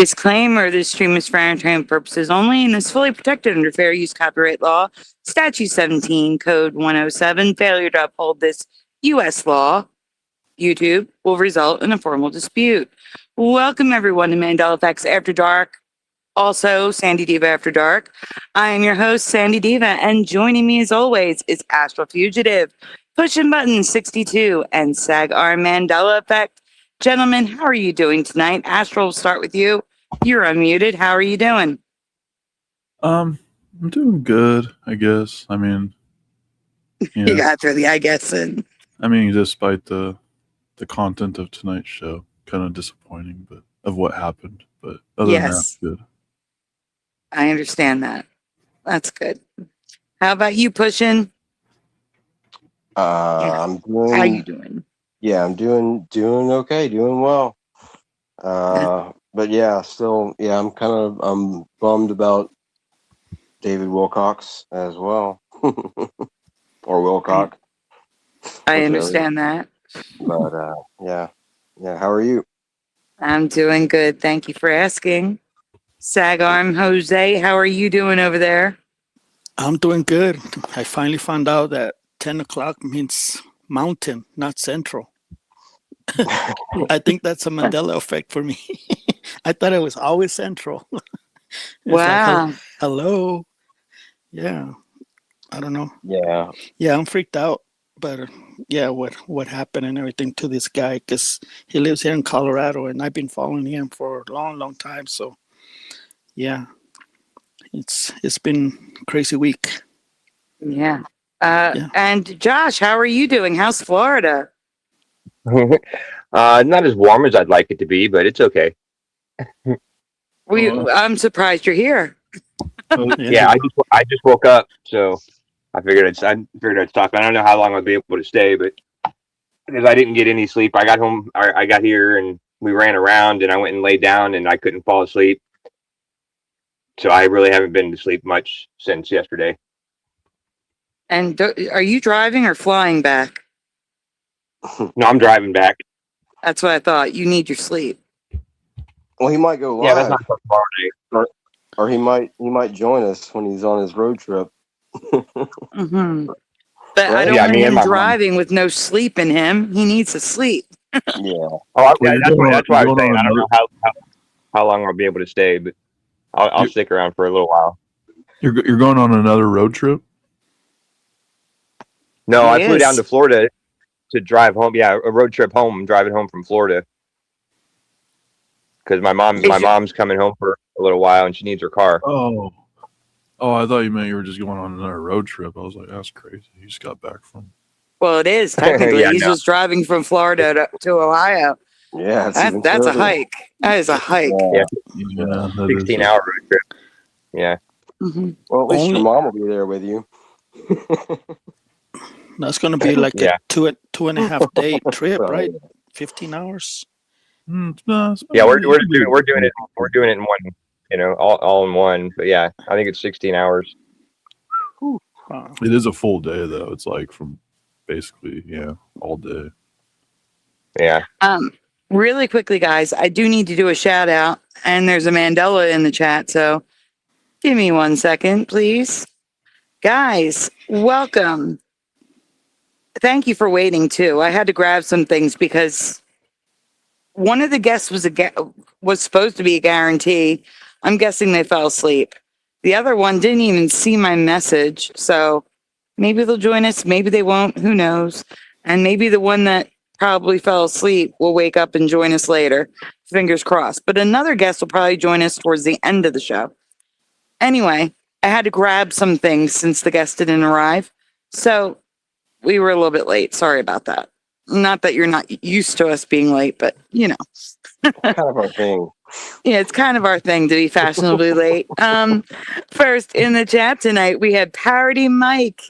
Disclaimer, this stream is for entertainment purposes only and is fully protected under fair use copyright law, Statute 17, Code 107. Failure to uphold this U.S. law, YouTube, will result in a formal dispute. Welcome, everyone, to Mandela Effects After Dark, also Sandy Diva After Dark. I am your host, Sandy Diva, and joining me as always is Astral Fugitive, Pushing Button 62, and Sagar Mandela Effect. Gentlemen, how are you doing tonight? Astral, we'll start with you. You're unmuted. How are you doing? I'm doing good, I guess. I mean, You got through the I guess in. I mean, despite the content of tonight's show, kind of disappointing, but of what happened. But other than that, it's good. I understand that. That's good. How about you, Pushing? I'm doing. How you doing? Yeah, I'm doing okay, doing well. But yeah, still, yeah, I'm bummed about David Wilcox as well, or Wilcock. I understand that. But yeah. How are you? I'm doing good. Thank you for asking. Sagarm Jose, how are you doing over there? I'm doing good. I finally found out that 10 o'clock means mountain, not central. I think that's a Mandela effect for me. I thought it was always central. Wow. Like, hello. Yeah. I don't know. Yeah. Yeah, I'm freaked out. But yeah, what happened and everything to this guy, because he lives here in Colorado and I've been following him for a long time. So yeah, it's been a crazy week. Yeah. And Josh, how are you doing? How's Florida? Not as warm as I'd like it to be, but it's okay. I'm surprised you're here. Yeah, I just woke up, so I figured I'd stop. I don't know how long I'll be able to stay, but because I didn't get any sleep, I got home. I got here and we ran around, and I went and laid down, and I couldn't fall asleep. So I really haven't been to sleep much since yesterday. And are you driving or flying back? No, I'm driving back. That's what I thought. You need your sleep. Well, he might go live. Yeah, that's not so far away. Or he might join us when he's on his road trip. Mm-hmm. But Right? I don't Yeah, want me and him my driving with no sleep in him. He needs to sleep. Yeah. Oh, Well, that's why I was saying I don't another- know how long I'll be able to stay, but I'll stick around for a little while. You're going on another road trip? No, I flew Yes. down to Florida to drive home. Yeah, a road trip home. I'm driving home from Florida because my mom's coming home for a little while and she needs her car. Oh, I thought you meant you were just going on another road trip. I was like, that's crazy. You just got back from. Well, it is technically. Yeah, He's no. just driving from Florida to Ohio. Yeah. That's a hike. That is a hike. Yeah. Yeah, that is 16-hour road trip. Yeah. Mm-hmm. Well, at least your mom will be there with you. That's going to be like Yeah. a 2.5 day trip, right? 15 hours. Yeah, we're doing it in one, all in one. But yeah, I think it's 16 hours. Wow. It is a full day though. It's like from basically all day. Yeah. Really quickly, guys, I do need to do a shout out, and there's a Mandela in the chat, so give me 1 second, please. Guys, welcome. Thank you for waiting too. I had to grab some things because one of the guests was supposed to be a guarantee. I'm guessing they fell asleep. The other one didn't even see my message, so maybe they'll join us, maybe they won't, who knows. And maybe the one that probably fell asleep will wake up and join us later. Fingers crossed. But another guest will probably join us towards the end of the show. Anyway, I had to grab some things since the guest didn't arrive. So we were a little bit late. Sorry about that. Not that you're not used to us being late, but Kind of our thing. Yeah, it's kind of our thing to be fashionably late. First in the chat tonight, we had Parody Mike.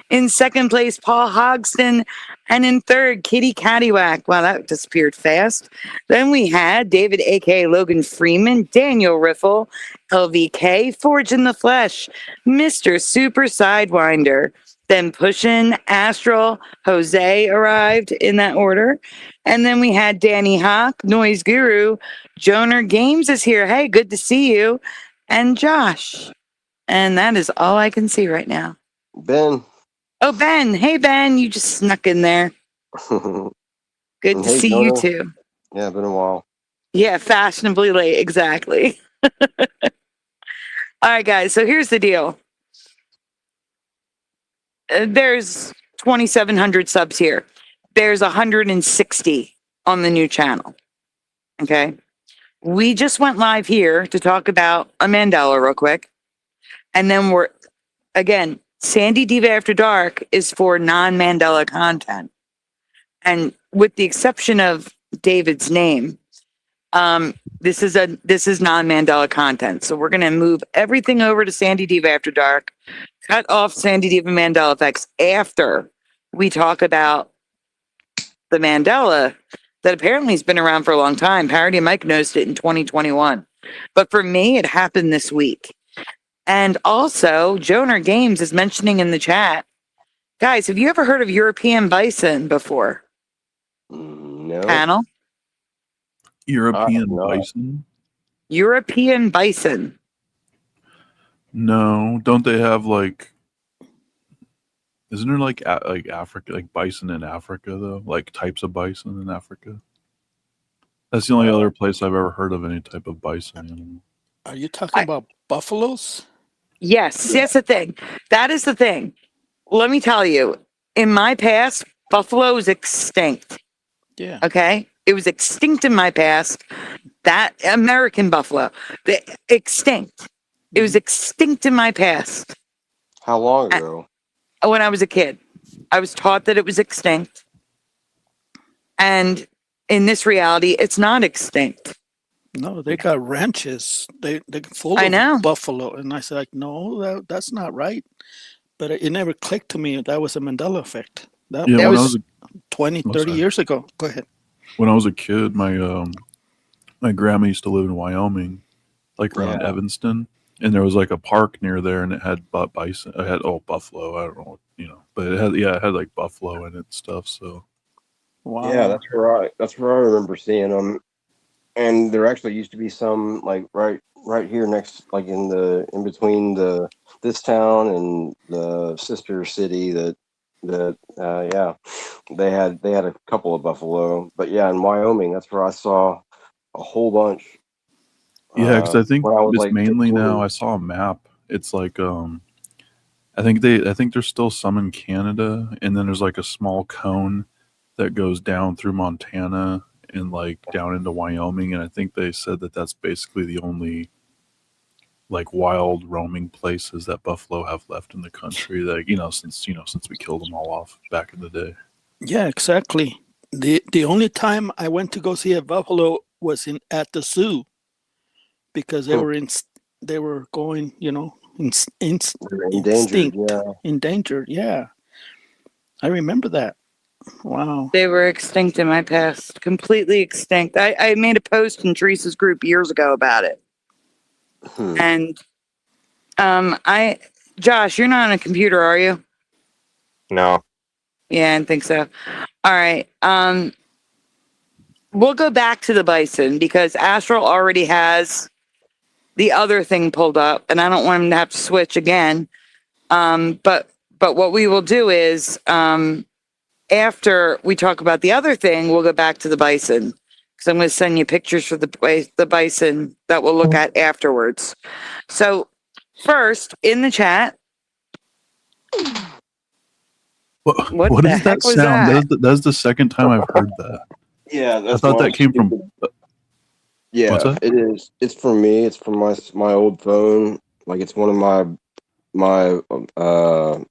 In second place, Paul Hogston. And in third, Kitty Caddywhack. Wow, that disappeared fast. Then we had David, a.k.a. Logan Freeman, Daniel Riffle, LVK, Forge in the Flesh, Mr. Super Sidewinder, Then Pushin, Astral, Jose arrived in that order. And then we had Danny Hawk, Noise Guru, Joner Games is here. Hey, good to see you. And Josh. And that is all I can see right now. Ben. Oh, Ben. Hey, Ben. You just snuck in there. Good to see you too. Yeah, been a while. Yeah, fashionably late. Exactly. All right, guys. So here's the deal. There's 2,700 subs here. There's 160 on the new channel. Okay. We just went live here to talk about a Mandela real quick. And then again, Sandy Diva After Dark is for non-Mandela content. And with the exception of David's name, this is non-Mandela content. So we're going to move everything over to Sandy Diva After Dark, cut off Sandy Diva Mandela Effects after we talk about the Mandela that apparently has been around for a long time. Parody Mike noticed it in 2021. But for me, it happened this week. And also, Joner Games is mentioning in the chat, guys, have you ever heard of European bison before? No. Panel? European bison? European bison. No, don't they have like? Isn't there like Africa, like bison in Africa though? Like types of bison in Africa. That's the only other place I've ever heard of any type of bison animal. Are you talking about buffaloes? Yes, that's the thing. That is the thing. Let me tell you, in my past, buffalo was extinct. Yeah. Okay? It was extinct in my past. That American buffalo, extinct. It was extinct in my past. How long ago? When I was a kid. I was taught that it was extinct. And in this reality, it's not extinct. No, they got ranches. They full of buffalo. And I said, like, no, that's not right. But it never clicked to me. That was a Mandela effect. That was 20, 30 years ago. Go ahead. When I was a kid, my grandma used to live in Wyoming, like around Evanston, and there was like a park near there, and it had bison. It had buffalo. I don't know, but it had like buffalo in it and stuff. So, wow. Yeah, that's where I remember seeing them. And there actually used to be some like right here next, like in between this town and the sister city that they had a couple of buffalo. But yeah, in Wyoming, that's where I saw a whole bunch. Yeah, because I think it's like mainly 15. Now I saw a map. It's like I think there's still some in Canada, and then there's like a small cone that goes down through Montana and like down into Wyoming, and I think they said that that's basically the only like wild roaming places that buffalo have left in the country. That since we killed them all off back in the day. Yeah, exactly. The only time I went to go see a buffalo was at the zoo, because they were going, endangered. Yeah, I remember that. Wow. They were extinct in my past, completely extinct. I made a post in Teresa's group years ago about it. And Josh, you're not on a computer, are you? No. Yeah, I didn't think so. All right. We'll go back to the bison because Astral already has the other thing pulled up, and I don't want him to have to switch again. But what we will do is after we talk about the other thing, we'll go back to the bison, because I'm going to send you pictures for the bison that we'll look at afterwards. So first, in the chat. What is that sound? That's the second time I've heard that. Yeah, I thought that came from. Yeah, it is. It's from me. It's from my old phone. Like it's one of my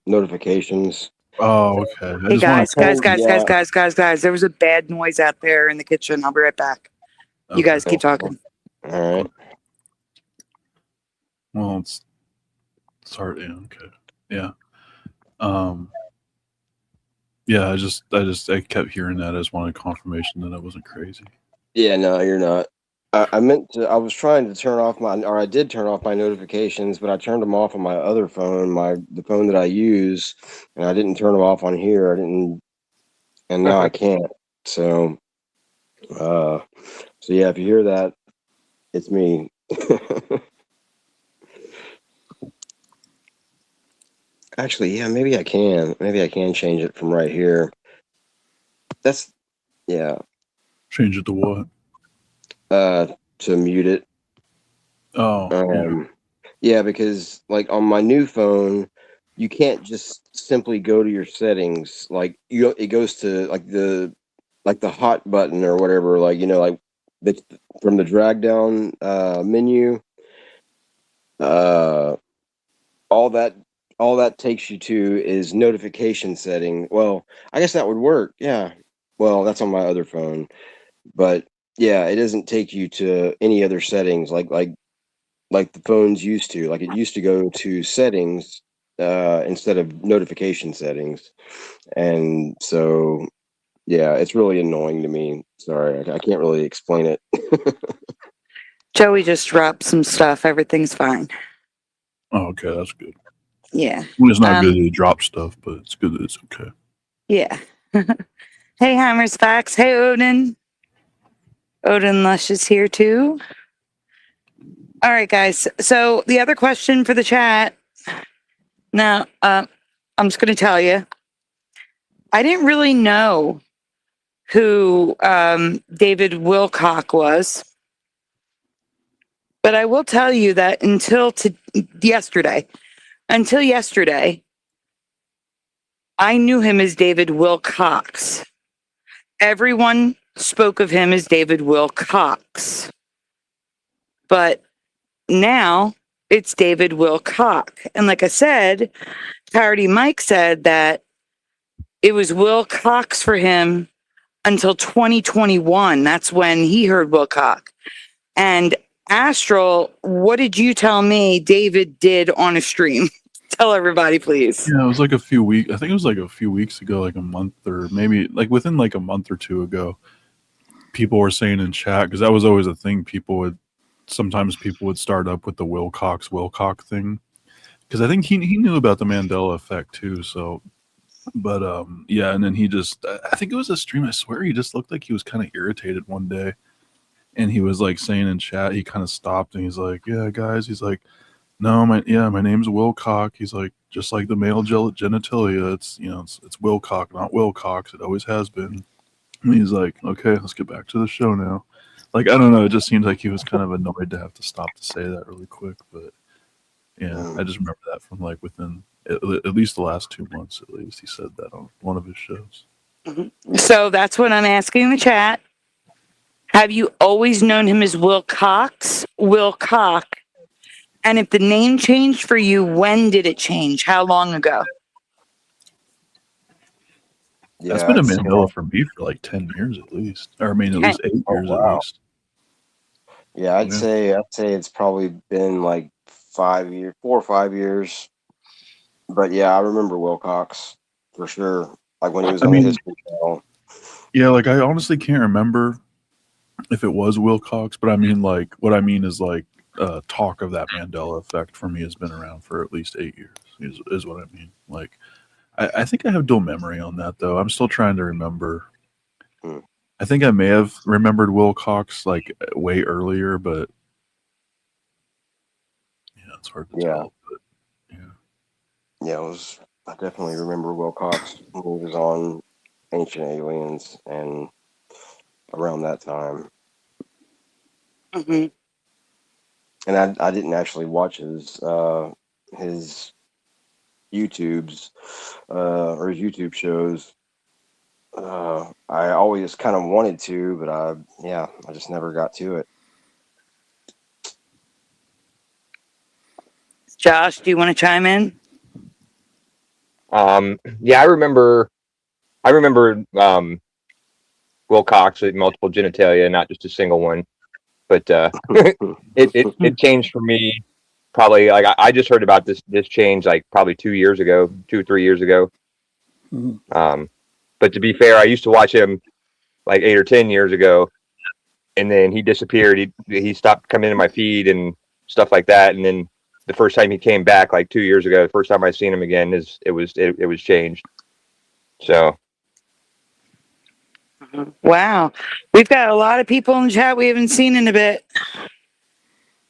notifications. Oh, okay. Hey guys. There was a bad noise out there in the kitchen. I'll be right back. You guys keep talking. All right. Well, it's hard. Yeah. Okay. Yeah. Yeah. I kept hearing that. I just wanted confirmation that I wasn't crazy. Yeah. No, you're not. I meant to. I was trying to turn off I did turn off my notifications, but I turned them off on my other phone, the phone that I use, and I didn't turn them off on here. I didn't, and now I can't. So, yeah, if you hear that, it's me. Actually, yeah, maybe I can. Maybe I can change it from right here. Yeah. Change it to what? To mute it. Oh, yeah, because like on my new phone, you can't just simply go to your settings. Like it goes to like the hot button or whatever. Like like from the drag down menu. All that takes you to is notification setting. Well, I guess that would work. Yeah. Well, that's on my other phone, but yeah, it doesn't take you to any other settings like the phones used to. Like it used to go to settings instead of notification settings, and so yeah, it's really annoying to me. Sorry, I can't really explain it. Joey just dropped some stuff. Everything's fine. Oh, okay, that's good. Yeah. Well, it's not good that he dropped stuff, but it's good that it's okay. Yeah. Hey, Hammers Facts. Hey, Odin. Odin Lush is here too. All right, guys. So the other question for the chat. Now, I'm just going to tell you. I didn't really know who David Wilcock was. But I will tell you that until yesterday, I knew him as David Wilcox. Everyone spoke of him as David Wilcox. But now it's David Wilcock. And like I said, Parody Mike said that it was Wilcox for him until 2021. That's when he heard Wilcock. And Astral, what did you tell me David did on a stream? Tell everybody, please. Yeah, it was like a few weeks. I think it was like a few weeks ago, like a month or maybe like within like a month or two ago. People were saying in chat, because that was always a thing. Sometimes people would start up with the Wilcock thing, because I think he knew about the Mandela effect too. So, but yeah, and then I think it was a stream. I swear he just looked like he was kind of irritated one day. And he was like saying in chat, he kind of stopped and he's like, yeah, guys. He's like, no, my name's Wilcock. He's like, just like the male genitalia. It's, it's Wilcock, not Wilcox. It always has been. And he's like, okay, let's get back to the show now. Like, I don't know. It just seems like he was kind of annoyed to have to stop to say that really quick. But yeah, I just remember that from like within at least the last 2 months, at least. He said that on one of his shows. Mm-hmm. So that's what I'm asking in the chat. Have you always known him as Wilcox, Wilcock? And if the name changed for you, when did it change? How long ago? Yeah, that's been a Mandela for me for like 10 years at least. Or I mean, at least 8 years at least. Yeah, I'd say it's probably been like 4 or 5 years. But yeah, I remember Wilcox for sure. Like when he was on the History Channel. Yeah, like I honestly can't remember if it was Wilcox, but I mean, like, what I mean is like talk of that Mandela effect for me has been around for at least 8 years is what I mean. Like, I think I have dual memory on that though. I'm still trying to remember. I think I may have remembered Wilcox like way earlier, but yeah, it's hard to tell. But yeah, I definitely remember Wilcox when he was on Ancient Aliens and around that time. Mm-hmm. And I didn't actually watch his YouTubes or his YouTube shows. I always kind of wanted to, but I just never got to it. Josh, do you want to chime in? Yeah, I remember Wilcox with multiple genitalia, not just a single one. But it changed for me probably. Like I just heard about this change like probably 2 or 3 years ago. Mm-hmm. But to be fair, I used to watch him like 8 or 10 years ago, and then he disappeared. He stopped coming into my feed and stuff like that. And then the first time he came back, like 2 years ago, the first time I seen him again, it was changed. So. Wow. We've got a lot of people in the chat we haven't seen in a bit.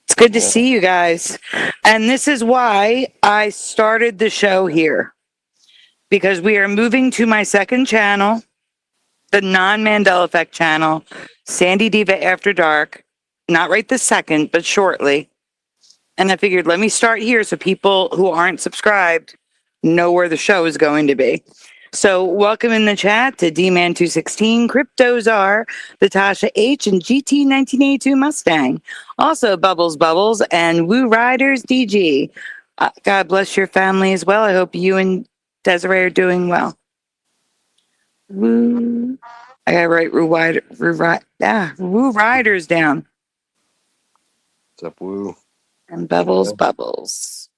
It's good to see you guys. And this is why I started the show here. Because we are moving to my second channel, the non-Mandela Effect channel, Sandy Diva After Dark. Not right this second, but shortly. And I figured, let me start here so people who aren't subscribed know where the show is going to be. So welcome in the chat to D-Man216, Cryptozar, Natasha H, and GT1982 Mustang. Also Bubbles Bubbles and Woo Riders DG. God bless your family as well. I hope you and Desiree are doing well. Woo. I gotta write Woo Riders down. What's up, Woo? And Bubbles Bubbles.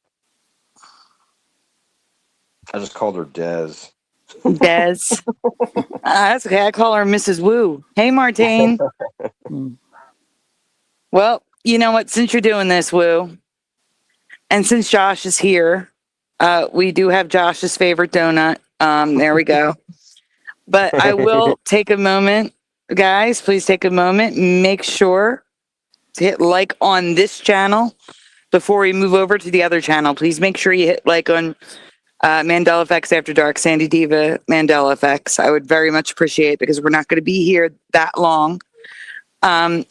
I just called her Dez. Des. That's okay. I call her Mrs. Woo. Hey, Martine. Well, you know what? Since you're doing this, Woo, and since Josh is here, we do have Josh's favorite donut. There we go. But I will take a moment, guys. Please take a moment. Make sure to hit like on this channel before we move over to the other channel. Please make sure you hit like on Mandela Effects After Dark, Sandy Diva, Mandela Effects. I would very much appreciate it because we're not going to be here that long.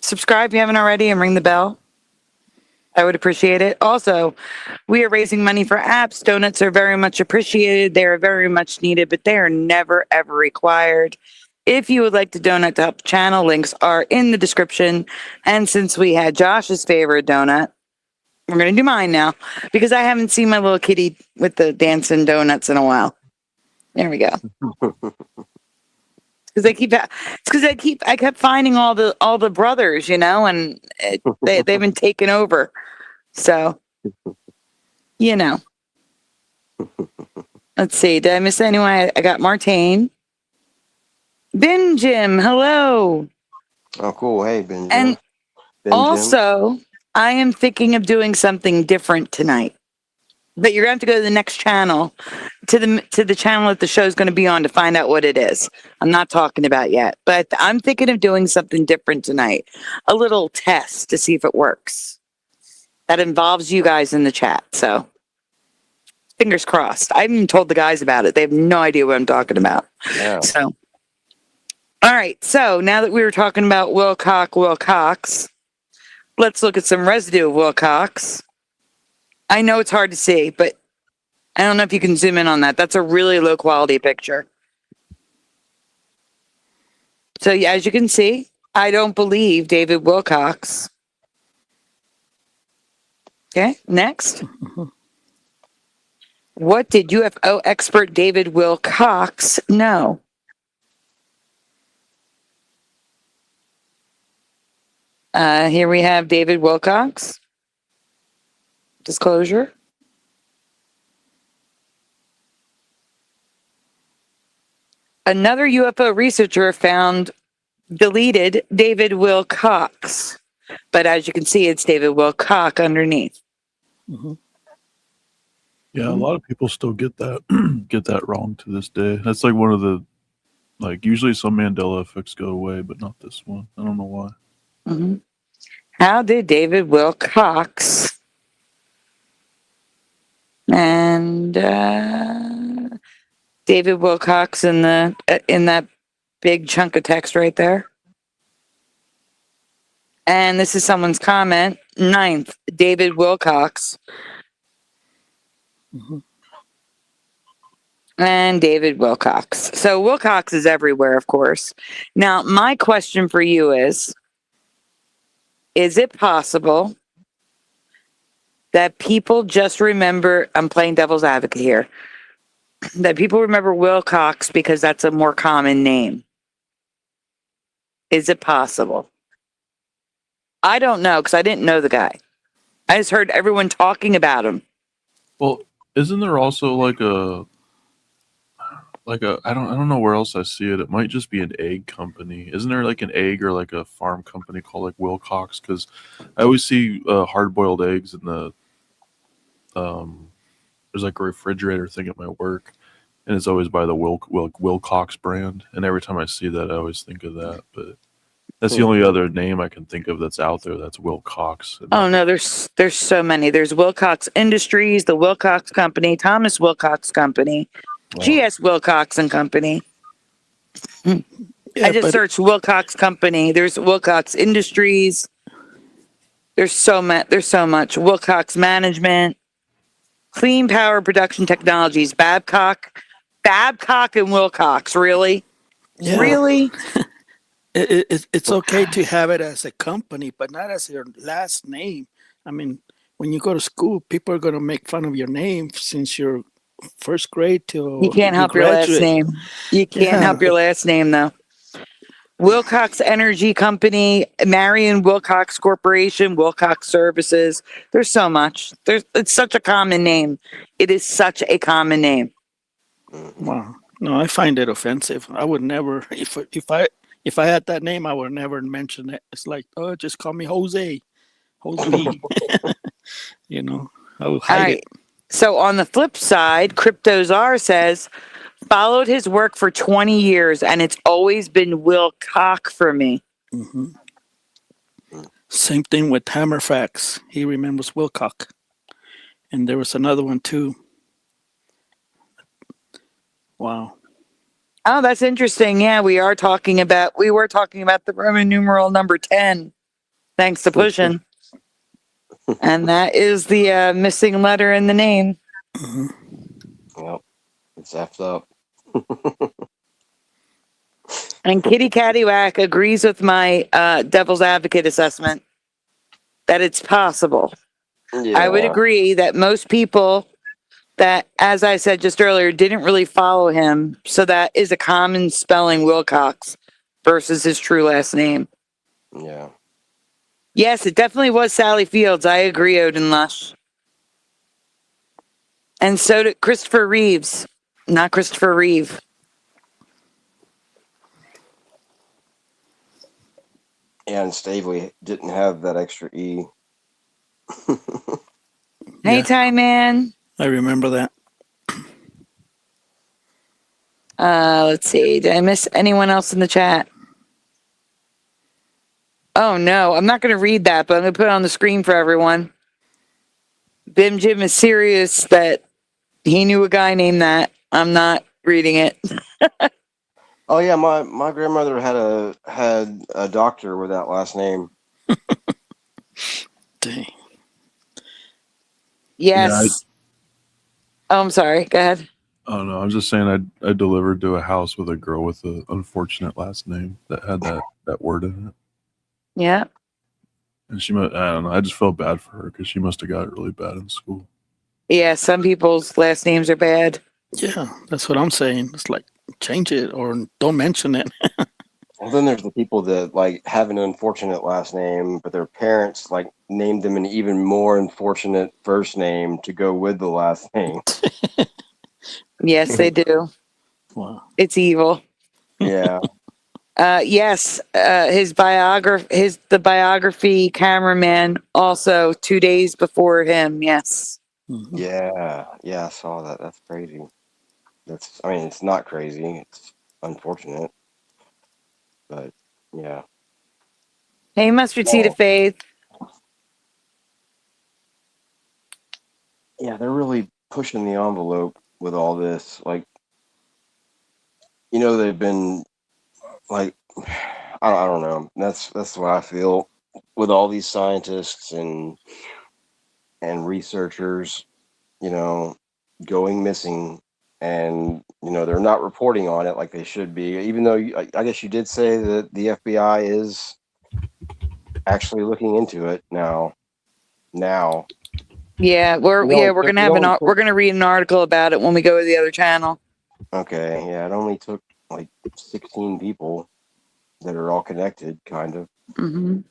Subscribe if you haven't already and ring the bell. I would appreciate it. Also, we are raising money for apps. Donuts are very much appreciated. They are very much needed, but they are never, ever required. If you would like to donate to help the channel, links are in the description. And since we had Josh's favorite donut, we're going to do mine now because I haven't seen my little kitty with the dancing donuts in a while. There we go. Because I kept finding all the brothers, you know, and they've been taken over. So, you know. Let's see. Did I miss anyone? I got Martine. Ben Jim, hello. Oh, cool. Hey, Ben Jim. And Ben also, Jim. I am thinking of doing something different tonight. But you're going to have to go to the next channel, to the channel that the show's going to be on to find out what it is. I'm not talking about yet, but I'm thinking of doing something different tonight. A little test to see if it works. That involves you guys in the chat. So fingers crossed. I haven't even told the guys about it. They have no idea what I'm talking about. Yeah. So, all right. So now that we were talking about Wilcox, let's look at some residue of Wilcox. I know it's hard to see, but I don't know if you can zoom in on that. That's a really low quality picture. So yeah, as you can see, I don't believe David Wilcox. Okay, next. What did UFO expert David Wilcox know? Here we have David Wilcox. Disclosure. Another UFO researcher found deleted David Wilcox, but as you can see, it's David Wilcock underneath. Mm-hmm. Yeah, a lot of people still get that wrong to this day. That's like one of the usually some Mandela effects go away, but not this one. I don't know why. Mm-hmm. How did David Wilcox and David Wilcox in that big chunk of text right there? And this is someone's comment. 9th, David Wilcox. Mm-hmm. And David Wilcox. So Wilcox is everywhere, of course. Now, my question for you is it possible that people just remember, I'm playing devil's advocate here, that people remember Wilcox because that's a more common name? Is it possible? I don't know, because I didn't know the guy. I just heard everyone talking about him. Well, isn't there also like like I don't know where else I see it. It might just be an egg company. Isn't there like an egg or like a farm company called like Wilcox? Because I always see hard boiled eggs in the there's like a refrigerator thing at my work, and it's always by the Wilcox brand. And every time I see that, I always think of that. But that's the only other name I can think of that's out there. That's Wilcox. Oh no, there's so many. There's Wilcox Industries, the Wilcox Company, Thomas Wilcox Company, GS Wilcox and Company. Yeah, I just searched Wilcox Company. There's Wilcox Industries. There's so much. Wilcox Management, Clean Power Production Technologies, Babcock and Wilcox. Really, really. It's okay to have it as a company, but not as your last name. I mean, when you go to school, people are going to make fun of your name since you're first grade till you can't help your last name. You can't help your last name though. Wilcox Energy Company, Marion Wilcox Corporation, Wilcox Services. There's so much. It's such a common name. It is such a common name. Wow. No, I find it offensive. I would never, if I had that name, I would never mention it. It's like, oh, just call me Jose. You know, I would hide it. So on the flip side, CryptoZar says, followed his work for 20 years, and it's always been Wilcock for me. Mm-hmm. Same thing with Hammerfax. He remembers Wilcock. And there was another one too. Wow. Oh, that's interesting. Yeah, we were talking about the Roman numeral number 10, thanks to Pushin. And that is the missing letter in the name. Mm-hmm. Yep. It's effed up. And Kitty Caddywhack agrees with my devil's advocate assessment that it's possible. Yeah. I would agree that most people that, as I said just earlier, didn't really follow him. So that is a common spelling, Wilcox, versus his true last name. Yeah. Yes, it definitely was Sally Fields. I agree, Odin Lush. And so did Christopher Reeves, not Christopher Reeve. Yeah, and Stavely didn't have that extra E. Hey, Ty Man. I remember that. Let's see. Did I miss anyone else in the chat? Oh, no. I'm not going to read that, but I'm going to put it on the screen for everyone. Bim Jim is serious that he knew a guy named that. I'm not reading it. Oh yeah, my grandmother had a doctor with that last name. Dang. Yes. Oh, I'm sorry. Go ahead. Oh no, I was just saying I delivered to a house with a girl with an unfortunate last name that had that word in it. Yeah. And I don't know, I just felt bad for her because she must have got it really bad in school. Yeah, some people's last names are bad. Yeah, that's what I'm saying. It's like, change it or don't mention it. Well, then there's the people that like have an unfortunate last name, but their parents like named them an even more unfortunate first name to go with the last name. Yes, they do. Wow. It's evil. Yeah. Yes, the biography cameraman also 2 days before him. Yes. Mm-hmm. Yeah, I saw that. That's crazy. It's not crazy. It's unfortunate. But yeah. Hey, Mustard Seed of Faith. Yeah, they're really pushing the envelope with all this. Like, they've been like, I don't know. That's what I feel with all these scientists and researchers, going missing, and they're not reporting on it like they should be. Even though I guess you did say that the FBI is actually looking into it now. Yeah, we're gonna read an article about it when we go to the other channel. Okay, yeah, it only took like 16 people that are all connected, kind of. Mm-hmm.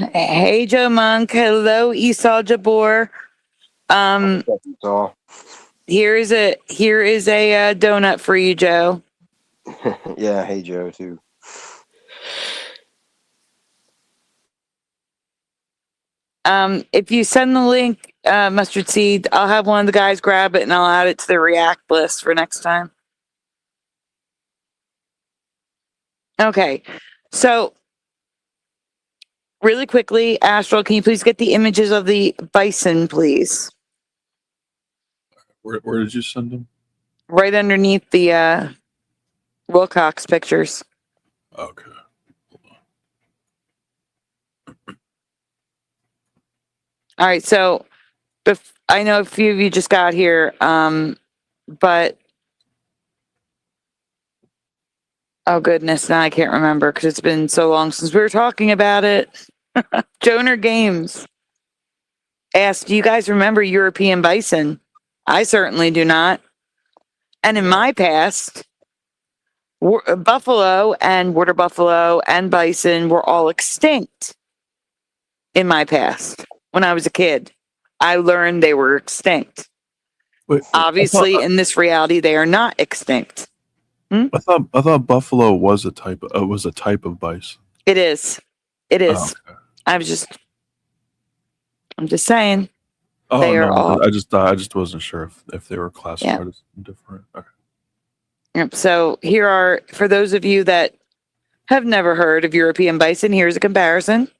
Hey, Joe Monk. Hello, Esau Jabor. Here is a donut for you, Joe. Yeah, hey Joe too. If you send the link, Mustard Seed, I'll have one of the guys grab it and I'll add it to the React list for next time. Okay, so really quickly, Astral, can you please get the images of the bison, please? Where did you send them? Right underneath the Wilcox pictures. Okay. All right, so I know a few of you just got here, but oh goodness, now I can't remember because it's been so long since we were talking about it. Joner Games asked, do you guys remember European bison? I certainly do not. And in my past, buffalo and water buffalo and bison were all extinct. In my past, when I was a kid, I learned they were extinct. Wait, obviously, in this reality, they are not extinct. I thought buffalo was a type of bison. It is. It is. Oh, okay. I'm just saying. Oh they are no! all, I just wasn't sure if they were classified as different. Okay. Yep. So here are, for those of you that have never heard of European bison, here's a comparison.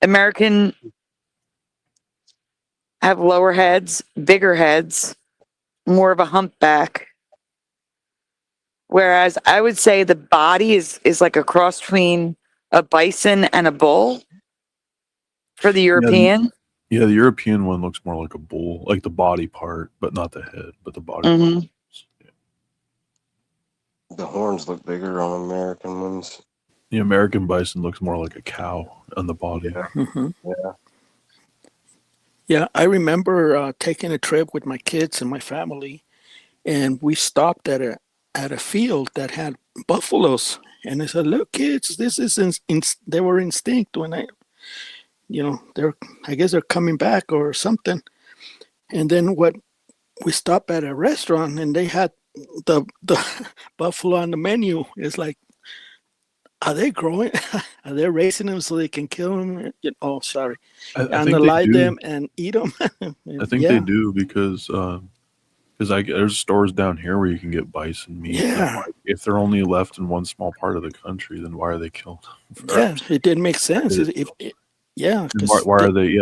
American have lower heads, bigger heads, more of a humpback. Whereas I would say the body is like a cross between a bison and a bull for the European. Yeah, the European one looks more like a bull, like the body part, but not the head, but the body part. Yeah. The horns look bigger on American ones. The American bison looks more like a cow on the body. Yeah. Yeah. Yeah, I remember taking a trip with my kids and my family, and we stopped at a field that had buffaloes, and I said, "Look, kids, this is they were extinct when I guess they're coming back or something." And then we stopped at a restaurant, and they had the buffalo on the menu. It's like, are they growing? Are they raising them so they can kill them? Oh, sorry. Unalive them and eat them. I think they do because there's stores down here where you can get bison meat. Yeah. Like, if they're only left in one small part of the country, then why are they killed? Yeah, it didn't make sense. Why are they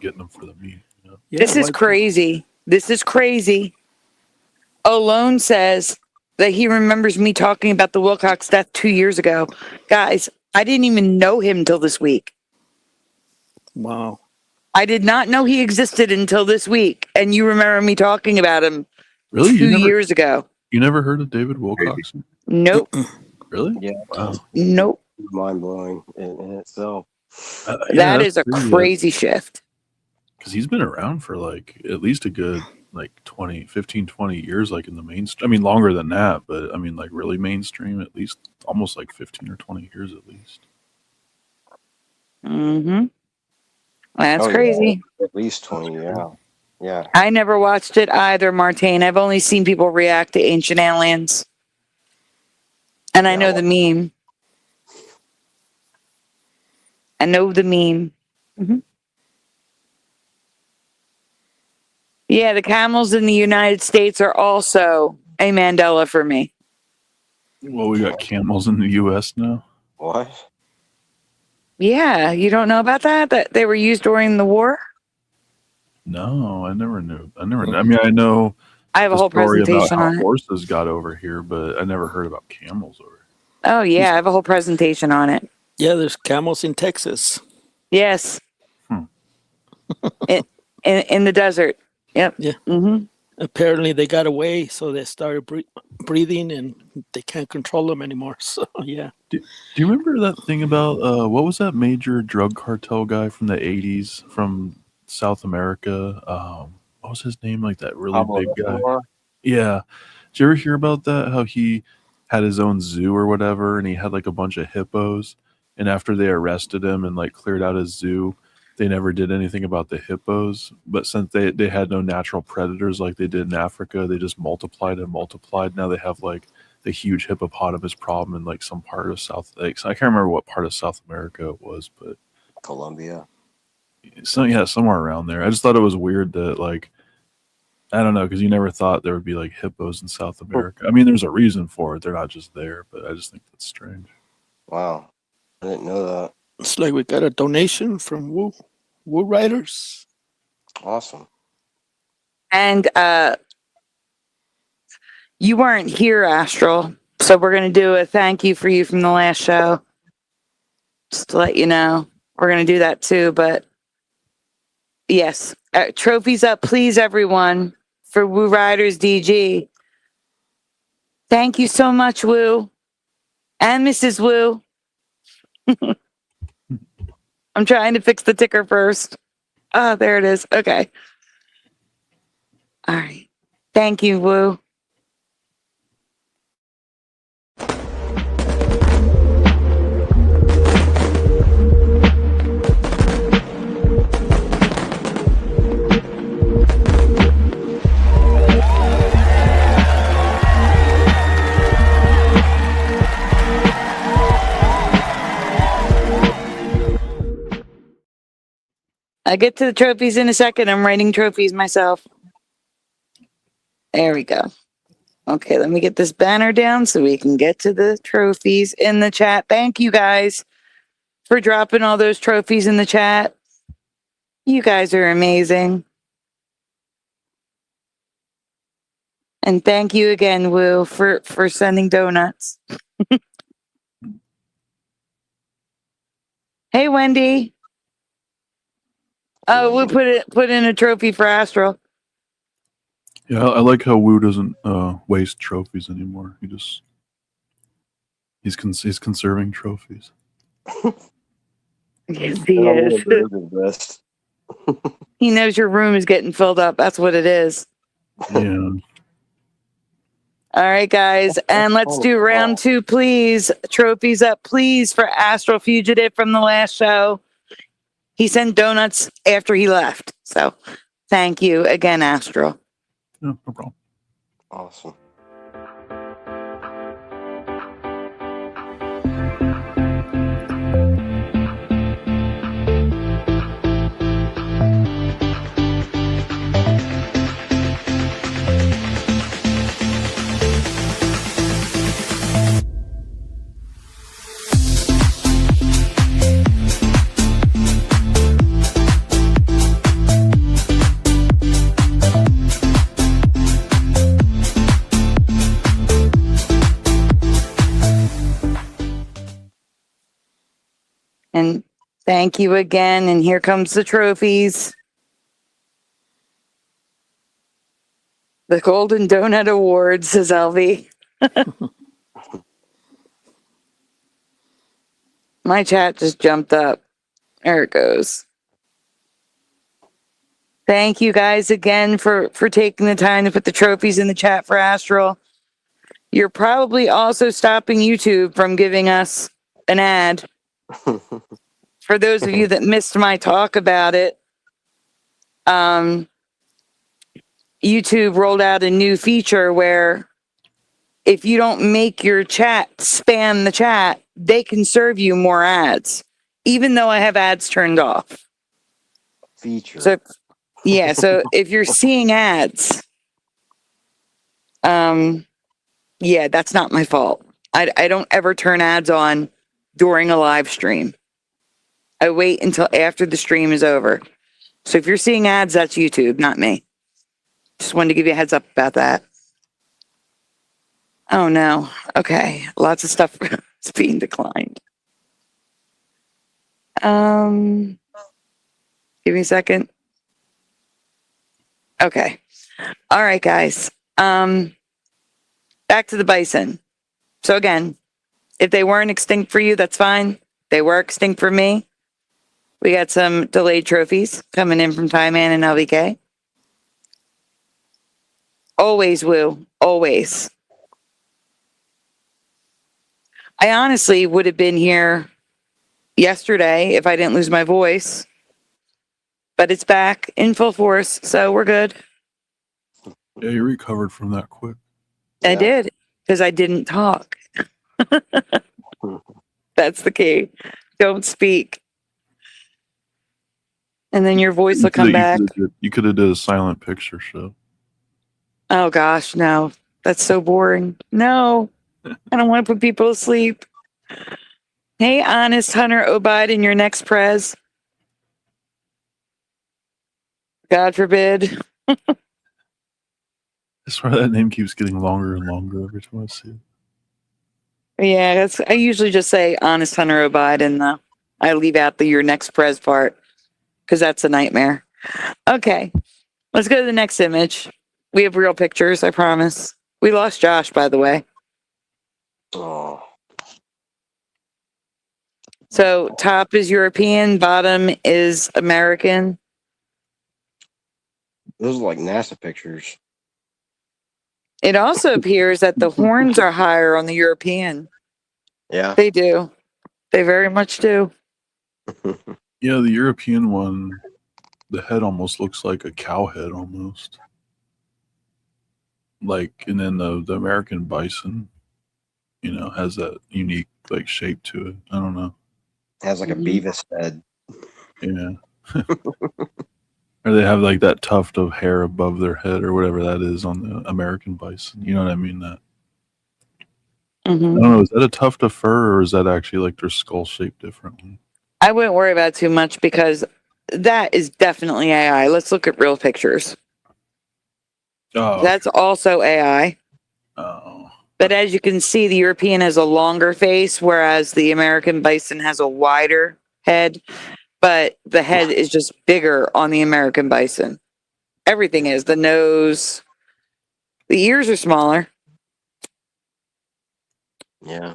getting them for the meat? You know? Yeah, this is crazy. This is crazy. Alone says that he remembers me talking about the Wilcox death 2 years ago. Guys, I didn't even know him till this week. Wow. I did not know he existed until this week. And you remember me talking about him really? 2 years ago. You never heard of David Wilcox? Nope. Really? Yeah. Wow. Nope. Mind blowing in itself. That is a crazy shift. Because he's been around for like at least a good 15, 20 years, like in the mainstream. I mean, longer than that, but I mean, like really mainstream, at least almost like 15 or 20 years at least. Mm-hmm. That's crazy. Yeah. At least 20, yeah. Yeah. I never watched it either, Martine. I've only seen people react to Ancient Aliens. And I know the meme. I know the meme. Mm-hmm. Yeah, the camels in the United States are also a Mandela for me. Well, we got camels in the U.S. now. What? Yeah, you don't know about that? That they were used during the war? No, I never knew. I mean, I know. I have a whole presentation on it. Horses got over here, but I never heard about camels over here. Oh yeah, I have a whole presentation on it. Yeah, there's camels in Texas. Yes. In the desert. Yep. Yeah. Mm-hmm. Apparently they got away, so they started breathing, and they can't control them anymore. So yeah. Do you remember that thing about what was that major drug cartel guy from the 80s from South America? What was his name? Like that really big guy? Yeah. Did you ever hear about that? How he had his own zoo or whatever, and he had like a bunch of hippos, and after they arrested him and like cleared out his zoo, they never did anything about the hippos. But since they had no natural predators like they did in Africa, they just multiplied and multiplied. Now they have like the huge hippopotamus problem in like some part of South. Like, I can't remember what part of South America it was, but Colombia. So yeah, somewhere around there. I just thought it was weird that like, I don't know, because you never thought there would be like hippos in South America. I mean, there's a reason for it. They're not just there, but I just think that's strange. Wow, I didn't know that. It's like we got a donation from Woo Riders. Awesome. And you weren't here, Astral, so we're going to do a thank you for you from the last show. Just to let you know. We're going to do that too, but yes. Trophies up, please, everyone, for Woo Riders DG. Thank you so much, Woo. And Mrs. Woo. I'm trying to fix the ticker first. Oh, there it is. Okay. All right. Thank you, Woo. I'll get to the trophies in a second. I'm writing trophies myself. There we go. Okay, let me get this banner down so we can get to the trophies in the chat. Thank you guys for dropping all those trophies in the chat. You guys are amazing. And thank you again, Woo, for sending donuts. Hey, Wendy. Oh, we'll put in a trophy for Astral. Yeah, I like how Woo doesn't waste trophies anymore. He's conserving trophies. Yes, he is. He knows your room is getting filled up. That's what it is. Yeah. All right, guys, and let's do round 2, please. Trophies up, please, for Astral Fugitive from the last show. He sent donuts after he left. So thank you again, Astral. No problem. Awesome. And thank you again. And here comes the trophies. The Golden Donut Award, says LV. My chat just jumped up. There it goes. Thank you guys again for taking the time to put the trophies in the chat for Astral. You're probably also stopping YouTube from giving us an ad. For those of you that missed my talk about it, YouTube rolled out a new feature where if you don't make your chat spam the chat, they can serve you more ads, even though I have ads turned off. Feature. So, yeah, so if you're seeing ads, yeah, that's not my fault. I don't ever turn ads on during a live stream. I wait until after the stream is over. So if you're seeing ads, that's YouTube, not me. Just wanted to give you a heads up about that. Oh no. Okay. Lots of stuff is being declined. Give me a second. Okay. All right, guys. Back to the bison. So again, if they weren't extinct for you, that's fine. They were extinct for me. We got some delayed trophies coming in from Thaiman and LVK. Always, Woo. Always. I honestly would have been here yesterday if I didn't lose my voice. but it's back in full force, so we're good. Yeah, you recovered from that quick. I did, because I didn't talk. That's the key. Don't speak. And then your voice will come back. You could have did a silent picture show. Oh gosh, no. That's so boring. No. I don't want to put people to sleep. Hey, honest Hunter Obide in your next prez. God forbid. I swear that name keeps getting longer and longer every time I see it. Yeah, I usually just say honest Hunter Obide and I leave out the your next prez part because that's a nightmare. Okay, let's go to the next image. We have real pictures, I promise. We lost Josh, by the way. Oh. So top is European, bottom is American. Those are like NASA pictures. It also appears that the horns are higher on the European. Yeah. They do. They very much do. Yeah, the European one, the head almost looks like a cow head almost. Like, and then the American bison, you know, has that unique like shape to it. I don't know. Has like a Beavis head. Yeah. Or they have like that tuft of hair above their head or whatever that is on the American bison. You know what I mean? That. I don't know. Is that a tuft of fur or is that actually like their skull shaped differently? I wouldn't worry about it too much because that is definitely AI. Let's look at real pictures. Oh, that's also AI. Oh. But as you can see, the European has a longer face, whereas the American bison has a wider head. But the head is just bigger on the American bison. Everything is. The nose. The ears are smaller. Yeah.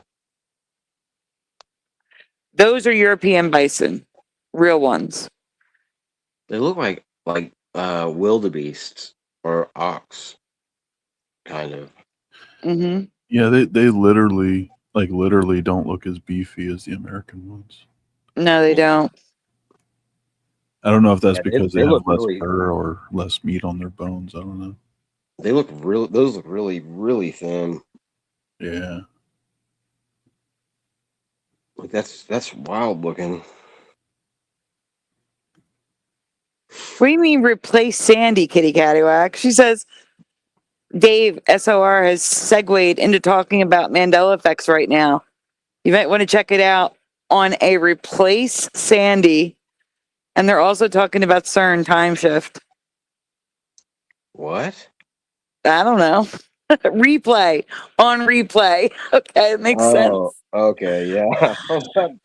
Those are European bison. Real ones. They look like wildebeests or ox. Kind of. Mm-hmm. Yeah, they literally don't look as beefy as the American ones. No, they don't. I don't know if that's because they have less really, fur or less meat on their bones. I don't know. They look real. Those look really, really thin. Yeah. Like that's wild looking. What do you mean replace Sandy, Kitty Cattywack? She says, Dave, SOR has segued into talking about Mandela effects right now. You might want to check it out on a replace Sandy. And they're also talking about CERN time shift. What? I don't know. Replay on replay. Okay, it makes sense. Okay, yeah.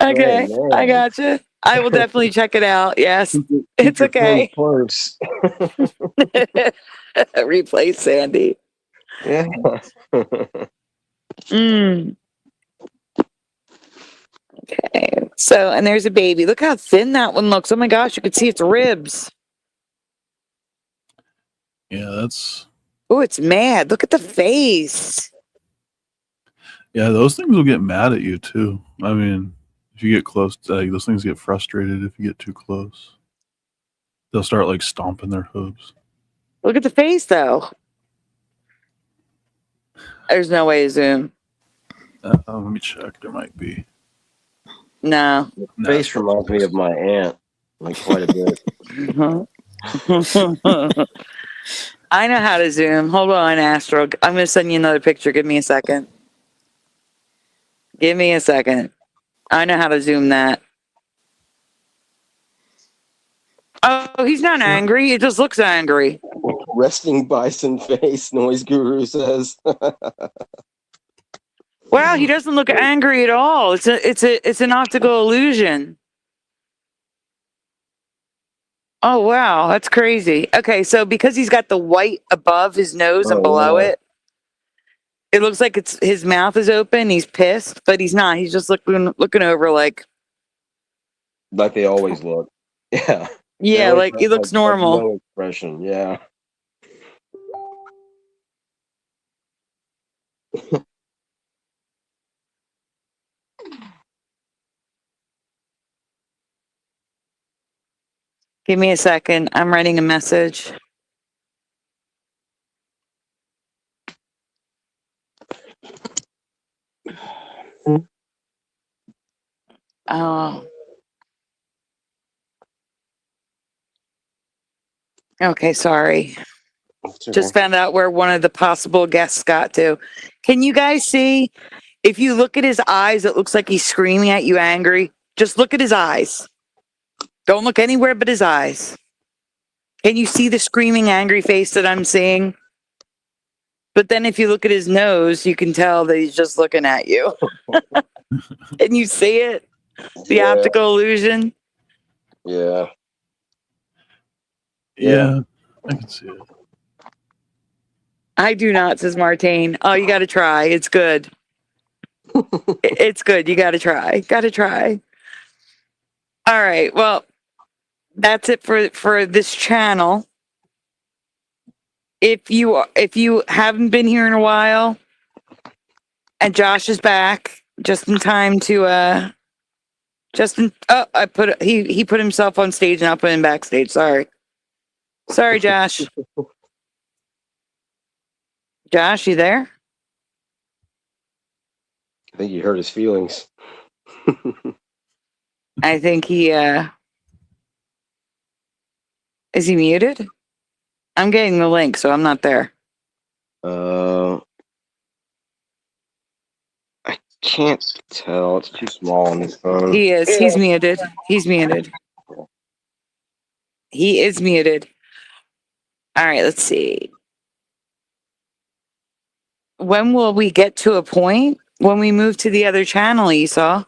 Okay, I gotcha. I will definitely check it out. Yes, it's okay. Close. Replace Sandy. Yeah. Okay, so, and there's a baby. Look how thin that one looks. Oh my gosh, you can see its ribs. Yeah, that's... Oh, it's mad. Look at the face. Yeah, those things will get mad at you too. I mean, if you get close, those things get frustrated if you get too close. They'll start like stomping their hooves. Look at the face though. There's no way to zoom. Let me check. There might be. No. The face reminds me of my aunt, like quite a bit. I know how to zoom. Hold on, Astro. I'm going to send you another picture. Give me a second. Give me a second. I know how to zoom that. Oh, he's not angry. It just looks angry. Resting bison face, Noise Guru says. Wow, he doesn't look angry at all. It's an optical illusion. Oh wow, that's crazy. Okay, so because he's got the white above his nose and below it, it looks like his mouth is open. He's pissed, but he's not. He's just looking over like they always look. Yeah. Yeah, like he looks normal. No expression. Yeah. Give me a second. I'm writing a message. Oh. Okay, sorry. Okay. Just found out where one of the possible guests got to. Can you guys see? If you look at his eyes, it looks like he's screaming at you angry. Just look at his eyes. Don't look anywhere but his eyes. Can you see the screaming angry face that I'm seeing? But then if you look at his nose, you can tell that he's just looking at you. Can you see it? The optical illusion? Yeah. Yeah, I can see it. I do not, says Martine. Oh, you got to try. It's good. It's good. You got to try. Got to try. All right. Well, that's it for this channel. If you haven't been here in a while, and Josh is back just in time to he put himself on stage and I'll put him backstage. Sorry, Josh. Josh, you there? I think you hurt his feelings. I think he is he muted? I'm getting the link, so I'm not there. I can't tell. It's too small on his phone. He is. He's muted. He's muted. He is muted. All right, let's see. When will we get to a point when we move to the other channel, Esau?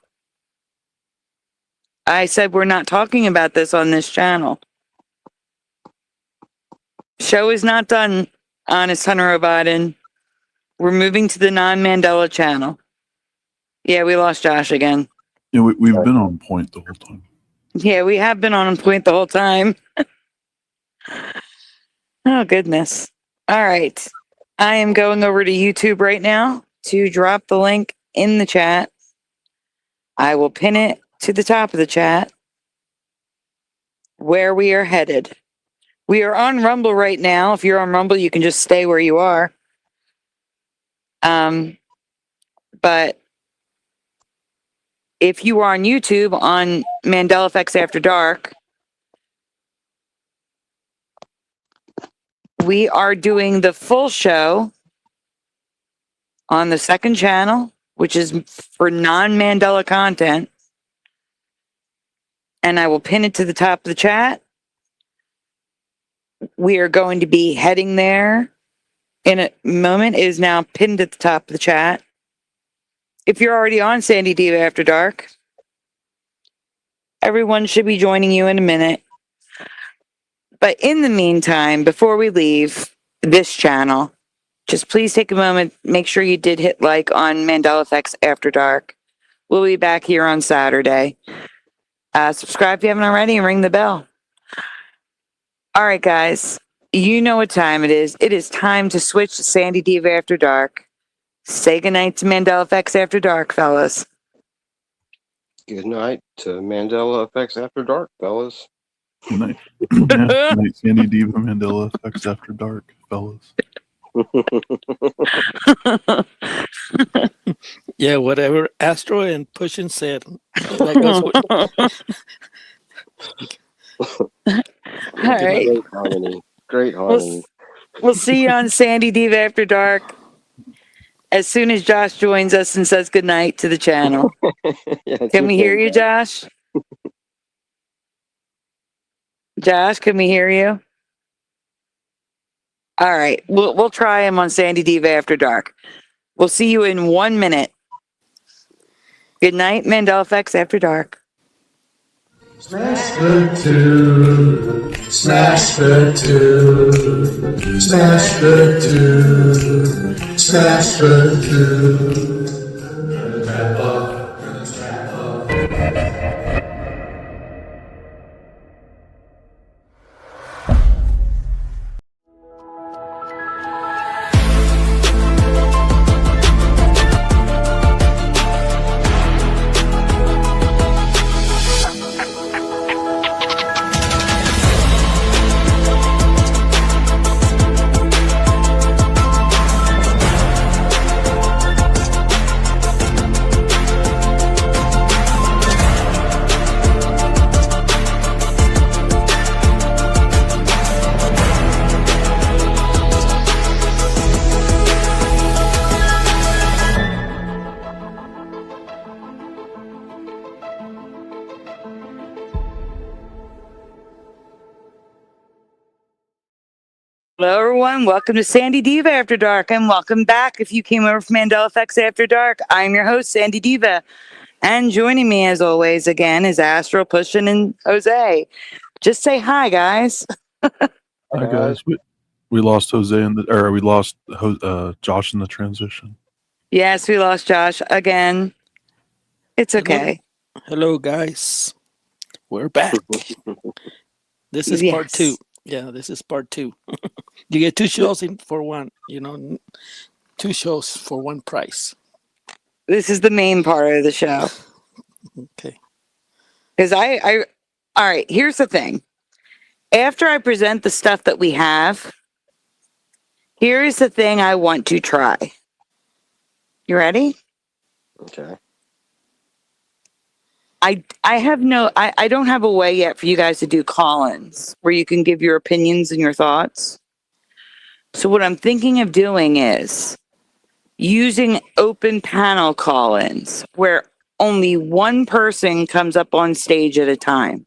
I said we're not talking about this on this channel. Show is not done, Honest Hunter O'Biden. We're moving to the non-Mandela channel. Yeah, we lost Josh again. Yeah, we've been on point the whole time. Yeah, we have been on point the whole time. Oh, goodness. All right. I am going over to YouTube right now to drop the link in the chat. I will pin it to the top of the chat where we are headed. We are on Rumble right now. If you're on Rumble, you can just stay where you are. But if you are on YouTube on Mandela Effects After Dark, we are doing the full show on the second channel, which is for non-Mandela content. And I will pin it to the top of the chat. We are going to be heading there in a moment. It is now pinned at the top of the chat. If you're already on Sandy Diva After Dark, everyone should be joining you in a minute. But in the meantime, before we leave this channel, just please take a moment, make sure you did hit like on Mandela Effects After Dark. We'll be back here on Saturday. Subscribe if you haven't already and ring the bell. All right, guys, you know what time it is. It is time to switch to Sandy Diva After Dark. Say goodnight to Mandela Effects After Dark, fellas. Good night to Mandela Effects After Dark, fellas. Good night. Yeah, good night, Sandy Diva Mandela Effects After Dark, fellas. Yeah, whatever Astro and Pushing said. That goes All right. Great harmony. Great harmony. We'll see you on Sandy Diva After Dark as soon as Josh joins us and says goodnight to the channel. Yeah, Can we hear you, Josh? Josh, can we hear you? All right. We'll try him on Sandy Diva After Dark. We'll see you in 1 minute. Good night, Mandela Effects After Dark. Smash the two, smash the two, smash the two, smash the two. Hello, everyone. Welcome to Sandy Diva After Dark, and welcome back. If you came over from Mandela Effects After Dark, I'm your host, Sandy Diva, and joining me, as always, again, is Astral, Pushin, and Jose. Just say hi, guys. Hi, guys. We lost Jose we lost Josh in the transition. Yes, we lost Josh again. It's okay. Hello, guys. We're back. This is part 2. Yeah, this is part 2. You get 2 shows for one. 2 shows for one price. This is the main part of the show. Okay. Because all right, here's the thing. After I present the stuff that we have, here is the thing I want to try. You ready? Okay. I don't have a way yet for you guys to do call-ins where you can give your opinions and your thoughts. So what I'm thinking of doing is using open panel call-ins where only one person comes up on stage at a time.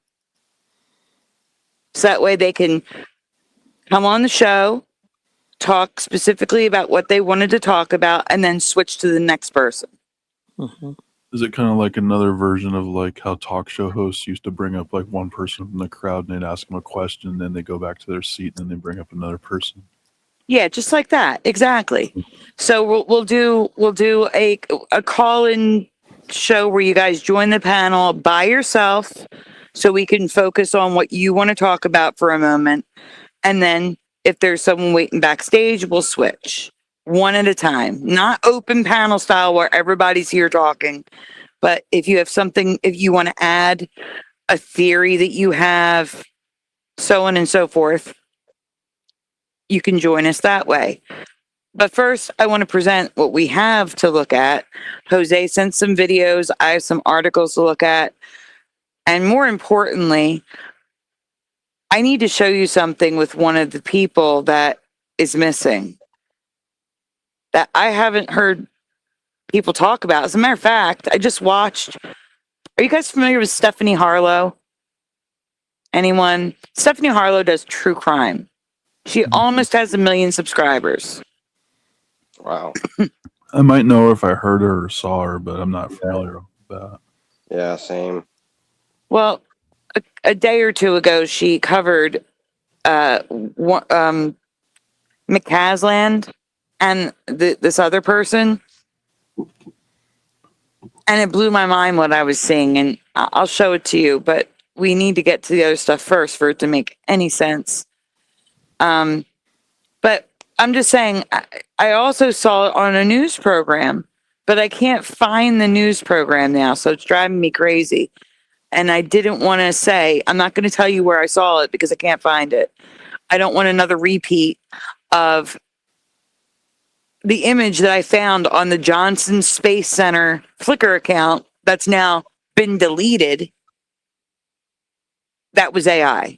So that way they can come on the show, talk specifically about what they wanted to talk about, and then switch to the next person. Mm-hmm. Is it kind of like another version of like how talk show hosts used to bring up like one person from the crowd and they'd ask them a question, and then they go back to their seat and then they bring up another person? Yeah, just like that. Exactly. So we'll do a call-in show where you guys join the panel by yourself so we can focus on what you want to talk about for a moment. And then if there's someone waiting backstage, we'll switch one at a time, not open panel style where everybody's here talking. But if you have something, if you want to add a theory that you have, so on and so forth, you can join us that way. But first, I want to present what we have to look at. Jose sent some videos. I have some articles to look at. And more importantly, I need to show you something with one of the people that is missing that I haven't heard people talk about. As a matter of fact, I just watched. Are you guys familiar with Stephanie Harlow? Anyone? Stephanie Harlow does true crime. She almost has 1 million subscribers. Wow. I might know if I heard her or saw her, but I'm not familiar with that. Yeah, same. Well, a day or two ago, she covered McCasland and this other person. And it blew my mind what I was seeing. And I'll show it to you, but we need to get to the other stuff first for it to make any sense. But I'm just saying, I also saw it on a news program, but I can't find the news program now. So it's driving me crazy. And I didn't want to say, I'm not going to tell you where I saw it because I can't find it. I don't want another repeat of the image that I found on the Johnson Space Center Flickr account that's now been deleted. That was AI.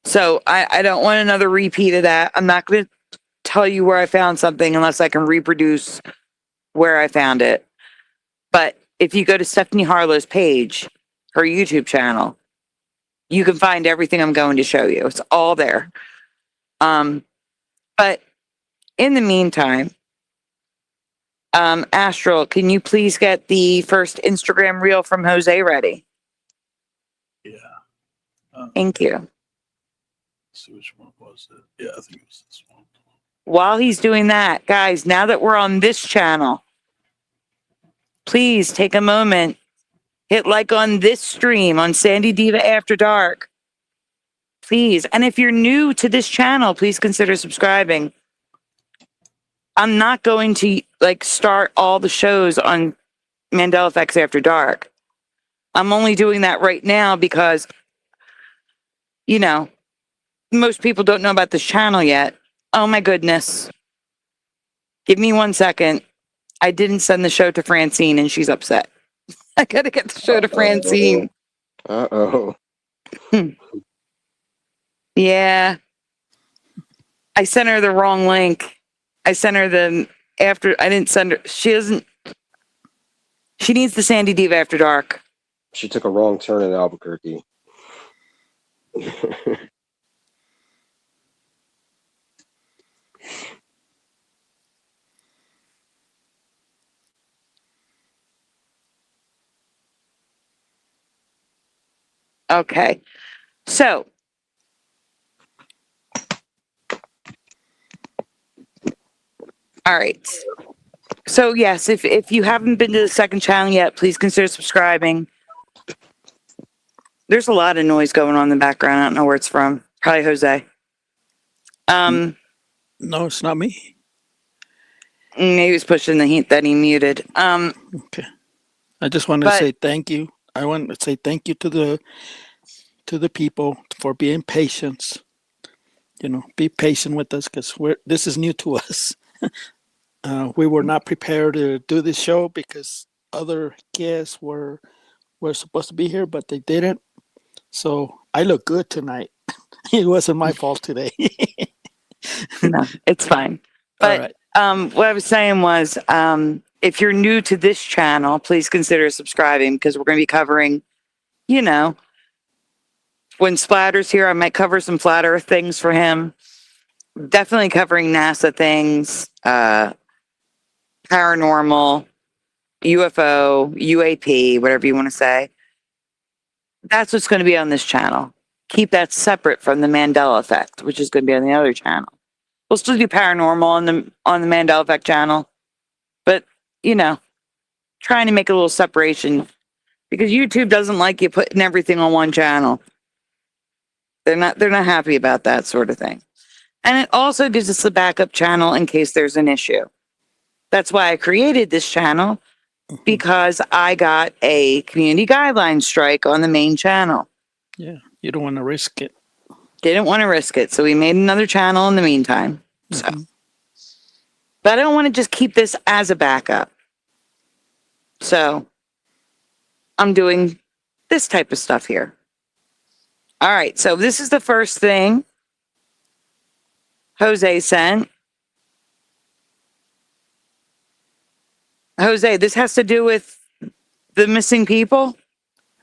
So I don't want another repeat of that. I'm not going to tell you where I found something unless I can reproduce where I found it. But if you go to Stephanie Harlow's page, her YouTube channel, you can find everything I'm going to show you. It's all there. But in the meantime, Astral, can you please get the first Instagram reel from Jose ready? Yeah. Thank you. Let's see which one was it. Yeah, I think it was this one. While he's doing that, guys, now that we're on this channel, please take a moment, hit like on this stream on Sandy Diva After Dark. Please. And if you're new to this channel, please consider subscribing. I'm not going to start all the shows on Mandela Effects After Dark. I'm only doing that right now because, most people don't know about this channel yet. Oh my goodness. Give me 1 second. I didn't send the show to Francine and she's upset. I gotta get the show to Francine. Uh-oh. Yeah. I sent her the wrong link. I sent her I didn't send her. She needs the Sandy Diva After Dark. She took a wrong turn in Albuquerque. Okay. So, all right. So yes, if you haven't been to the second channel yet, please consider subscribing. There's a lot of noise going on in the background. I don't know where it's from. Probably Jose. No, it's not me. He was pushing the heat that he muted. Okay. I just want to say thank you. I want to say thank you to the people for being patient. You know, be patient with us because this is new to us. We were not prepared to do this show because other guests were supposed to be here, but they didn't. So I look good tonight. It wasn't my fault today. No, it's fine. But what I was saying was, if you're new to this channel, please consider subscribing because we're going to be covering, you know, when Splatter's here, I might cover some flat earth things for him. Definitely covering NASA things, paranormal, UFO, UAP, whatever you want to say. That's what's going to be on this channel. Keep that separate from the Mandela Effect, which is going to be on the other channel. We'll still do paranormal on the Mandela Effect channel, but you know, trying to make a little separation because YouTube doesn't like you putting everything on one channel. They're not happy about that sort of thing. And it also gives us a backup channel in case there's an issue. That's why I created this channel, because I got a community guideline strike on the main channel. Yeah, you don't want to risk it. Didn't want to risk it, so we made another channel in the meantime. So, but I don't want to just keep this as a backup. So I'm doing this type of stuff here. All right, so this is the first thing Jose sent. Jose, this has to do with the missing people?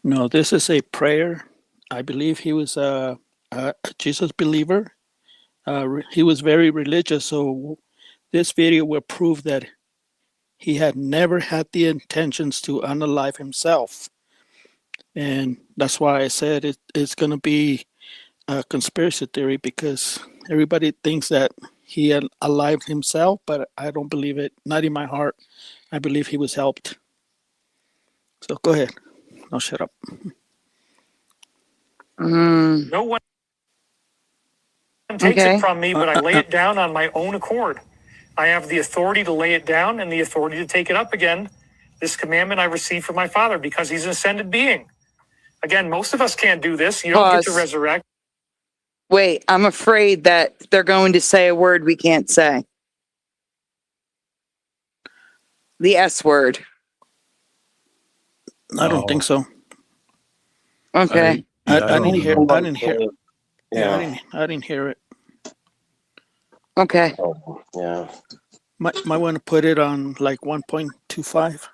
No, this is a prayer. I believe he was a Jesus believer. He was very religious, so this video will prove that he had never had the intentions to unalive himself. And that's why I said it's going to be a conspiracy theory, because everybody thinks that he had alived himself, but I don't believe it. Not in my heart. I believe he was helped. So go ahead. No, shut up. No one takes it from me, but I lay it down on my own accord. I have the authority to lay it down and the authority to take it up again. This commandment I received from my Father because he's an ascended being. Again, most of us can't do this. You don't get to resurrect. Wait, I'm afraid that they're going to say a word we can't say. The S word. I don't think so. Okay. I didn't hear it. Yeah, I didn't hear it. Okay. Yeah. Might want to put it on like 1.25.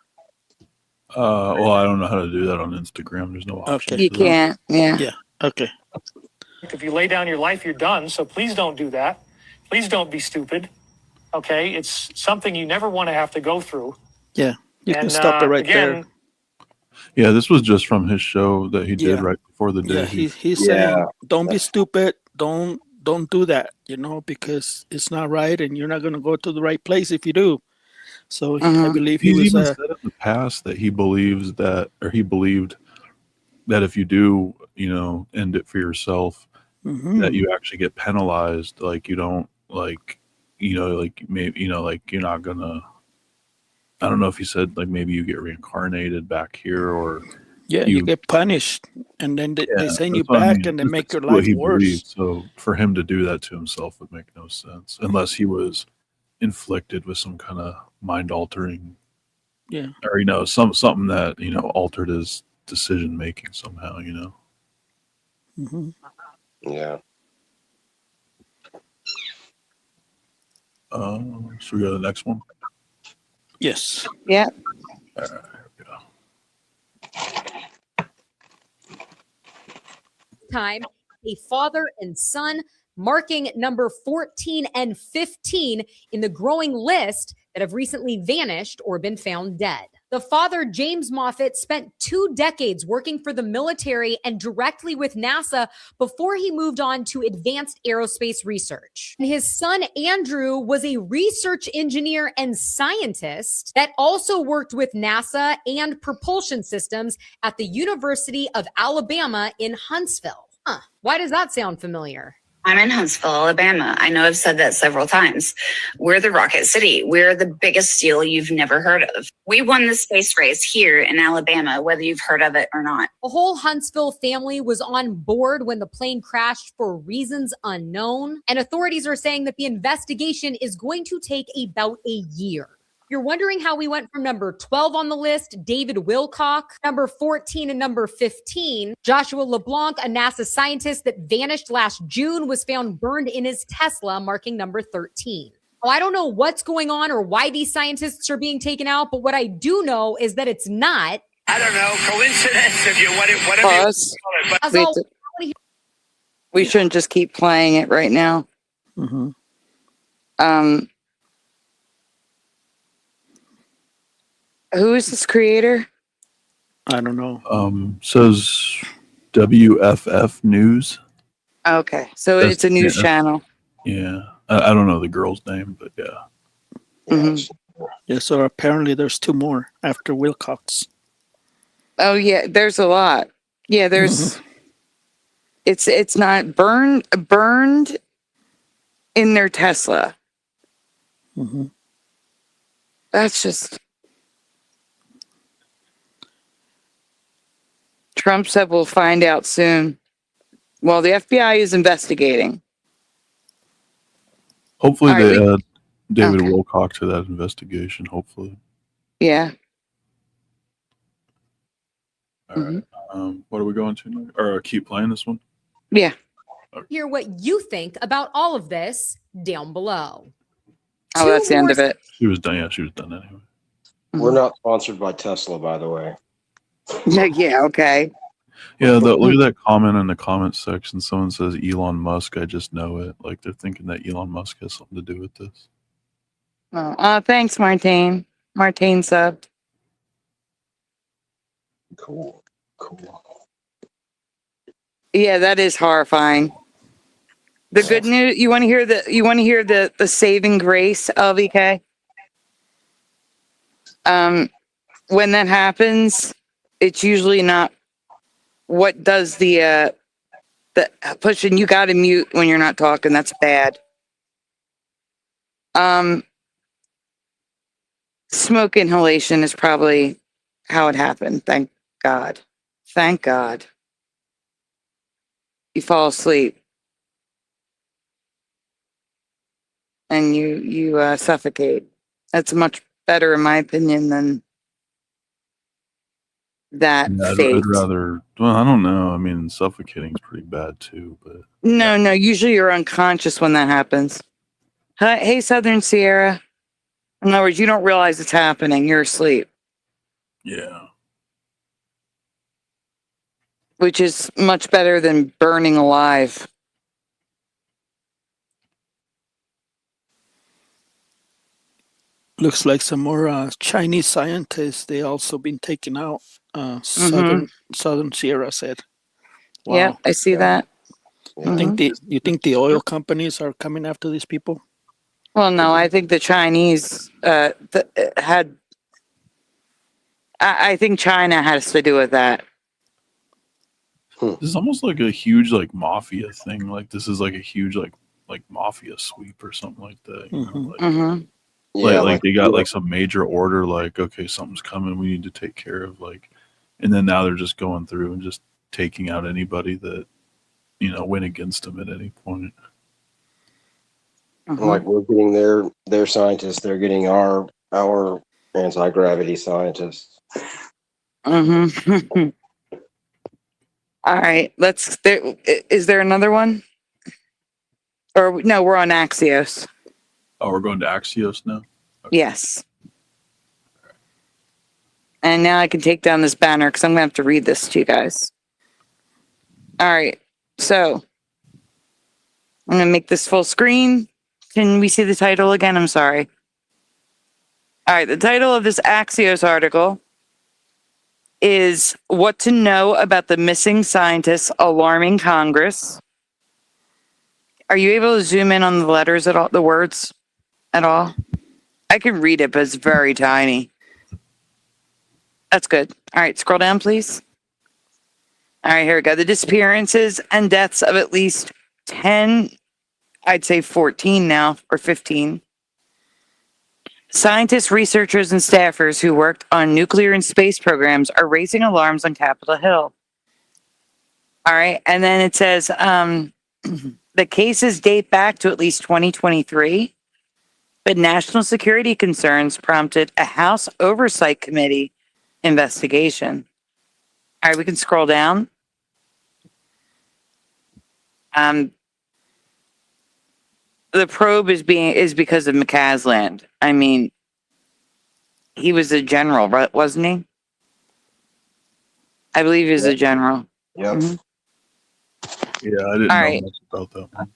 Well, I don't know how to do that on Instagram. There's no option. Okay. You can't. Yeah. Yeah. Okay. If you lay down your life, you're done. So please don't do that. Please don't be stupid. Okay. It's something you never want to have to go through. Yeah. You can stop it right there. Yeah, this was just from his show that he did right before the day. Yeah, he's saying, don't be stupid. Don't do that, you know, because it's not right and you're not going to go to the right place if you do. So I believe he's was even said in the past that he believes that, or he believed that if you do, you know, end it for yourself, that you actually get penalized. Like you don't, like, you know, like maybe, you know, like you're not gonna. I don't know if he said like maybe you get reincarnated back here, or you get punished, and then they send you back and they make your life worse. Believed. So for him to do that to himself would make no sense unless he was inflicted with some kind of mind altering, or you know, something that, you know, altered his decision making somehow, you know. Yeah. Should we go to the next one? Yes. Yeah. All right, here we go. Time, a father and son, marking number 14 and 15 in the growing list that have recently vanished or been found dead. The father, James Moffett, spent 2 decades working for the military and directly with NASA before he moved on to advanced aerospace research. And his son, Andrew, was a research engineer and scientist that also worked with NASA and propulsion systems at the University of Alabama in Huntsville. Why does that sound familiar? I'm in Huntsville, Alabama. I know I've said that several times. We're the Rocket City. We're the biggest deal you've never heard of. We won the space race here in Alabama, whether you've heard of it or not. The whole Huntsville family was on board when the plane crashed for reasons unknown. And authorities are saying that the investigation is going to take about a year. You're wondering how we went from number 12 on the list, David Wilcock, number 14 and number 15. Joshua LeBlanc, a NASA scientist that vanished last June, was found burned in his Tesla, marking number 13. Well, I don't know what's going on or why these scientists are being taken out, but what I do know is that it's not. I don't know, coincidence, if you whatever Pause. you call it. But We shouldn't just keep playing it right now. Who is this creator? I don't know. Says WFF News. Okay, so it's a news channel. Yeah, I don't know the girl's name, but yeah. Yeah, so apparently there's 2 more after Wilcox. Oh yeah, there's a lot. Yeah, there's. It's not burned in their Tesla. That's just. Trump said we'll find out soon. Well, the FBI is investigating. Hopefully they add David Wilcock to that investigation. Hopefully. Yeah. All right. What are we going to now? Or keep playing this one? Yeah. Hear what you think about all of this down below. Oh, that's the end of it. She was done. Yeah, she was done anyway. We're not sponsored by Tesla, by the way. Yeah, okay. Yeah, look at that comment in the comment section. Someone says Elon Musk. I just know it. Like they're thinking that Elon Musk has something to do with this. Oh, thanks, Martine. Martine subbed. Cool. Yeah, that is horrifying. The good news. You want to hear the saving grace, LVK? When that happens, it's usually not what does the pushing. You got to mute when you're not talking. That's bad. Smoke inhalation is probably how it happened. Thank God. Thank God. You fall asleep and you suffocate. That's much better, in my opinion, than that. Yeah, I'd rather. Well, I don't know. I mean, suffocating is pretty bad too. But no. Usually, you're unconscious when that happens. Hey, Southern Sierra. In other words, you don't realize it's happening. You're asleep. Yeah. Which is much better than burning alive. Looks like some more Chinese scientists. They also been taken out. Southern Sierra said. Wow. Yeah, I see that. You think the oil companies are coming after these people? Well, no, I think the Chinese had. I think China has to do with that. This is almost like a huge mafia thing. Like this is like a huge like mafia sweep or something like that. You know? Like they got some major order. Like okay, something's coming. We need to take care of and then now they're just going through and just taking out anybody that went against them at any point. Like we're getting their scientists, they're getting our anti-gravity scientists. All right, is there another one? Or no, we're on Axios. Oh, we're going to Axios now? Okay. Yes. And now I can take down this banner because I'm going to have to read this to you guys. All right, so I'm going to make this full screen. Can we see the title again? I'm sorry. All right, the title of this Axios article is what to know about the missing scientists alarming Congress. Are you able to zoom in on the letters at all, the words at all? I can read it, but it's very tiny. That's good. All right, scroll down, please. All right, here we go. The disappearances and deaths of at least 10, I'd say 14 now, or 15. Scientists, researchers, and staffers who worked on nuclear and space programs are raising alarms on Capitol Hill. All right, and then it says the cases date back to at least 2023, but national security concerns prompted a House Oversight Committee investigation. All right, we can scroll down. The probe is because of McCasland. I mean, he was a general, right? Wasn't he? I believe he was a general. Yep. Mhm. Yeah, I didn't know much about that one.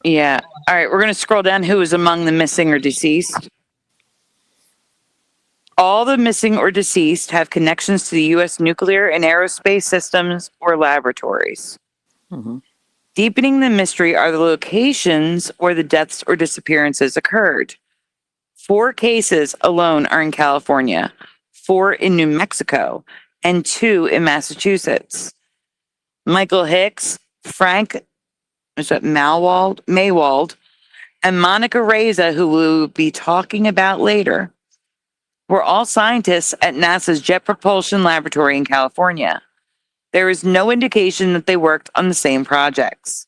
Yeah. All right, we're going to scroll down. Who is among the missing or deceased? All the missing or deceased have connections to the U.S. nuclear and aerospace systems or laboratories. Mm-hmm. Deepening the mystery are the locations where the deaths or disappearances occurred. 4 cases alone are in California, 4 in New Mexico, and 2 in Massachusetts. Michael Hicks, Frank Maywald, and Monica Reza, who we'll be talking about later, were all scientists at NASA's Jet Propulsion Laboratory in California. There is no indication that they worked on the same projects.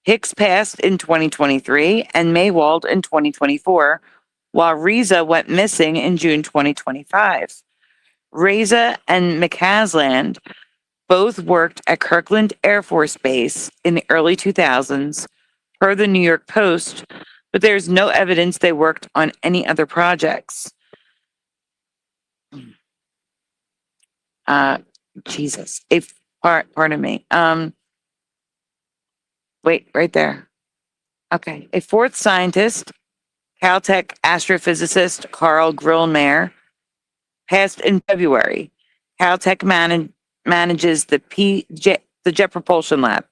Hicks passed in 2023 and Maywald in 2024, while Reza went missing in June 2025. Reza and McCasland both worked at Kirkland Air Force Base in the early 2000s, per the New York Post, but there's no evidence they worked on any other projects. Jesus. Pardon me. Wait, right there. Okay. A 4th scientist, Caltech astrophysicist Carl Grillmeyer, passed in February. Caltech manages the Jet Propulsion Lab.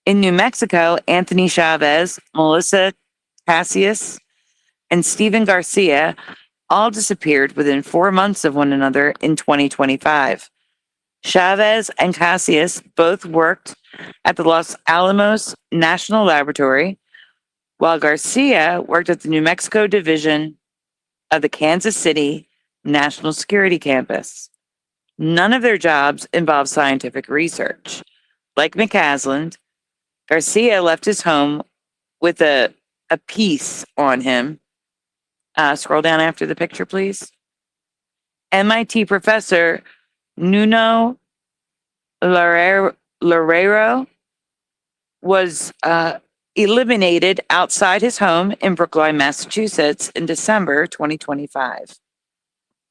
In New Mexico, Anthony Chavez, Melissa Cassius, and Stephen Garcia all disappeared within 4 months of one another in 2025. Chavez and Cassius both worked at the Los Alamos National Laboratory, while Garcia worked at the New Mexico division of the Kansas City National Security Campus. None of their jobs involved scientific research. Like McCasland, Garcia left his home with a piece on him. Scroll down after the picture, please. MIT professor Nuno Loureiro was eliminated outside his home in Brookline, Massachusetts in December 2025.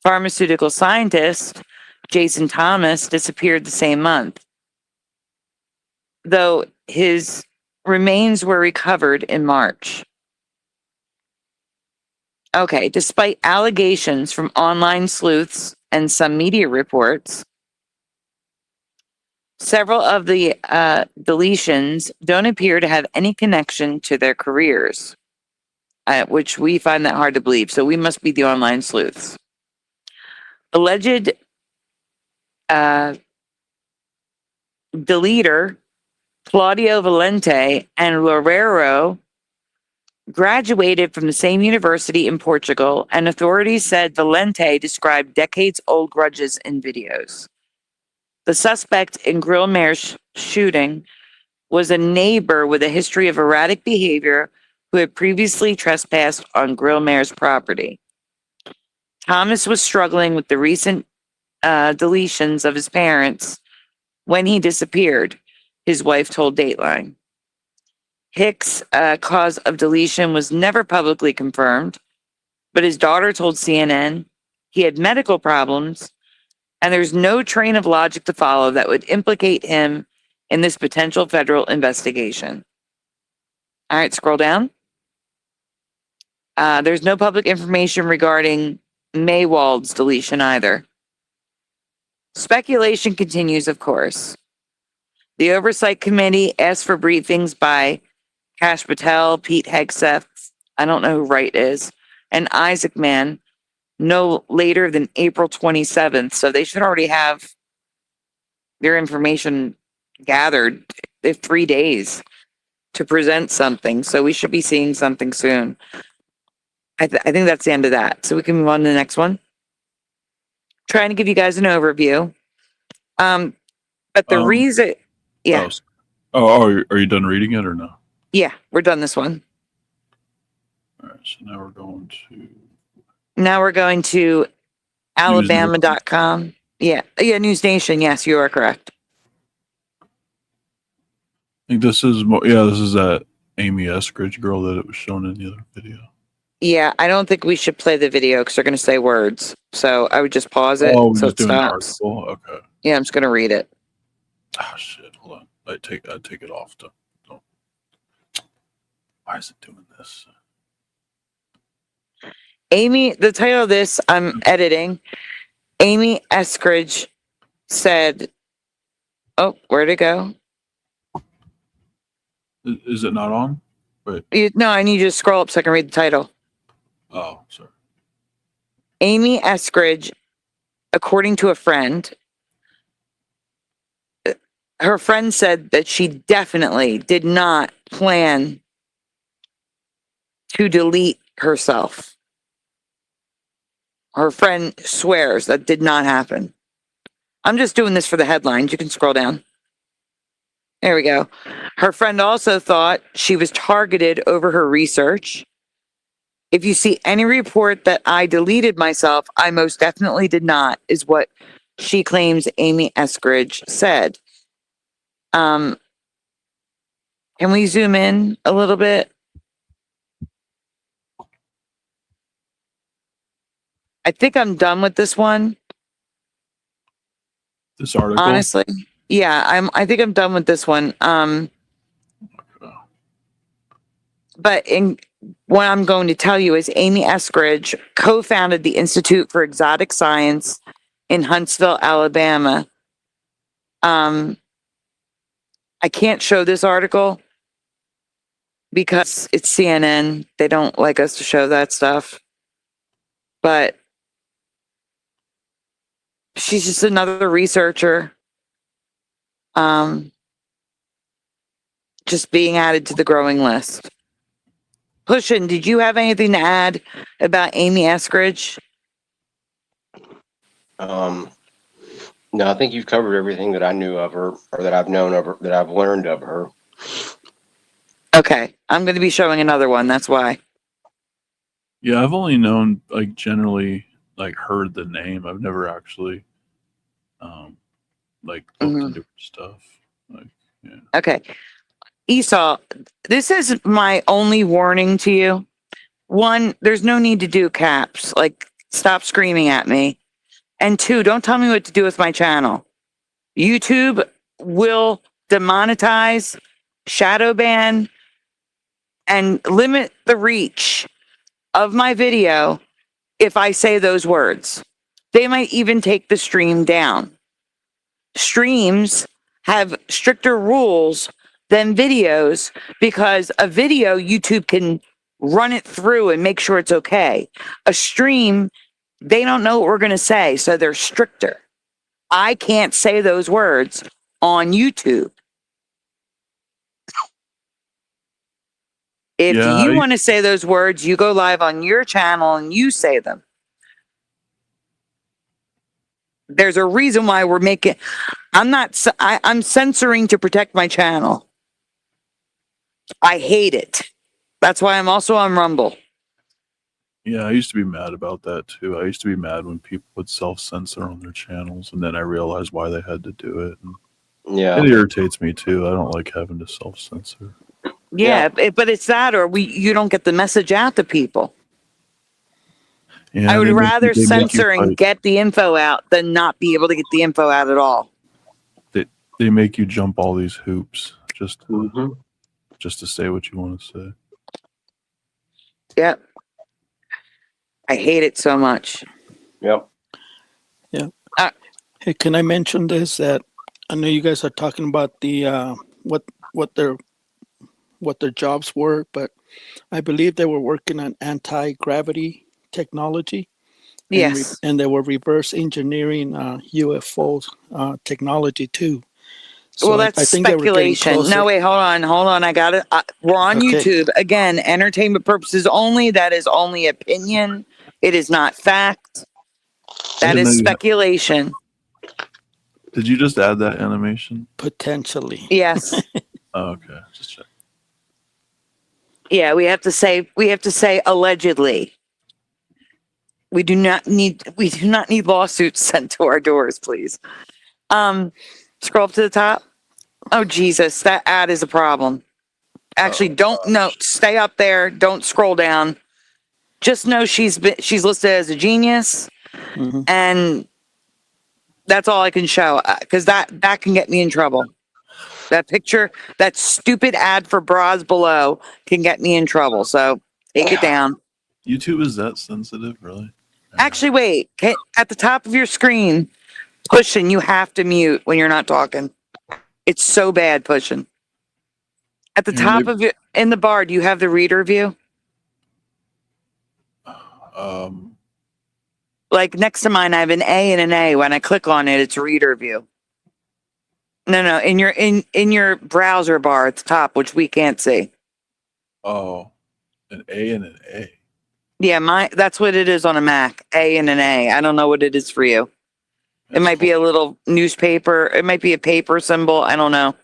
Pharmaceutical scientist Jason Thomas disappeared the same month, though his remains were recovered in March. Okay, despite allegations from online sleuths and some media reports, several of the deletions don't appear to have any connection to their careers, which we find that hard to believe. So we must be the online sleuths. Alleged deleter Claudio Valente and Loureiro graduated from the same university in Portugal, and authorities said Valente described decades-old grudges in videos. The suspect in Grillmeyer's shooting was a neighbor with a history of erratic behavior who had previously trespassed on Grillmeyer's property. Thomas was struggling with the recent deletions of his parents when he disappeared, his wife told Dateline. Hicks' cause of deletion was never publicly confirmed, but his daughter told CNN he had medical problems and there's no train of logic to follow that would implicate him in this potential federal investigation. All right, scroll down. There's no public information regarding Maywald's deletion either. Speculation continues, of course. The Oversight Committee asked for briefings by Kash Patel, Pete Hegseth, I don't know who Wright is, and Isaac Mann no later than April 27th. So they should already have their information gathered. They have 3 days to present something. So we should be seeing something soon. I think that's the end of that. So we can move on to the next one. Trying to give you guys an overview. But the reason, yeah. Are you done reading it or no? Yeah, we're done this one. All right, so now we're going to Alabama.com. Yeah, News Nation. Yes, you are correct. I think this is that Amy Eskridge girl that it was shown in the other video. Yeah, I don't think we should play the video because they're going to say words. So I would just pause it so it stops. Okay. Yeah, I'm just going to read it. Oh shit! Hold on. I take it off. Don't. Why is it doing this? Amy, the title of this I'm editing. Amy Eskridge said, "Oh, where'd it go? Is it not on? Wait. No, I need you to scroll up so I can read the title." Oh, sorry. Amy Eskridge, according to a friend, her friend said that she definitely did not plan to delete herself. Her friend swears that did not happen. I'm just doing this for the headlines. You can scroll down. There we go. Her friend also thought she was targeted over her research. If you see any report that I deleted myself, I most definitely did not, is what she claims Amy Eskridge said. Can we zoom in a little bit? I think I'm done with this one. This article? Honestly. Yeah, I think I'm done with this one. But what I'm going to tell you is Amy Eskridge co-founded the Institute for Exotic Science in Huntsville, Alabama. I can't show this article because it's CNN. They don't like us to show that stuff. But she's just another researcher. Just being added to the growing list. Pushin, did you have anything to add about Amy Eskridge? No, I think you've covered everything that I knew of her, or that I've known of her, that I've learned of her. Okay, I'm going to be showing another one. That's why. Yeah, I've only known, generally, heard the name. I've never actually, looked into her stuff. Yeah. Okay. Esau, this is my only warning to you. One, there's no need to do caps. Stop screaming at me. And two, don't tell me what to do with my channel. YouTube will demonetize, shadow ban, and limit the reach of my video if I say those words. They might even take the stream down. Streams have stricter rules than videos because a video, YouTube can run it through and make sure it's okay. A stream, they don't know what we're going to say, so they're stricter. I can't say those words on YouTube. If you want to say those words, you go live on your channel and you say them. There's a reason why we're making, I'm censoring to protect my channel. I hate it. That's why I'm also on Rumble. Yeah, I used to be mad about that too. I used to be mad when people would self-censor on their channels, and then I realized why they had to do it. And it irritates me too. I don't like having to self-censor. Yeah, but it's that, or you don't get the message out to people. Yeah, I would rather censor and get the info out than not be able to get the info out at all. They make you jump all these hoops just to say what you want to say. Yep. I hate it so much. Yep. Yeah. Hey, can I mention this? That I know you guys are talking about the what their jobs were, but I believe they were working on anti-gravity technology, Yes. and they were reverse engineering UFO technology too. So Well, that's I think they were getting speculation. closer. No, wait, hold on. I got it. We're on Okay. YouTube. Again, entertainment purposes only. That is only opinion. It is not fact. That is speculation. Did you just add that animation? Potentially. Yes. Oh, okay. Just check. Yeah, we have to say allegedly. We do not need lawsuits sent to our doors, please. Scroll up to the top. Oh Jesus, that ad is a problem. Actually, stay up there. Don't scroll down. Just know she's listed as a genius, and that's all I can show because that can get me in trouble. That picture, that stupid ad for bras below can get me in trouble. So take it down. YouTube is that sensitive, really? Actually, wait. At the top of your screen, pushing, you have to mute when you're not talking. It's so bad pushing. At the top of it, in the bar, do you have the reader view? Like next to mine, I have an A and an A. When I click on it, it's reader view. No, in your browser bar at the top, which we can't see. Oh, an A and an A. Yeah, that's what it is on a Mac. A and an A. I don't know what it is for you. It might be a little newspaper. It might be a paper symbol. I don't know.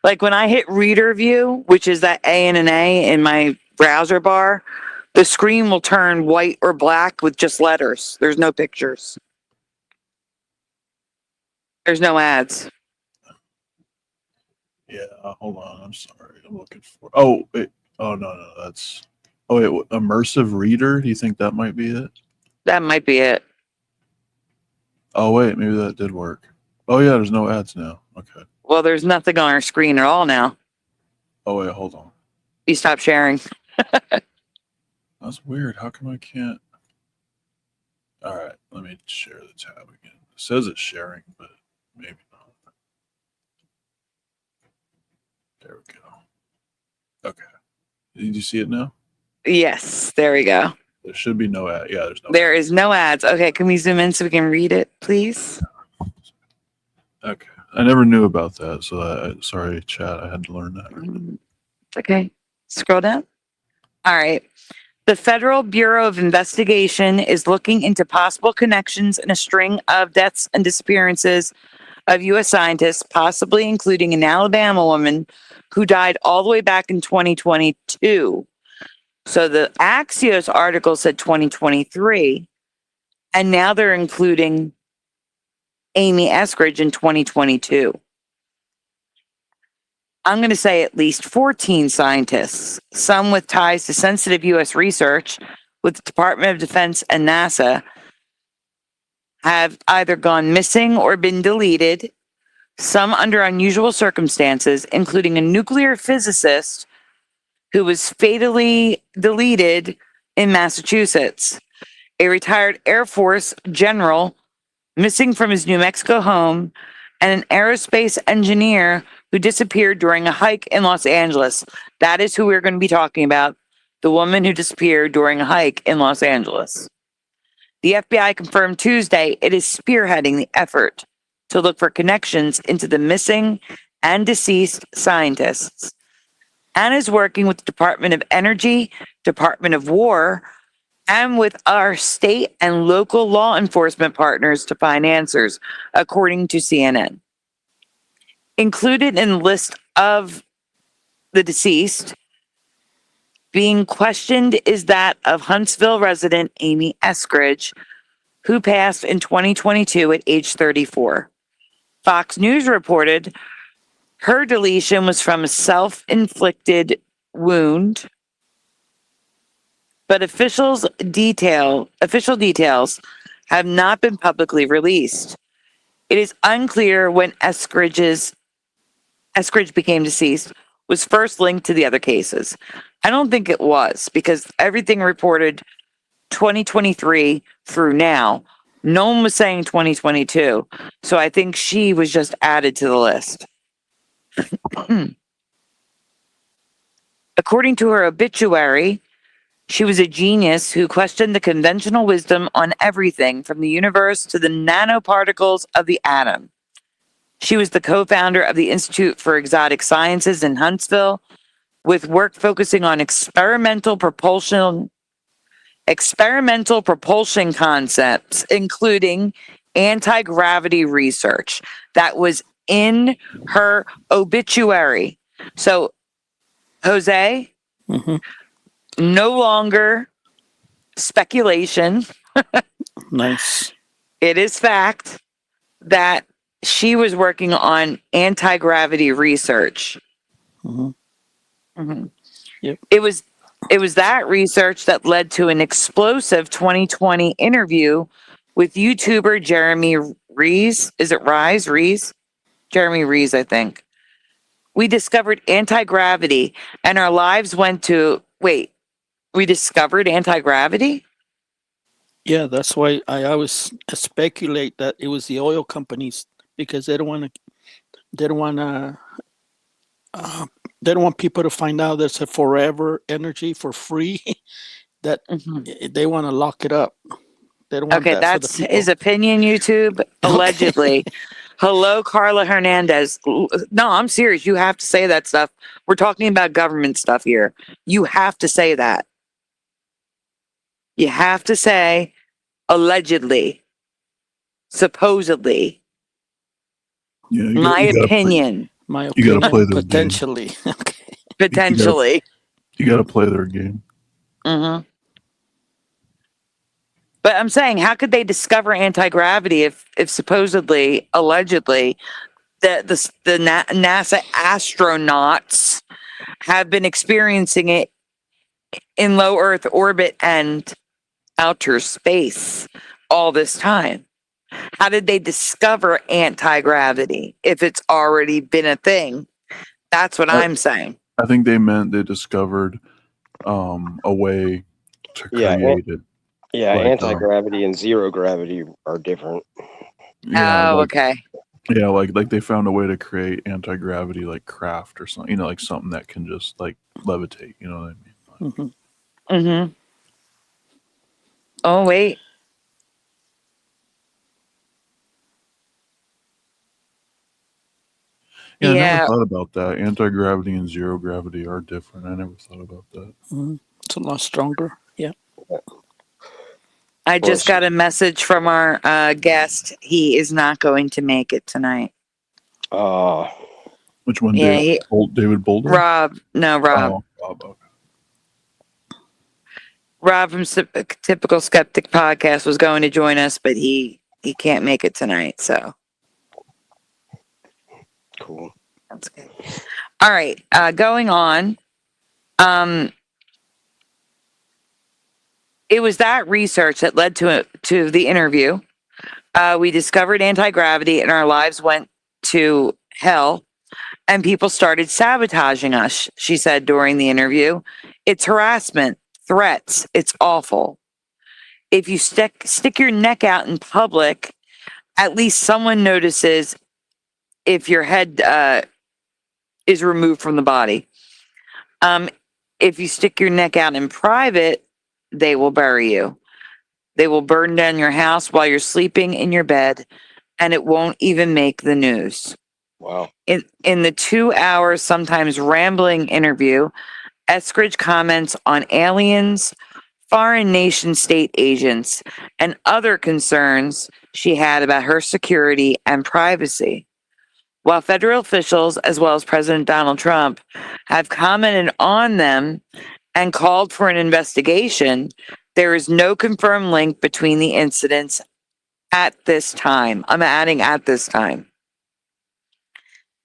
Like when I hit reader view, which is that A and an A in my browser bar, the screen will turn white or black with just letters. There's no pictures. There's no ads. Yeah, hold on. I'm sorry. I'm looking for. Oh, wait. Oh no, that's. Oh wait, immersive reader. Do you think that might be it? That might be it. Oh wait, maybe that did work. Oh yeah, there's no ads now. Okay. Well, there's nothing on our screen at all now. Oh wait, hold on. You stop sharing. That's weird. How come I can't? All right, let me share the tab again. It says it's sharing, but maybe not. There we go. Okay. Did you see it now? Yes, there we go. There should be no ad. Yeah, there's no. There is no ads. Okay, can we zoom in so we can read it, please? Okay. I never knew about that, so sorry, chat. I had to learn that. Okay. Scroll down. All right. The Federal Bureau of Investigation is looking into possible connections in a string of deaths and disappearances of U.S. scientists, possibly including an Alabama woman who died all the way back in 2022. So the Axios article said 2023, and now they're including Amy Eskridge in 2022. I'm going to say at least 14 scientists, some with ties to sensitive U.S. research with the Department of Defense and NASA, have either gone missing or been deleted, some under unusual circumstances, including a nuclear physicist who was fatally deleted in Massachusetts, a retired Air Force general missing from his New Mexico home, and an aerospace engineer who disappeared during a hike in Los Angeles. That is who we're going to be talking about, the woman who disappeared during a hike in Los Angeles. The FBI confirmed Tuesday it is spearheading the effort to look for connections into the missing and deceased scientists, and is working with the Department of Energy, Department of War, and with our state and local law enforcement partners to find answers, according to CNN. Included in the list of the deceased being questioned is that of Huntsville resident Amy Eskridge, who passed in 2022 at age 34. Fox News reported her deletion was from a self-inflicted wound, but official details have not been publicly released. It is unclear when Eskridge became deceased was first linked to the other cases. I don't think it was, because everything reported 2023 through now. No one was saying 2022. So I think she was just added to the list. According to her obituary, she was a genius who questioned the conventional wisdom on everything from the universe to the nanoparticles of the atom. She was the co-founder of the Institute for Exotic Sciences in Huntsville, with work focusing on experimental propulsion concepts, including anti-gravity research. That was in her obituary. So, Jose, no longer speculation. Nice. It is fact that she was working on anti-gravity research. Yep. It was that research that led to an explosive 2020 interview with YouTuber Jeremy Rees. Is it Rees? Jeremy Rees, I think. We discovered anti-gravity and our lives went to... Wait, we discovered anti-gravity? Yeah, that's why I always speculate that it was the oil companies, because they don't want people to find out there's a forever energy for free. That they want to lock it up. They don't want Okay, that that's for the people. his opinion, YouTube. Allegedly. Hello, Carla Hernandez. No, I'm serious. You have to say that stuff. We're talking about government stuff here. You have to say that. You have to say allegedly, supposedly. Yeah, My opinion. My You opinion, gotta play their potentially. Okay. Potentially. You gotta play their game. But I'm saying, how could they discover anti-gravity if supposedly, allegedly, the NASA astronauts have been experiencing it in low Earth orbit and outer space all this time? How did they discover anti-gravity if it's already been a thing? That's what I'm saying. I think they meant they discovered a way to create it. Yeah, Like, anti-gravity and zero gravity are different. Yeah, okay. Yeah, like they found a way to create anti-gravity like craft or something, like something that can just like levitate, you know what I mean? Oh, wait. Yeah, I never thought about that. Anti-gravity and zero gravity are different. I never thought about that. It's a lot stronger. Yeah. I just got a message from our guest. He is not going to make it tonight. Which one? Yeah, David Boulder? Rob. No, Rob. Oh, Rob. Okay. Rob from Typical Skeptic Podcast was going to join us, but he can't make it tonight. So cool. That's good. All right, going on. It was that research that led to the interview. We discovered anti-gravity and our lives went to hell and people started sabotaging us, she said during the interview. It's harassment, threats, it's awful. If you stick your neck out in public, at least someone notices if your head is removed from the body. If you stick your neck out in private, they will bury you. They will burn down your house while you're sleeping in your bed, and it won't even make the news. Wow. In the 2 hours, sometimes rambling interview, Eskridge comments on aliens, foreign nation state agents, and other concerns she had about her security and privacy. While federal officials, as well as President Donald Trump, have commented on them and called for an investigation, there is no confirmed link between the incidents at this time. I'm adding at this time.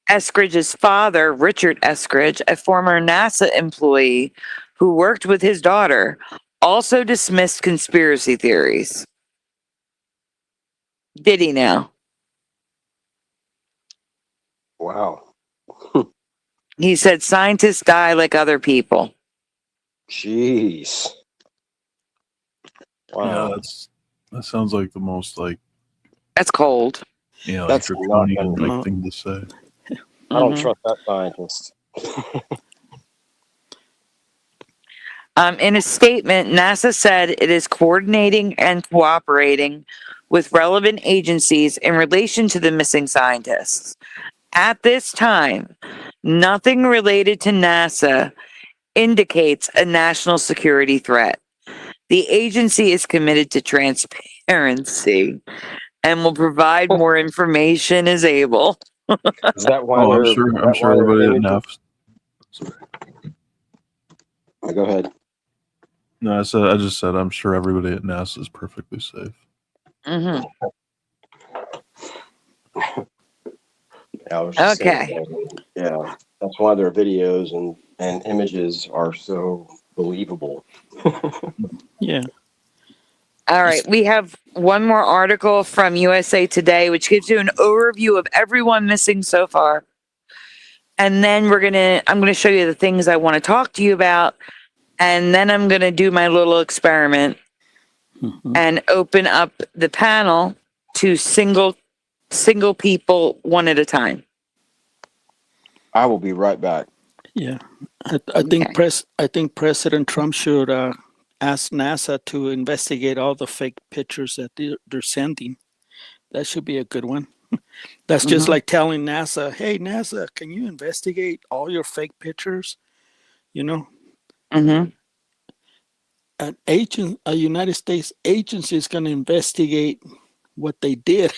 Eskridge's father, Richard Eskridge, a former NASA employee who worked with his daughter, also dismissed conspiracy theories. Did he now? Wow. He said scientists die like other people. Jeez. Wow. Yeah, that sounds like the most like That's cold. That's draconian not thing to say. I don't trust that scientist. In a statement, NASA said it is coordinating and cooperating with relevant agencies in relation to the missing scientists. At this time, nothing related to NASA indicates a national security threat. The agency is committed to transparency and will provide more information as able. Is that why I'm sure everybody at NAF. Go ahead. No, I just said I'm sure everybody at NASA is perfectly safe. Mm-hmm. Yeah, I was just Okay. saying, yeah, that's why their videos and images are so believable. Yeah. All right. We have one more article from USA Today, which gives you an overview of everyone missing so far. And then I'm going to show you the things I want to talk to you about. And then I'm going to do my little experiment and open up the panel to single people one at a time. I will be right back. Yeah. I think President Trump should ask NASA to investigate all the fake pictures that they're sending. That should be a good one. That's just like telling NASA, hey, NASA, can you investigate all your fake pictures? You know? Mm-hmm. A United States agency is going to investigate what they did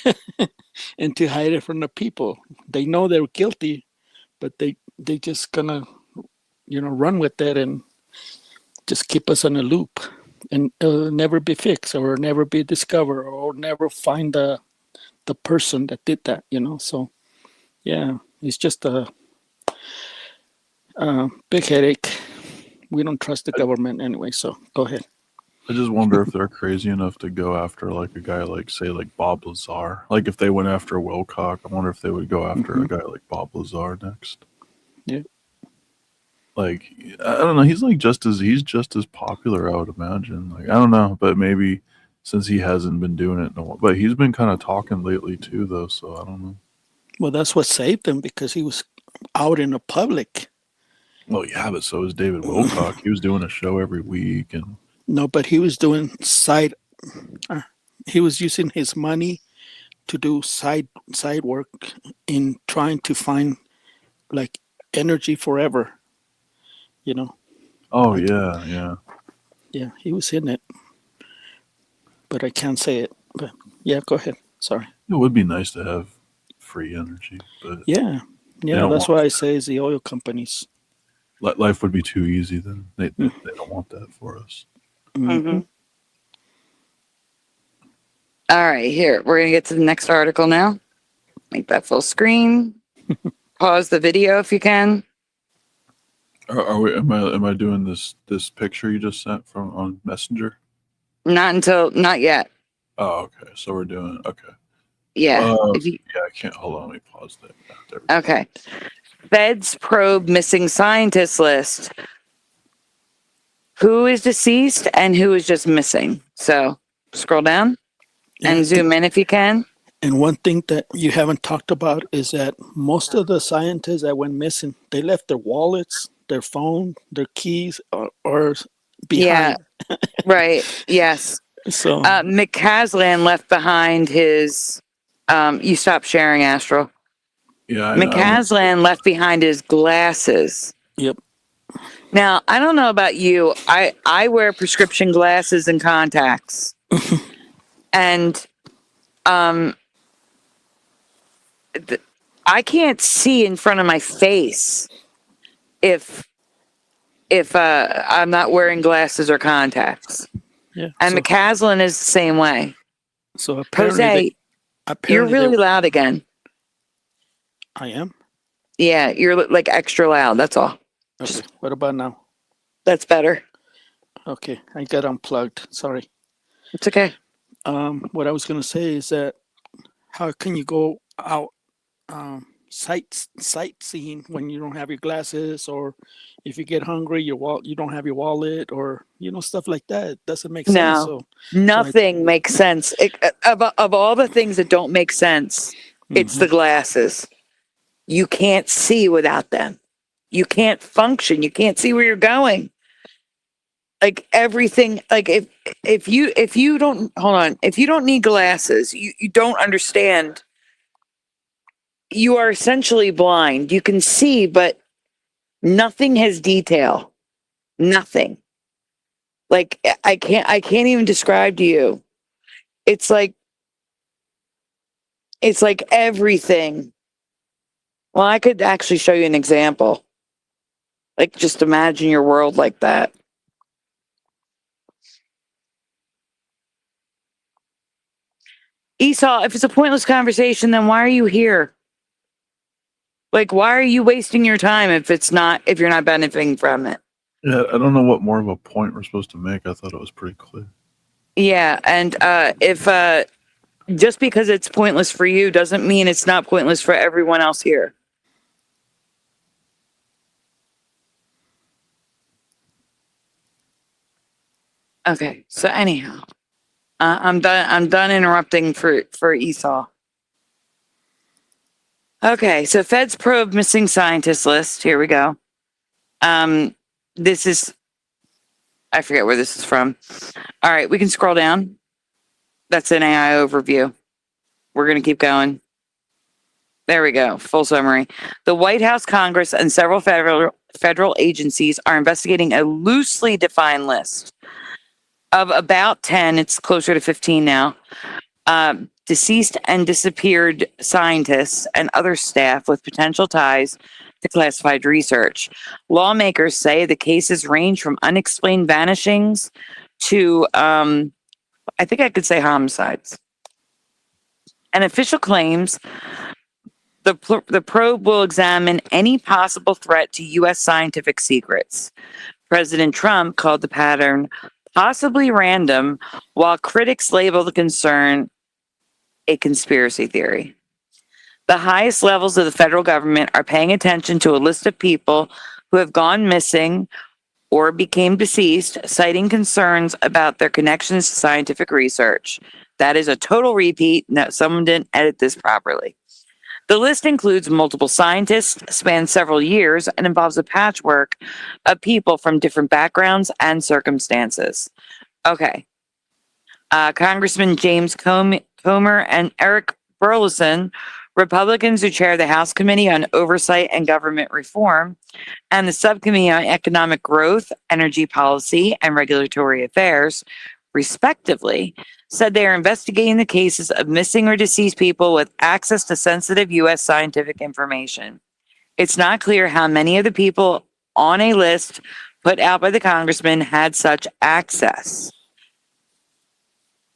and to hide it from the people. They know they're guilty, but they just gonna, run with it and just keep us in a loop, and it'll never be fixed or never be discovered or never find the person that did that. So yeah, it's just a big headache. We don't trust the government anyway. So go ahead. I just wonder if they're crazy enough to go after like a guy like say like Bob Lazar. Like if they went after Wilcock, I wonder if they would go after a guy like Bob Lazar next. Yeah. Like I don't know, he's just as popular, I would imagine. Like I don't know, but maybe since he hasn't been doing it in a while. But he's been kind of talking lately too though, so I don't know. Well, that's what saved him, because he was out in the public. Well, yeah, but so is David Wilcock. He was doing a show every week and No, but he was doing he was using his money to do side work in trying to find like energy forever. Oh yeah. Yeah, he was in it. But I can't say it. But yeah, go ahead. Sorry. It would be nice to have free energy, but Yeah, that's why I say it's the oil companies. Life would be too easy then. They don't want that for us. Mm-hmm. All right, here we're gonna get to the next article now. Make that full screen. Pause the video if you can. Are we? Am I doing this picture you just sent from on Messenger? Not yet. Oh, okay. So we're doing okay. Yeah. I can't. Hold on. Let me pause that. There we go. Okay. Feds probe missing scientist list. Who is deceased and who is just missing? So scroll down and zoom in if you can. And one thing that you haven't talked about is that most of the scientists that went missing, they left their wallets, their phone, their keys, or behind. Yeah. Right. Yes. So McCasland left behind his. You stop sharing, Astral. Yeah. McCasland left behind his glasses. Yep. Now, I don't know about you. I wear prescription glasses and contacts. And I can't see in front of my face if I'm not wearing glasses or contacts. Yeah. And McCasland is the same way. So apparently Jose, you're really loud again. I am? Yeah, you're like extra loud. That's all. Okay. What about now? That's better. Okay. I got unplugged. Sorry. It's okay. What I was going to say is that how can you go out sightseeing when you don't have your glasses, or if you get hungry, you don't have your wallet, or stuff like that. It doesn't make sense. No, nothing makes sense. Of all the things that don't make sense, it's the glasses. You can't see without them. You can't function. You can't see where you're going. Like everything, like if you don't if you don't need glasses, you don't understand. You are essentially blind. You can see, but nothing has detail. Nothing. Like I can't even describe to you. It's like everything. Well, I could actually show you an example. Like just imagine your world like that. Esau, if it's a pointless conversation, then why are you here? Like, why are you wasting your time if you're not benefiting from it? Yeah, I don't know what more of a point we're supposed to make. I thought it was pretty clear. Yeah, and if just because it's pointless for you doesn't mean it's not pointless for everyone else here. Okay, so anyhow, I'm done interrupting for Esau. Okay, so Feds probe missing scientist list. Here we go. This is, I forget where this is from. All right, we can scroll down. That's an AI overview. We're going to keep going. There we go. Full summary. The White House, Congress, and several federal agencies are investigating a loosely defined list of about 10, it's closer to 15 now, deceased and disappeared scientists and other staff with potential ties to classified research. Lawmakers say the cases range from unexplained vanishings to, I think I could say homicides. And official claims the probe will examine any possible threat to U.S. scientific secrets. President Trump called the pattern possibly random, while critics label the concern a conspiracy theory. The highest levels of the federal government are paying attention to a list of people who have gone missing or became deceased, citing concerns about their connections to scientific research. That is a total repeat. No, someone didn't edit this properly. The list includes multiple scientists, spans several years, and involves a patchwork of people from different backgrounds and circumstances. Okay. Congressman James Comer and Eric Burleson, Republicans who chair the House Committee on Oversight and Government Reform and the Subcommittee on Economic Growth, Energy Policy, and Regulatory Affairs, respectively, said they are investigating the cases of missing or deceased people with access to sensitive U.S. scientific information. It's not clear how many of the people on a list put out by the congressman had such access.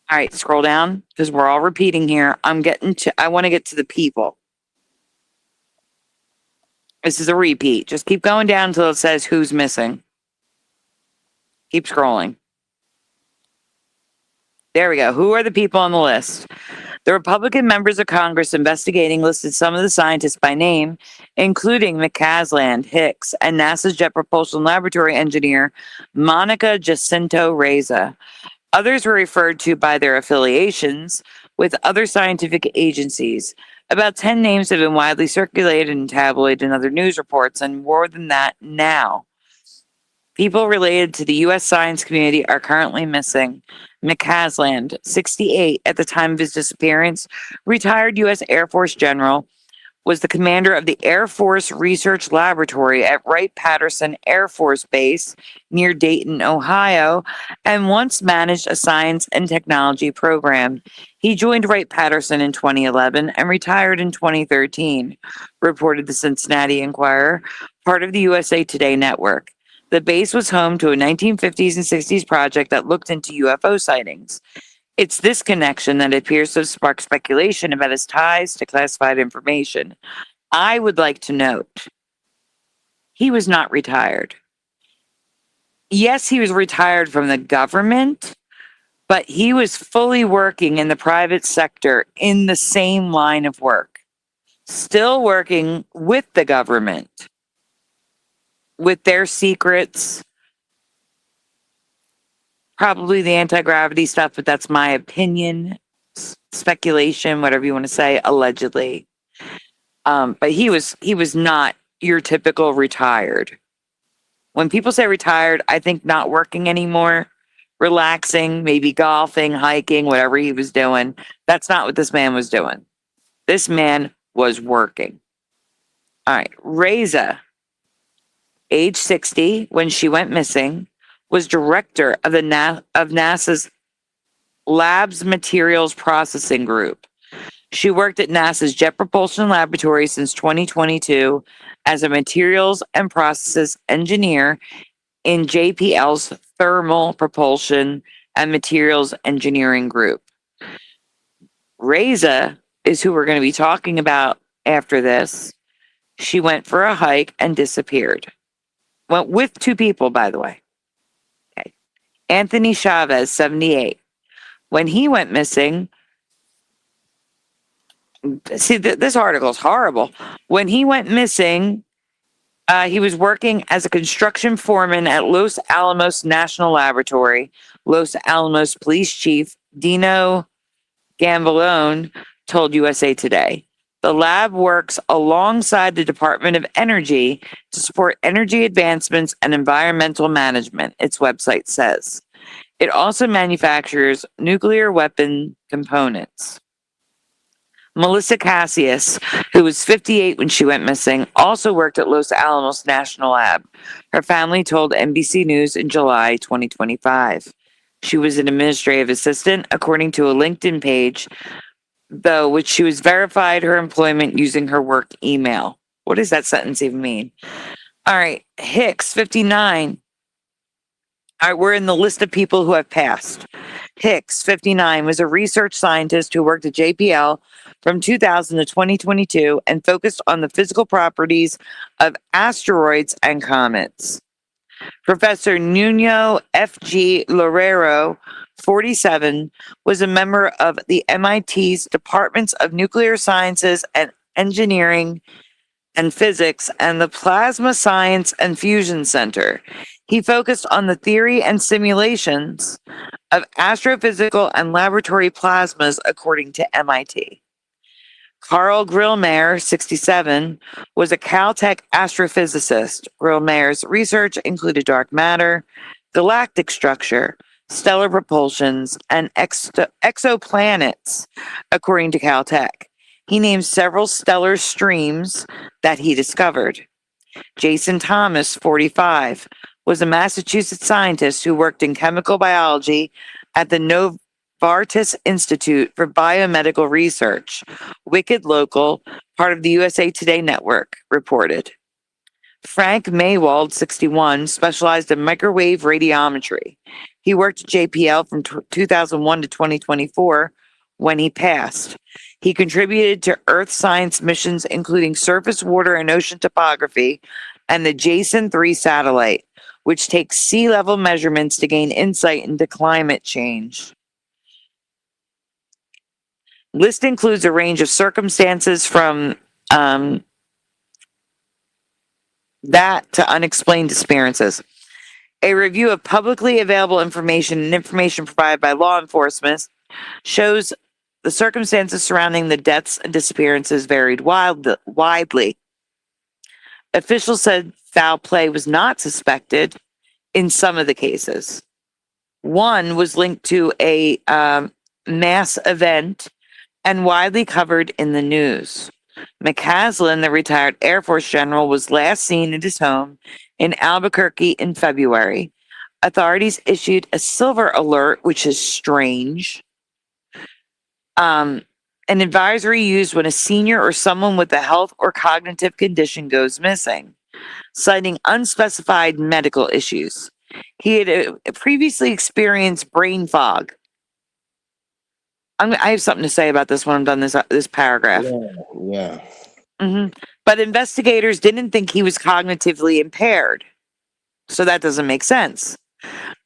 All right, scroll down because we're all repeating here. I want to get to the people. This is a repeat. Just keep going down until it says who's missing. Keep scrolling. There we go. Who are the people on the list? The Republican members of Congress investigating listed some of the scientists by name, including McCasland, Hicks, and NASA's Jet Propulsion Laboratory engineer, Monica Jacinto Reza. Others were referred to by their affiliations with other scientific agencies. About 10 names have been widely circulated in tabloid and other news reports, and more than that now. People related to the U.S. science community are currently missing. McCasland, 68 at the time of his disappearance, retired U.S. Air Force general, was the commander of the Air Force Research Laboratory at Wright-Patterson Air Force Base near Dayton, Ohio, and once managed a science and technology program. He joined Wright-Patterson in 2011 and retired in 2013, reported the Cincinnati Enquirer, part of the USA Today network. The base was home to a 1950s and 60s project that looked into UFO sightings. It's this connection that appears to have sparked speculation about his ties to classified information. I would like to note, he was not retired. Yes, he was retired from the government, but he was fully working in the private sector in the same line of work. still working with the government, with their secrets, probably the anti-gravity stuff, but that's my opinion, speculation, whatever you want to say, allegedly. But he was not your typical retired. When people say retired, I think not working anymore, relaxing, maybe golfing, hiking, whatever he was doing. That's not what this man was doing. This man was working. All right. Reza, age 60, when she went missing, was director of NASA's Labs Materials Processing Group. She worked at NASA's Jet Propulsion Laboratory since 2022 as a materials and processes engineer in JPL's Thermal Propulsion and Materials Engineering Group. Reza is who we're going to be talking about after this. She went for a hike and disappeared. Went with two people, by the way. Okay. Anthony Chavez, 78. When he went missing, see, this article is horrible. When he went missing, he was working as a construction foreman at Los Alamos National Laboratory. Los Alamos Police Chief Dino Gambaleone told USA Today. The lab works alongside the Department of Energy to support energy advancements and environmental management, its website says. It also manufactures nuclear weapon components. Melissa Cassius, who was 58 when she went missing, also worked at Los Alamos National Lab. Her family told NBC News in July 2025. She was an administrative assistant, according to a LinkedIn page, though, which she was verified her employment using her work email. What does that sentence even mean? All right, Hicks, 59. All right, we're in the list of people who have passed. Hicks, 59, was a research scientist who worked at JPL from 2000 to 2022 and focused on the physical properties of asteroids and comets. Professor Nuno F.G. Loureiro, 47, was a member of the MIT's Departments of Nuclear Sciences and Engineering and Physics and the Plasma Science and Fusion Center. He focused on the theory and simulations of astrophysical and laboratory plasmas, according to MIT. Carl Grillmeyer, 67, was a Caltech astrophysicist. Grillmeyer's research included dark matter, galactic structure, stellar propulsions, and exoplanets, according to Caltech. He named several stellar streams that he discovered. Jason Thomas, 45, was a Massachusetts scientist who worked in chemical biology at the Novartis Institute for Biomedical Research. Wicked Local, part of the USA Today network, reported. Frank Maywald, 61, specialized in microwave radiometry. He worked at JPL from 2001 to 2024 when he passed. He contributed to Earth science missions, including surface water and ocean topography, and the Jason 3 satellite, which takes sea level measurements to gain insight into climate change. List includes a range of circumstances from that to unexplained disappearances. A review of publicly available information and information provided by law enforcement shows the circumstances surrounding the deaths and disappearances varied widely. Officials said foul play was not suspected in some of the cases. One was linked to a mass event and widely covered in the news. McCaslin, the retired Air Force general, was last seen at his home in Albuquerque in February. Authorities issued a silver alert, which is strange. An advisory used when a senior or someone with a health or cognitive condition goes missing, citing unspecified medical issues. He had previously experienced brain fog. I have something to say about this when I'm done this paragraph. Yeah. Mm-hmm. But investigators didn't think he was cognitively impaired, so that doesn't make sense.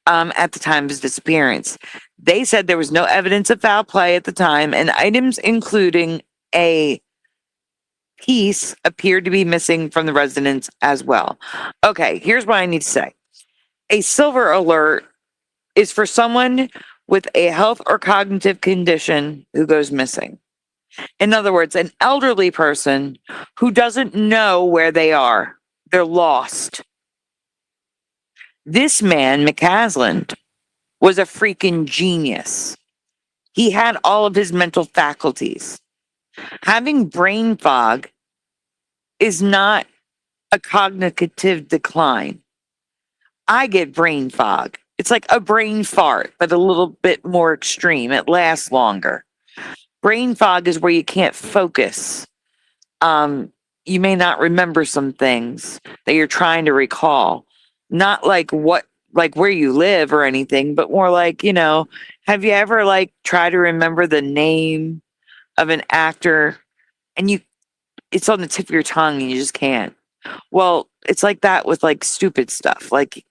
At the time of his disappearance, they said there was no evidence of foul play at the time, and items including a piece appeared to be missing from the residence as well. Okay, here's what I need to say. A silver alert is for someone with a health or cognitive condition who goes missing. In other words, an elderly person who doesn't know where they are. They're lost. This man, McCaslin, was a freaking genius. He had all of his mental faculties. Having brain fog is not a cognitive decline. I get brain fog. It's like a brain fart, but a little bit more extreme. It lasts longer. Brain fog is where you can't focus. You may not remember some things that you're trying to recall. Not like where you live or anything, but more like, have you ever like tried to remember the name of an actor and it's on the tip of your tongue and you just can't? Well, it's like that with like stupid stuff. Like,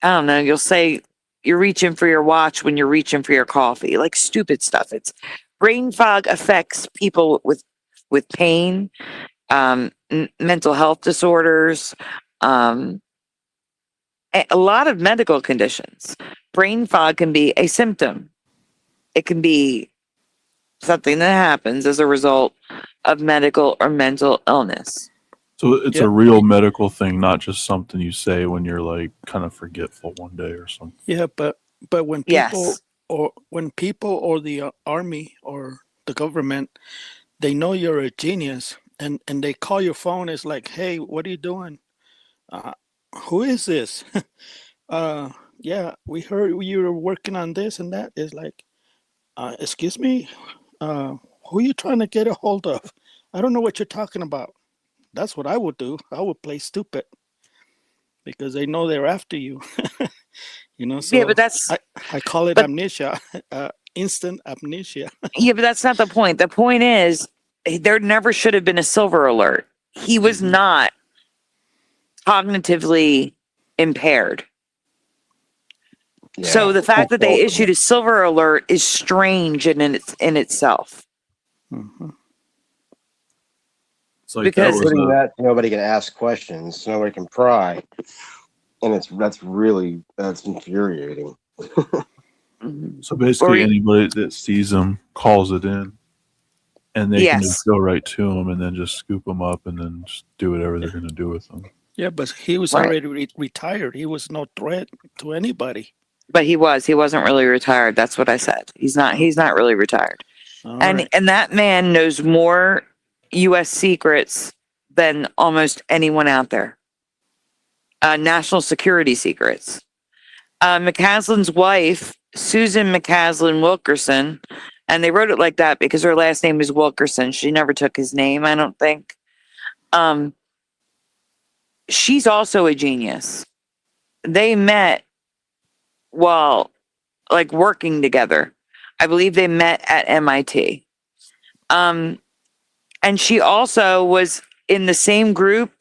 I don't know, you'll say you're reaching for your watch when you're reaching for your coffee, like stupid stuff. It's brain fog affects people with pain, mental health disorders, a lot of medical conditions. Brain fog can be a symptom. It can be something that happens as a result of medical or mental illness. So it's a real medical thing, not just something you say when you're like kind of forgetful one day or something. Yeah, but when people or the army or the government, they know you're a genius and they call your phone. It's like, hey, what are you doing? Who is this? Yeah, we heard you were working on this and that. It's like, excuse me, who are you trying to get a hold of? I don't know what you're talking about. That's what I would do. I would play stupid because they know they're after you. So yeah, but that's I call it amnesia, instant amnesia. Yeah, but that's not the point. The point is there never should have been a silver alert. He was not cognitively impaired. Yeah. So the fact that they issued a silver alert is strange in itself. Mm-hmm. Like because that nobody can ask questions, nobody can pry, and that's infuriating. So basically, anybody that sees them calls it in, and they can just go right to them and then just scoop them up and then just do whatever they're going to do with them. Yeah, but he was already retired. He was no threat to anybody. But he wasn't really retired. That's what I said. He's not really retired. And that man knows more U.S. secrets than almost anyone out there. National security secrets. McCaslin's wife, Susan McCaslin Wilkerson, and they wrote it like that because her last name is Wilkerson. She never took his name, I don't think. She's also a genius. They met while working together. I believe they met at MIT. And she also was in the same group,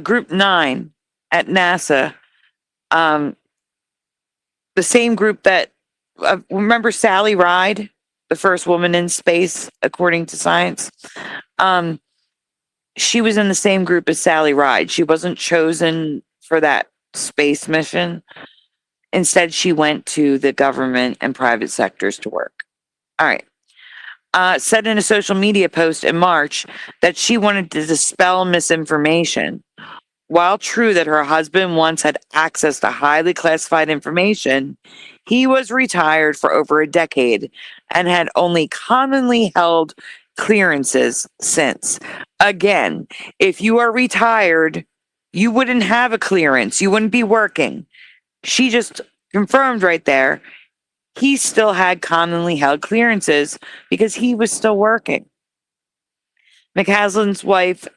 Group 9 at NASA. The same group that, remember Sally Ride, the first woman in space, according to science? She was in the same group as Sally Ride. She wasn't chosen for that space mission. Instead, she went to the government and private sectors to work. All right. Said in a social media post in March that she wanted to dispel misinformation. While true that her husband once had access to highly classified information, he was retired for over a decade and had only commonly held clearances since. Again, if you are retired, you wouldn't have a clearance. You wouldn't be working. She just confirmed right there he still had commonly held clearances because he was still working. McCaslin's wife,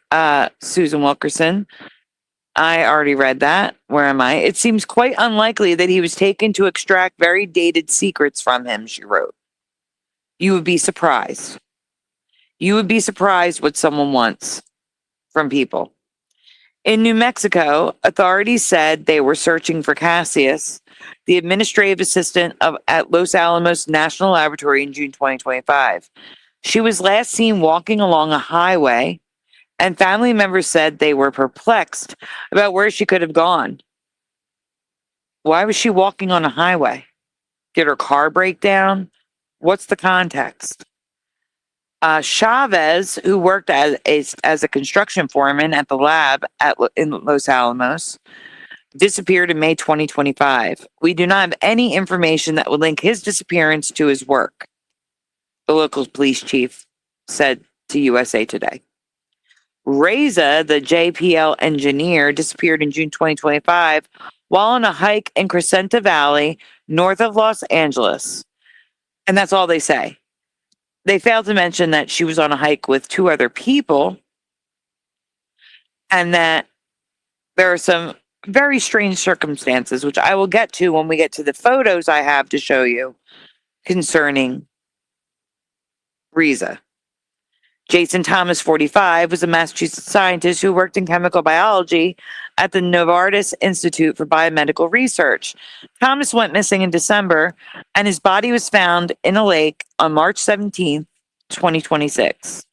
Susan Wilkerson, I already read that. Where am I? It seems quite unlikely that he was taken to extract very dated secrets from him, she wrote. You would be surprised. You would be surprised what someone wants from people. In New Mexico, authorities said they were searching for Cassius, the administrative assistant at Los Alamos National Laboratory in June 2025. She was last seen walking along a highway, and family members said they were perplexed about where she could have gone. Why was she walking on a highway? Did her car break down? What's the context? Chavez, who worked as a construction foreman at the lab in Los Alamos, disappeared in May 2025. We do not have any information that would link his disappearance to his work, the local police chief said to USA Today. Reza, the JPL engineer, disappeared in June 2025 while on a hike in Crescenta Valley, north of Los Angeles. And that's all they say. They failed to mention that she was on a hike with 2 other people and that there are some very strange circumstances, which I will get to when we get to the photos I have to show you concerning Reza. Jason Thomas, 45, was a Massachusetts scientist who worked in chemical biology at the Novartis Institute for Biomedical Research. Thomas went missing in December, and his body was found in a lake on March 17th, 2026.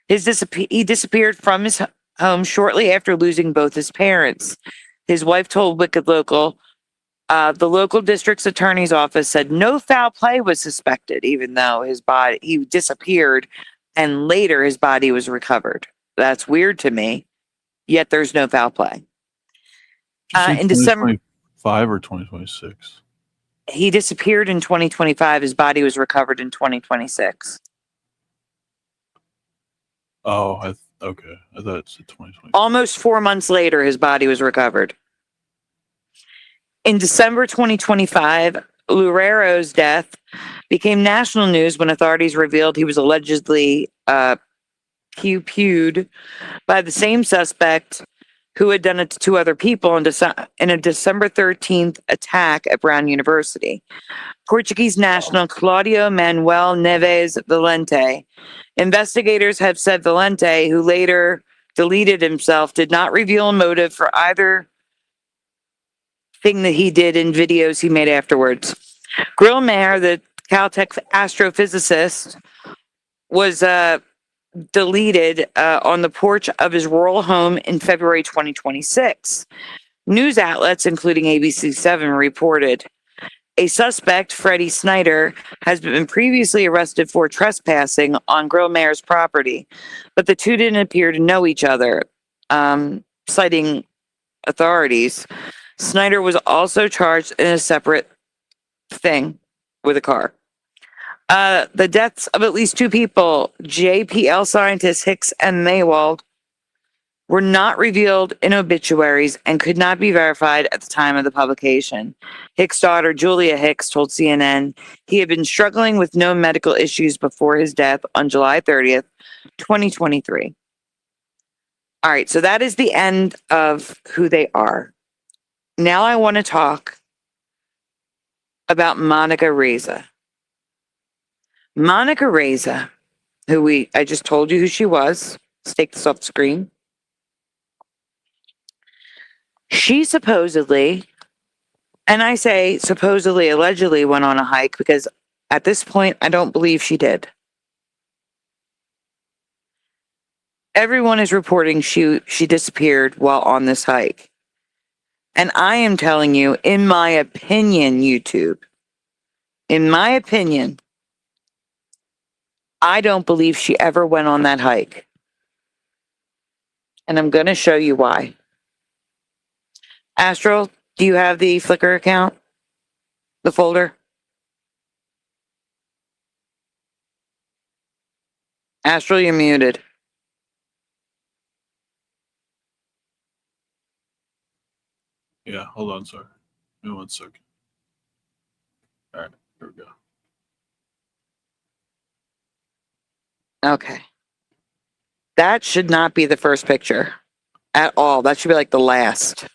He disappeared from his home shortly after losing both his parents. His wife told Wicked Local, the local district's attorney's office said no foul play was suspected, even though he disappeared and later his body was recovered. That's weird to me, yet there's no foul play. In December 2025 or 2026? He disappeared in 2025. His body was recovered in 2026. Oh, okay. I thought it said 2020. Almost 4 months later, his body was recovered. In December 2025, Lurero's death became national news when authorities revealed he was allegedly pew-pewed by the same suspect who had done it to 2 other people in a December 13th attack at Brown University. Portuguese national Claudio Manuel Neves Valente. Investigators have said Valente, who later deleted himself, did not reveal a motive for either thing that he did in videos he made afterwards. Grill Mayer, the Caltech astrophysicist, was deleted on the porch of his rural home in February 2026. News outlets, including ABC7, reported a suspect, Freddie Snyder, has been previously arrested for trespassing on Grill Mayer's property, but the two didn't appear to know each other, citing authorities. Snyder was also charged in a separate thing with a car. The deaths of at least 2 people, JPL scientists Hicks and Maywald, were not revealed in obituaries and could not be verified at the time of the publication. Hicks' daughter, Julia Hicks, told CNN he had been struggling with known medical issues before his death on July 30th, 2023. All right, so that is the end of who they are. Now I want to talk about Monica Reza. Monica Reza, I just told you who she was. Let's take this off the screen. She supposedly, and I say supposedly, allegedly went on a hike because at this point, I don't believe she did. Everyone is reporting she disappeared while on this hike. And I am telling you, in my opinion, YouTube, in my opinion, I don't believe she ever went on that hike. And I'm going to show you why. Astral, do you have the Flickr account? The folder? Astral, you're muted. Yeah, hold on, sorry. Give me 1 second. All right, here we go. Okay. That should not be the first picture at all. That should be like the last.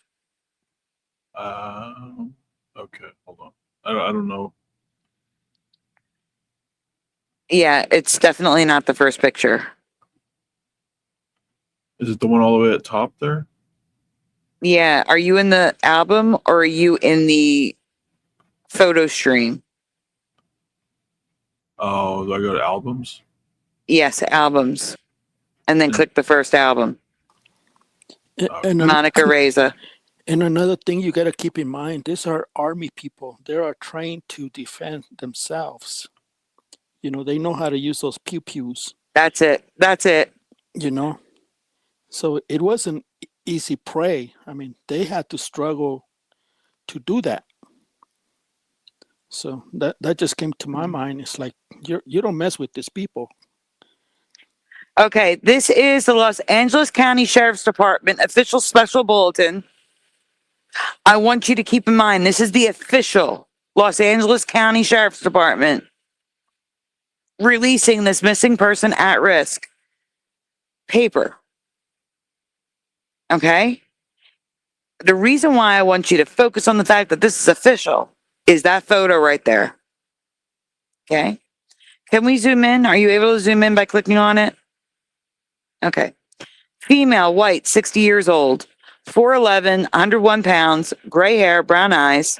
Okay, hold on. I don't know. Yeah, it's definitely not the first picture. Is it the one all the way at top there? Yeah. Are you in the album or are you in the photo stream? Oh, do I go to albums? Yes, albums. And then click the first album. Monica Reza. And another thing you got to keep in mind, these are Army people. They are trained to defend themselves. You know, they know how to use those pew-pews. That's it. That's it. You know? So it wasn't easy prey. I mean, they had to struggle to do that. So that just came to my mind. It's like, you don't mess with these people. Okay, this is the Los Angeles County Sheriff's Department official special bulletin. I want you to keep in mind, this is the official Los Angeles County Sheriff's Department releasing this missing person at risk paper. Okay? The reason why I want you to focus on the fact that this is official is that photo right there. Okay? Can we zoom in? Are you able to zoom in by clicking on it? Okay. Female, white, 60 years old, 4'11", 101 pounds, gray hair, brown eyes.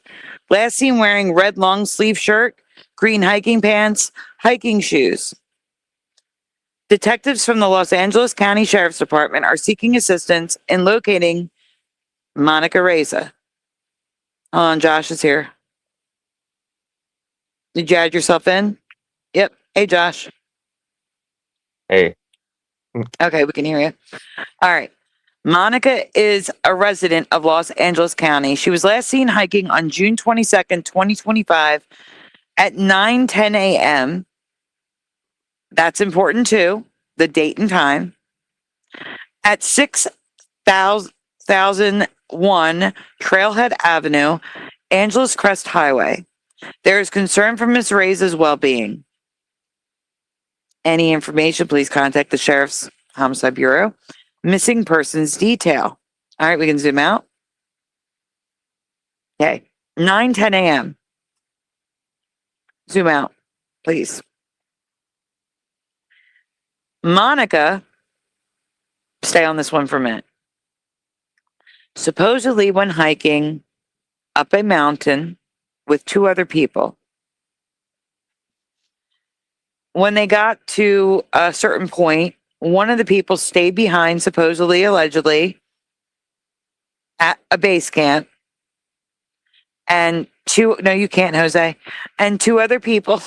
Last seen wearing red long sleeve shirt, green hiking pants, hiking shoes. Detectives from the Los Angeles County Sheriff's Department are seeking assistance in locating Monica Reza. Hold on, Josh is here. Did you add yourself in? Yep. Hey, Josh. Hey. Okay, we can hear you. All right. Monica is a resident of Los Angeles County. She was last seen hiking on June 22nd, 2025 at 9:10 a.m. That's important too, the date and time. At 6001 Trailhead Avenue, Angeles Crest Highway. There is concern for Ms. Reza's well-being. Any information, please contact the Sheriff's Homicide Bureau. Missing persons detail. All right, we can zoom out. Okay, 9:10 a.m. Zoom out, please. Monica, stay on this one for a minute. Supposedly, when hiking up a mountain with two other people, when they got to a certain point, one of the people stayed behind, supposedly, allegedly, at a base camp. And no, you can't, Jose. And two other people,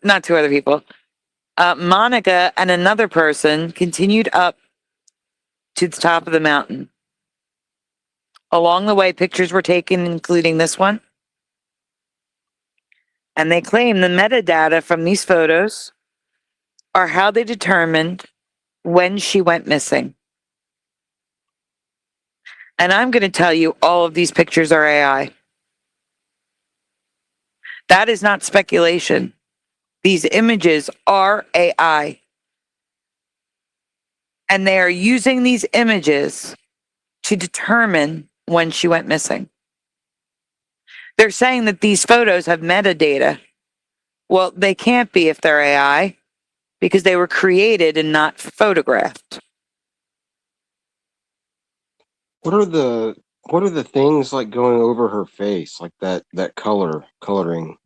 not two other people, Monica and another person continued up to the top of the mountain. Along the way, pictures were taken, including this one. And they claim the metadata from these photos are how they determined when she went missing. And I'm going to tell you, all of these pictures are AI. That is not speculation. These images are AI. And they are using these images to determine when she went missing. They're saying that these photos have metadata. Well, they can't be if they're AI because they were created and not photographed. What are the things like going over her face, like that coloring?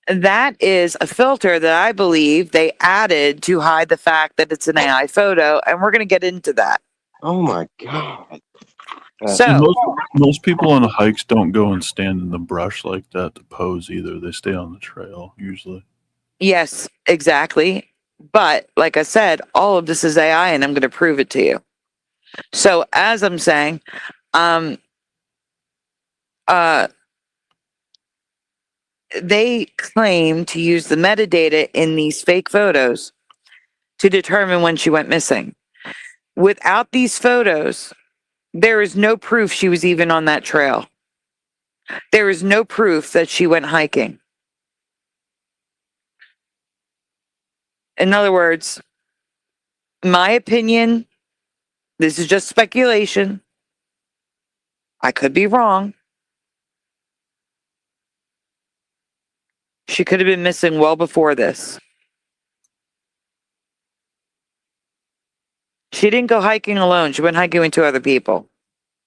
That is a filter that I believe they added to hide the fact that it's an AI photo, and we're going to get into that. Oh my God. So most people on hikes don't go and stand in the brush like that to pose either. They stay on the trail usually. Yes, exactly. But like I said, all of this is AI, and I'm going to prove it to you. So as I'm saying, they claim to use the metadata in these fake photos to determine when she went missing. Without these photos, there is no proof she was even on that trail. There is no proof that she went hiking. In other words, my opinion, this is just speculation. I could be wrong. She could have been missing well before this. She didn't go hiking alone. She went hiking with two other people,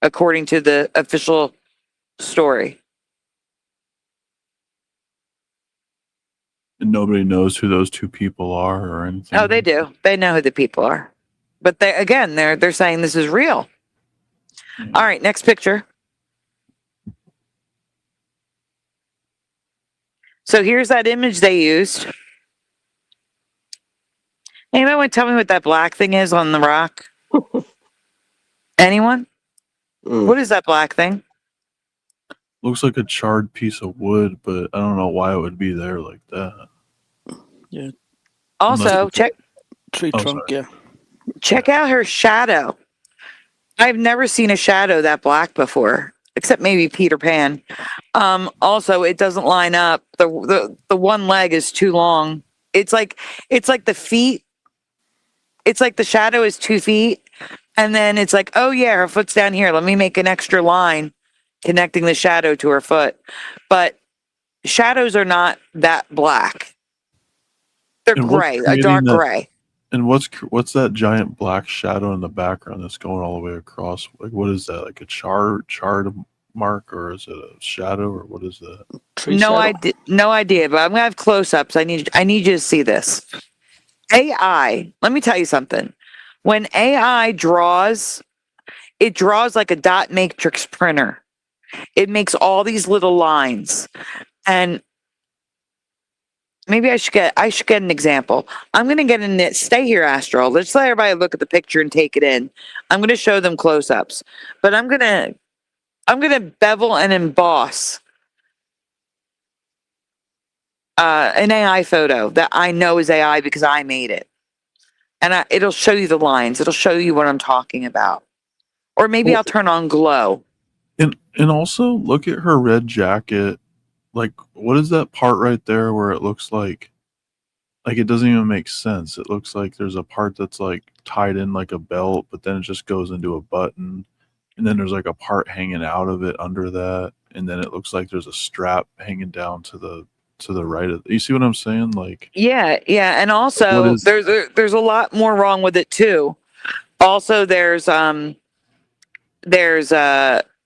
according to the official story. And nobody knows who those two people are or anything. Oh, they do. They know who the people are. But they're saying this is real. All right, next picture. So here's that image they used. Anybody want to tell me what that black thing is on the rock? Anyone? What is that black thing? Looks like a charred piece of wood, but I don't know why it would be there like that. Yeah. Also, check tree trunk. Sorry. Yeah. Check out her shadow. I've never seen a shadow that black before, except maybe Peter Pan. Also, it doesn't line up. The one leg is too long. It's like the feet. It's like the shadow is 2 feet, and then it's like, oh yeah, her foot's down here. Let me make an extra line connecting the shadow to her foot. But shadows are not that black. They're gray, a dark gray. And what's that giant black shadow in the background that's going all the way across? Like, what is that? Like a charred mark, or is it a shadow, or what is that? No idea. But I'm gonna have close-ups. I need you to see this. AI. Let me tell you something. When AI draws, it draws like a dot matrix printer. It makes all these little lines, and maybe I should get an example. I'm going to get in it. Stay here, Astral. Let's let everybody look at the picture and take it in. I'm going to show them close-ups, but I'm going to bevel and emboss an AI photo that I know is AI because I made it, and it'll show you the lines. It'll show you what I'm talking about, or maybe I'll turn on glow. And also look at her red jacket. Like, what is that part right there where it looks like it doesn't even make sense? It looks like there's a part that's like tied in like a belt, but then it just goes into a button, and then there's like a part hanging out of it under that, and then it looks like there's a strap hanging down to the right of. You see what I'm saying? Like, yeah, and also there's a lot more wrong with it too. Also, there's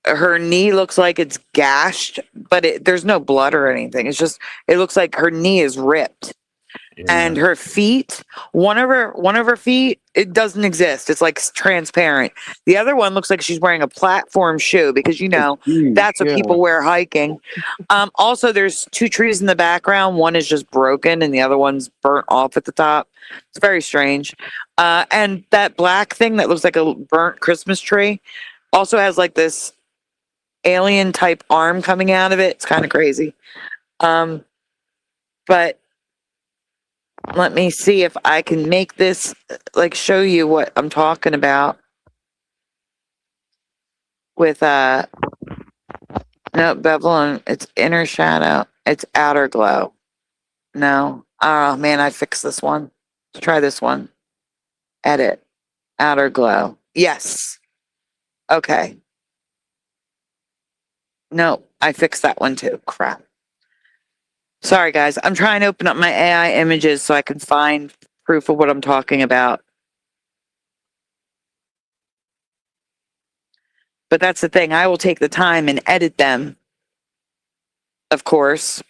her knee looks like it's gashed, but there's no blood or anything. It's just, it looks like her knee is ripped. Yeah. And her feet, one of her feet, it doesn't exist. It's like transparent. The other one looks like she's wearing a platform shoe because that's what people wear hiking. Also, there's 2 trees in the background. One is just broken and the other one's burnt off at the top. It's very strange. And that black thing that looks like a burnt Christmas tree also has like this alien type arm coming out of it. It's kind of crazy. But let me see if I can make this, like, show you what I'm talking about with no bevel and it's inner shadow. It's outer glow. No. Oh man, I fixed this one. Let's try this one. Edit. Outer glow. Yes. Okay. No, I fixed that one too. Crap. Sorry, guys. I'm trying to open up my AI images so I can find proof of what I'm talking about. But that's the thing. I will take the time and edit them, of course.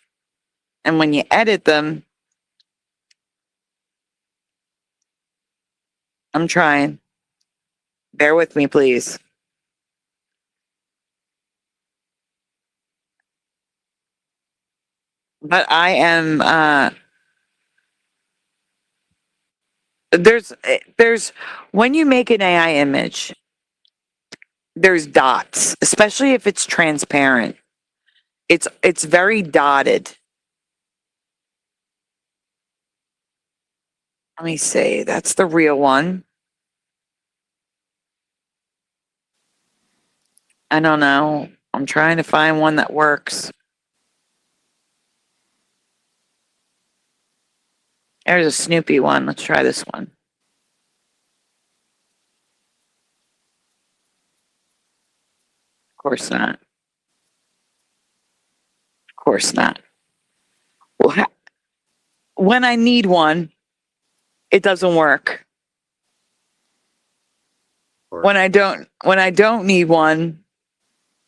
And when you edit them, I'm trying. Bear with me, please. But I am, there's, when you make an AI image, there's dots, especially if it's transparent. It's very dotted. Let me see. That's the real one. I don't know. I'm trying to find one that works. There's a Snoopy one. Let's try this one. Of course not. Of course not. Well, when I need one, it doesn't work. When I don't need one,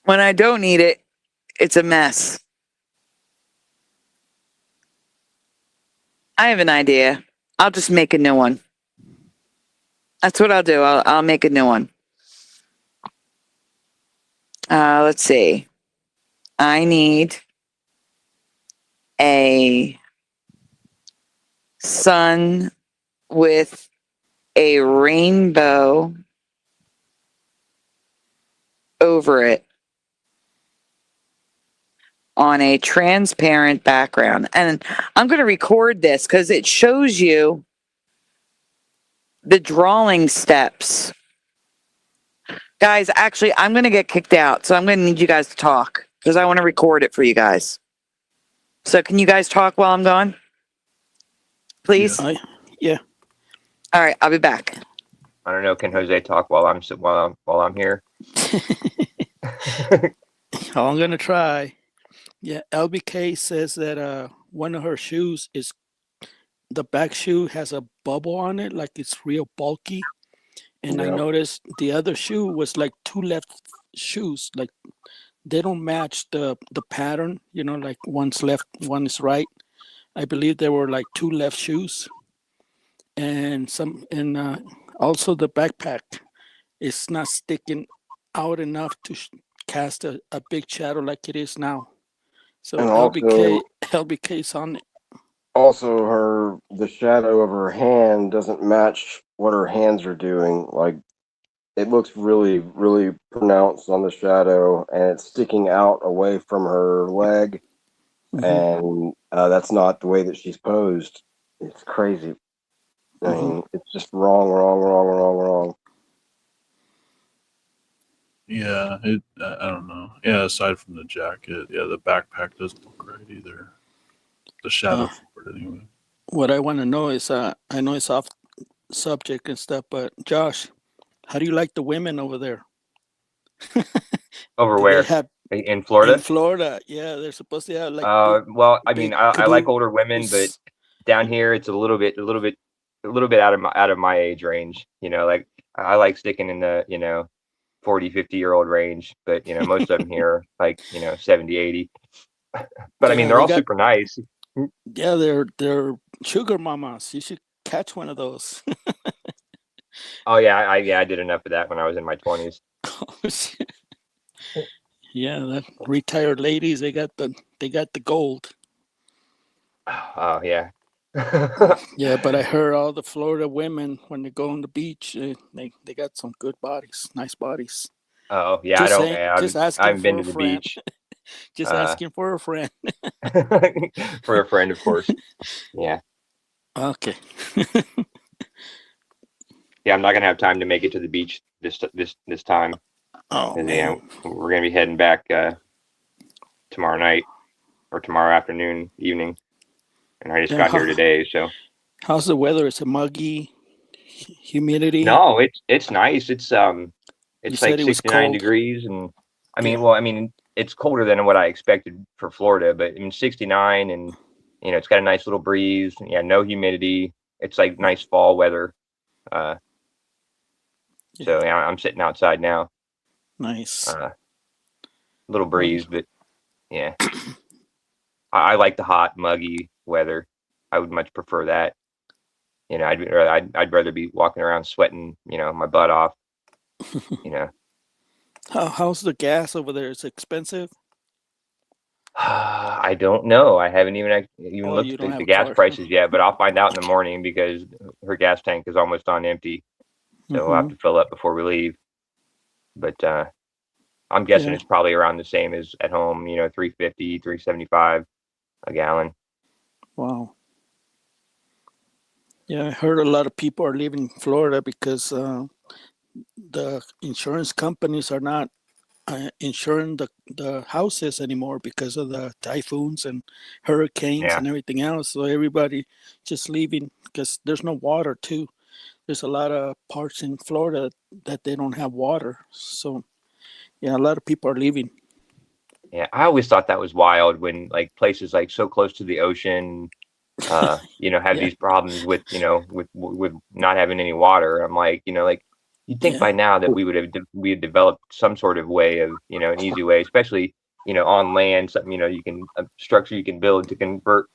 when I don't need it, it's a mess. I have an idea. I'll just make a new one. That's what I'll do. I'll make a new one. Let's see. I need a sun with a rainbow over it on a transparent background. And I'm going to record this because it shows you the drawing steps. Guys, actually, I'm going to get kicked out, so I'm going to need you guys to talk because I want to record it for you guys. So can you guys talk while I'm gone? Please? Yeah. All right, I'll be back. I don't know. Can Jose talk while I'm here? I'm gonna try. Yeah, LBK says that one of her shoes is the back shoe has a bubble on it, like it's real bulky. And I noticed the other shoe was like two left shoes, like they don't match the pattern. You know, like one's left, one is right. I believe there were like two left shoes, and also the backpack is not sticking out enough to cast a big shadow like it is now. So LBK's on it. Also, the shadow of her hand doesn't match what her hands are doing. Like, it looks really, really pronounced on the shadow, and it's sticking out away from her leg. And that's not the way that she's posed. It's crazy. I mean, it's just wrong. Yeah, I don't know. Yeah, aside from the jacket, the backpack doesn't look right either. The shadow for it anyway. What I want to know is, I know it's off subject and stuff, but Josh, how do you like the women over there? Over where? In Florida? In Florida, yeah, they're supposed to have like. Well, I mean, I like older women, but down here it's a little bit out of my age range. You know, like I like sticking in the 40, 50-year-old range, but most of them here like 70, 80. But I mean, they're all super nice. Yeah, they're sugar mamas. You should catch one of those. Oh yeah, I did enough of that when I was in my 20s. Yeah, the retired ladies, they got the gold. Oh yeah. Yeah, but I heard all the Florida women when they go on the beach, they got some good bodies, nice bodies. Oh yeah, I haven't been to the beach. Just asking for a friend. For a friend, of course. Yeah. Okay. Yeah, I'm not gonna have time to make it to the beach this time. Oh man. We're gonna be heading back tomorrow night or tomorrow afternoon, evening, and I just got here today. So, how's the weather? Is it muggy? Humidity? No, it's nice. It's like 69 degrees, and I mean, it's colder than what I expected for Florida, but I mean 69, and it's got a nice little breeze. Yeah, no humidity. It's like nice fall weather. So yeah, I'm sitting outside now. Nice. Little breeze, but yeah, I like the hot, muggy weather. I would much prefer that. I'd rather be walking around sweating, my butt off. How's the gas over there? Is it expensive? I don't know. I haven't even looked at the gas prices yet, but I'll find out in the morning because her gas tank is almost on empty. So we'll have to fill up before we leave. But I'm guessing it's probably around the same as at home, $3.50, $3.75 a gallon. Wow. Yeah, I heard a lot of people are leaving Florida because the insurance companies are not insuring the houses anymore because of the typhoons and hurricanes and everything else. So everybody just leaving because there's no water too. There's a lot of parts in Florida that they don't have water. So yeah, a lot of people are leaving. Yeah, I always thought that was wild when like places like so close to the ocean, have these problems with not having any water. I'm like, you'd think by now that we had developed some sort of way of, an easy way, especially, on land, something, you can a structure you can build to convert,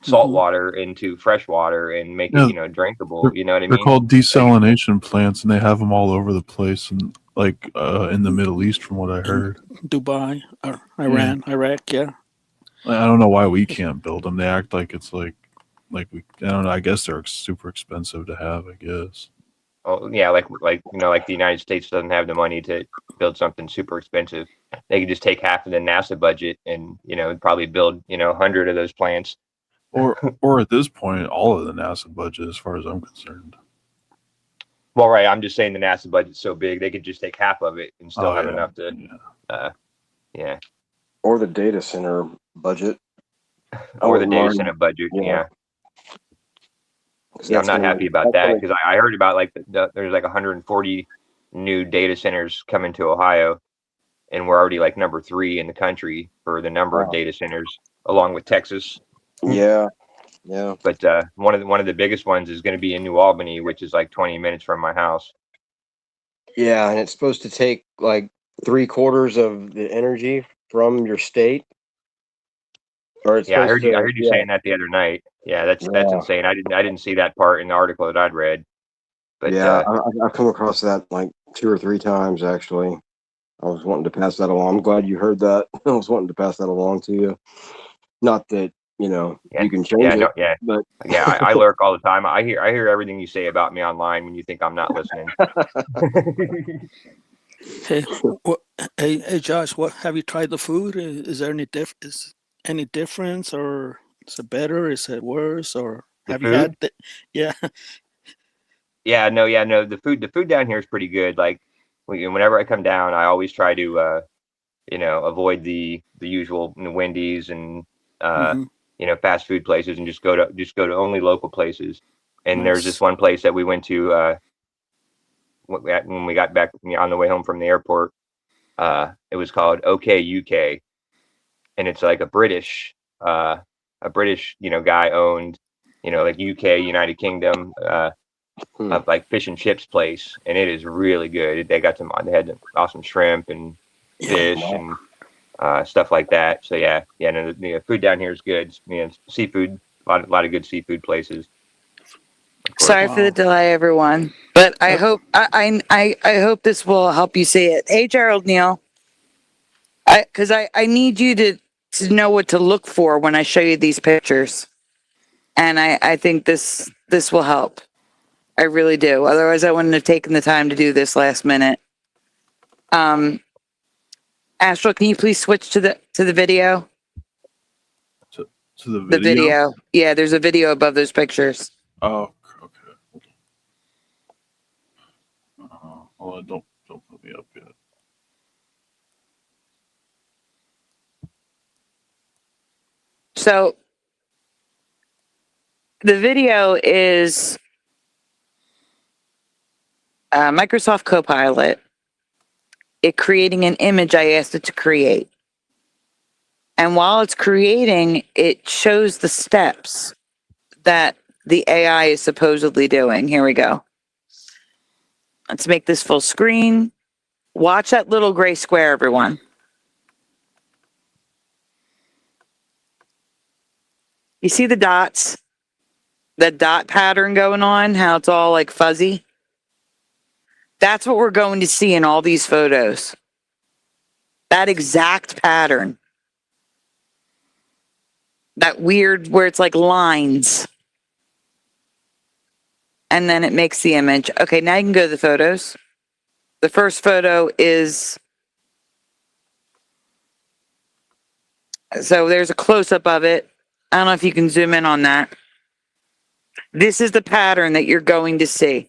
salt water into fresh water and make it, drinkable. You know what I mean? They're called desalination plants, and they have them all over the place, and like in the Middle East, from what I heard. Dubai, or Iran, Iraq, yeah. I don't know why we can't build them. They act like it's like we. I don't know. I guess they're super expensive to have. I guess. Oh yeah, like the United States doesn't have the money to build something super expensive. They could just take half of the NASA budget and probably build 100 of those plants. Or at this point, all of the NASA budget, as far as I'm concerned. Well, right. I'm just saying the NASA budget's so big they could just take half of it and still have enough to. Yeah. Or the data center budget. Or the data center budget. Yeah. I'm not happy about that because I heard about there's like 140 new data centers coming to Ohio, and we're already like number 3 in the country for the number of data centers, along with Texas. Yeah. But one of the biggest ones is going to be in New Albany, which is like 20 minutes from my house. Yeah, and it's supposed to take like 3/4 of the energy from your state. Or it's I heard you saying that the other night. Yeah, that's insane. I didn't see that part in the article that I'd read. But I've come across that like 2 or 3 times actually. I was wanting to pass that along. I'm glad you heard that. I was wanting to pass that along to you. Not that you can change it. But I lurk all the time. I hear everything you say about me online when you think I'm not listening. Hey, Josh, what have you tried the food? Is there any difference, or is it better? Is it worse, or have you had that? Yeah. No. The food down here is pretty good. Like whenever I come down, I always try to avoid the usual Wendy's and fast food places, and just go to only local places. And there's this one place that we went to when we got back on the way home from the airport. It was called OK UK, and it's like a British guy owned, like UK, United Kingdom, like fish and chips place, and it is really good. They had awesome shrimp and fish and stuff like that. So the food down here is good. Seafood, a lot of good seafood places. Sorry for the delay, everyone, but I hope I hope this will help you see it. Hey, Gerald Neal, because I need you to know what to look for when I show you these pictures, and I think this will help. I really do. Otherwise, I wouldn't have taken the time to do this last minute. Astral, can you please switch to the video? To the video? The video. Yeah, there's a video above those pictures. Oh, okay. Hold on, don't put me up yet. So the video is Microsoft Copilot. It creating an image I asked it to create. And while it's creating, it shows the steps that the AI is supposedly doing. Here we go. Let's make this full screen. Watch that little gray square, everyone. You see the dots? That dot pattern going on, how it's all like fuzzy? That's what we're going to see in all these photos. That exact pattern. That weird where it's like lines. And then it makes the image. Okay, now you can go to the photos. The first photo is... So there's a close-up of it. I don't know if you can zoom in on that. This is the pattern that you're going to see.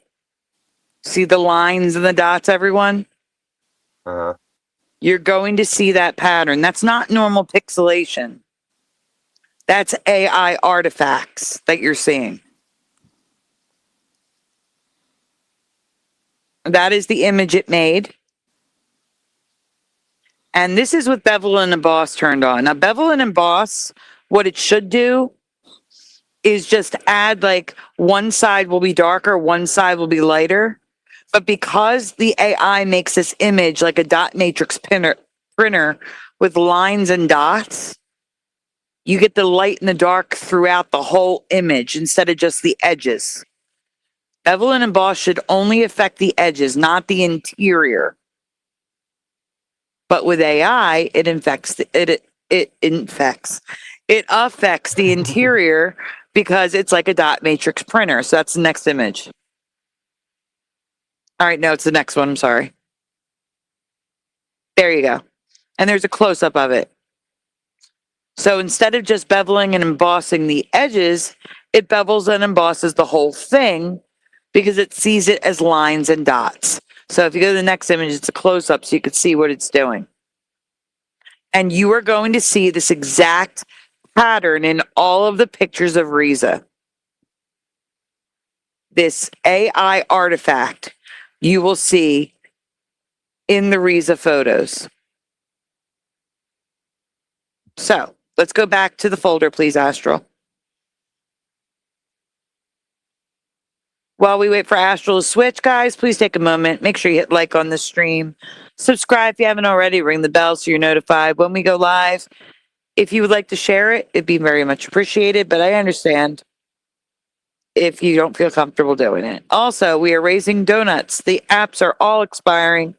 See the lines and the dots, everyone? You're going to see that pattern. That's not normal pixelation. That's AI artifacts that you're seeing. That is the image it made. And this is with bevel and emboss turned on. Now, bevel and emboss, what it should do is just add like one side will be darker, one side will be lighter. But because the AI makes this image like a dot matrix printer with lines and dots, you get the light and the dark throughout the whole image instead of just the edges. Bevel and emboss should only affect the edges, not the interior. But with AI, it affects the interior because it's like a dot matrix printer. So that's the next image. All right, no, it's the next one. I'm sorry. There you go. And there's a close-up of it. So instead of just beveling and embossing the edges, it bevels and embosses the whole thing because it sees it as lines and dots. So if you go to the next image, it's a close-up so you can see what it's doing. And you are going to see this exact pattern in all of the pictures of Reza. This AI artifact you will see in the Reza photos. So let's go back to the folder, please, Astral. While we wait for Astral to switch, guys, please take a moment. Make sure you hit like on the stream. Subscribe if you haven't already. Ring the bell so you're notified when we go live. If you would like to share it, it'd be very much appreciated, but I understand if you don't feel comfortable doing it. Also, we are raising donuts. The apps are all expiring,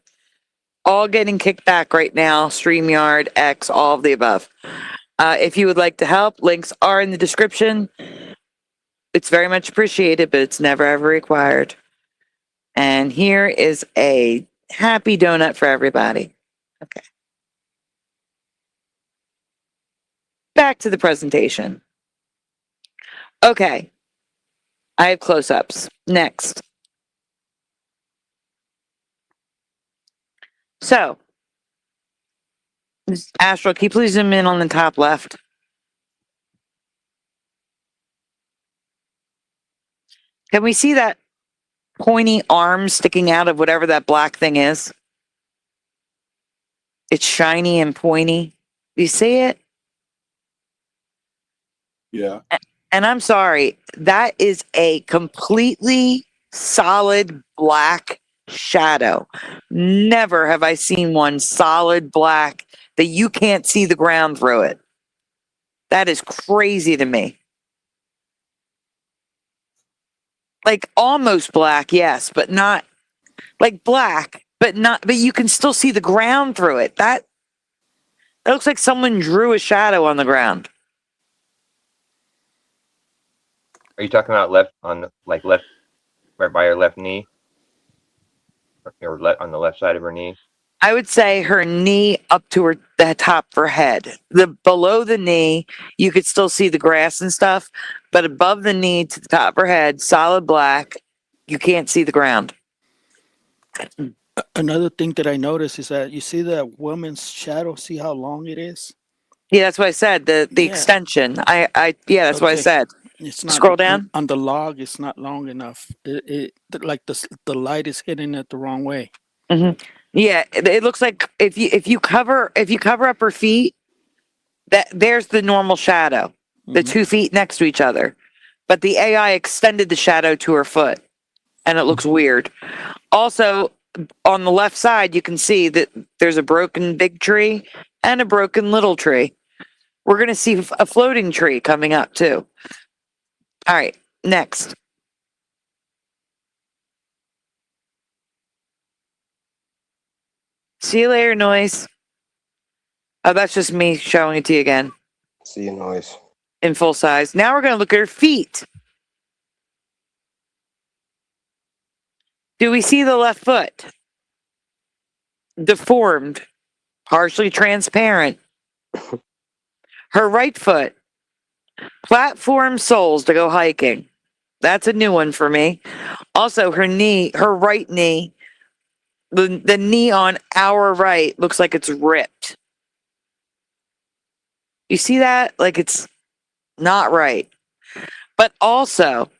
all getting kicked back right now. StreamYard, X, all of the above. If you would like to help, links are in the description. It's very much appreciated, but it's never ever required. And here is a happy donut for everybody. Okay. Back to the presentation. Okay. I have close-ups. Next. So, Astral, can you please zoom in on the top left? Can we see that pointy arm sticking out of whatever that black thing is? It's shiny and pointy. Do you see it? Yeah. And I'm sorry, that is a completely solid black shadow. Never have I seen one solid black that you can't see the ground through it. That is crazy to me. Like almost black, yes, but not like black, but you can still see the ground through it. That looks like someone drew a shadow on the ground. Are you talking about left on the left, right by her left knee, or on the left side of her knee? I would say her knee up to the top of her head. Below the knee, you could still see the grass and stuff, but above the knee to the top of her head, solid black, you can't see the ground. Another thing that I noticed is that you see that woman's shadow. See how long it is? Yeah, that's what I said. The extension. Yeah, that's what I said. It's not Scroll down on the log. It's not long enough. It like the light is hitting it the wrong way. Mm-hmm. Yeah, it looks like if you cover up her feet, there's the normal shadow, the 2 feet next to each other, but the AI extended the shadow to her foot, and it looks weird. Also, on the left side, you can see that there's a broken big tree and a broken little tree. We're going to see a floating tree coming up too. All right, next. See you later, Noise. Oh, that's just me showing it to you again. See you, Noise. In full size. Now we're going to look at her feet. Do we see the left foot? Deformed, partially transparent. Her right foot, platform soles to go hiking. That's a new one for me. Also, her knee, her right knee, the knee on our right looks like it's ripped. You see that? Like it's not right. But also,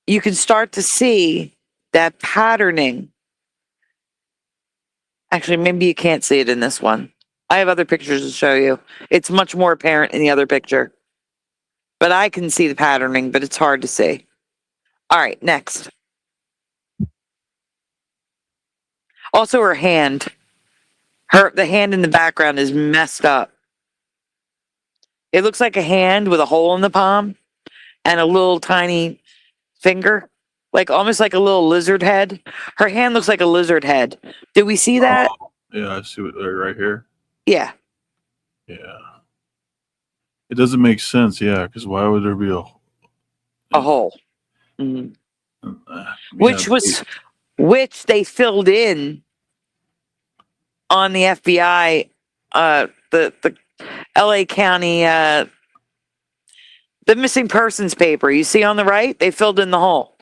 you can start to see that patterning. Actually, maybe you can't see it in this one. I have other pictures to show you. It's much more apparent in the other picture. But I can see the patterning, but it's hard to see. All right, next. Also, her hand. The hand in the background is messed up. It looks like a hand with a hole in the palm and a little tiny finger, like almost like a little lizard head. Her hand looks like a lizard head. Did we see that? Oh, yeah, I see what right here. Yeah. Yeah. It doesn't make sense, yeah, because why would there be a hole? Mm. Yeah, Which they filled in on the FBI, the LA County, the missing persons paper. You see on the right, they filled in the hole.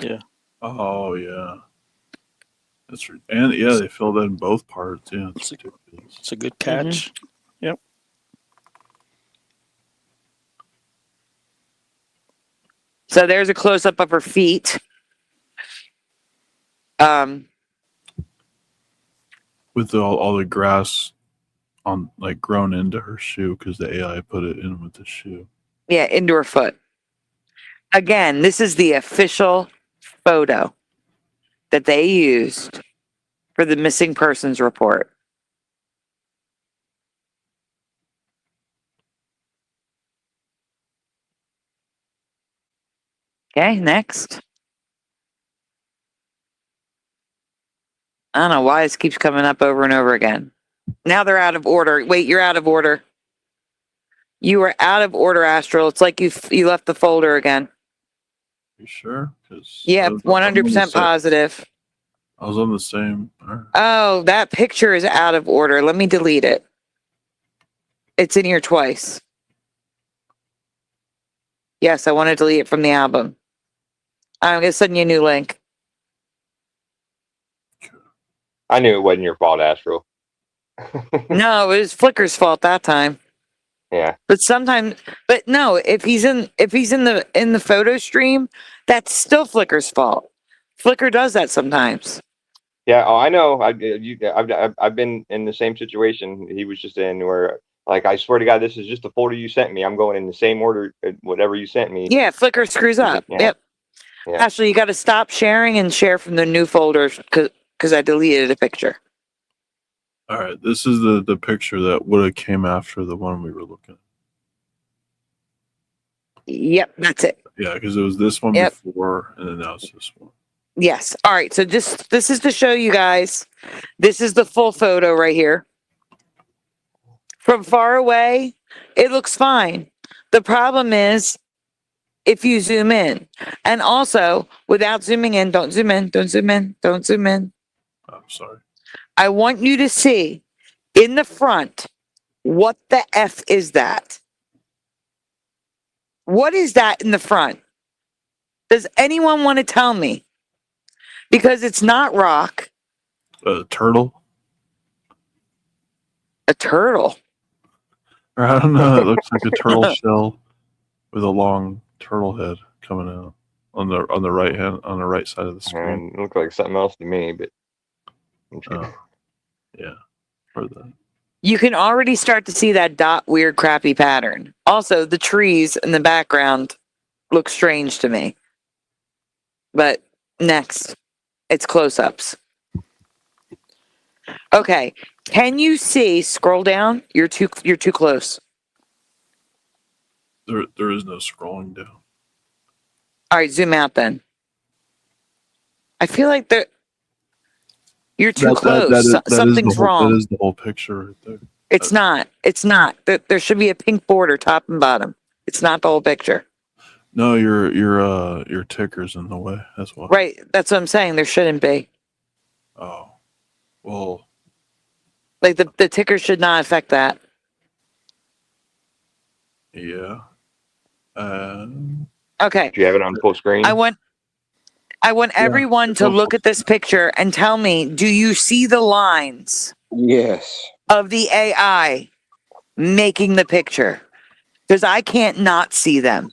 Yeah. Oh yeah. That's right. And yeah, they filled in both parts. Yeah, it's a good catch. Yep. So there's a close up of her feet. With all the grass on like grown into her shoe because the AI put it in with the shoe. Yeah, into her foot. Again, this is the official photo that they used for the missing persons report. Okay, next. I don't know why this keeps coming up over and over again. Now they're out of order. Wait, you're out of order. You are out of order, Astral. It's like you left the folder again. You sure? Yeah, 100% positive. I was on the same. Oh, that picture is out of order. Let me delete it. It's in here twice. Yes, I want to delete it from the album. I'm going to send you a new link. I knew it wasn't your fault, Astral. No, it was Flickr's fault that time. Yeah. But sometimes, but no, if he's in the photo stream, that's still Flickr's fault. Flickr does that sometimes. Yeah. Oh, I know. I've been in the same situation he was just in, where like I swear to God, this is just the folder you sent me. I'm going in the same order, whatever you sent me. Yeah, Flickr screws up. Yeah. Yep. Yeah. Actually, you got to stop sharing and share from the new folder because I deleted a picture. All right, this is the picture that would have came after the one we were looking at. Yep, that's it. Yeah, because it was this one before, and then now it's this one. Yes. All right. So this is to show you guys. This is the full photo right here. From far away, it looks fine. The problem is if you zoom in, and also without zooming in, don't zoom in, don't zoom in, don't zoom in. I'm sorry. I want you to see in the front, what the F is that? What is that in the front? Does anyone want to tell me? Because it's not rock. A turtle? A turtle? Or I don't know. It looks like a turtle shell with a long turtle head coming out on the right side of the screen. It looked like something else to me, but yeah, or that. You can already start to see that dot weird crappy pattern. Also, the trees in the background look strange to me. But next, it's close-ups. Okay, can you see? Scroll down. You're too close. There is no scrolling down. All right, zoom out then. I feel like you're too close. Something's wrong. That is the whole picture right there. It's not. It's not. There should be a pink border top and bottom. It's not the whole picture. No, your ticker's in the way. That's why. Right. That's what I'm saying. There shouldn't be. Oh, well. Like the ticker should not affect that. Yeah. Okay. Do you have it on full screen? I want everyone to look at this picture and tell me, do you see the lines? Yes. Of the AI making the picture? Because I can't not see them.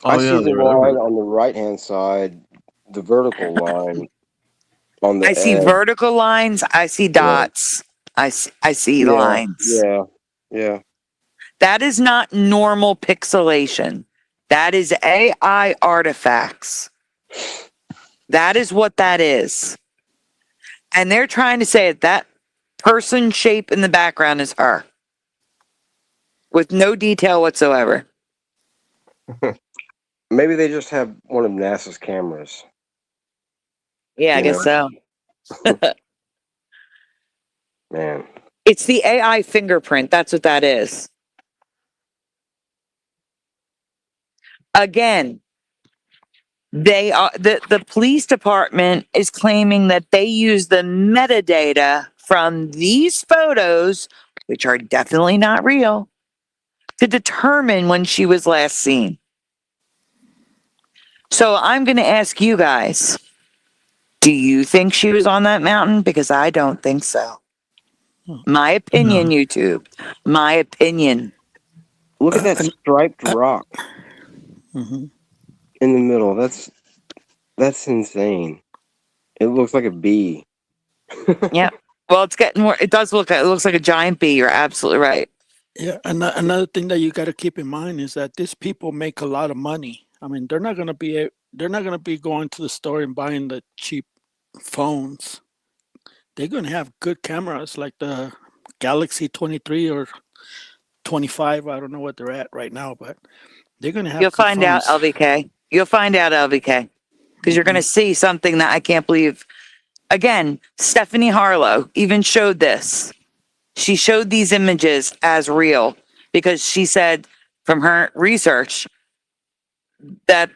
I see the line on the right-hand side, the vertical line. On the I see vertical lines. I see dots. Yeah. I see lines. Yeah. That is not normal pixelation. That is AI artifacts. That is what that is. And they're trying to say that person shape in the background is her. with no detail whatsoever. Maybe they just have one of NASA's cameras. Yeah, I You guess so. Man. It's the AI fingerprint. That's what that is. Again, they are the police department is claiming that they use the metadata from these photos, which are definitely not real, to determine when she was last seen. So I'm going to ask you guys, do you think she was on that mountain? Because I don't think so. My opinion, No. YouTube. My opinion. Look at that striped rock Mm-hmm. in the middle. That's insane. It looks like a bee. Yeah. Well, it's getting more. It looks like a giant bee. You're absolutely right. Yeah, another thing that you got to keep in mind is that these people make a lot of money. I mean, they're not gonna be going to the store and buying the cheap phones. They're gonna have good cameras like the Galaxy 23 or 25. I don't know what they're at right now, but they're gonna have. You'll good find out, phones. LVK. You'll find out, LVK, because you're going to see something that I can't believe. Again, Stephanie Harlow even showed this. She showed these images as real because she said from her research that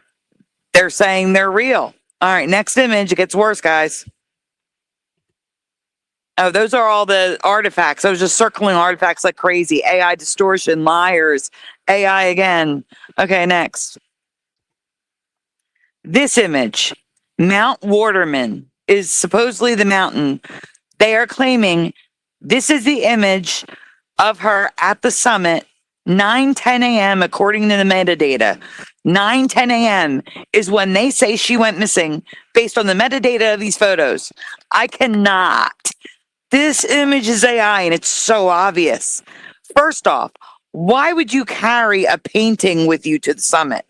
they're saying they're real. All right, next image. It gets worse, guys. Oh, those are all the artifacts. I was just circling artifacts like crazy. AI distortion, liars, AI again. Okay, next. This image, Mount Waterman, is supposedly the mountain. They are claiming this is the image of her at the summit, 9:10 a.m. according to the metadata. 9:10 a.m. is when they say she went missing based on the metadata of these photos. I cannot. This image is AI and it's so obvious. First off, why would you carry a painting with you to the summit?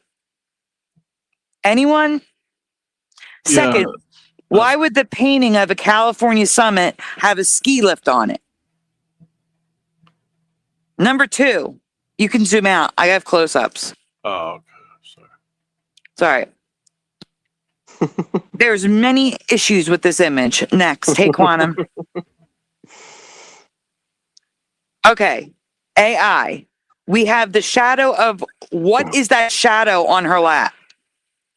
Anyone? Second, why would the painting of a California summit have a ski lift on it? Number two, you can zoom out. I have close-ups. Oh, okay. Sorry. There's many issues with this image. Next, hey Quantum. Okay, AI. We have the shadow of, what is that shadow on her lap?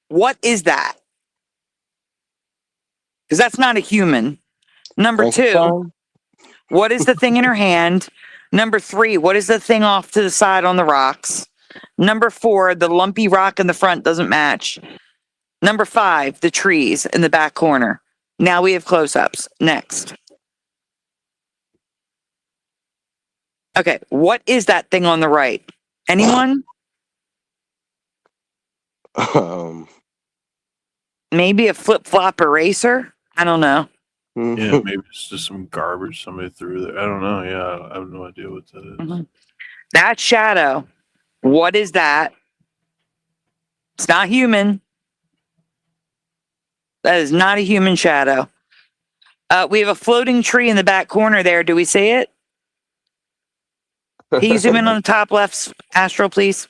What is that? Because that's not a human. Number two, what is the thing in her hand? Number three, what is the thing off to the side on the rocks? Number four, the lumpy rock in the front doesn't match. Number five, the trees in the back corner. Now we have close-ups. Next. Okay, what is that thing on the right? Anyone? Maybe a flip-flop eraser? I don't know. Yeah, maybe it's just some garbage somebody threw there. I don't know. Yeah, I have no idea what that is. Mm-hmm. That shadow, what is that? It's not human. That is not a human shadow. We have a floating tree in the back corner there. Do we see it? Can you zoom in on the top left, Astro, please?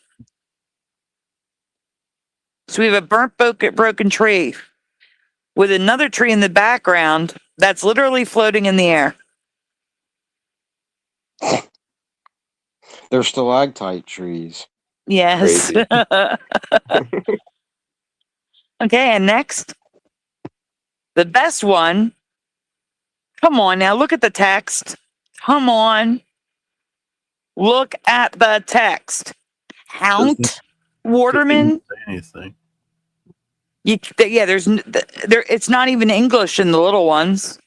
So we have a burnt broken tree with another tree in the background that's literally floating in the air. They're stalactite trees. Yes. Okay, and next. The best one. Come on now, look at the text. Come on. Look at the text. Count Waterman. Anything. Yeah, it's not even English in the little ones.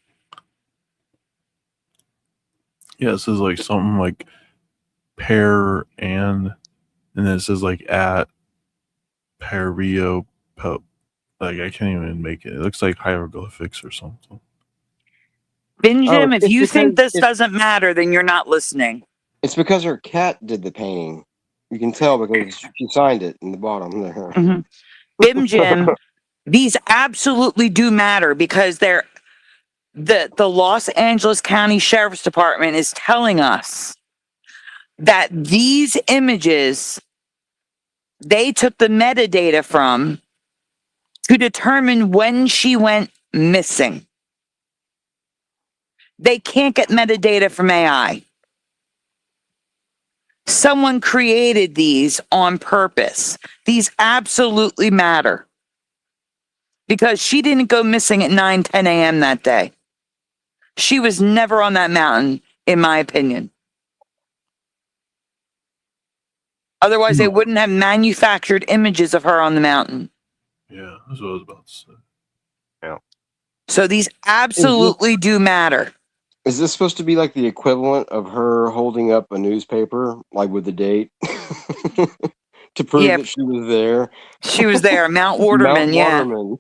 Yeah, it says like something like pair and then it says like at Perio Pope. Like I can't even make it. It looks like hieroglyphics or something. Benjamin, if you think this doesn't matter, then you're not listening. It's because her cat did the painting. You can tell because she signed it in the bottom there. Mm-hmm. Bim Jim, these absolutely do matter because the Los Angeles County Sheriff's Department is telling us that these images, they took the metadata from to determine when she went missing. They can't get metadata from AI. Someone created these on purpose. These absolutely matter. Because she didn't go missing at 9, 10 a.m. that day. She was never on that mountain, in my opinion. Otherwise, they wouldn't have manufactured images of her on the mountain. Yeah, that's what I was about to say. Yeah. So these absolutely do matter. Is this supposed to be like the equivalent of her holding up a newspaper, like with the date, to prove that she was there? She was there. Mount Waterman, Waterman.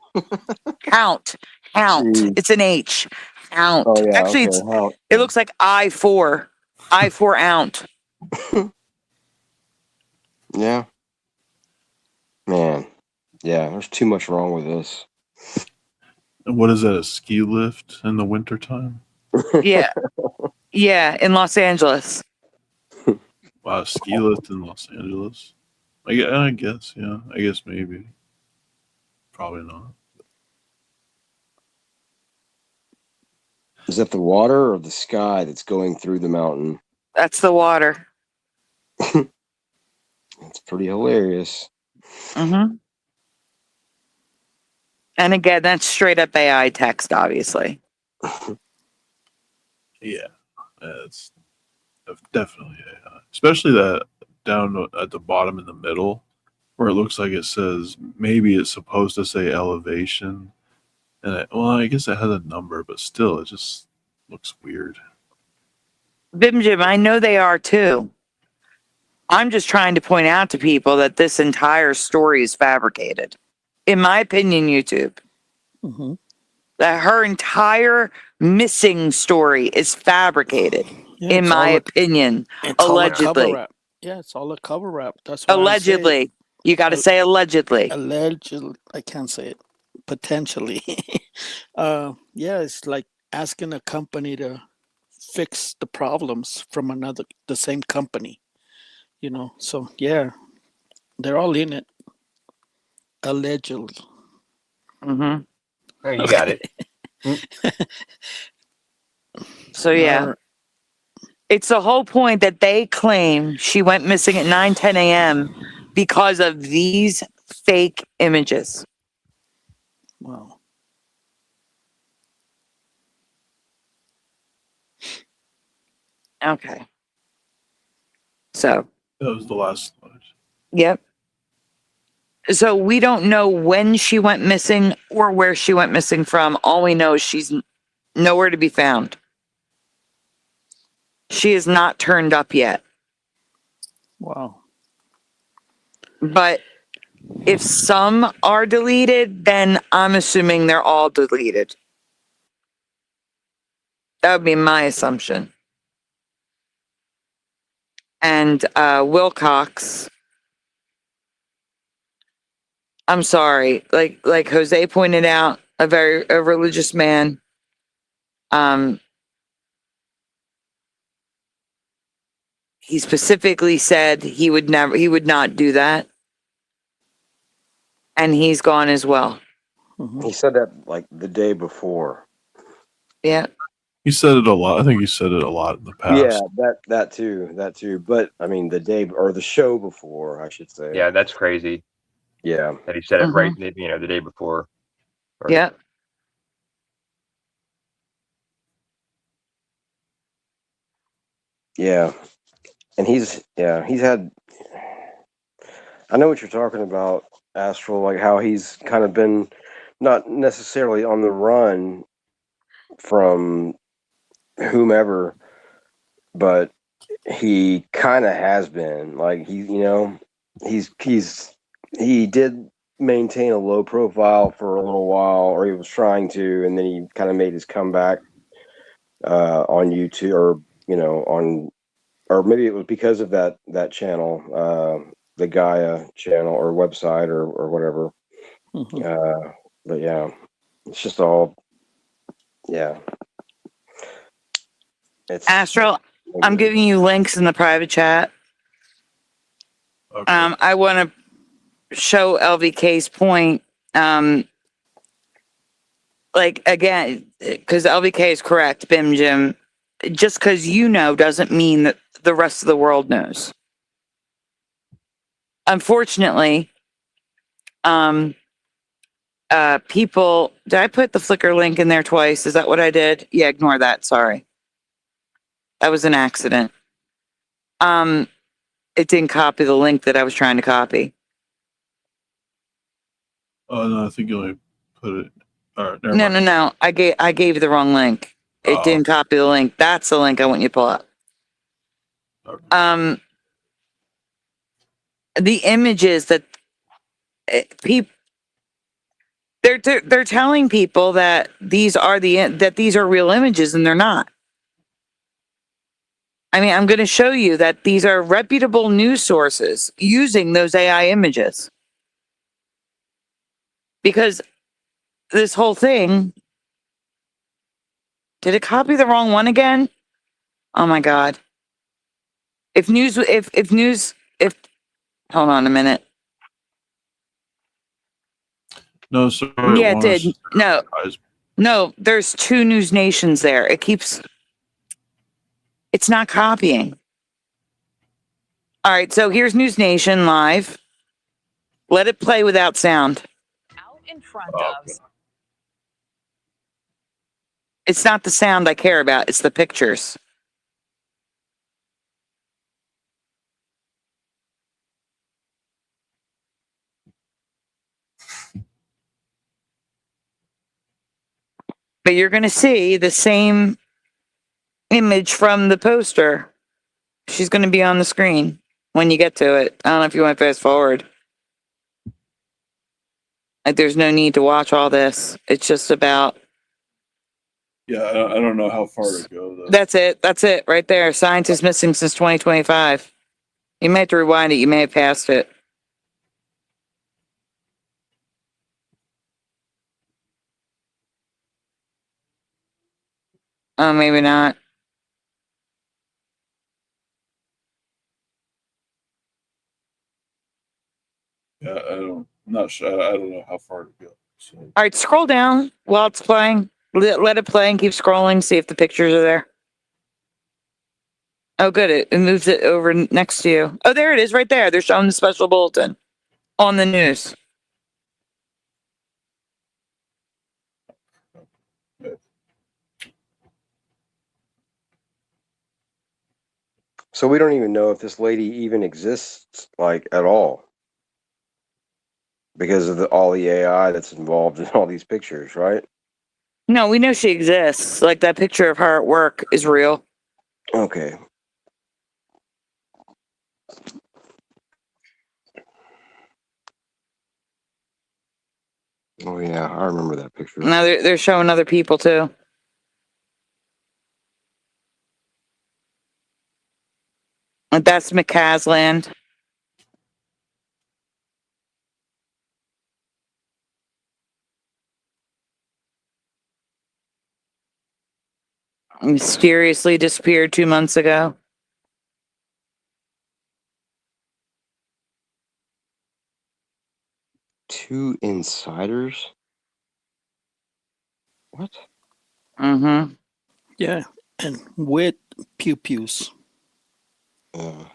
Count. Jeez. It's an H. Count. Oh, yeah, Actually, it looks like I4. I4 ount. Yeah. Man. Yeah, there's too much wrong with this. And what is that, a ski lift in the wintertime? Yeah. Yeah, in Los Angeles. Wow, a ski lift in Los Angeles? I guess, yeah. I guess maybe. Probably not. Is that the water or the sky that's going through the mountain? That's the water. It's pretty hilarious. Mm-hmm. And again, that's straight up AI text, obviously. Yeah, it's definitely AI. Especially that down at the bottom in the middle, where it looks like it says, maybe it's supposed to say elevation. And I guess it has a number, but still, it just looks weird. Bim Jim, I know they are too. I'm just trying to point out to people that this entire story is fabricated. In my opinion, YouTube. Mm-hmm. That her entire missing story is fabricated. Yeah, in my opinion. Allegedly. Yeah, it's all a cover up. That's what allegedly. You got to say allegedly. Allegedly. I can't say it. Potentially. Yeah, it's like asking a company to fix the problems from the same company. You know, so yeah, they're all in it. Allegedly. Mm-hmm. Oh, you got it. So yeah, it's the whole point that they claim she went missing at 9, 10 a.m. because of these fake images. Wow. Okay. So. That was the last slide. Yep. So we don't know when she went missing or where she went missing from. All we know is she's nowhere to be found. She is not turned up yet. Wow. But if some are deleted, then I'm assuming they're all deleted. That would be my assumption. And Wilcox, I'm sorry, like Jose pointed out, a religious man. He specifically said he would not do that. And he's gone as well. Mm-hmm. He said that like the day before. Yeah. He said it a lot. I think he said it a lot in the past. Yeah, that too. But I mean, the show before, I should say. Yeah, that's crazy. Yeah, that he said it right, the day before. Yeah. Yeah, and he's had. I know what you're talking about, Astral. Like how he's kind of been not necessarily on the run from whomever, but he kind of has been. Like he did maintain a low profile for a little while, or he was trying to, and then he kind of made his comeback on YouTube, or maybe it was because of that channel, the Gaia channel or website or whatever. Mm-hmm. But yeah, it's just all, yeah. Astral, I'm giving you links in the private chat. Okay. I want to show LVK's point. Like, again, because LVK is correct, Bim Jim. Just because you know doesn't mean that the rest of the world knows. Unfortunately, people, did I put the Flickr link in there twice? Is that what I did? Yeah, ignore that. Sorry. That was an accident. It didn't copy the link that I was trying to copy. Oh no, I think you only put it. All right, never No, mind. no. I gave you the wrong link. It didn't copy the link. That's the link I want you to pull up. Okay. The images that people, they're telling people that these are real images, and they're not. I mean, I'm going to show you that these are reputable news sources using those AI images. Because this whole thing, did it copy the wrong one again? Oh my God. Hold on a minute. No, sorry. Yeah, it did. No, there's 2 News Nations there. It's not copying. All right, so here's News Nation live. Let it play without sound. Out in front of. It's not the sound I care about, it's the pictures. But you're going to see the same image from the poster. She's going to be on the screen when you get to it. I don't know if you want to fast forward. Like, there's no need to watch all this. It's just about. Yeah, I don't know how far to go though. That's it right there. Scientists missing since 2025. You may have to rewind it. You may have passed it. Oh, maybe not. Yeah, I'm not sure. I don't know how far to go. So. All right, scroll down while it's playing. Let it play and keep scrolling. See if the pictures are there. Oh, good. It moves it over next to you. Oh, there it is right there. They're showing the special bulletin on the news. So we don't even know if this lady even exists, like, at all, because of all the AI that's involved in all these pictures, right? No, we know she exists. Like, that picture of her at work is real. Okay. Oh yeah, I remember that picture. Now they're showing other people too. And that's McCasland. Mysteriously disappeared 2 months ago. Two insiders? What? Mm-hmm. Yeah, and with pew pews. Oh.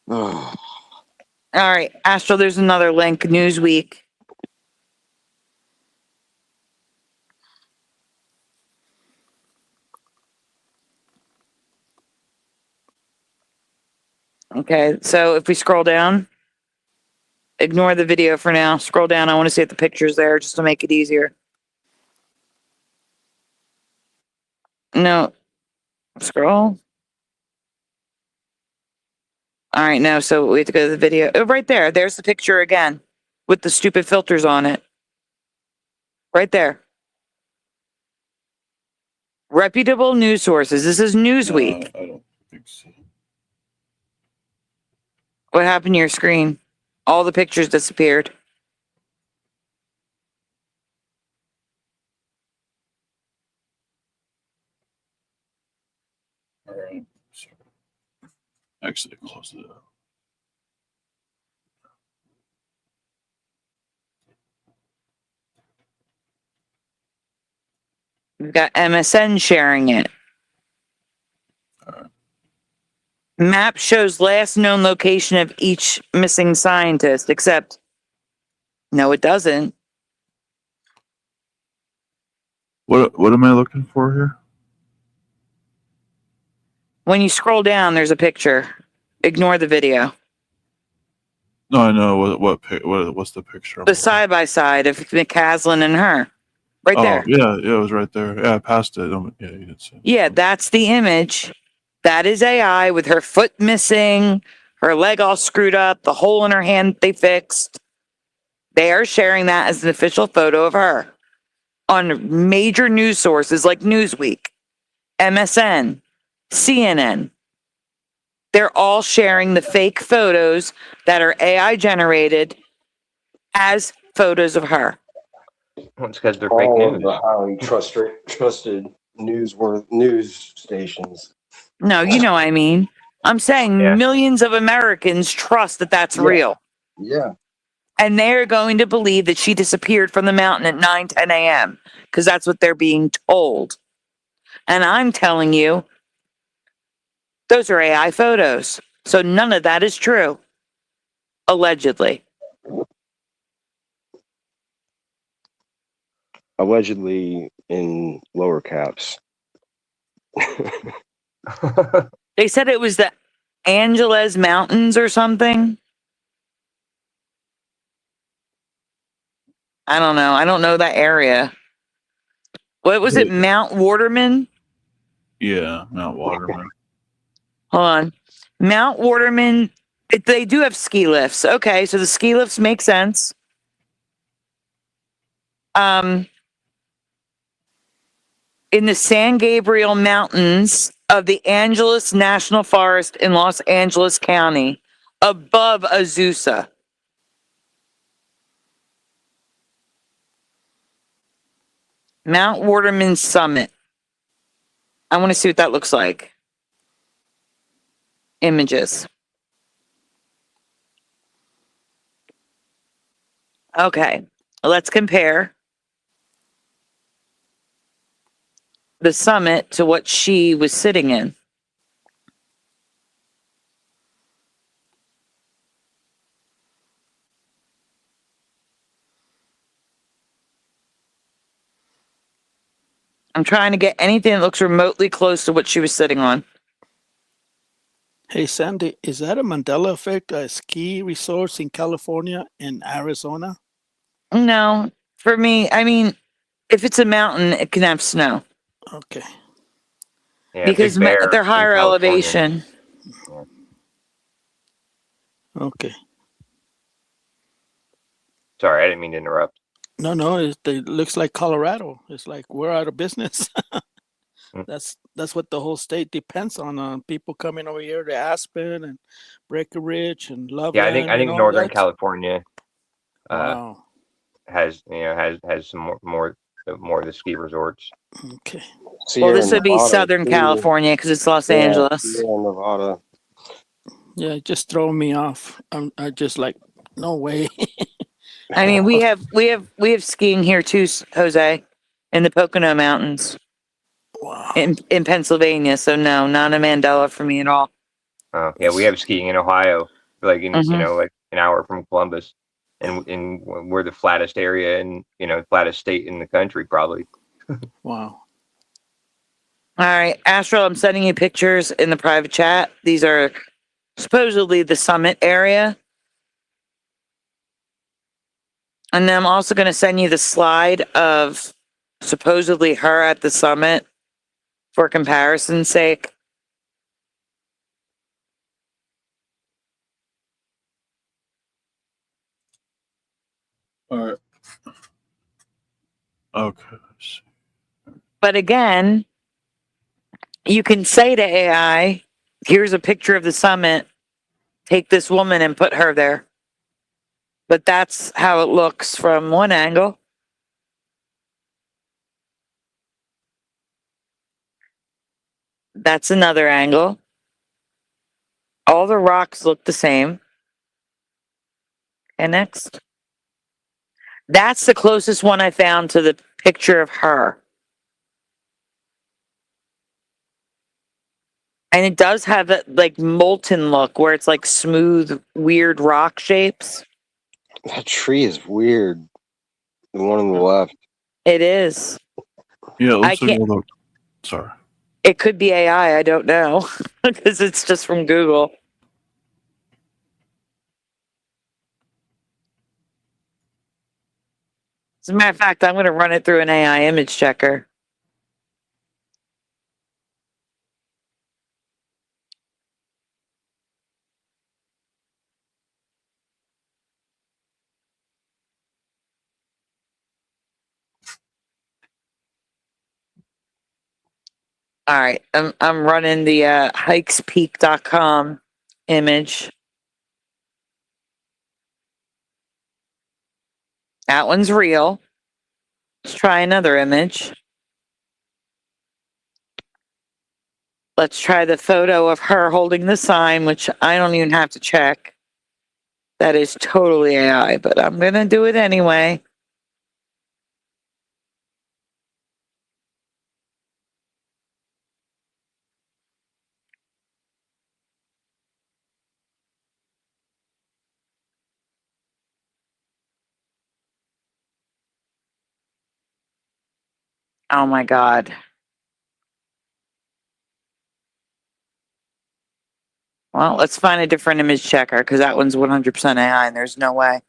All right, Astro, there's another link, Newsweek. Okay, so if we scroll down, ignore the video for now. Scroll down. I want to see if the picture's there just to make it easier. No. Scroll. All right, no, so we have to go to the video. Oh, right there. There's the picture again with the stupid filters on it. Right there. Reputable news sources. This is Newsweek. I don't think so. What happened to your screen? All the pictures disappeared. All right. Actually, close it up. We've got MSN sharing it. Map shows last known location of each missing scientist, except no, it doesn't. What am I looking for here? When you scroll down, there's a picture. Ignore the video. No, I know what's the picture? The side by side of McCaslin and her, right there. Yeah, it was right there. Yeah, I passed it. Yeah, you did say. Yeah, that's the image. That is AI with her foot missing, her leg all screwed up, the hole in her hand they fixed. They are sharing that as an official photo of her on major news sources like Newsweek, MSN, CNN. They're all sharing the fake photos that are AI generated as photos of her. Well, it's because they're fake All of news. the highly trusted news stations. No, you know what I mean. I'm saying millions of Americans trust that that's real. Yeah. And they're going to believe that she disappeared from the mountain at 9, 10 a.m. because that's what they're being told. And I'm telling you, those are AI photos. So none of that is true. Allegedly. Allegedly in lower caps. They said it was the Angeles Mountains or something. I don't know. I don't know that area. What was it? Mount Waterman? Yeah, Mount Waterman. Hold on. Mount Waterman. They do have ski lifts. Okay, so the ski lifts make sense. In the San Gabriel Mountains of the Angeles National Forest in Los Angeles County, above Azusa. Mount Waterman Summit. I want to see what that looks like. Images. Okay, let's compare the summit to what she was sitting in. I'm trying to get anything that looks remotely close to what she was sitting on. Hey, Sandy, is that a Mandela effect, a ski resorts in California and Arizona? No, for me, I mean, if it's a mountain, it can have snow. Okay. Yeah, because Big Bear they're in higher California. elevation. Okay. Sorry, I didn't mean to interrupt. No, it looks like Colorado. It's like we're out of business. That's what the whole state depends on people coming over here to Aspen and Breckenridge and Loveland. Yeah, I think Northern California wow. has some more of the ski resorts. Okay. Well, this would be Southern California because it's Los Angeles. Yeah, Nevada. Yeah, it just throw me off. I just like, no way. I mean, we have skiing here too, Jose, in the Pocono Mountains. Wow. In Pennsylvania, so no, not a Mandela for me at all. Oh, yeah, we have skiing in Ohio, like like an hour from Columbus, and we're the flattest area and flattest state in the country probably. Wow. All right, Astral, I'm sending you pictures in the private chat. These are supposedly the summit area. And then I'm also going to send you the slide of supposedly her at the summit for comparison's sake. All right. Okay. But again, you can say to AI, here's a picture of the summit. Take this woman and put her there. But that's how it looks from one angle. That's another angle. All the rocks look the same. And next. That's the closest one I found to the picture of her. And it does have that like molten look where it's like smooth, weird rock shapes. That tree is weird. The one on the left. It is. Yeah, it looks like all the. Sorry. It could be AI. I don't know because it's just from Google. As a matter of fact, I'm going to run it through an AI image checker. All right, I'm running the hikespeak.com image. That one's real. Let's try another image. Let's try the photo of her holding the sign, which I don't even have to check. That is totally AI, but I'm going to do it anyway. Oh my God. Well, let's find a different image checker because that one's 100% AI and there's no way.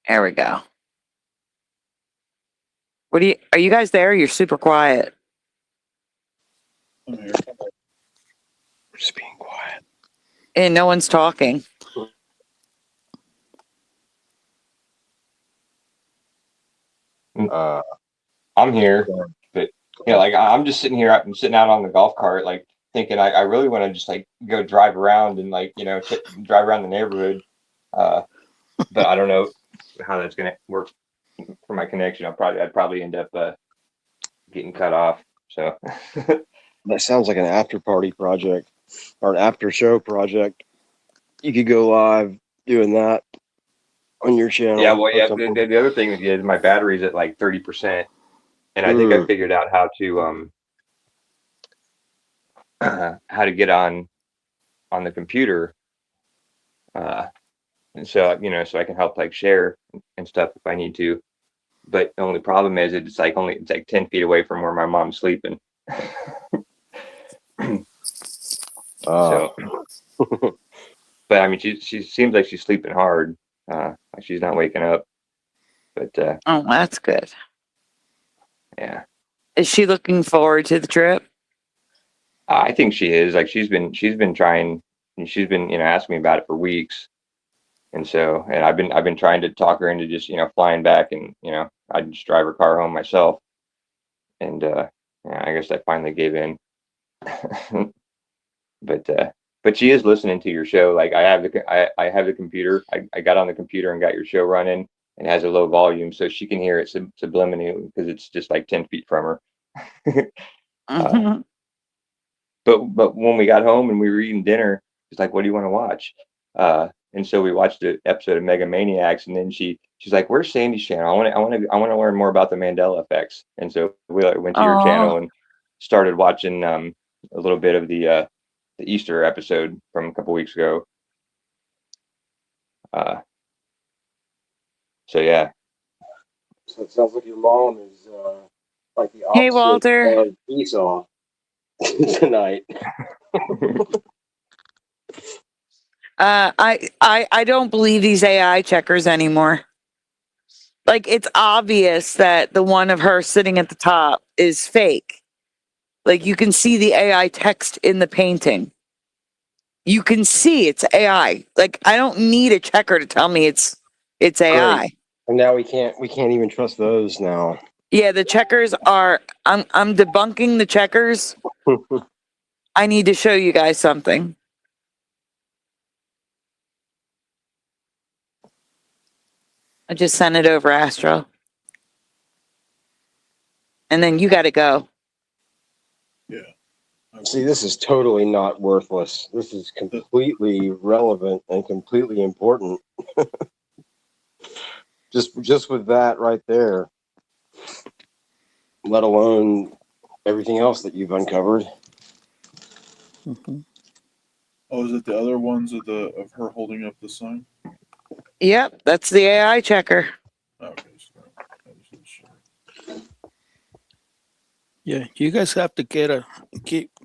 There we go. Are you guys there? You're super quiet. Just being quiet. And no one's talking. I'm here, but like I'm just sitting here. I'm sitting out on the golf cart, like thinking I really want to just like go drive around and like drive around the neighborhood. But I don't know how that's gonna work for my connection. I'd probably end up getting cut off. So that sounds like an after party project or an after show project. You could go live doing that on your channel. Yeah, well, yeah. The other thing is my battery's at like 30%, and I think I figured out how to get on the computer, and so so I can help like share and stuff if I need to. But the only problem is it's like 10 feet away from where my mom's sleeping. So, but I mean, she seems like she's sleeping hard. Like she's not waking up. But oh, that's good. Yeah. Is she looking forward to the trip? I think she is. Like she's been trying. She's been asking me about it for weeks, and I've been trying to talk her into just flying back, and I just drive her car home myself, and I guess I finally gave in. But she is listening to your show. Like I have the computer. I got on the computer and got your show running, and has a low volume, so she can hear it subliminally because it's just like 10 feet from her. But when we got home and we were eating dinner, she's like, "What do you want to watch?" And so we watched an episode of Mega Maniacs, and then she's like, "Where's Sandy's channel? I want to learn more about the Mandela effects." And so we went to your channel and started watching a little bit of the Easter episode from a couple weeks ago. So yeah. So it sounds like your mom is like the opposite Hey, Walter. of Esau tonight. I don't believe these AI checkers anymore. Like it's obvious that the one of her sitting at the top is fake. Like you can see the AI text in the painting. You can see it's AI. Like I don't need a checker to tell me it's AI. Great. And now we can't even trust those now. Yeah, the checkers are. I'm debunking the checkers. I need to show you guys something. I just sent it over, Astro. and then you got to go. Yeah. See, this is totally not worthless. This is completely relevant and completely important. just with that right there, let alone everything else that you've uncovered. Mm-hmm. Oh, is it the other ones of her holding up the sign? Yep, that's the AI checker. Okay, so I wasn't sure. Yeah, you guys have to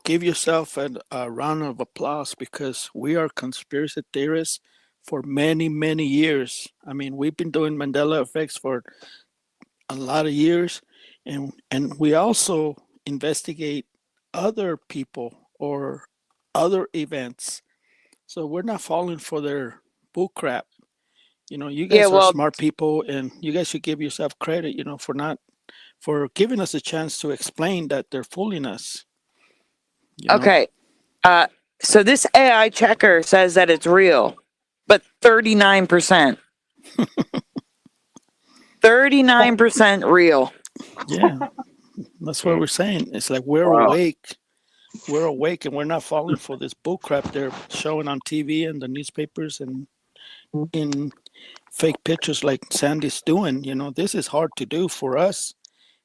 give yourself a round of applause because we are conspiracy theorists for many, many years. I mean, we've been doing Mandela effects for a lot of years, and we also investigate other people or other events. So we're not falling for their bull crap. You know, you guys are smart people, and you guys should give yourself credit, you know, for giving us a chance to explain that they're fooling us. You know? Okay. So this AI checker says that it's real, but 39%. 39% real. Yeah. That's what we're saying. It's like we're awake. We're awake and we're not falling for this bullcrap they're showing on TV and the newspapers and in fake pictures like Sandy's doing. You know, this is hard to do for us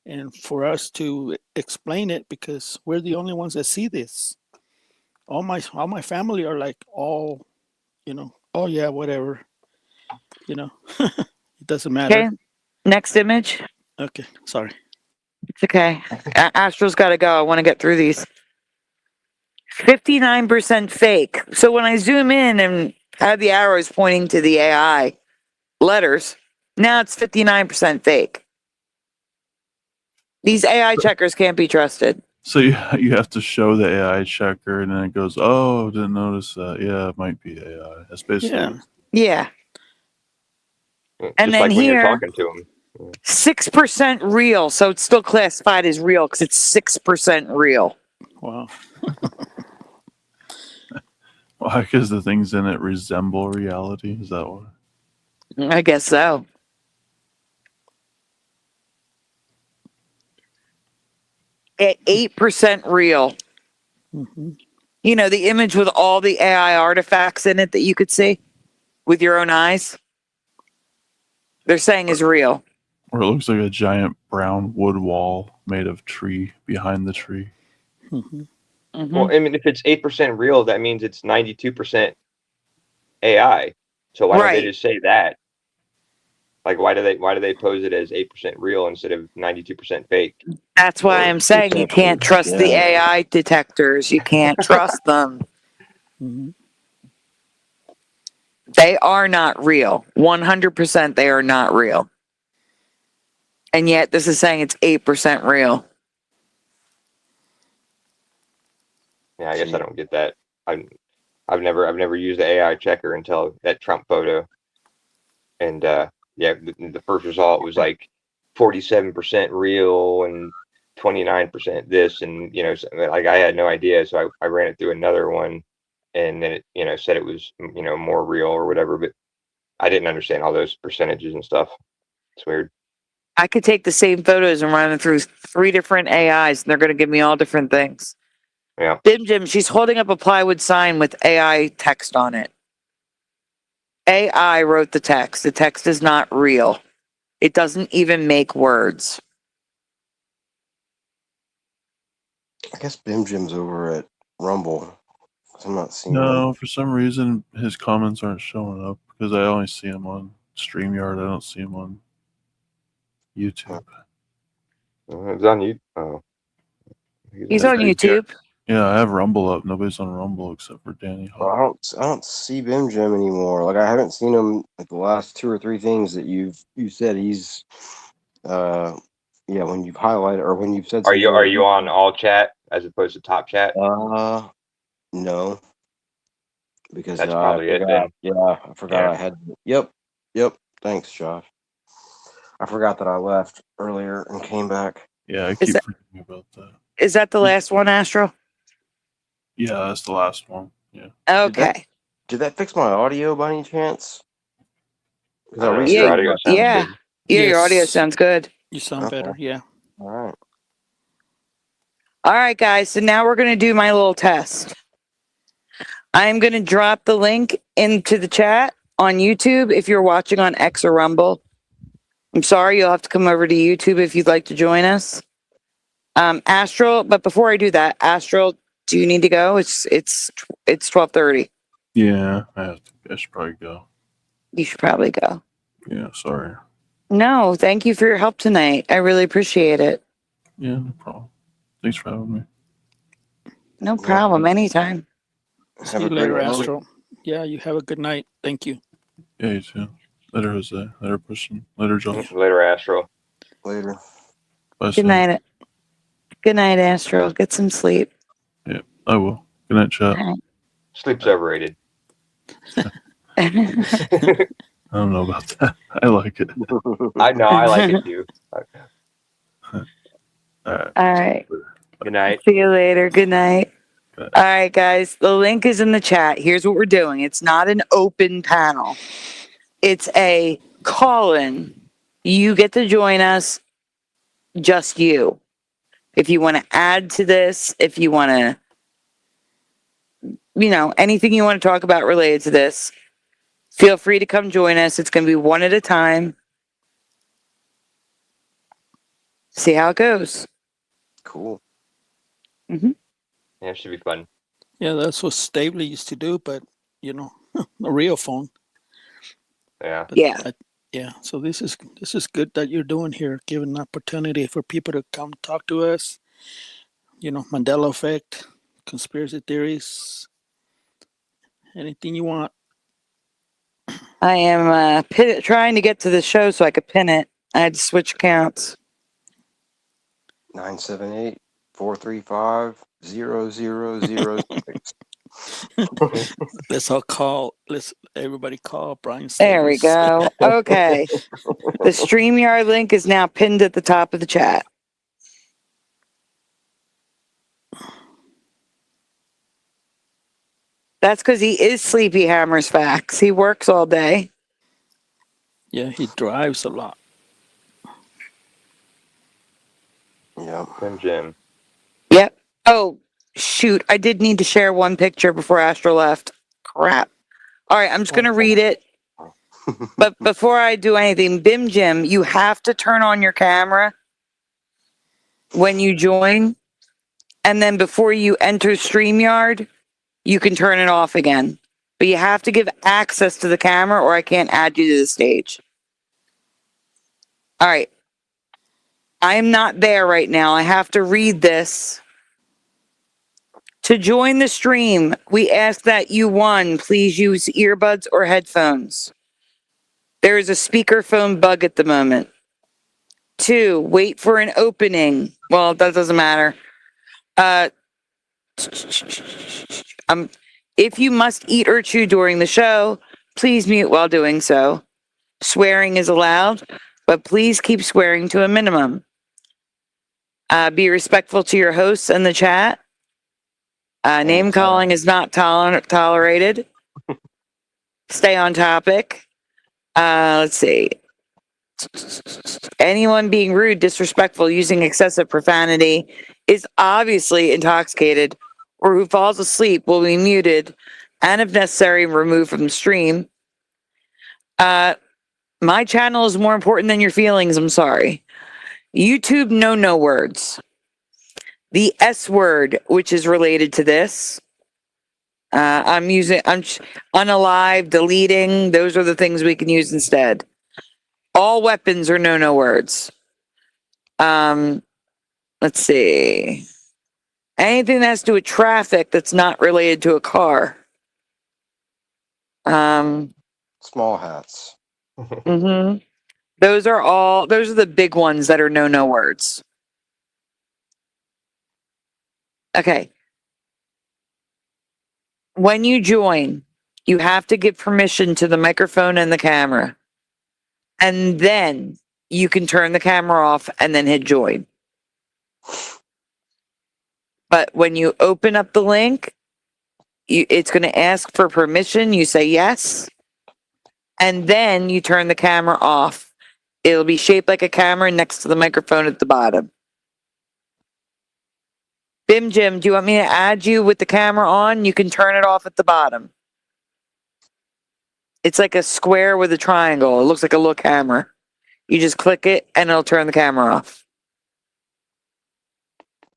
and for us to explain it because we're the only ones that see this. All my family are like all, you know, oh yeah, whatever. You know, it doesn't matter. Okay. Next image. Okay, sorry. It's okay. Astro's got to go. I want to get through these. 59% fake. So when I zoom in and have the arrows pointing to the AI letters, now it's 59% fake. These AI checkers can't be trusted. So you have to show the AI checker, and then it goes, "Oh, didn't notice that. Yeah, it might be AI." That's basically. Yeah. Just And then like when you're here, talking to them. 6% real. So it's still classified as real because it's 6% real. Wow. Why? Because the things in it resemble reality. Is that why? I guess so. At 8% real. Mm-hmm. You know, the image with all the AI artifacts in it that you could see with your own eyes. They're saying is real. Or it looks like a giant brown wood wall made of tree behind the tree. Mm-hmm. Mm-hmm. Well, I mean, if it's 8% real, that means it's 92% AI. So why don't they just say that? Like, why do they pose it as 8% real instead of 92% fake? That's why I'm saying you can't trust the AI detectors. You can't trust them. Mm-hmm. They are not real. 100% they are not real. And yet this is saying it's 8% real. Yeah, I guess I don't get that. I've never used the AI checker until that Trump photo. And yeah, the first result was like 47% real and 29% this, and you know, like I had no idea, so I ran it through another one, and then it, you know, said it was, you know, more real or whatever, but I didn't understand all those percentages and stuff. It's weird. I could take the same photos and run them through 3 different AIs, and they're going to give me all different things. Yeah. Bim Jim, she's holding up a plywood sign with AI text on it. AI wrote the text. The text is not real. It doesn't even make words. I guess Bim Jim's over at Rumble. I'm not seeing No, for some reason his comments aren't showing up because I only see him on StreamYard. I don't see him on YouTube. It's on you. Oh, he's on YouTube. Yeah, I have Rumble up. Nobody's on Rumble except for Danny Hall. I don't see Bim Jim anymore. Like I haven't seen him like the last 2 or 3 things that you said he's yeah, when you've highlighted or when you've said are you on all chat as opposed to top chat? No. Because that's probably it then. Yeah, I forgot I had Yep. Thanks, Josh. I forgot that I left earlier and came back. Yeah, I keep forgetting about that. Is that the last one, Astro? Yeah, that's the last one. Yeah. Okay. Did that fix my audio by any chance? Your audio sounds good. Your audio sounds good. You sound better, yeah. All right. All right, guys. So now we're going to do my little test. I'm going to drop the link into the chat on YouTube if you're watching on X or Rumble. I'm sorry, you'll have to come over to YouTube if you'd like to join us. Astral, but before I do that, Astral, do you need to go? It's 12:30. Yeah, I should probably go. You should probably go. Yeah, sorry. No, thank you for your help tonight. I really appreciate it. Yeah, no problem. Thanks for having me. No problem. Anytime. See you later, Astro. Yeah, you have a good night. Thank you. Yeah, you too. Later, Jose. Later, Christian. Later, Josh. Later, Astro. Later. Bye, Good night. Good night, Astro. Get some sleep. Yeah, I will. Good night, chat. Sleep's overrated. I don't know about that. I like it. I know. I like it too. All right. All right. Good night. See you later. Good night. All right, guys. The link is in the chat. Here's what we're doing. It's not an open panel. It's a call-in. You get to join us. Just you. If you want to add to this, if you want to, anything you want to talk about related to this, feel free to come join us. It's going to be one at a time. See how it goes. Cool. Mm-hmm. Yeah, it should be fun. Yeah, that's what Stavely used to do, but a real phone. Yeah. But yeah. So this is good that you're doing here, giving an opportunity for people to come talk to us. Mandela effect, conspiracy theories, anything you want. I am trying to get to the show so I could pin it. I had to switch accounts. 978-435-0006. Let's everybody call Brian. There we go. Okay. The StreamYard link is now pinned at the top of the chat. That's because he is Sleepy Hammer's Facts. He works all day. Yeah, he drives a lot. Yeah. Jim. Yep. Oh, shoot. I did need to share one picture before Astro left. Crap. All right, I'm just going to read it. But before I do anything, Bim Jim, you have to turn on your camera when you join. And then before you enter StreamYard, you can turn it off again. But you have to give access to the camera or I can't add you to the stage. All right. I am not there right now. I have to read this. To join the stream, we ask that you, 1, please use earbuds or headphones. There is a speakerphone bug at the moment. 2, wait for an opening. Well, that doesn't matter. If you must eat or chew during the show, please mute while doing so. Swearing is allowed, but please keep swearing to a minimum. Be respectful to your hosts and the chat. Name calling is not tolerated. Stay on topic. Let's see. Anyone being rude, disrespectful, using excessive profanity is obviously intoxicated or who falls asleep will be muted and, if necessary, removed from the stream. My channel is more important than your feelings. I'm sorry. YouTube, no words. The S word, which is related to this. I'm unalive, deleting. Those are the things we can use instead. All weapons are no words. Let's see. Anything that has to do with traffic that's not related to a car. Small hats. Mm-hmm. Those are the big ones that are no words. Okay. When you join, you have to give permission to the microphone and the camera. And then you can turn the camera off and then hit join. But when you open up the link, it's going to ask for permission. You say yes. And then you turn the camera off. It'll be shaped like a camera next to the microphone at the bottom. Bim Jim, do you want me to add you with the camera on? You can turn it off at the bottom. It's like a square with a triangle. It looks like a little camera. You just click it and it'll turn the camera off.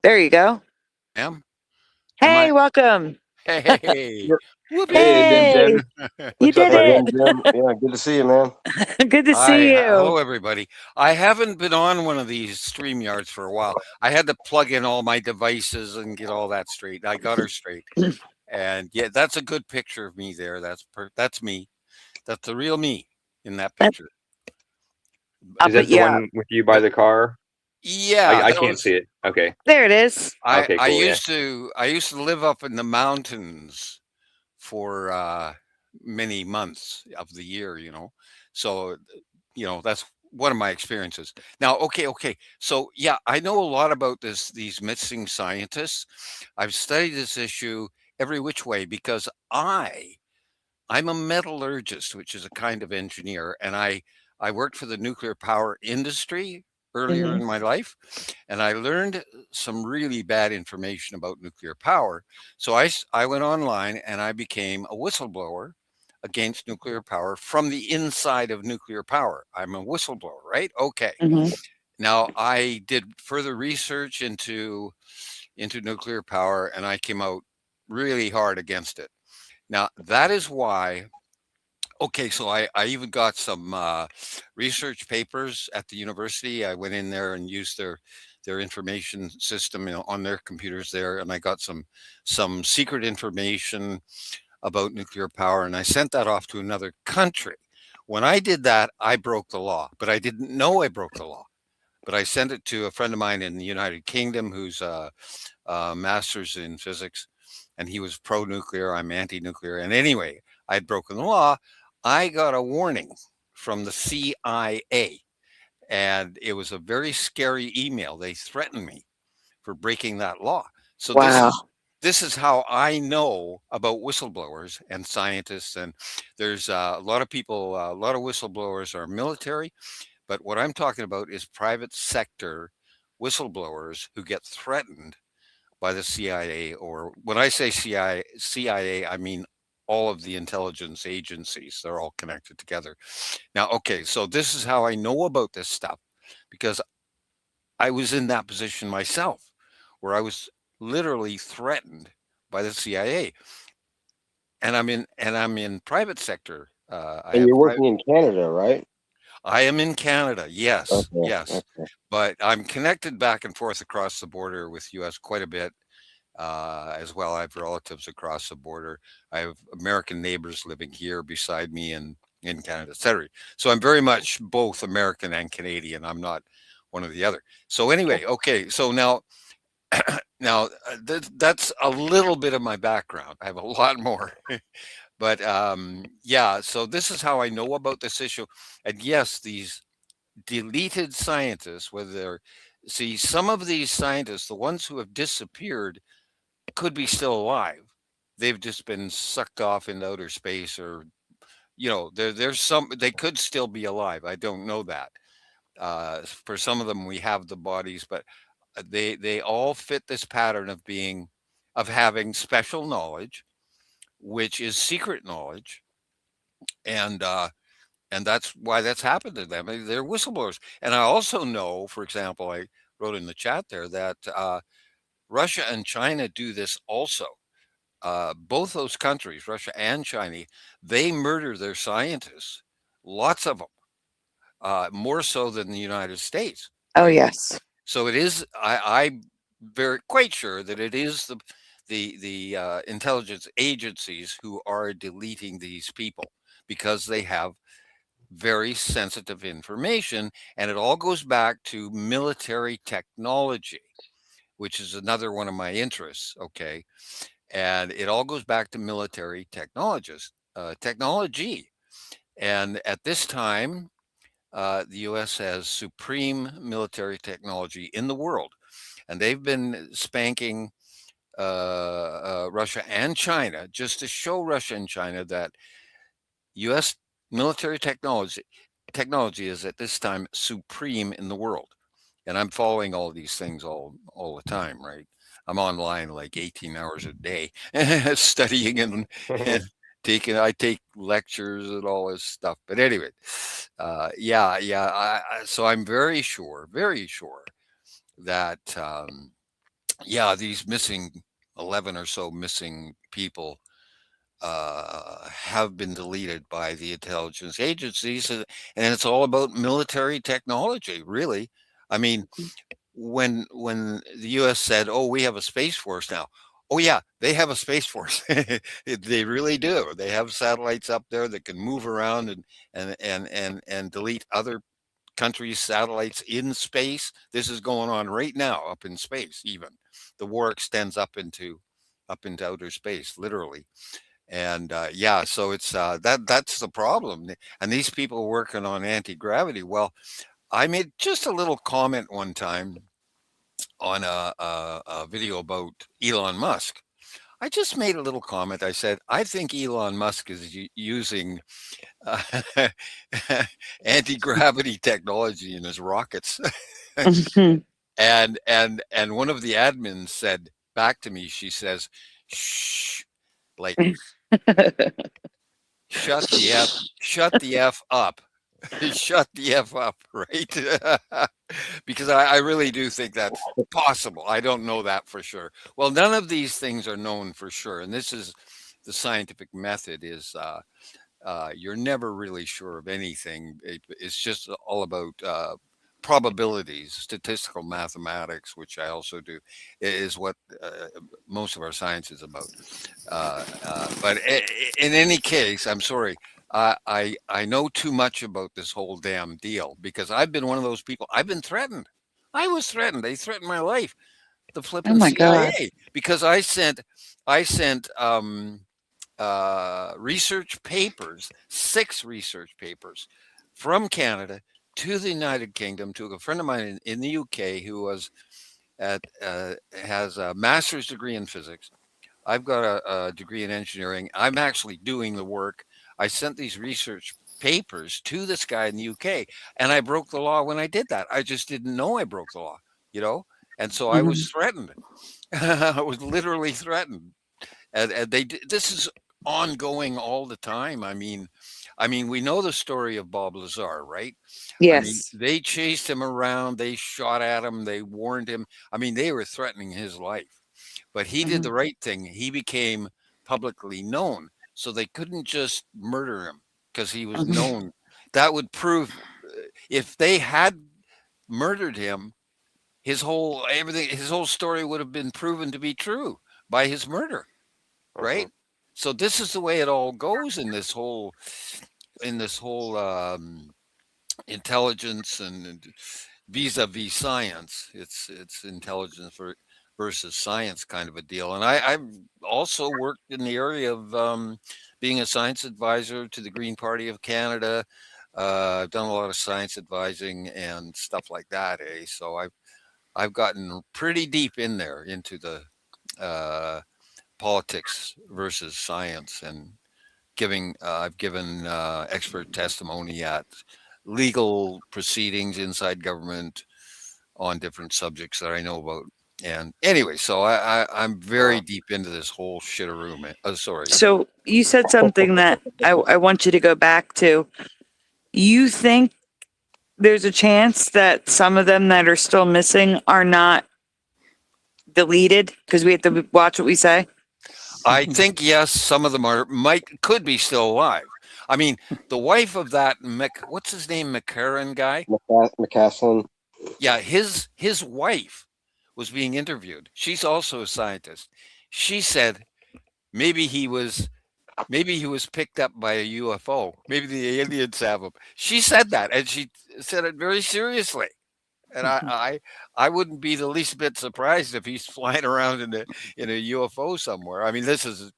There you go. Ma'am? Hey, welcome. Hey. Hey, Hey, Jim. you What's up, did Jim? it. Yeah, good to see you, man. Good to Hi, see you. hello everybody. I haven't been on one of these StreamYards for a while. I had to plug in all my devices and get all that straight. I got her straight. And yeah, that's a good picture of me there. That's me. That's the real me in that picture. Is that the one with you by the car? Yeah, I can't see it. Okay. There it is. Okay, I cool, used to live up in the mountains for many months of the year, So, that's one of my experiences. Now, okay. So, yeah, I know a lot about these missing scientists. I've studied this issue every which way because I'm a metallurgist, which is a kind of engineer, and I worked for the nuclear power industry earlier in my life, and I learned some really bad information about nuclear power. So I went online and I became a whistleblower against nuclear power from the inside of nuclear power. I'm a whistleblower, right? Okay. Now I did further research into nuclear power, and I came out really hard against it. Now that is why. Okay, so I even got some research papers at the university. I went in there and used their information system on their computers there, and I got some secret information about nuclear power, and I sent that off to another country. When I did that, I broke the law, but I didn't know I broke the law. But I sent it to a friend of mine in the United Kingdom who's a master's in physics, and he was pro-nuclear. I'm anti-nuclear, and anyway, I'd broken the law. I got a warning from the CIA, and it was a very scary email. They threatened me for breaking that law. So this is how I know about whistleblowers and scientists. And there's a lot of people, a lot of whistleblowers are military, but what I'm talking about is private sector whistleblowers who get threatened by the CIA, or when I say CIA, I mean all of the intelligence agencies. They're all connected together. Now, okay, so this is how I know about this stuff, because I was in that position myself where I was literally threatened by the CIA. And I'm in private sector. And you're working in Canada, right? I am in Canada. Yes. Okay, yes. okay. But I'm connected back and forth across the border with US quite a bit. As well, I have relatives across the border. I have American neighbors living here beside me in Canada, etc. So I'm very much both American and Canadian. I'm not one or the other. So anyway, okay. So now, that's a little bit of my background. I have a lot more, but yeah. So this is how I know about this issue. And yes, these deleted scientists, some of these scientists, the ones who have disappeared, could be still alive. They've just been sucked off into outer space, or they could still be alive. I don't know that. For some of them we have the bodies, but they all fit this pattern of having special knowledge, which is secret knowledge, and that's why that's happened to them. They're whistleblowers. And I also know, for example, I wrote in the chat there that Russia and China do this also. Both those countries, Russia and China, they murder their scientists, lots of them, more so than the United States. Oh, yes. So it is. I'm quite sure that it is the intelligence agencies who are deleting these people, because they have very sensitive information, and it all goes back to military technology, which is another one of my interests. Okay. And it all goes back to military technology. And at this time, the US has supreme military technology in the world. And they've been spanking Russia and China just to show Russia and China that US military technology is at this time supreme in the world. And I'm following all these things all the time, right? I'm online like 18 hours a day studying and I take lectures and all this stuff. But anyway, so I'm very sure that these missing 11 or so missing people have been deleted by the intelligence agencies, and it's all about military technology, really. I mean, when the U.S. said, "Oh, we have a space force now," oh yeah, they have a space force. They really do. They have satellites up there that can move around and delete other countries' satellites in space. This is going on right now up in space. Even the war extends up into outer space, literally. And so it's that's the problem. And these people working on anti-gravity. Well, I made just a little comment one time on a video about Elon Musk. I just made a little comment. I said, I think Elon Musk is using anti-gravity technology in his rockets. And one of the admins said back to me, she says, shh, like, shut the F up. Shut the F up, right? Because I really do think that's possible. I don't know that for sure. Well, none of these things are known for sure. And this is the scientific method is you're never really sure of anything. It's just all about probabilities, statistical mathematics, which I also do, is what most of our science is about. But in any case, I'm sorry. I know too much about this whole damn deal because I've been one of those people. I've been threatened. I was threatened. They threatened my life. The flipping CIA God. Because I sent research papers, 6 research papers from Canada to the United Kingdom to a friend of mine in the UK who was has a master's degree in physics. I've got a degree in engineering. I'm actually doing the work. I sent these research papers to this guy in the UK, and I broke the law when I did that. I just didn't know I broke the law, and so I was threatened. I was literally threatened, and this is ongoing all the time. I mean, we know the story of Bob Lazar, right? Yes. I mean, they chased him around. They shot at him. They warned him. I mean, they were threatening his life. But he did the right thing. He became publicly known. So they couldn't just murder him because he was known. That would prove if they had murdered him, his whole story would have been proven to be true by his murder. Right? So this is the way it all goes in this whole intelligence and vis-a-vis science. It's intelligence versus science kind of a deal. And I've also worked in the area of being a science advisor to the Green Party of Canada. I've done a lot of science advising and stuff like that. So I've gotten pretty deep in there into the politics versus science, and I've given expert testimony at legal proceedings inside government on different subjects that I know about. And anyway, so I'm very deep into this whole shitteroo, man. Oh, sorry. So you said something that I want you to go back to. You think there's a chance that some of them that are still missing are not deleted because we have to watch what we say? I think, yes, some of them could be still alive. I mean, the wife of that, what's his name, McCarran guy? McCaslin. Yeah, his wife was being interviewed. She's also a scientist. She said maybe he was picked up by a UFO. Maybe the aliens have him. She said that, and she said it very seriously. And I wouldn't be the least bit surprised if he's flying around in a UFO somewhere. I mean, this is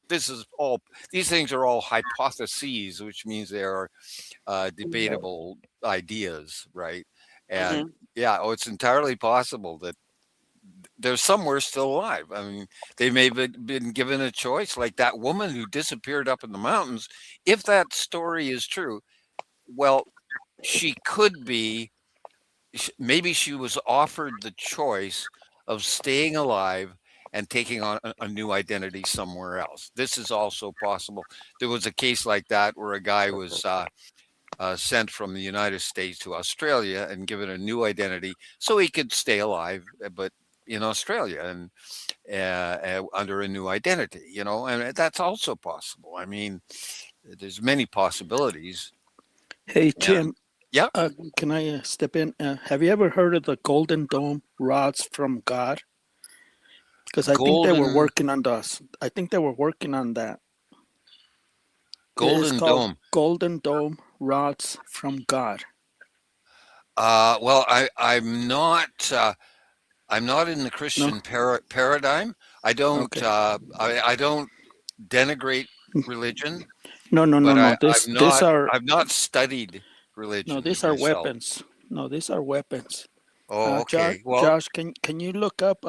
all, these things are all hypotheses, which means they are debatable ideas, right? And it's entirely possible that they're somewhere still alive. I mean, they may have been given a choice, like that woman who disappeared up in the mountains. If that story is true, well, she could be, maybe she was offered the choice of staying alive and taking on a new identity somewhere else. This is also possible. There was a case like that where a guy was sent from the United States to Australia and given a new identity so he could stay alive, but in Australia and under a new identity, you know, and that's also possible. I mean, there's many possibilities. Hey, Jim. Yeah. Can I step in? Have you ever heard of the Golden Dome rods from God? Because I think they were working on those. I think they were working on that. Golden Dome. Golden Dome rods from God. Well, I'm not in the Christian paradigm. I don't I don't denigrate religion. No. I've not studied religion. No, these are weapons. No, these are weapons. Oh, okay. Josh, can you look up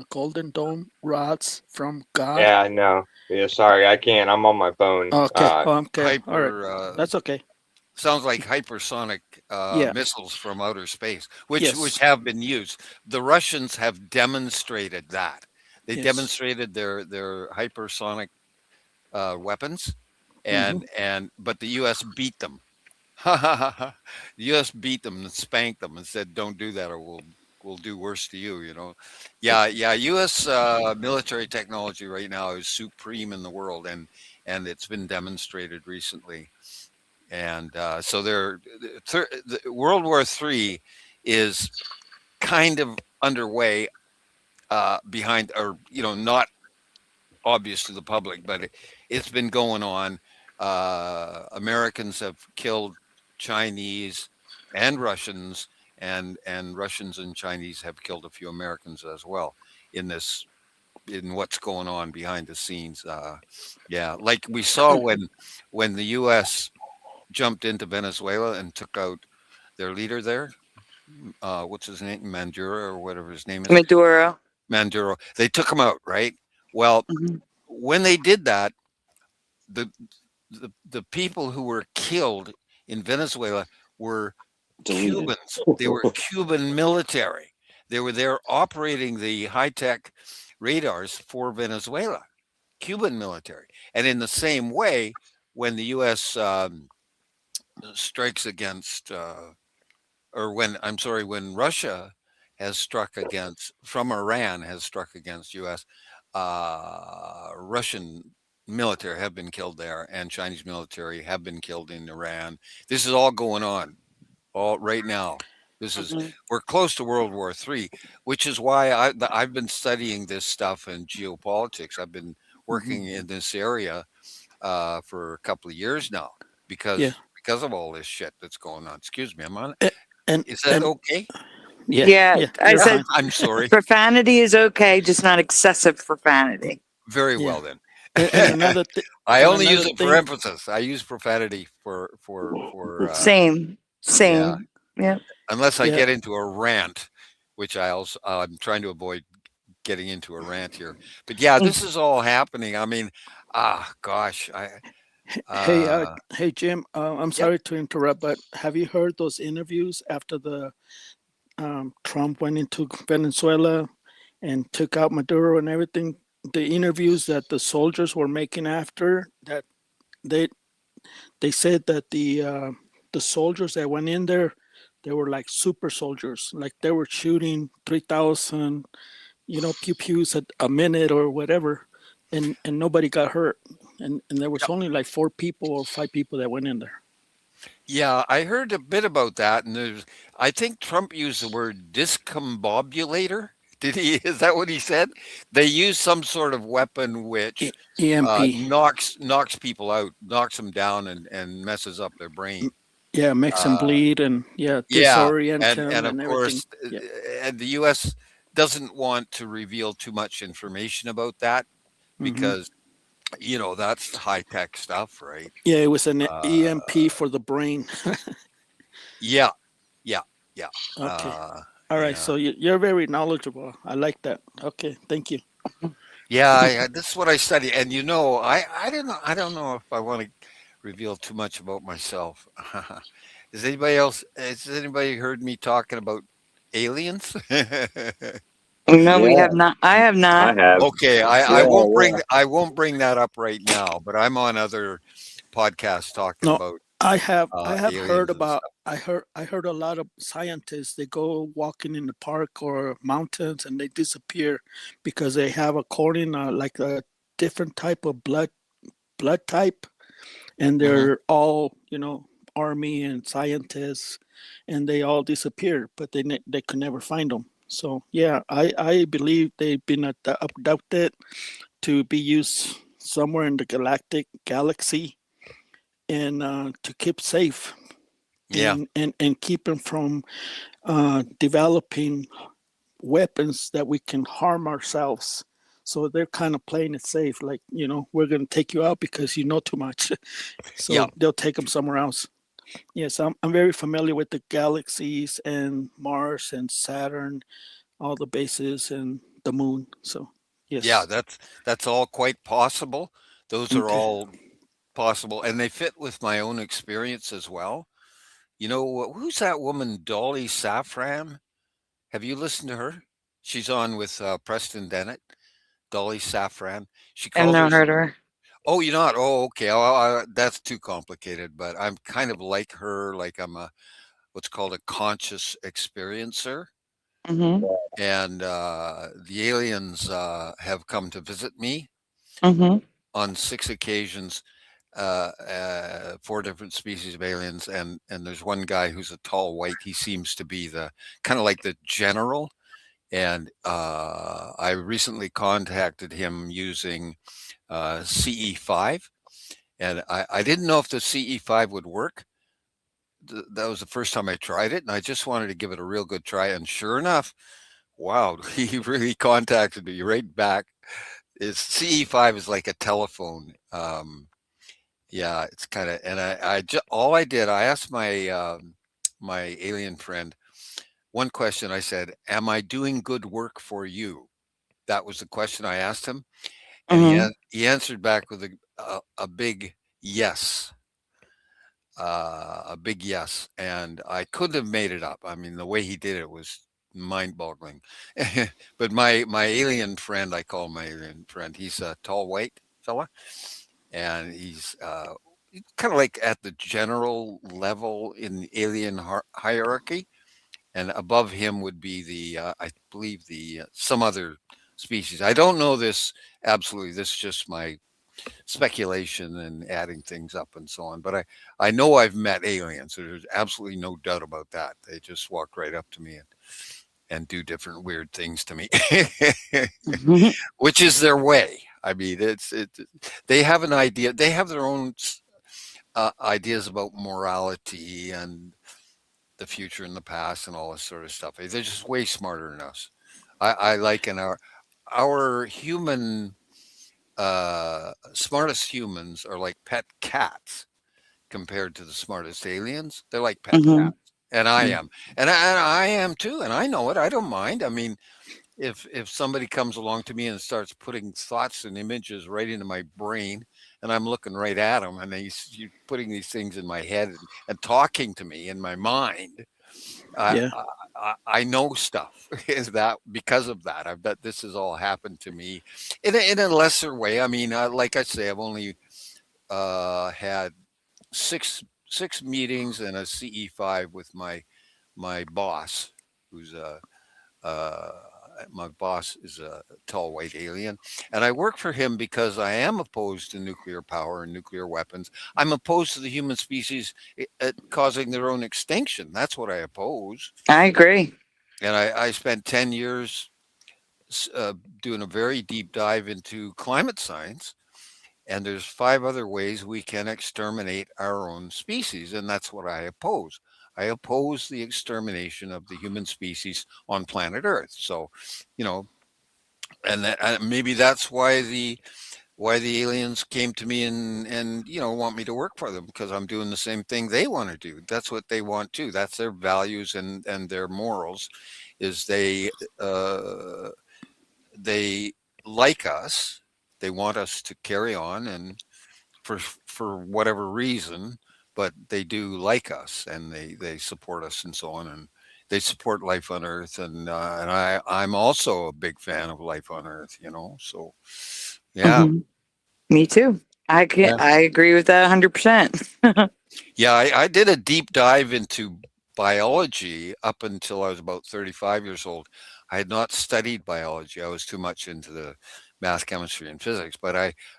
Golden Dome rods from God? Yeah, I know. Yeah, sorry, I can't. I'm on my phone. Okay. Okay. All right. That's okay. Sounds like hypersonic missiles from outer space, which have been used. The Russians have demonstrated that. They demonstrated their hypersonic weapons, but the U.S. beat them. The U.S. beat them and spanked them and said, "Don't do that, or we'll do worse to you." You know, yeah. U.S. Military technology right now is supreme in the world, and it's been demonstrated recently. And so World War III is kind of underway behind, or not obvious to the public, but it's been going on. Americans have killed Chinese and Russians, and Russians and Chinese have killed a few Americans as well in what's going on behind the scenes. Like we saw when the U.S. jumped into Venezuela and took out their leader there. What's his name? Maduro or whatever his name is. Maduro. They took him out, right? Well, when they did that, the people who were killed in Venezuela were Cubans. They were Cuban military. They were there operating the high-tech radars for Venezuela, Cuban military. And in the same way, when the U.S. strikes against, when Russia has struck against, from Iran has struck against U.S., Russian military have been killed there, and Chinese military have been killed in Iran. This is all going on right now. We're close to World War III, which is why I've been studying this stuff in geopolitics. I've been working in this area for a couple of years now because of all this shit that's going on. Excuse me, I'm on it. Is that okay? Yeah, I said I'm sorry. Profanity is okay, just not excessive profanity. Very well then. And I only use it for emphasis. I use profanity for same. Yeah. Unless I get into a rant, which I'm trying to avoid getting into a rant here. But yeah, this is all happening. I mean, gosh, Hey Jim, I'm sorry to interrupt, but have you heard those interviews after the Trump went into Venezuela and took out Maduro and everything? The interviews that the soldiers were making after that, they said that the soldiers that went in there, they were like super soldiers, like they were shooting 3,000, pew-pews a minute or whatever, and nobody got hurt, and there was only like 4 people or 5 people that went in there. Yeah, I heard a bit about that, and I think Trump used the word discombobulator. Did he? Is that what he said? They use some sort of weapon which EMP knocks people out, knocks them down, and messes up their brain. Yeah, makes them bleed and disorient them, and of course, and the U.S. doesn't want to reveal too much information about that because that's high tech stuff, right? Yeah, it was an EMP for the brain. Yeah. Okay. All right, so you're very knowledgeable. I like that. Okay, thank you. Yeah, this is what I study, and I don't know if I want to reveal too much about myself. Has anybody heard me talking about aliens? No, we have not. I have not. I have. Okay, I won't bring that up right now, but I'm on other podcasts talking about I have heard aliens and about stuff. I heard a lot of scientists, they go walking in the park or mountains and they disappear because they have according like a different type of blood type, and they're all, you know, army and scientists, and they all disappear, but they could never find them. So yeah, I believe they've been abducted to be used somewhere in the galactic galaxy, and to keep safe, Yeah. and keep them from developing weapons that we can harm ourselves. So they're kind of playing it safe, like, you know, we're going to take you out because you know too much. So Yeah. they'll take them somewhere else. Yes, I'm very familiar with the galaxies and Mars and Saturn, all the bases and the moon. So yes. Yeah, that's all quite possible. Those are Okay. all possible, and they fit with my own experience as well. You know, who's that woman, Dolly Safran? Have you listened to her? She's on with Preston Dennett. Dolly Safran. She I've calls never her. heard of her. Oh, you're not. Oh, okay. That's too complicated. But I'm kind of like her. Like I'm a what's called a conscious experiencer. Mm-hmm. And the aliens have come to visit me Mm-hmm. on 6 occasions, 4 different species of aliens, and there's one guy who's a tall white. He seems to be the kind of like the general, and I recently contacted him using CE5, and I didn't know if the CE5 would work. That was the first time I tried it, and I just wanted to give it a real good try, and sure enough, wow, he really contacted me right back. Is CE5 is like a telephone. Yeah, it's kind of, and all I did, I asked my my alien friend one question. I said, "Am I doing good work for you?" That was the question I asked him, and Mm-hmm. he answered back with a big yes. A big yes, and I couldn't have made it up. I mean, the way he did it was mind-boggling. But my alien friend, I call my alien friend, he's a tall white fella, and he's kind of like at the general level in the alien hierarchy, and above him would be the I believe the some other species. I don't know this absolutely. This is just my speculation and adding things up and so on. But I know I've met aliens. There's absolutely no doubt about that. They just walk right up to me and do different weird things to me, which is their way. I mean, they have an idea. They have their own ideas about morality and the future and the past and all this sort of stuff. They're just way smarter than us. I like in our human smartest humans are like pet cats compared to the smartest aliens. They're like pet Mm-hmm. cats, and I am, and I am too, and I know it. I don't mind. I mean, if somebody comes along to me and starts putting thoughts and images right into my brain, and I'm looking right at them, and he's putting these things in my head and talking to me in my mind, Yeah. I know stuff is that because of that. I bet this has all happened to me in a lesser way. I mean, like I say, I've only had six meetings and a CE5 with my boss, who's my boss is a tall white alien, and I work for him because I am opposed to nuclear power and nuclear weapons. I'm opposed to the human species causing their own extinction. That's what I oppose. I agree. And I spent 10 years doing a very deep dive into climate science. And there's 5 other ways we can exterminate our own species. And that's what I oppose. I oppose the extermination of the human species on planet Earth. So, you know, and maybe that's why the aliens came to me and you know want me to work for them, because I'm doing the same thing they want to do. That's what they want too. That's their values and their morals, is they like us. They want us to carry on, and for whatever reason, but they do like us and they support us and so on, they support life on Earth, and I'm also a big fan of life on Earth. So yeah. Mm-hmm. Me too. I agree with that 100%. Yeah, I did a deep dive into biology up until I was about 35 years old. I had not studied biology. I was too much into the math, chemistry, and physics. But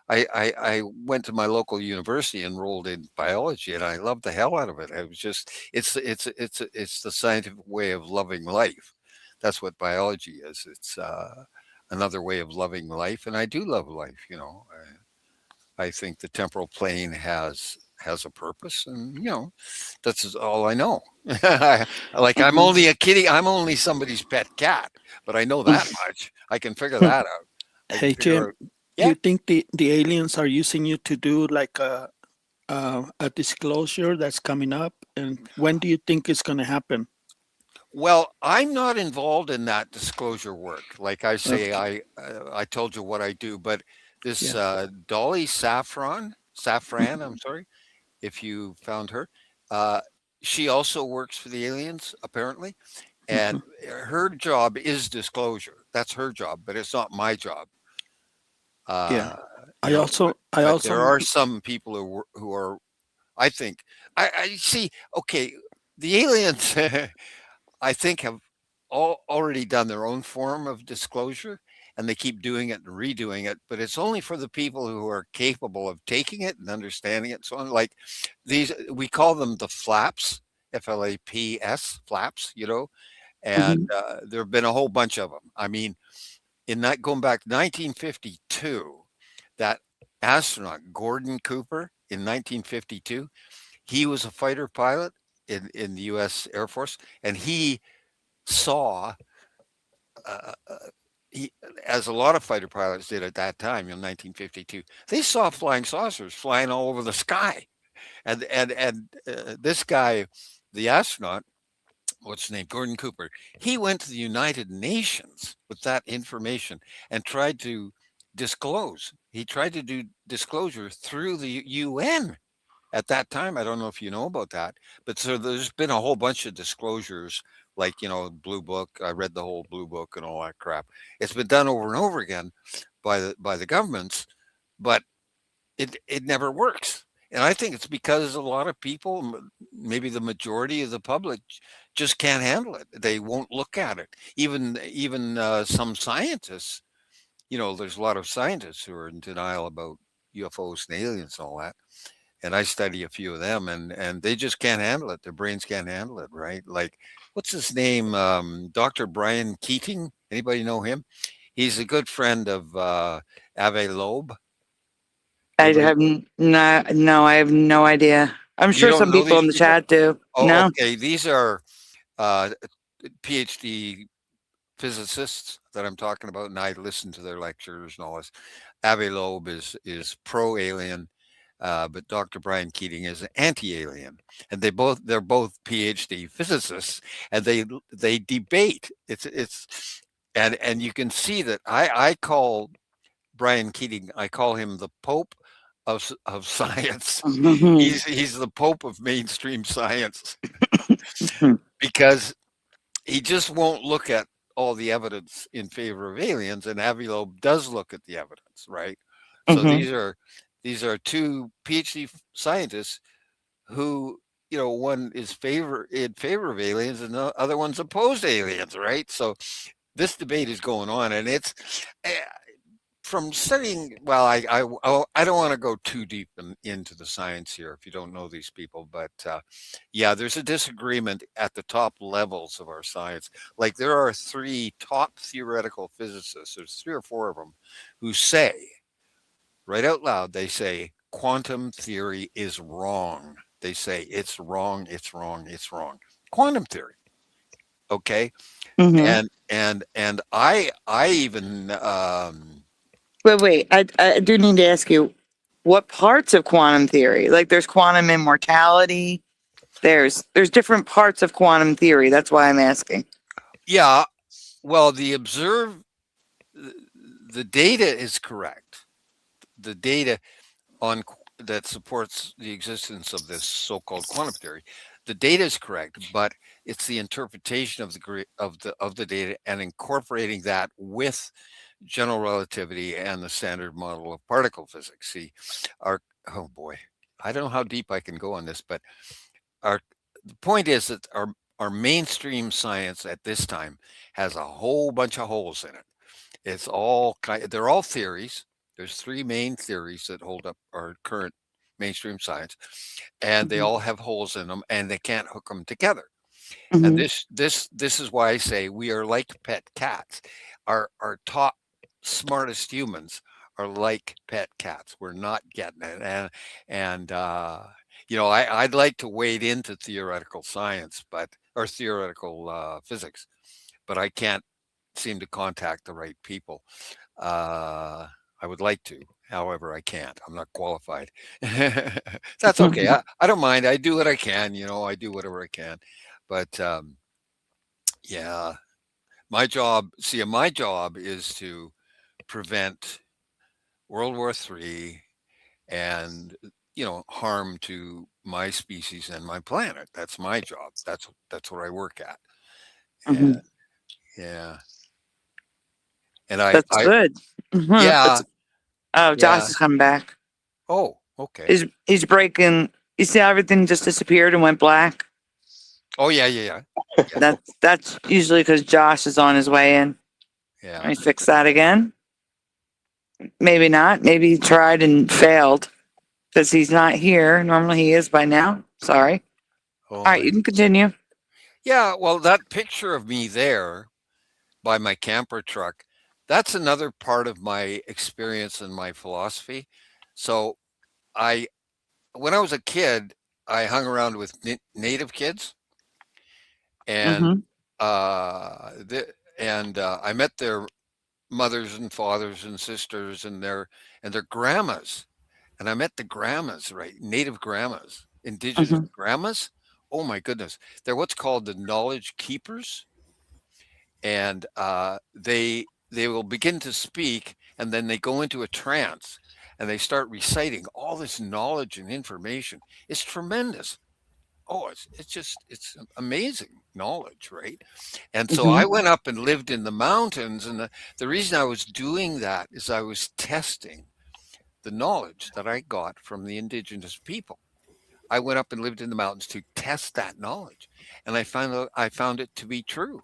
I went to my local university, enrolled in biology, and I loved the hell out of it. It was just it's the scientific way of loving life. That's what biology is. It's another way of loving life, and I do love life. I think the temporal plane has a purpose, and that's all I know. I'm only a kitty. I'm only somebody's pet cat, but I know that much. I can figure that out. Hey Jim, do you think the aliens are using you to do like a disclosure that's coming up, and when do you think it's going to happen? Well, I'm not involved in that disclosure work. Like I say, I told you what I do, but this Dolly Saffron, I'm sorry, if you found her, she also works for the aliens, apparently, and her job is disclosure. That's her job, but it's not my job. I also there are some people who are, I think, I see. Okay, the aliens, I think, have already done their own form of disclosure, and they keep doing it and redoing it, but it's only for the people who are capable of taking it and understanding it. So on, like these, we call them the flaps, FLAPS, flaps, and there have been a whole bunch of them. I mean, going back to 1952, that astronaut, Gordon Cooper, in 1952, he was a fighter pilot in the U.S. Air Force, and he saw, as a lot of fighter pilots did at that time in 1952, they saw flying saucers flying all over the sky. And this guy, the astronaut, what's his name, Gordon Cooper, he went to the United Nations with that information and tried to disclose. He tried to do disclosure through the UN at that time. I don't know if you know about that, but so there's been a whole bunch of disclosures, like, Blue Book. I read the whole Blue Book and all that crap. It's been done over and over again by the governments, but it never works. And I think it's because a lot of people, maybe the majority of the public, just can't handle it. They won't look at it. Even some scientists, there's a lot of scientists who are in denial about UFOs and aliens and all that. And I study a few of them, and they just can't handle it. Their brains can't handle it, right? Like, what's his name? Dr. Brian Keating. Anybody know him? He's a good friend of Ave Loeb. I have I have no idea. I'm sure some people in the chat do. Oh, no. Okay. These are PhD physicists that I'm talking about, and I listen to their lectures and all this. Ave Loeb is pro-alien, but Dr. Brian Keating is anti-alien, and they're both PhD physicists, and they debate. And you can see that I call Brian Keating, I call him the Pope of science. He's the Pope of mainstream science because he just won't look at all the evidence in favor of aliens, and Avi Loeb does look at the evidence, right? So these are two PhD scientists who, one is in favor of aliens and the other one's opposed to aliens, right? So this debate is going on, and it's from studying. Well, I don't want to go too deep into the science here if you don't know these people, but yeah, there's a disagreement at the top levels of our science. Like, there are 3 top theoretical physicists, there's 3 or 4 of them, who say, right out loud, they say quantum theory is wrong. They say it's wrong, it's wrong, it's wrong. Quantum theory. Okay. And I even wait, I do need to ask you, what parts of quantum theory? Like, there's quantum immortality. There's different parts of quantum theory. That's why I'm asking. Yeah. Well, the data is correct. The data that supports the existence of this so-called quantum theory. the data is correct, but it's the interpretation of the data and incorporating that with general relativity and the standard model of particle physics. See, oh boy, I don't know how deep I can go on this, but the point is that our mainstream science at this time has a whole bunch of holes in it. It's all they're all theories. There's three main theories that hold up our current mainstream science, and they all have holes in them, and they can't hook them together. And this is why I say we are like pet cats. Our top smartest humans are like pet cats. We're not getting it, and I'd like to wade into theoretical science, or theoretical physics, but I can't seem to contact the right people. I would like to, however, I can't. I'm not qualified. That's okay. I don't mind. I do what I can. I do whatever I can. But yeah, my job is to prevent World War III and harm to my species and my planet. That's my job. That's what I work at. And, yeah. And that's good. Yeah. Josh is coming back. Oh, okay. He's breaking. You see how everything just disappeared and went black? Oh yeah. That's usually because Josh is on his way in. Yeah. Let me fix that again. Maybe not. Maybe he tried and failed because he's not here. Normally he is by now. Sorry. All right, you can continue. Yeah, well, that picture of me there by my camper truck, that's another part of my experience and my philosophy. So when I was a kid, I hung around with native kids, and I met their mothers and fathers and sisters and their grandmas, and I met the grandmas, right? Native grandmas, indigenous grandmas. Oh my goodness, they're what's called the knowledge keepers, and they will begin to speak, and then they go into a trance, and they start reciting all this knowledge and information. It's tremendous. Oh, it's amazing knowledge, right? And so I went up and lived in the mountains, and the reason I was doing that is I was testing the knowledge that I got from the indigenous people. I went up and lived in the mountains to test that knowledge, and I found it to be true.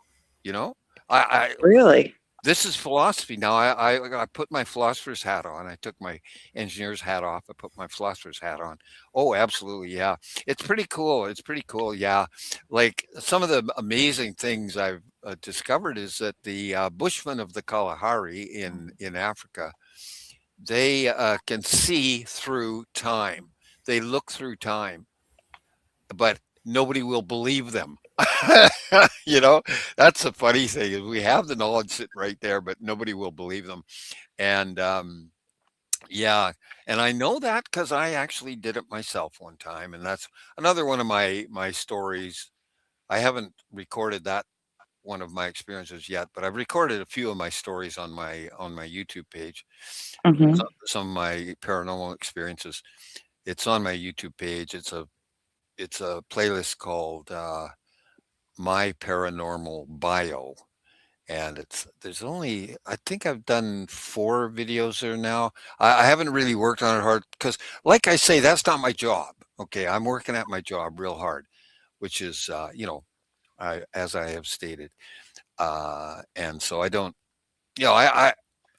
I really. This is philosophy. Now I put my philosopher's hat on. I took my engineer's hat off. I put my philosopher's hat on. Oh, absolutely. Yeah. It's pretty cool. Yeah. Like some of the amazing things I've discovered is that the Bushmen of the Kalahari in Africa, they can see through time. They look through time, but nobody will believe them. That's the funny thing is we have the knowledge sitting right there, but nobody will believe them. And yeah, and I know that because I actually did it myself one time, and that's another one of my stories. I haven't recorded that one of my experiences yet, but I've recorded a few of my stories on my YouTube page. Some of my paranormal experiences. It's on my YouTube page. It's a playlist called My Paranormal Bio, and I think I've done 4 videos there now. I haven't really worked on it hard because, like I say, that's not my job. Okay, I'm working at my job real hard, which is as I have stated, and so I don't,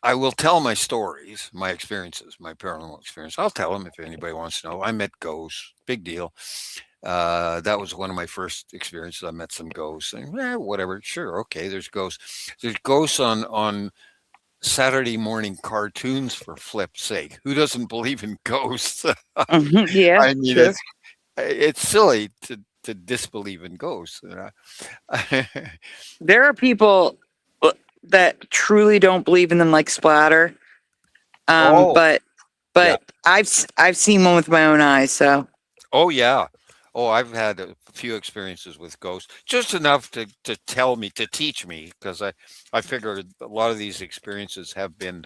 I will tell my stories, my experiences, my paranormal experience. I'll tell them if anybody wants to know. I met ghosts, big deal. That was one of my first experiences. I met some ghosts, and whatever. Sure, okay. There's ghosts. There's ghosts on Saturday morning cartoons, for flip's sake. Who doesn't believe in ghosts? Yeah, I mean, sure. it's silly to disbelieve in ghosts. There are people that truly don't believe in them, like Splatter. But yeah. I've seen one with my own eyes. So. Oh yeah. Oh, I've had a few experiences with ghosts, just enough to teach me, because I figured a lot of these experiences I'm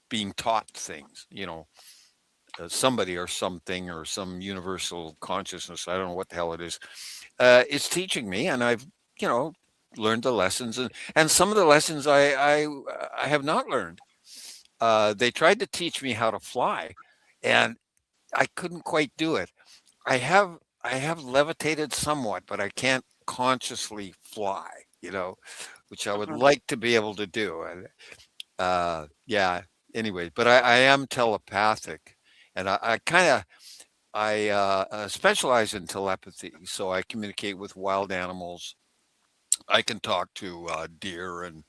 being taught things, somebody or something or some universal consciousness. I don't know what the hell it is. It's teaching me, and I've learned the lessons, and some of the lessons I have not learned. They tried to teach me how to fly, and I couldn't quite do it. I have levitated somewhat, but I can't consciously fly, which I would like to be able to do. Yeah. Anyway, but I am telepathic, and I specialize in telepathy, so I communicate with wild animals. I can talk to deer and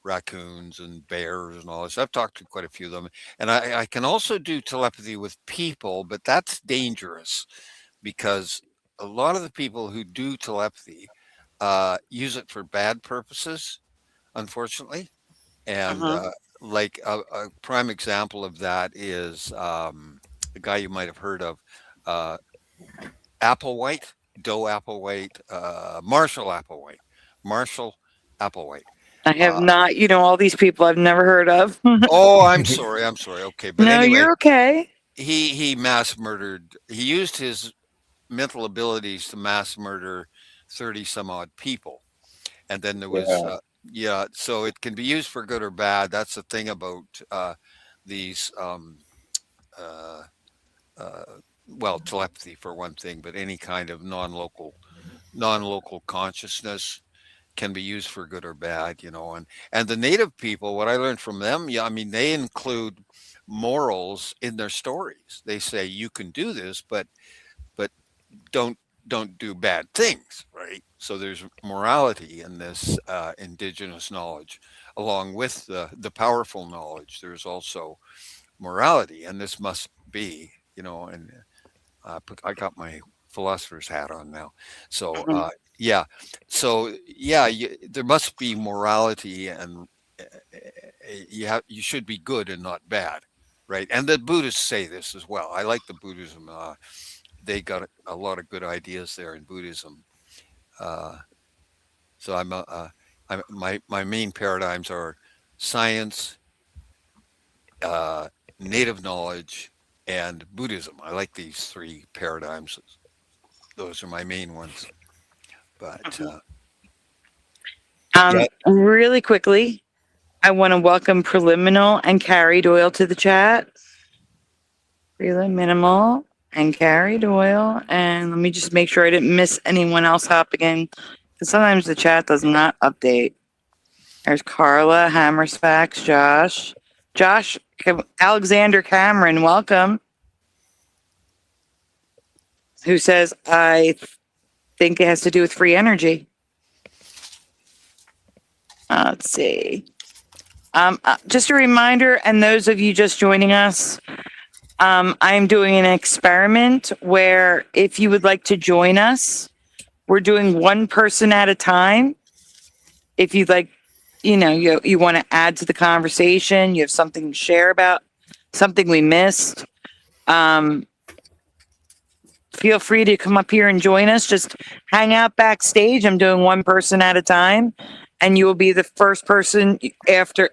raccoons and bears and all this. I've talked to quite a few of them, and I can also do telepathy with people, but that's dangerous because a lot of the people who do telepathy use it for bad purposes, unfortunately. And like a prime example of that is a guy you might have heard of, Applewhite, Doe Applewhite, Marshall Applewhite. I have not, all these people I've never heard of. Oh, I'm sorry. Okay. But no, anyway, you're okay. He mass murdered. He used his mental abilities to mass murder 30 some odd people. And then there was, so it can be used for good or bad. That's the thing about these, telepathy for one thing, but any kind of non-local consciousness can be used for good or bad, and the native people, what I learned from them, they include morals in their stories. They say you can do this, but don't do bad things, right? So there's morality in this indigenous knowledge, along with the powerful knowledge. There's also morality, and this must be, and I got my philosopher's hat on now, so there must be morality, and you should be good and not bad, right? And the Buddhists say this as well. I like the Buddhism. They got a lot of good ideas there in Buddhism. So my main paradigms are science, native knowledge, and Buddhism. I like these three paradigms. Those are my main ones. But really quickly, I want to welcome Preliminal and Carried Oil to the chat. Preliminal and Carried Oil, and let me just make sure I didn't miss anyone else hopping in, because sometimes the chat does not update. There's Carla, Hammersfax, Josh, Alexander Cameron, welcome. Who says, I think it has to do with free energy. Let's see. Just a reminder, and those of you just joining us, I'm doing an experiment where if you would like to join us, we're doing one person at a time. If you'd like, you want to add to the conversation, you have something to share about, something we missed, feel free to come up here and join us. Just hang out backstage. I'm doing one person at a time, and you will be the first person after.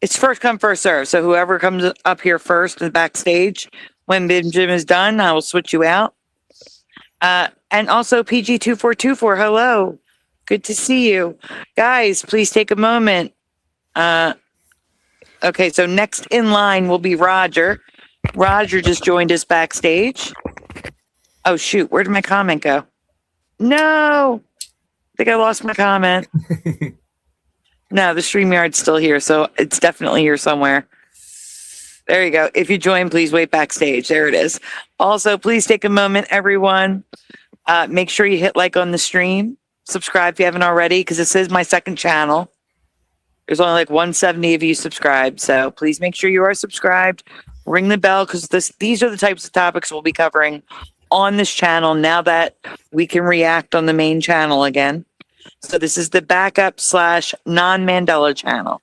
It's first come, first serve. So whoever comes up here first in the backstage, when Bim Jim is done, I will switch you out. And also PG2424, hello. Good to see you. Guys, please take a moment. Okay, so next in line will be Roger. Roger just joined us backstage. Oh, shoot. Where did my comment go? No. I think I lost my comment. No, the StreamYard's still here, so it's definitely here somewhere. There you go. If you join, please wait backstage. There it is. Also, please take a moment, everyone. Make sure you hit like on the stream. Subscribe if you haven't already, because this is my second channel. There's only like 170 of you subscribed, so please make sure you are subscribed. Ring the bell, because these are the types of topics we'll be covering on this channel now that we can react on the main channel again. So this is the backup / non-Mandela channel.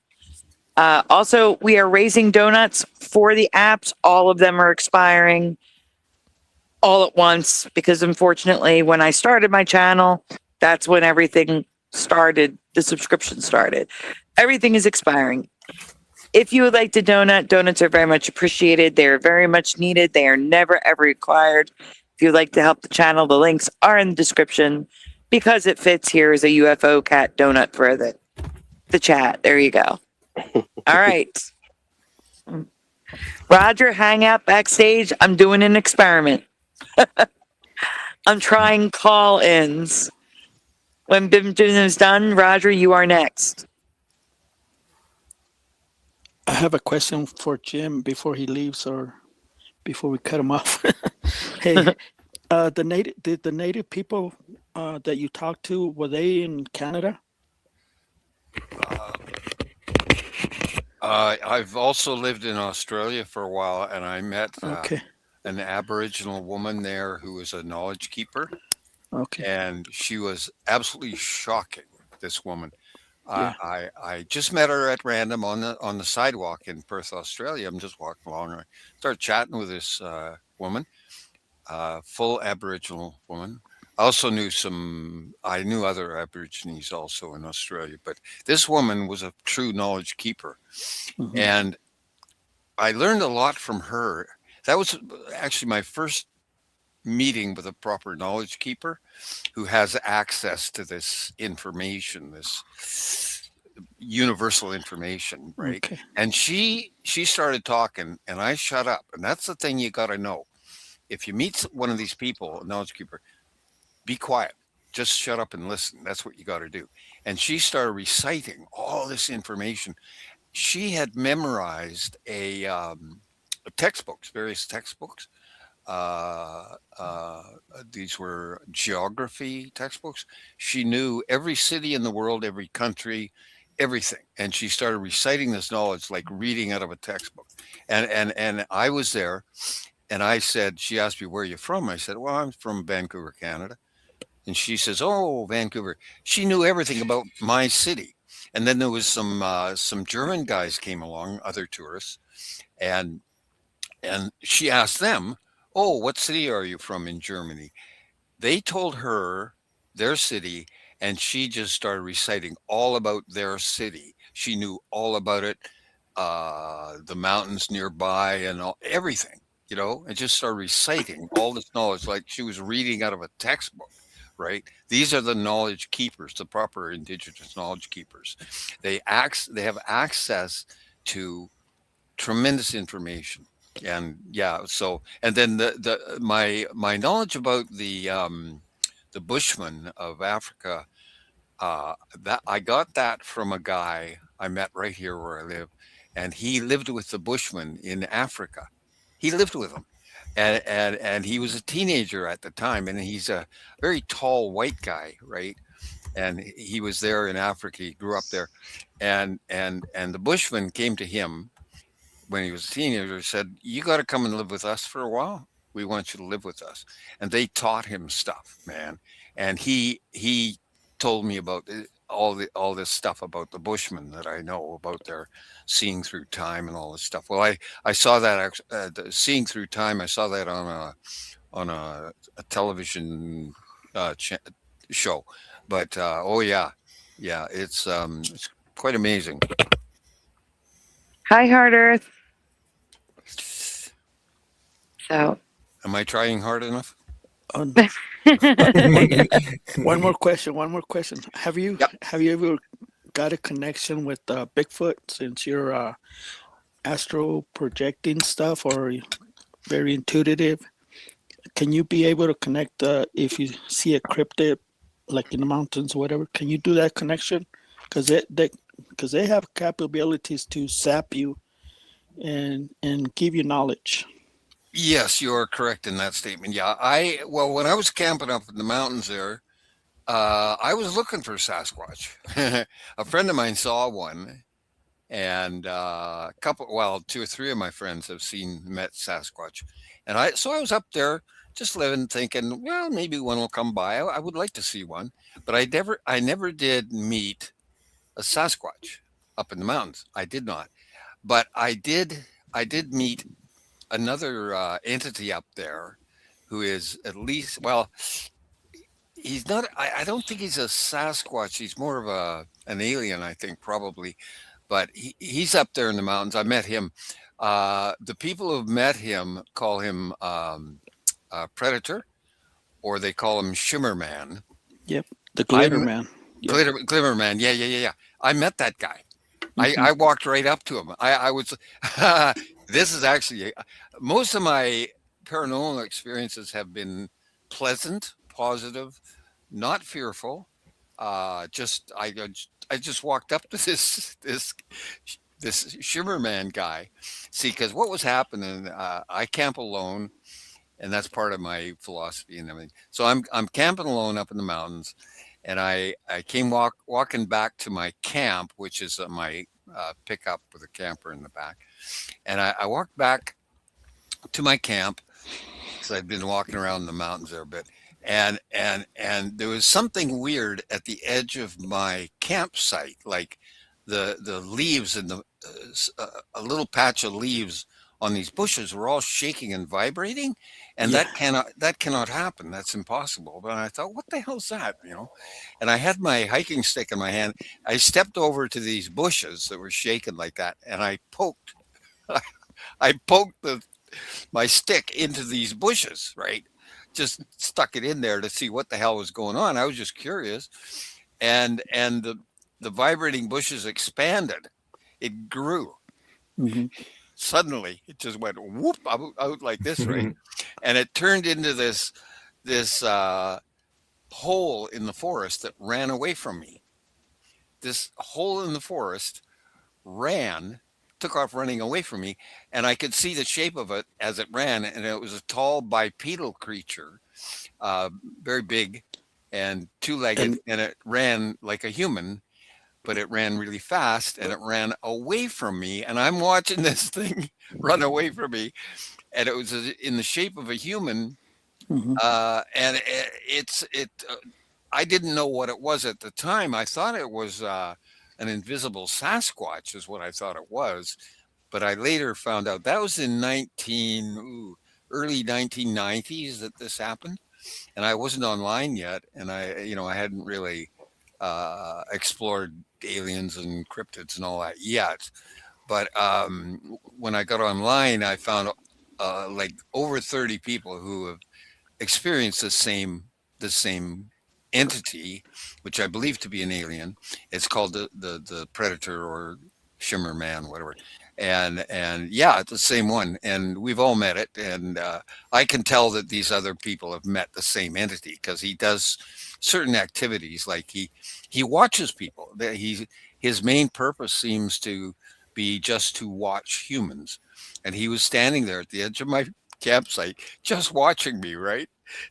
Also, we are raising donuts for the apps. All of them are expiring all at once because unfortunately, when I started my channel, that's when everything started. The subscription started. Everything is expiring. If you would like to donate, donuts are very much appreciated. They are very much needed. They are never ever required. If you'd like to help the channel, the links are in the description because it fits here as a UFO cat donut for the chat. There you go. All right. Roger, hang out backstage. I'm doing an experiment. I'm trying call-ins. When Bim is done, Roger, you are next. I have a question for Jim before he leaves or before we cut him off. Hey, the native people that you talked to, were they in Canada? I've also lived in Australia for a while, and I met Okay. an Aboriginal woman there who was a knowledge keeper. Okay. And she was absolutely shocking, this woman. Yeah. I just met her at random on the sidewalk in Perth, Australia. I'm just walking along. I started chatting with this woman, full Aboriginal woman. I also knew I knew other Aborigines also in Australia, but this woman was a true knowledge keeper. Mhm. And I learned a lot from her. That was actually my first meeting with a proper knowledge keeper who has access to this information, this universal information, right? Okay. And she started talking and I shut up. And that's the thing you got to know. If you meet one of these people, a knowledge keeper, be quiet. Just shut up and listen. That's what you got to do. And she started reciting all this information. She had memorized textbooks, various textbooks. These were geography textbooks. She knew every city in the world, every country, everything. And she started reciting this knowledge like reading out of a textbook. And I was there and I said, she asked me, where are you from? I said, well, I'm from Vancouver, Canada. And she says, oh, Vancouver. She knew everything about my city. And then there was some German guys came along, other tourists, and she asked them, oh, what city are you from in Germany? They told her their city, and she just started reciting all about their city. She knew all about it, the mountains nearby and everything, and just started reciting all this knowledge like she was reading out of a textbook, right? These are the knowledge keepers, the proper Indigenous knowledge keepers. They have access to tremendous information. And and then my knowledge about the Bushmen of Africa, that I got that from a guy I met right here where I live, and he lived with the Bushmen in Africa. He lived with them, and he was a teenager at the time, and he's a very tall white guy, right? And he was there in Africa. He grew up there, and the Bushmen came to him when he was a teenager, said, you got to come and live with us for a while. We want you to live with us. And they taught him stuff, man. And he told me about all this stuff about the Bushmen that I know about their seeing through time and all this stuff. Well, I saw that seeing through time. I saw that on a television show. But it's quite amazing. Hi, Hard Earth. So, am I trying hard enough? One more question. Have you ever got a connection with Bigfoot since you're astral projecting stuff or very intuitive? Can you be able to connect if you see a cryptid like in the mountains or whatever? Can you do that connection? Because they have capabilities to sap you and give you knowledge. Yes, you are correct in that statement. Yeah, when I was camping up in the mountains there, I was looking for Sasquatch. A friend of mine saw one, and 2 or 3 of my friends have met Sasquatch, and I was up there just living, thinking, well, maybe one will come by. I would like to see one, but I never did meet a Sasquatch up in the mountains. I did not, but I did meet another entity up there who is at least, he's not, I don't think he's a Sasquatch. He's more of an alien, I think, probably. but he's up there in the mountains. I met him. The people who've met him call him Predator, or they call him Shimmer Man. Yep, the Glitter Man. Glitter Man. Yeah. I met that guy. I walked right up to him. I was. This is actually most of my paranormal experiences have been pleasant, positive, not fearful. I just walked up to this Shimmer Man guy. See, because what was happening, I camp alone, and that's part of my philosophy and everything. So I'm camping alone up in the mountains, and I came walking back to my camp, which is my pickup with a camper in the back, and I walked back to my camp because I'd been walking around the mountains there a bit. And there was something weird at the edge of my campsite, like the leaves and a little patch of leaves on these bushes were all shaking and vibrating, and that cannot happen. That's impossible. But I thought, what the hell's that? And I had my hiking stick in my hand. I stepped over to these bushes that were shaking like that, and I poked my stick into these bushes, right? Just stuck it in there to see what the hell was going on. I was just curious. And the vibrating bushes expanded. It grew. Mm-hmm. Suddenly, it just went whoop out like this, right? And it turned into this hole in the forest that ran away from me. This hole in the forest took off running away from me, and I could see the shape of it as it ran, and it was a tall bipedal creature, very big and two-legged, and it ran like a human, but it ran really fast, and it ran away from me, and I'm watching this thing run away from me, and it was in the shape of a human, and I didn't know what it was at the time. I thought it was an invisible Sasquatch is what I thought it was, but I later found out that was in early 1990s that this happened, and I wasn't online yet, and I hadn't really explored aliens and cryptids and all that yet. But when I got online, I found like over 30 people who have experienced the same entity, which I believe to be an alien. It's called the Predator or Shimmer Man, whatever. And yeah, it's the same one. And we've all met it. And I can tell that these other people have met the same entity because he does certain activities. Like he watches people. His main purpose seems to be just to watch humans. And he was standing there at the edge of my campsite, just watching me, right?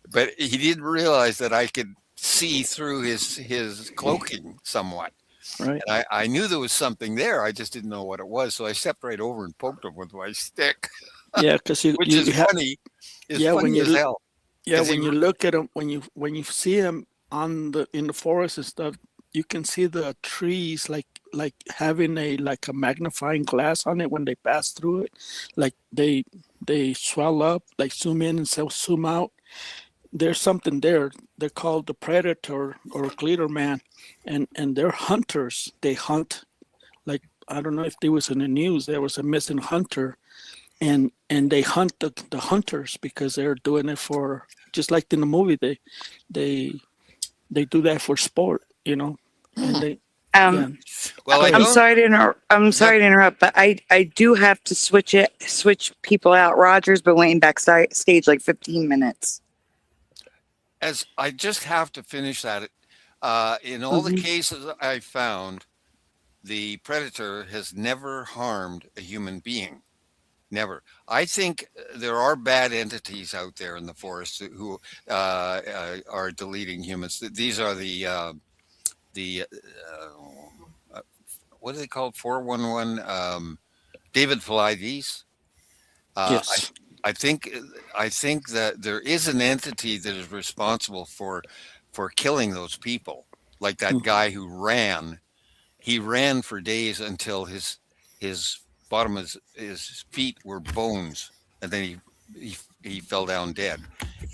But he didn't realize that I could see through his cloaking somewhat. Right. And I knew there was something there. I just didn't know what it was. So I stepped right over and poked him with my stick. Yeah, because which is funny. It's funny as hell. Yeah, when you look at him, when you see him in the forest and stuff, you can see the trees like having a magnifying glass on it when they pass through it. Like they swell up, like zoom in and zoom out. There's something there. They're called the Predator or Glitter Man, and they're hunters. They hunt. Like, I don't know if there was in the news, there was a missing hunter, and they hunt the hunters because they're doing it for, just like in the movie, they do that for sport, And they well, I'm sorry to interrupt, but I do have to switch people out. Roger's been waiting backstage like 15 minutes. As I just have to finish that. In all the cases I found, the Predator has never harmed a human being. Never. I think there are bad entities out there in the forest who are deleting humans. These are the what are they called? 411 David Felides. Yes. I think that there is an entity that is responsible for killing those people. Like that guy who ran. He ran for days until his bottom of his feet were bones, and then he he fell down dead.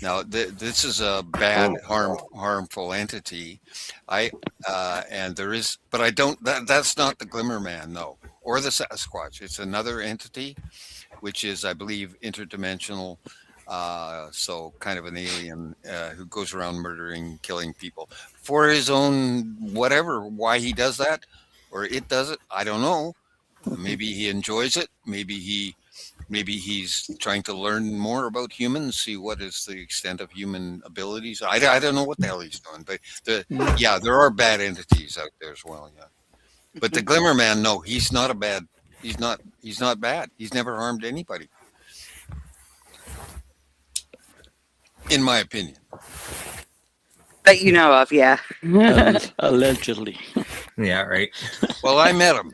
Now this is a bad, harmful entity. And there is, but I don't. That's not the Glimmer Man, no, or the Sasquatch. It's another entity, which is, I believe, interdimensional. So kind of an alien who goes around murdering, killing people for his own whatever. Why he does that, or it does it, I don't know. Maybe he enjoys it. Maybe he's trying to learn more about humans, see what is the extent of human abilities. I don't know what the hell he's doing, but there are bad entities out there as well. Yeah, but the Glimmer Man, no, he's not a bad. He's not bad. He's never harmed anybody, in my opinion. That you know of, yeah. Allegedly. Yeah, right. Well, I met him,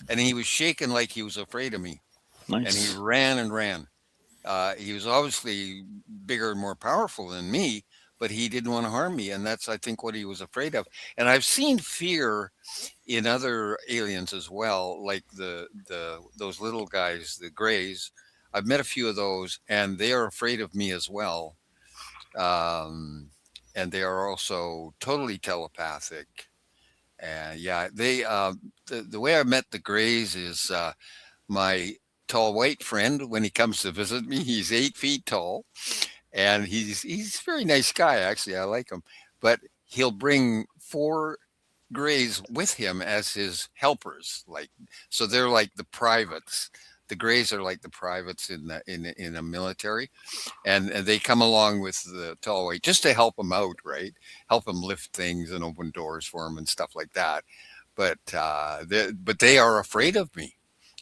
and he was shaking like he was afraid of me. Nice. And he ran and ran. He was obviously bigger and more powerful than me, but he didn't want to harm me, and that's, I think, what he was afraid of. And I've seen fear in other aliens as well, like those little guys, the Greys. I've met a few of those, and they are afraid of me as well. And they are also totally telepathic. And yeah, they the way I met the Greys is my tall white friend. When he comes to visit me, he's 8 feet tall, and he's a very nice guy, actually. I like him, but he'll bring 4 Greys with him as his helpers, so they're like the privates. The Greys are like the privates in a military, and they come along with the tall white just to help him out, right? Help him lift things and open doors for him and stuff like that. But they are afraid of me.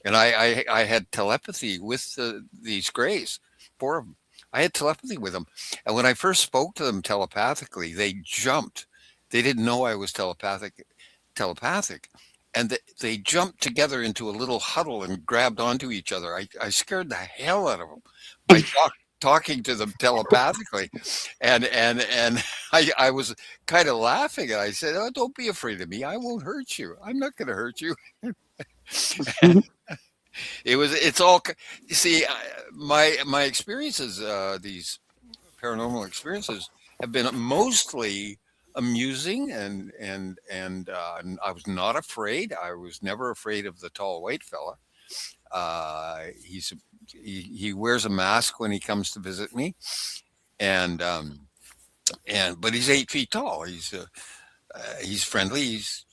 And I had telepathy with these Greys, 4 of them. I had telepathy with them. And when I first spoke to them telepathically, they jumped. They didn't know I was telepathic. And they jumped together into a little huddle and grabbed onto each other. I scared the hell out of them by talking to them telepathically. And I was kind of laughing. And I said, "Oh, don't be afraid of me. I won't hurt you. I'm not going to hurt you." It's all, you see, my experiences, these paranormal experiences, have been mostly amusing, and I was not afraid. I was never afraid of the tall white fella. He wears a mask when he comes to visit me, but he's 8 feet tall. He's friendly. He's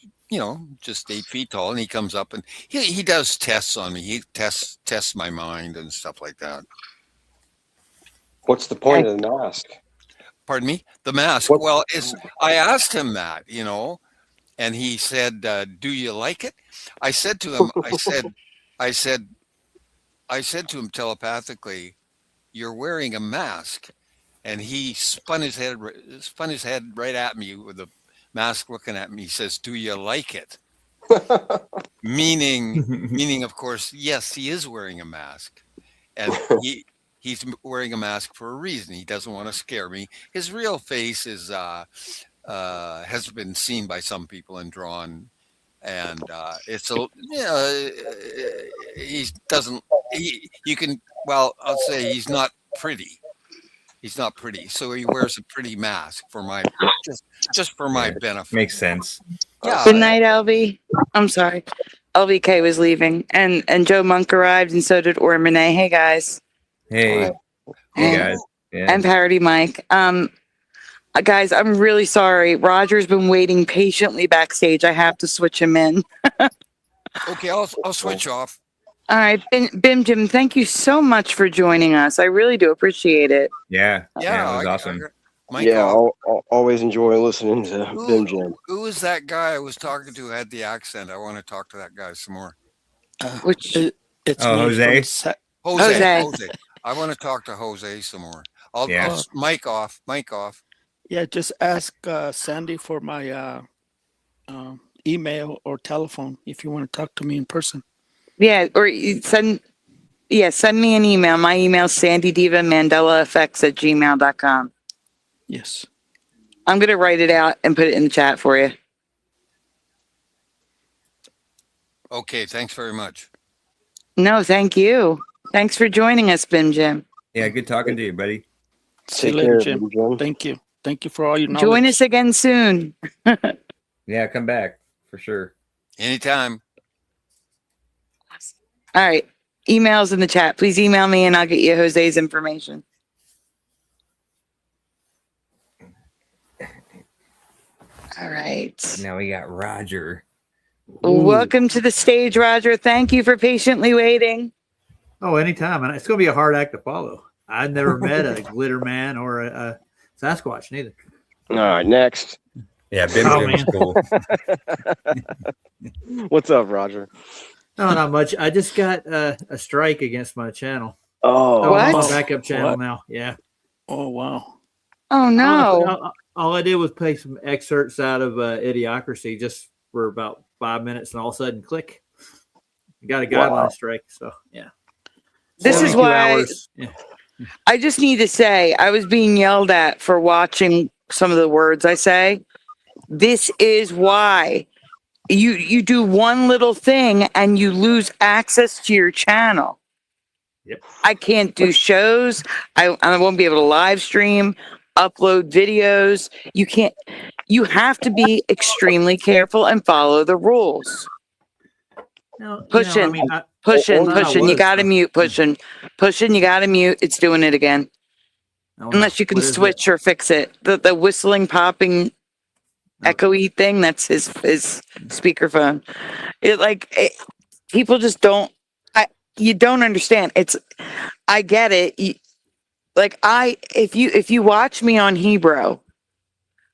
just 8 feet tall, and he comes up and he does tests on me. He tests my mind and stuff like that. What's the point of the mask? Pardon me? The mask. Well, I asked him that, and he said, "Do you like it?" I said to him, I said to him telepathically, "You're wearing a mask," and he spun his head right at me with the mask looking at me. He says, "Do you like it?" meaning, of course, yes, he is wearing a mask, and he's wearing a mask for a reason. He doesn't want to scare me. His real face is has been seen by some people and drawn, and it's I'll say he's not pretty. He's not pretty, so he wears a pretty mask for my just for my benefit. Makes sense. Yeah. Good night, LV. I'm sorry. LVK was leaving, and Joe Monk arrived, and so did Ormane. Hey guys. Hey guys. Yeah. And Parody Mike. Guys, I'm really sorry. Roger's been waiting patiently backstage. I have to switch him in. Okay, I'll switch off. All right, Bim Jim, thank you so much for joining us. I really do appreciate it. Yeah, it was awesome. I'll always enjoy listening to Bim Jim. Who is that guy I was talking to who had the accent? I want to talk to that guy some more. It's Jose? Jose. I want to talk to Jose some more. I'll mic off. Yeah, just ask Sandy for my email or telephone if you want to talk to me in person. Yeah, or send me an email. My email is sandydivamandelaeffects@gmail.com. Yes. I'm going to write it out and put it in the chat for you. Okay, thanks very much. No, thank you. Thanks for joining us, Bim Jim. Yeah, good talking to you, buddy. See you later, Jim. Thank you. Thank you for all your knowledge. Join us again soon. Yeah, come back for sure. Anytime. All right. Emails in the chat. Please email me and I'll get you Jose's information. All right. Now we got Roger. Welcome to the stage, Roger. Thank you for patiently waiting. Oh, anytime. And it's going to be a hard act to follow. I've never met a glitter man or a Sasquatch, neither. All right, next. Yeah, Bim's cool. What's up, Roger? No, not much. I just got a strike against my channel. Oh, what? My backup channel now. Yeah. Oh, wow. Oh, no. All I did was play some excerpts out of Idiocracy just for about 5 minutes, and all of a sudden, click. You got a guideline strike. So, yeah. This is why Yeah. I just need to say I was being yelled at for watching some of the words I say. This is why you do one little thing and you lose access to your channel. Yep. I can't do shows. I won't be able to live stream, upload videos. You have to be extremely careful and follow the rules. Pushing. You got to mute. Pushing. You got to mute. It's doing it again. Unless you can switch or fix it. The whistling, popping, echoey thing. That's his speakerphone. People just don't. You don't understand. I get it. If you watch me on Hebrew,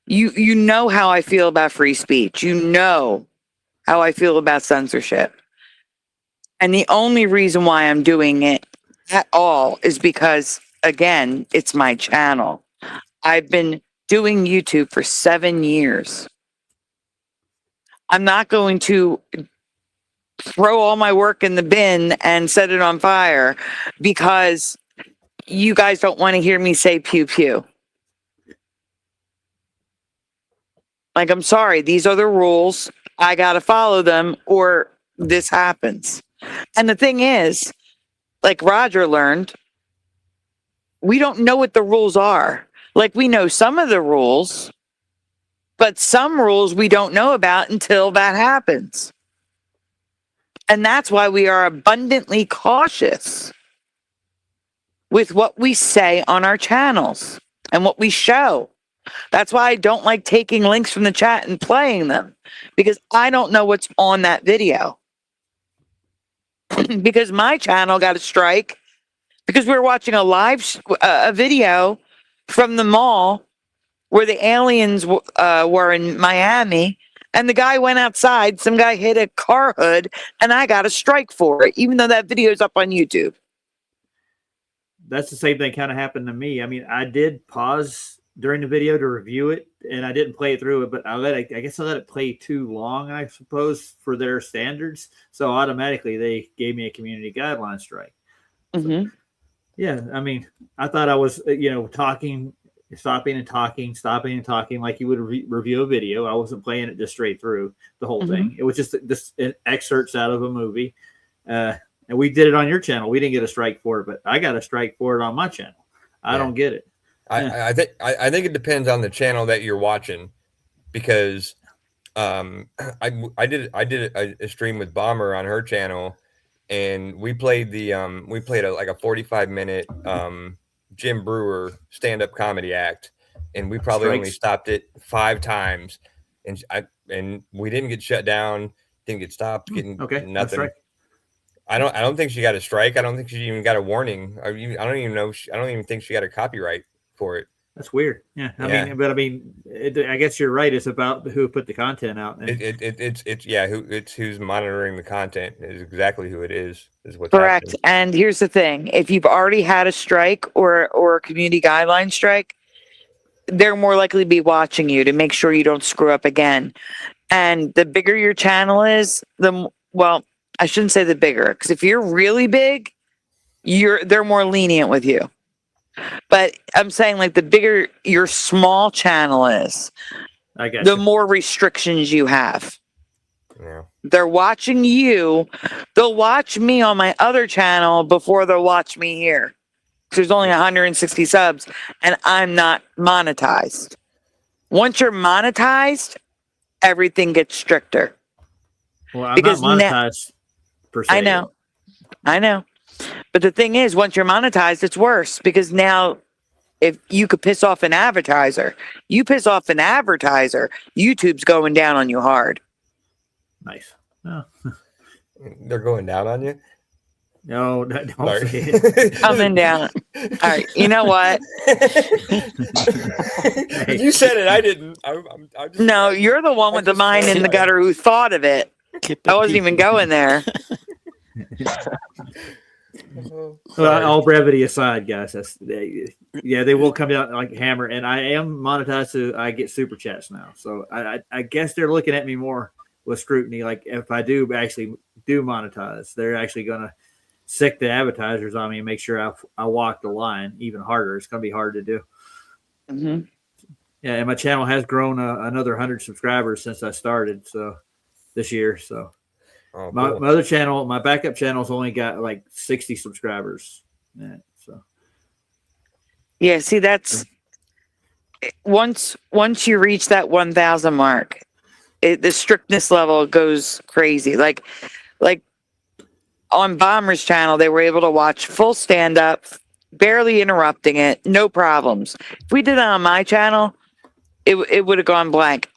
you know how I feel about free speech. You know how I feel about censorship. And the only reason why I'm doing it at all is because, again, it's my channel. I've been doing YouTube for 7 years. I'm not going to throw all my work in the bin and set it on fire because you guys don't want to hear me say pew pew. I'm sorry, these are the rules. I got to follow them or this happens. And the thing is, like Roger learned, we don't know what the rules are. We know some of the rules, but some rules we don't know about until that happens. And that's why we are abundantly cautious with what we say on our channels and what we show. That's why I don't like taking links from the chat and playing them, because I don't know what's on that video. Because my channel got a strike because we were watching a video from the mall where the aliens were in Miami, and the guy went outside. Some guy hit a car hood, and I got a strike for it, even though that video is up on YouTube. That's the same thing kind of happened to me. I mean, I did pause during the video to review it, and I didn't play through it, but I guess I let it play too long, I suppose, for their standards. So automatically they gave me a community guideline strike. Mm-hmm. So, yeah, I mean, I thought I was, stopping and talking like you would review a video. I wasn't playing it just straight through the whole thing. It was just excerpts out of a movie. And we did it on your channel. We didn't get a strike for it, but I got a strike for it on my channel. I don't get it. I think it depends on the channel that you're watching, because I did a stream with Bomber on her channel, and we played a 45-minute Jim Brewer stand-up comedy act, and we probably only stopped it 5 times, and we didn't get shut down, didn't get stopped, nothing. I don't think she got a strike. I don't think she even got a warning. I don't even think she got a copyright for it. That's weird. Yeah. I mean, I guess you're right. It's about who put the content out. It's who's monitoring the content is exactly who it is what's correct. happening. And here's the thing: if you've already had a strike or a community guideline strike, they're more likely to be watching you to make sure you don't screw up again. And the bigger your channel is, I shouldn't say the bigger, because if you're really big, they're more lenient with you. But I'm saying the bigger your small channel is, the more restrictions you have. Yeah. They're watching you. They'll watch me on my other channel before they'll watch me here. There's only 160 subs, and I'm not monetized. Once you're monetized, everything gets stricter. Well, I'm Because not monetized per se. I know. But the thing is, once you're monetized, it's worse because now if you could piss off an advertiser, YouTube's going down on you hard. Nice. Oh. They're going down on you? No, don't Sorry. say it. Coming down. All right, you know what? You said it. I didn't. I'm just, No, you're the one with the mind in the gutter who thought of it. I wasn't even going there. Well, all brevity aside, guys, they will come down like hammer, and I am monetized, so I get super chats now. So I guess they're looking at me more with scrutiny. Like if I do actually monetize, they're actually gonna sick the advertisers on me and make sure I walk the line even harder. It's gonna be hard to do. Mm-hmm. Yeah, and my channel has grown another 100 subscribers since I started. So this year, so. Oh, my cool. other channel, my backup channel's only got like 60 subscribers. Yeah, so Yeah, see, that's once you reach that 1,000 mark, the strictness level goes crazy. Like on Bomber's channel, they were able to watch full stand up, barely interrupting it, no problems. If we did it on my channel, it would have gone blank.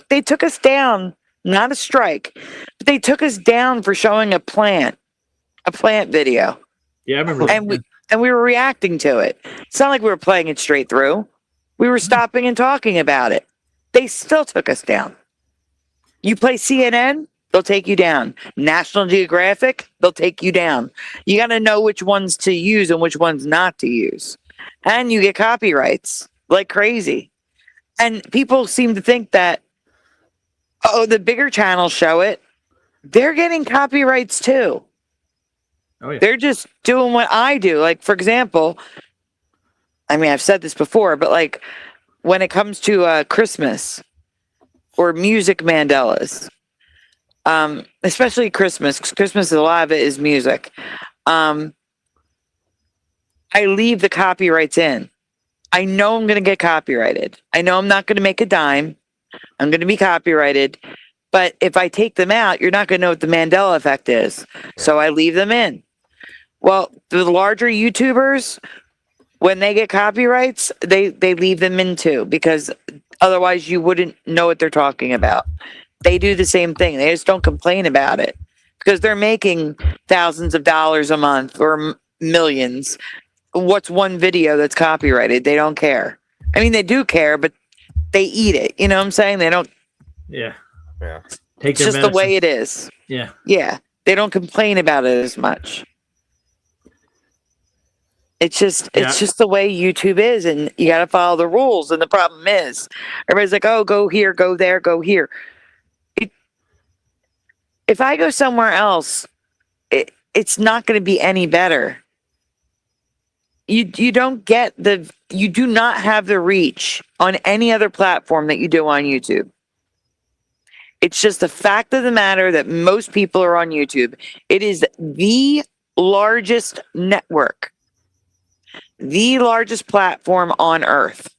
They took us down. Not a strike, but they took us down for showing a plant video. Yeah, I remember. And we were reacting to it. It's not like we were playing it straight through. We were stopping and talking about it. They still took us down. You play CNN, they'll take you down. National Geographic, they'll take you down. You got to know which ones to use and which ones not to use. And you get copyrights like crazy. And people seem to think that, oh, the bigger channels show it. They're getting copyrights too. Oh, yeah. They're just doing what I do. Like, for example, I mean, I've said this before, but like when it comes to Christmas or music Mandelas, especially Christmas, 'cause Christmas, a lot of it is music. I leave the copyrights in. I know I'm going to get copyrighted. I know I'm not going to make a dime. I'm going to be copyrighted, but if I take them out, you're not going to know what the Mandela effect is. So I leave them in. Well, the larger YouTubers, when they get copyrights, they leave them in too, because otherwise you wouldn't know what they're talking about. They do the same thing. They just don't complain about it because they're making thousands of dollars a month or millions. What's one video that's copyrighted? They don't care. I mean, they do care, but they eat it. You know what I'm saying? They don't. Yeah. It's just the way it is. Yeah. Yeah. They don't complain about it as much. It's just the way YouTube is, and you got to follow the rules. And the problem is, everybody's like, "Oh, go here, go there, go here." If I go somewhere else, it's not going to be any better. You do not have the reach on any other platform that you do on YouTube. It's just the fact of the matter that most people are on YouTube. It is the largest network, the largest platform on earth.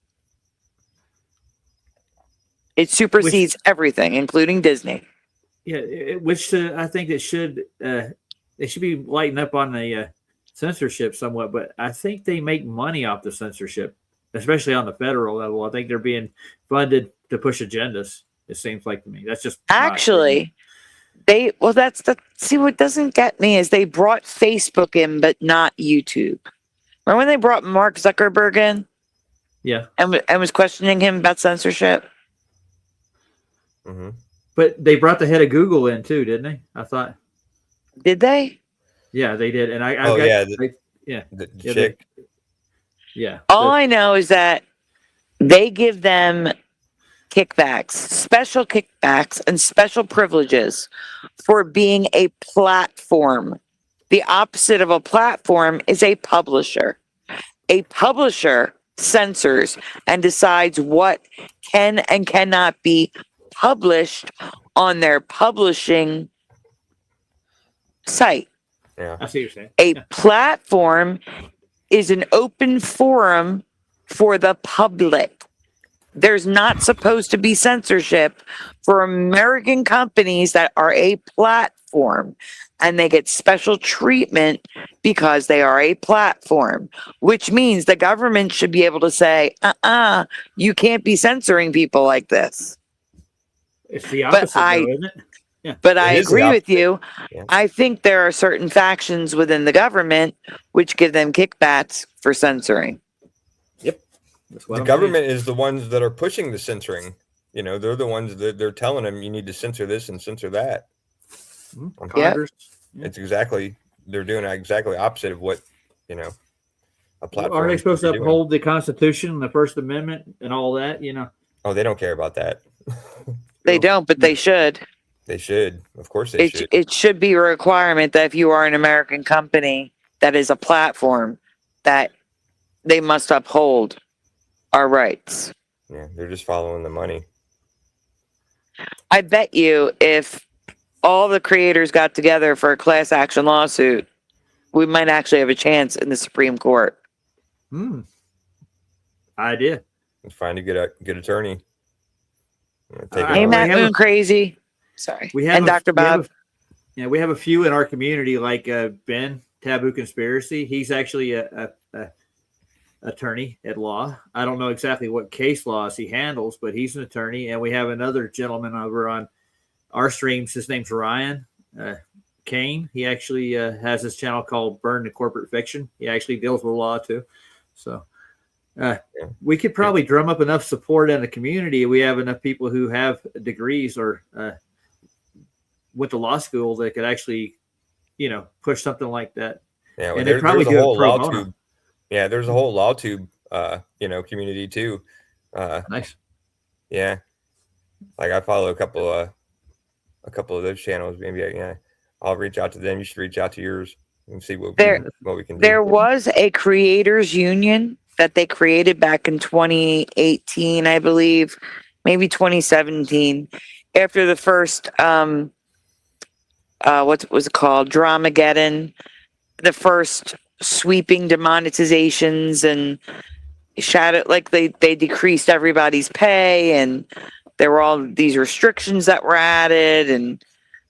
It supersedes everything, including Disney. Yeah, I think they should be lighting up on the censorship somewhat, but I think they make money off the censorship, especially on the federal level. I think they're being funded to push agendas. It seems like to me. That's just actually see what doesn't get me is they brought Facebook in, but not YouTube. Remember when they brought Mark Zuckerberg in? Yeah, and was questioning him about censorship. Mm-hmm. But they brought the head of Google in too, didn't they? I thought. Did they? Yeah, they did. And the chick. All I know is that they give them kickbacks, special kickbacks, and special privileges for being a platform. The opposite of a platform is a publisher. A publisher censors and decides what can and cannot be published on their publishing site. Yeah, I see what you're saying. A platform is an open forum for the public. There's not supposed to be censorship for American companies that are a platform, and they get special treatment because they are a platform, which means the government should be able to say, you can't be censoring people like this. It's the opposite, though, isn't it? Yeah. But I agree with you. Yeah. I think there are certain factions within the government which give them kickbacks for censoring. Yep. The government is the ones that are pushing the censoring. You know, they're the ones that they're telling them you need to censor this and censor that. Congress. Yep. It's exactly, they're doing exactly opposite of what, you know, a platform. Are they supposed to uphold the Constitution and the First Amendment and all that, you know? Oh, they don't care about that. They don't, but they should. They should. Of course they should. It should be a requirement that if you are an American company that is a platform, that they must uphold our rights. Yeah, they're just following the money. I bet you if all the creators got together for a class action lawsuit, we might actually have a chance in the Supreme Court. Idea. Find a good attorney. Ain't that moon crazy? Sorry. And Dr. Bob. We have a few in our community, like Ben, Taboo Conspiracy. He's actually a attorney at law. I don't know exactly what case laws he handles, but he's an attorney. And we have another gentleman over on our streams. His name's Ryan Kane. He actually has this channel called Burn the Corporate Fiction. He actually deals with law too. So we could probably drum up enough support in the community. We have enough people who have degrees or went to law school that could actually, you know, push something like that. Yeah, well, and there's a whole LawTube. Yeah, there's a whole LawTube, you know, community too. Nice. Yeah, like I follow a couple of those channels. Maybe I'll reach out to them. You should reach out to yours and see what we can do. There was a creators union that they created back in 2018, I believe, maybe 2017, after the first what was it called, Dramageddon, the first sweeping demonetizations and they decreased everybody's pay, and there were all these restrictions that were added, and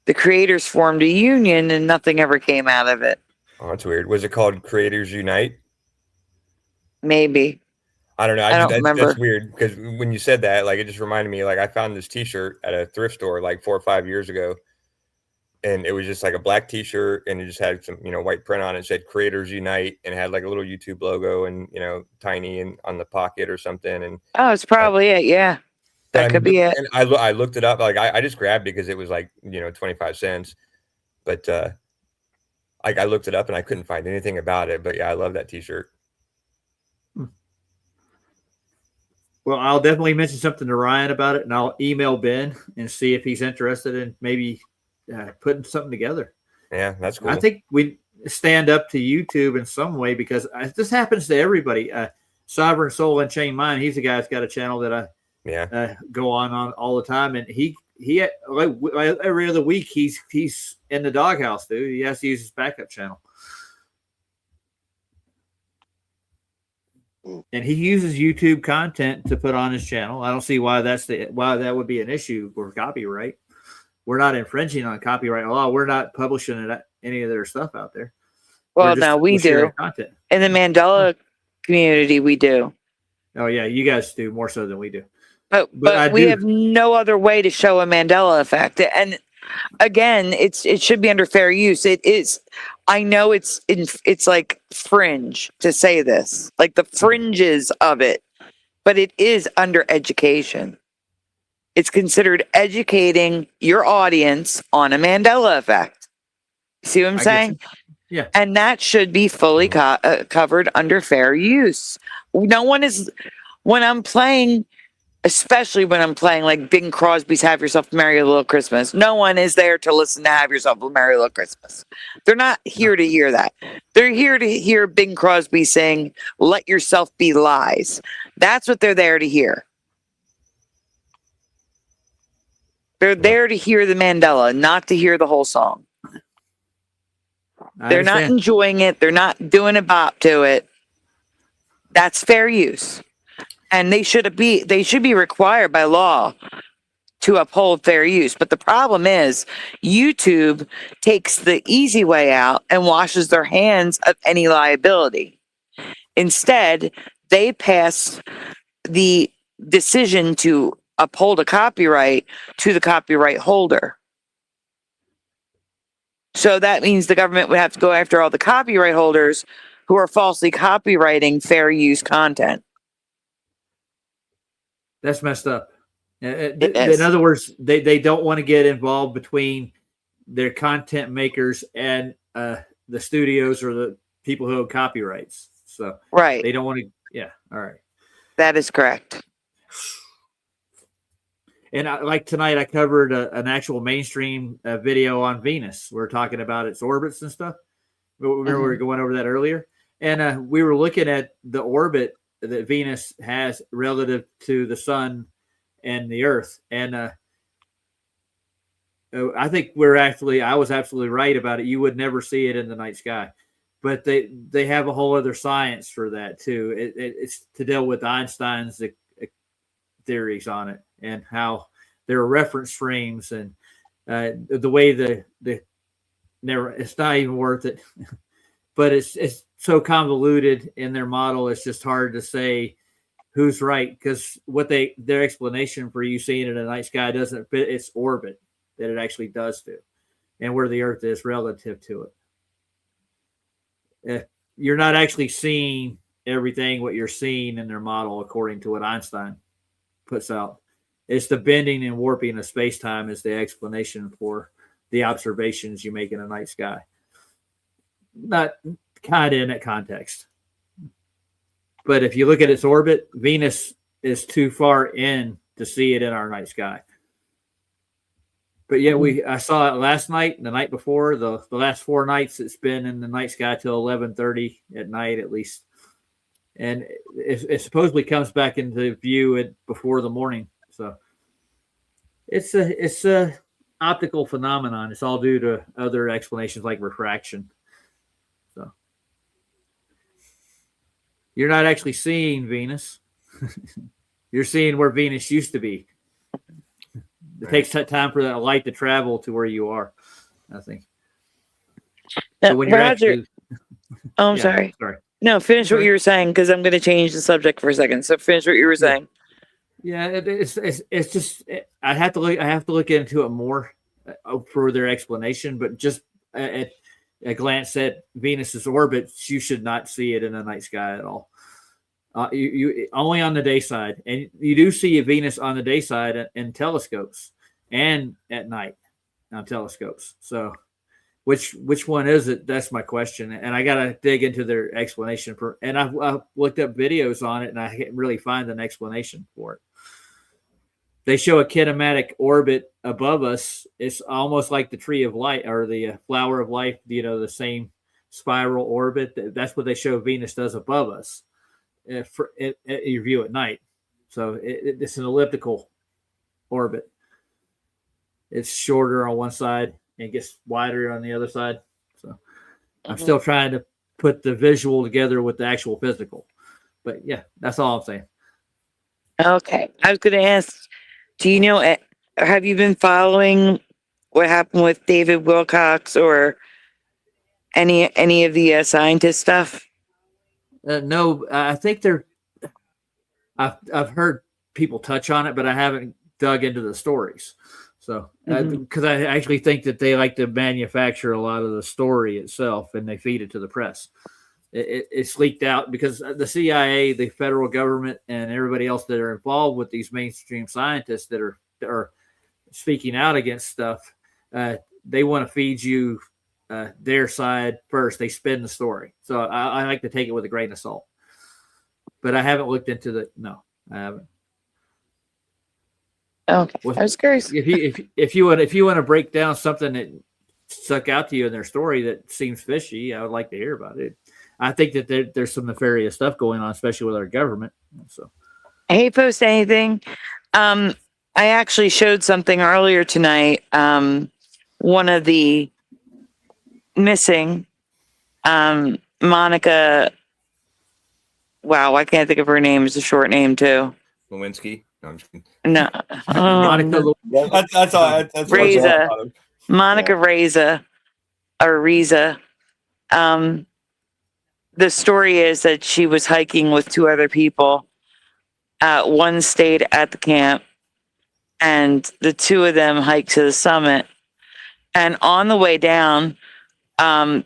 the creators formed a union and nothing ever came out of it. Oh, that's weird. Was it called Creators Unite? Maybe. I don't know. I don't remember. That's weird because when you said that, like, it just reminded me, like, I found this T-shirt at a thrift store like 4 or 5 years ago, and it was just like a black T-shirt, and it just had some, you know, white print on it. It said Creators Unite, and it had like a little YouTube logo, and, you know, tiny and on the pocket or something. And it's probably it. Yeah, that could be it. And I looked it up. Like I just grabbed it because it was like, you know, 25 cents, but like I looked it up and I couldn't find anything about it. But yeah, I love that T-shirt. Well, I'll definitely mention something to Ryan about it, and I'll email Ben and see if he's interested in maybe putting something together. Yeah, that's cool. I think we stand up to YouTube in some way because this happens to everybody. Sovereign Soul Unchained Mind, he's the guy that's got a channel that I go on all the time, and he like every other week he's in the doghouse, dude. He has to use his backup channel. And he uses YouTube content to put on his channel. I don't see why that would be an issue for copyright. We're not infringing on copyright law. We're not publishing any of their stuff out there. Well, now we do. Content. In the Mandela community, we do. Oh yeah, you guys do more so than we do. But we have no other way to show a Mandela effect. And again, it should be under fair use. It is. I know it's like fringe to say this, like the fringes of it, but it is under education. It's considered educating your audience on a Mandela effect. See what I'm saying? Yeah. And that should be fully covered under fair use. No one is, when I'm playing, especially when I'm playing like Bing Crosby's Have Yourself a Merry Little Christmas, no one is there to listen to Have Yourself a Merry Little Christmas. They're not here to hear that. They're here to hear Bing Crosby sing, Let Yourself Be Lies. That's what they're there to hear. They're there to hear the Mandela, not to hear the whole song. They're not enjoying it. They're not doing a bop to it. That's fair use. And they should be required by law to uphold fair use. But the problem is YouTube takes the easy way out and washes their hands of any liability. Instead, they pass the decision to uphold a copyright to the copyright holder. So that means the government would have to go after all the copyright holders who are falsely copyrighting fair use content. That's messed up. In other words, they don't want to get involved between their content makers and the studios or the people who own copyrights. So right, they don't want to. Yeah, all right. That is correct. And like tonight, I covered an actual mainstream video on Venus. We were talking about its orbits and stuff. Remember we were going over that earlier, and we were looking at the orbit that Venus has relative to the sun and the Earth. And I think I was absolutely right about it. You would never see it in the night sky, but they have a whole other science for that too. It's to deal with Einstein's theories on it and how there are reference frames and the way it's not even worth it, but it's so convoluted in their model. It's just hard to say who's right, because their explanation for you seeing it in the night sky doesn't fit its orbit that it actually does do, and where the Earth is relative to it. You're not actually seeing everything what you're seeing in their model, according to what Einstein puts out. It's the bending and warping of space-time is the explanation for the observations you make in the night sky. Not kind of in that context. But if you look at its orbit, Venus is too far in to see it in our night sky. But yeah, I saw it last night and the night before. The last 4 nights it's been in the night sky till 11:30 at night at least. And it supposedly comes back into view before the morning. So it's a optical phenomenon. It's all due to other explanations like refraction. So you're not actually seeing Venus. You're seeing where Venus used to be. It takes time for that light to travel to where you are, I think. So when you're Roger, I'm sorry. No, finish what you were saying, because I'm going to change the subject for a second. So finish what you were saying. Yeah, it's just I have to look into it more for their explanation. But just at a glance at Venus's orbit, you should not see it in the night sky at all. You only on the day side, and you do see a Venus on the day side in telescopes and at night on telescopes. So which one is it? That's my question, and I gotta dig into their explanation for. And I've looked up videos on it, and I can't really find an explanation for it. They show a kinematic orbit above us. It's almost like the tree of light or the flower of life. The same spiral orbit. That's what they show Venus does above us. At your view at night. So it's an elliptical orbit. It's shorter on one side and gets wider on the other side. So I'm still trying to put the visual together with the actual physical. But yeah, that's all I'm saying. Okay. I was going to ask, do you know, have you been following what happened with David Wilcox or any of the scientist stuff? No, I think I've heard people touch on it, but I haven't dug into the stories. So, because I actually think that they like to manufacture a lot of the story itself, and they feed it to the press. It's leaked out because the CIA, the federal government, and everybody else that are involved with these mainstream scientists that are speaking out against stuff, they want to feed you their side first. They spin the story. So I like to take it with a grain of salt. But I haven't looked into no, I haven't. Okay. I was curious. If you want to break down something that stuck out to you in their story that seems fishy, I would like to hear about it. I think that there's some nefarious stuff going on, especially with our government. So Hey, post anything. I actually showed something earlier tonight. One of the missing Monica wow, I can't think of her name. It's a short name too. Lewinsky. No, I'm just kidding. No, Monica That's all. That's what I Reza, thought of. Monica Reza, or Reza. The story is that she was hiking with two other people. One stayed at the camp, and the two of them hiked to the summit. And on the way down, the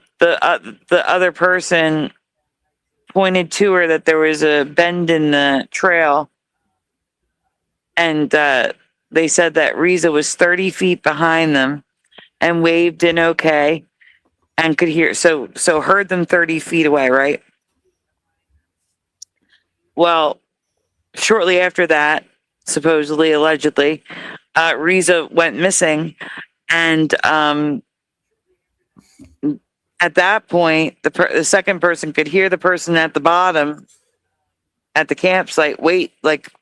other person pointed to her that there was a bend in the trail, and they said that Reza was 30 feet behind them and waved in okay and could hear, so heard them 30 feet away, right? Well, shortly after that, supposedly, allegedly, Reza went missing, and at that point, the second person could hear the person at the bottom at the campsite wait, like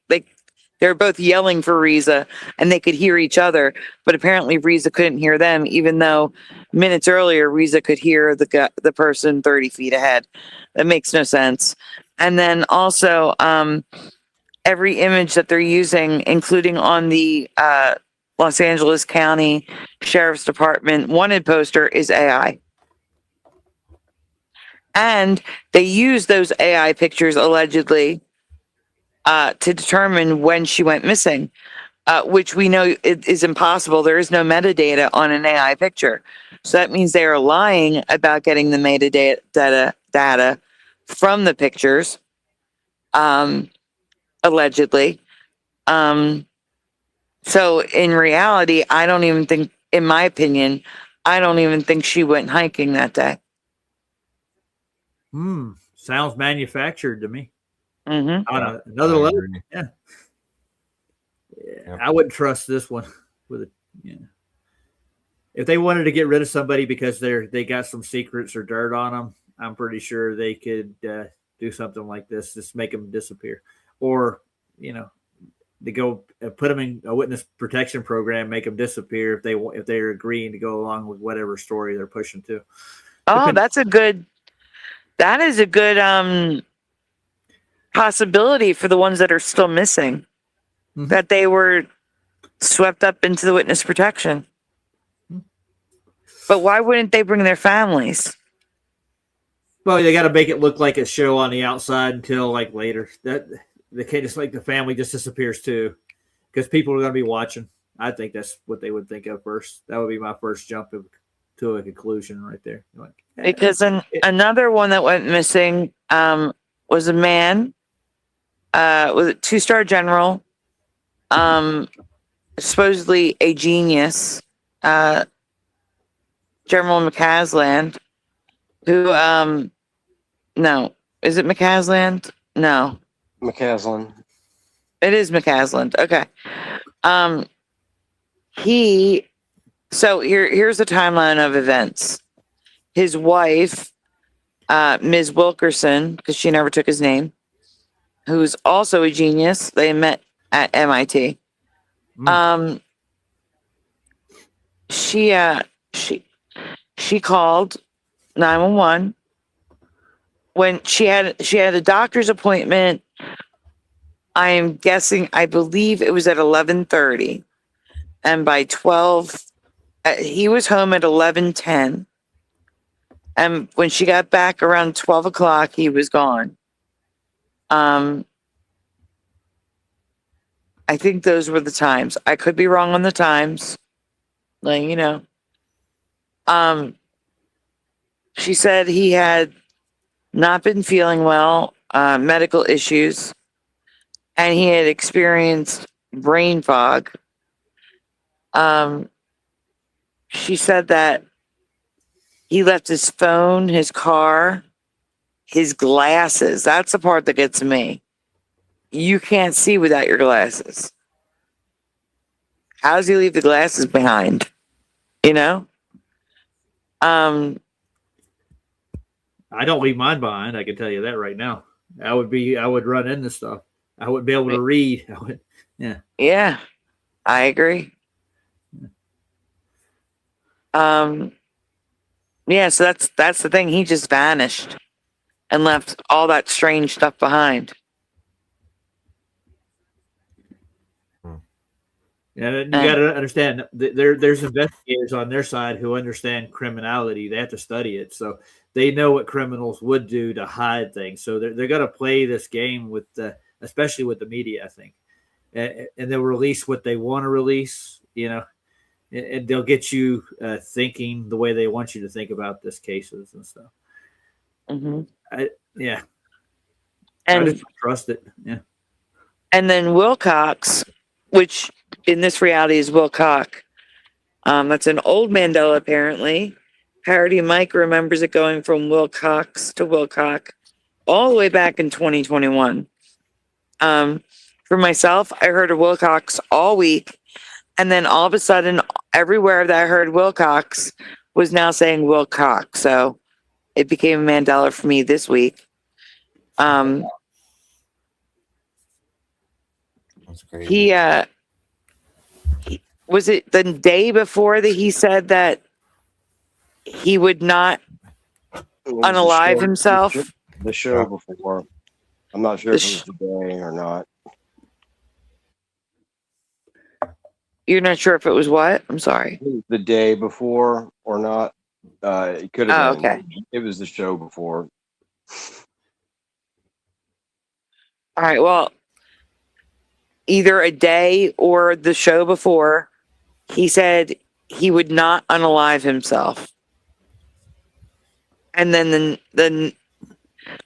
they were both yelling for Reza, and they could hear each other, but apparently Reza couldn't hear them, even though minutes earlier Reza could hear the person 30 feet ahead. That makes no sense. And then also, every image that they're using, including on the Los Angeles County Sheriff's Department wanted poster, is AI. And they use those AI pictures allegedly to determine when she went missing, which we know is impossible. There is no metadata on an AI picture. So that means they are lying about getting the metadata from the pictures, allegedly. So in reality, I don't even think, in my opinion, I don't even think she went hiking that day. Sounds manufactured to me. Mm-hmm. On another level, yeah. I wouldn't trust this one with it. Yeah. If they wanted to get rid of somebody because they got some secrets or dirt on them, I'm pretty sure they could do something like this, just make them disappear, or they go put them in a witness protection program, make them disappear if they're agreeing to go along with whatever story they're pushing to. Oh, that is a good possibility for the ones that are still missing, that they were swept up into the witness protection. But why wouldn't they bring their families? Well, they got to make it look like a show on the outside until like later. That they can't just like the family just disappears too, because people are going to be watching. I think that's what they would think of first. That would be my first jump to a conclusion right there. Like, because another one that went missing was a man, was a 2-star general, supposedly a genius, General McCasland, who no, is it McCasland? No, McCasland. It is McCasland. Okay. So here's the timeline of events. His wife, Ms. Wilkerson, because she never took his name, who's also a genius. They met at MIT. She called 911 when she had a doctor's appointment. I believe it was at 11:30, and by 12, he was home at 11:10. And when she got back around 12 o'clock, he was gone. I think those were the times. I could be wrong on the times. Letting you know. She said he had not been feeling well, medical issues, and he had experienced brain fog. She said that he left his phone, his car, his glasses. That's the part that gets me. You can't see without your glasses. How does he leave the glasses behind? I don't leave mine behind. I can tell you that right now. I would run into stuff. I wouldn't be able to read. Yeah, I agree. Yeah, so that's the thing. He just vanished. and left all that strange stuff behind. Yeah, you got to understand there's investigators on their side who understand criminality. They have to study it, so they know what criminals would do to hide things. So they're going to play this game with especially with the media, I think, and they'll release what they want to release, and they'll get you thinking the way they want you to think about this cases and stuff. Mm-hmm. Yeah, and I just trust it. Yeah, and then Wilcox, which in this reality is Wilcock. That's an old Mandela, apparently. Parody Mike remembers it going from Wilcox to Wilcock all the way back in 2021. For myself, I heard of Wilcox all week, and then all of a sudden, everywhere that I heard Wilcox was now saying Wilcock. So it became a Mandela for me this week. That's great. He was it the day before that he said that he would not unalive himself? The show before. I'm not sure if it was today or not. You're not sure if it was what? I'm sorry. The day before or not. It could have been. Okay. It was the show before. All right. Well, either a day or the show before, he said he would not unalive himself. And then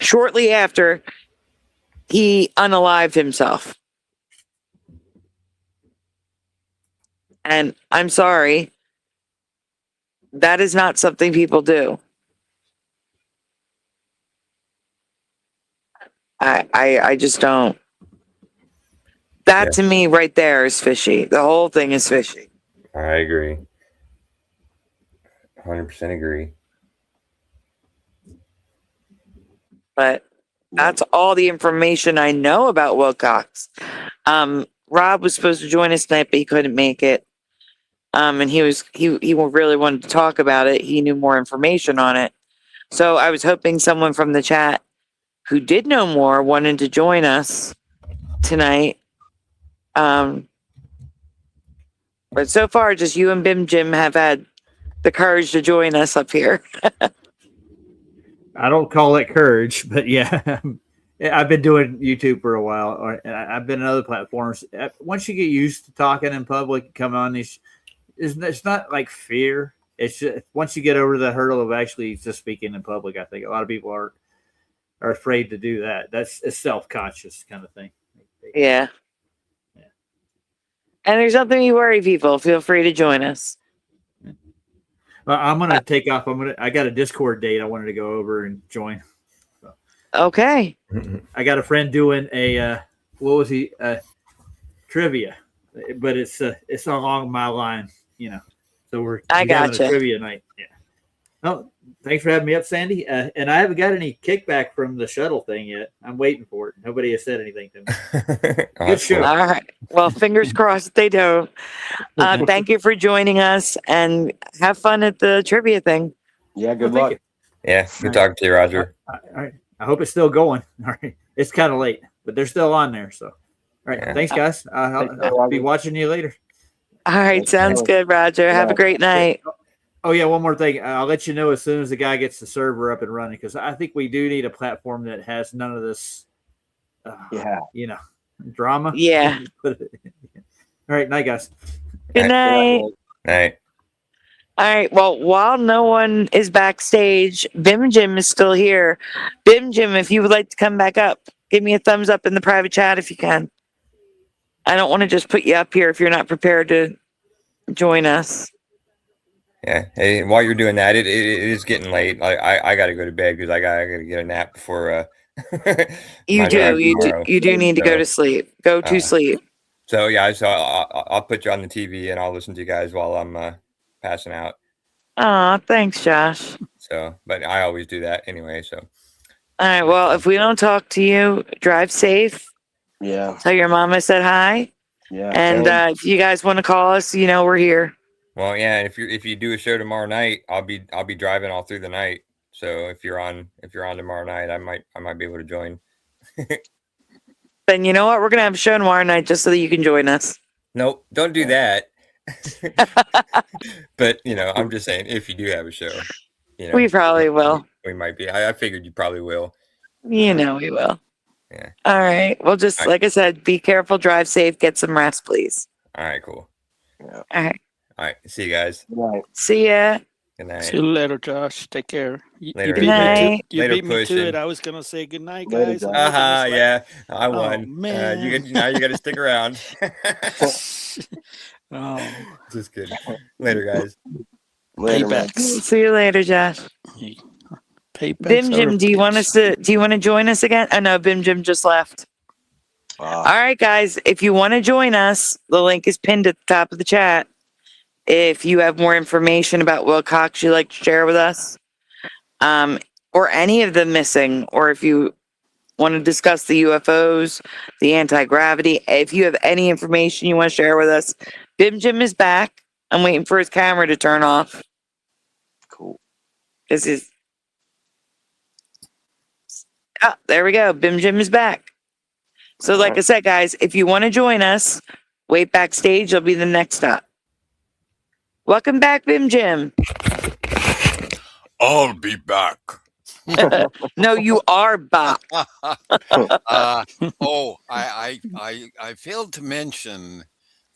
shortly after, he unalived himself. And I'm sorry, that is not something people do. I just don't. That to me right there is fishy. The whole thing is fishy. I agree. 100% agree. But that's all the information I know about Wilcox. Rob was supposed to join us tonight, but he couldn't make it. And he really wanted to talk about it. He knew more information on it. So I was hoping someone from the chat who did know more wanted to join us tonight. But so far, just you and Bim Jim have had the courage to join us up here. I don't call it courage, but yeah, I've been doing YouTube for a while. I've been on other platforms. Once you get used to talking in public, come on these, it's not like fear. It's just once you get over the hurdle of actually just speaking in public, I think a lot of people are afraid to do that. That's a self-conscious kind of thing. Yeah. And there's nothing you worry, people. Feel free to join us. Well, I'm gonna take off. I got a Discord date I wanted to go over and join. So. Okay. I got a friend doing a trivia, but it's along my line, So we're having a trivia night. Yeah. Oh, thanks for having me up, Sandy. And I haven't got any kickback from the shuttle thing yet. I'm waiting for it. Nobody has said anything to me. Good show. All right. Well, fingers crossed they don't. Thank you for joining us and have fun at the trivia thing. Yeah, good luck. Yeah, good talking to you, Roger. All right. I hope it's still going. All right. It's kind of late, but they're still on there. So, all right. Yeah. Thanks, guys. I'll be watching you later. All right. Sounds good, Roger. Have a great night. Oh, yeah. One more thing. I'll let you know as soon as the guy gets the server up and running, because I think we do need a platform that has none of this, drama. Yeah. All right. Night, guys. Good night. Night. All right. Well, while no one is backstage, Bim Jim is still here. Bim Jim, if you would like to come back up, give me a thumbs up in the private chat if you can. I don't want to just put you up here if you're not prepared to join us. Yeah. Hey, while you're doing that, it is getting late. I got to go to bed because I got to get a nap before. You do need to go to sleep. Go to sleep. So yeah, I'll put you on the TV and I'll listen to you guys while I'm passing out. Aw, thanks, Josh. So, but I always do that anyway. So. All right. Well, if we don't talk to you, drive safe. Yeah. Tell your mom I said hi. Yeah. And if you guys want to call us, we're here. Well, yeah. If you do a show tomorrow night, I'll be driving all through the night. So if you're on tomorrow night, I might be able to join. Then you know what? We're gonna have a show tomorrow night just so that you can join us. Nope, don't do that. But I'm just saying, if you do have a show, we probably will. We might be. I figured you probably will. We will. Yeah. All right. Well, just like I said, be careful, drive safe, get some rest, please. All right, cool. Yeah. All right. All right. See you guys. Right. See ya. Good night. See you later, Josh. Take care. Later. Good night. You Later beat me to pushing. it. I was gonna say good night, Later, guys. Josh. Yeah, I won. man. Now you got to stick around. Oh, Just kidding. Later, guys. Later, man. paybacks. See you later, Josh. Paybacks. Bim Jim, do you want to join us again? I know Bim Jim just left. All right, guys. If you want to join us, the link is pinned at the top of the chat. If you have more information about Wilcox you'd like to share with us, or any of the missing, or if you want to discuss the UFOs, the anti-gravity, if you have any information you want to share with us, Bim Jim is back. I'm waiting for his camera to turn off. Cool. There we go. Bim Jim is back. So like I said, guys, if you want to join us, wait backstage. It'll be the next stop. Welcome back, Bim Jim. I'll be back. No, you are back. I failed to mention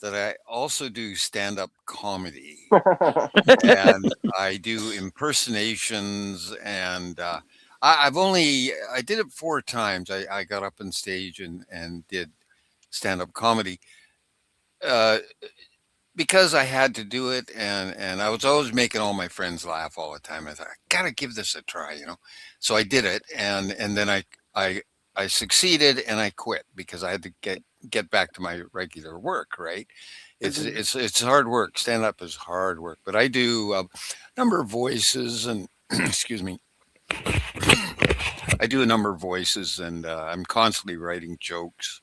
that I also do stand-up comedy, and I do impersonations, and I did it 4 times. I got up on stage and did stand-up comedy. Because I had to do it, and I was always making all my friends laugh all the time. I thought, I gotta give this a try, So I did it, and then I succeeded, and I quit because I had to get back to my regular work. Right? It's hard work. Stand up is hard work, but I do a number of voices, and excuse me, I do a number of voices, and I'm constantly writing jokes.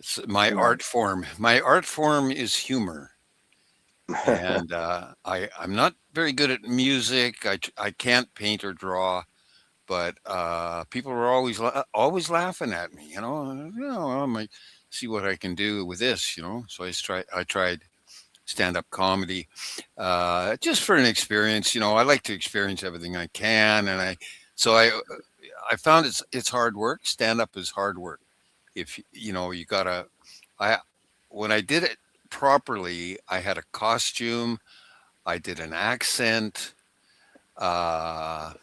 It's my art form. My art form is humor, and I'm not very good at music. I can't paint or draw, but people are always laughing at me. I might see what I can do with this. So I tried stand-up comedy just for an experience. I like to experience everything I can, and I found it's hard work. Stand-up is hard work. If you gotta, when I did it properly, I had a costume, I did an accent, I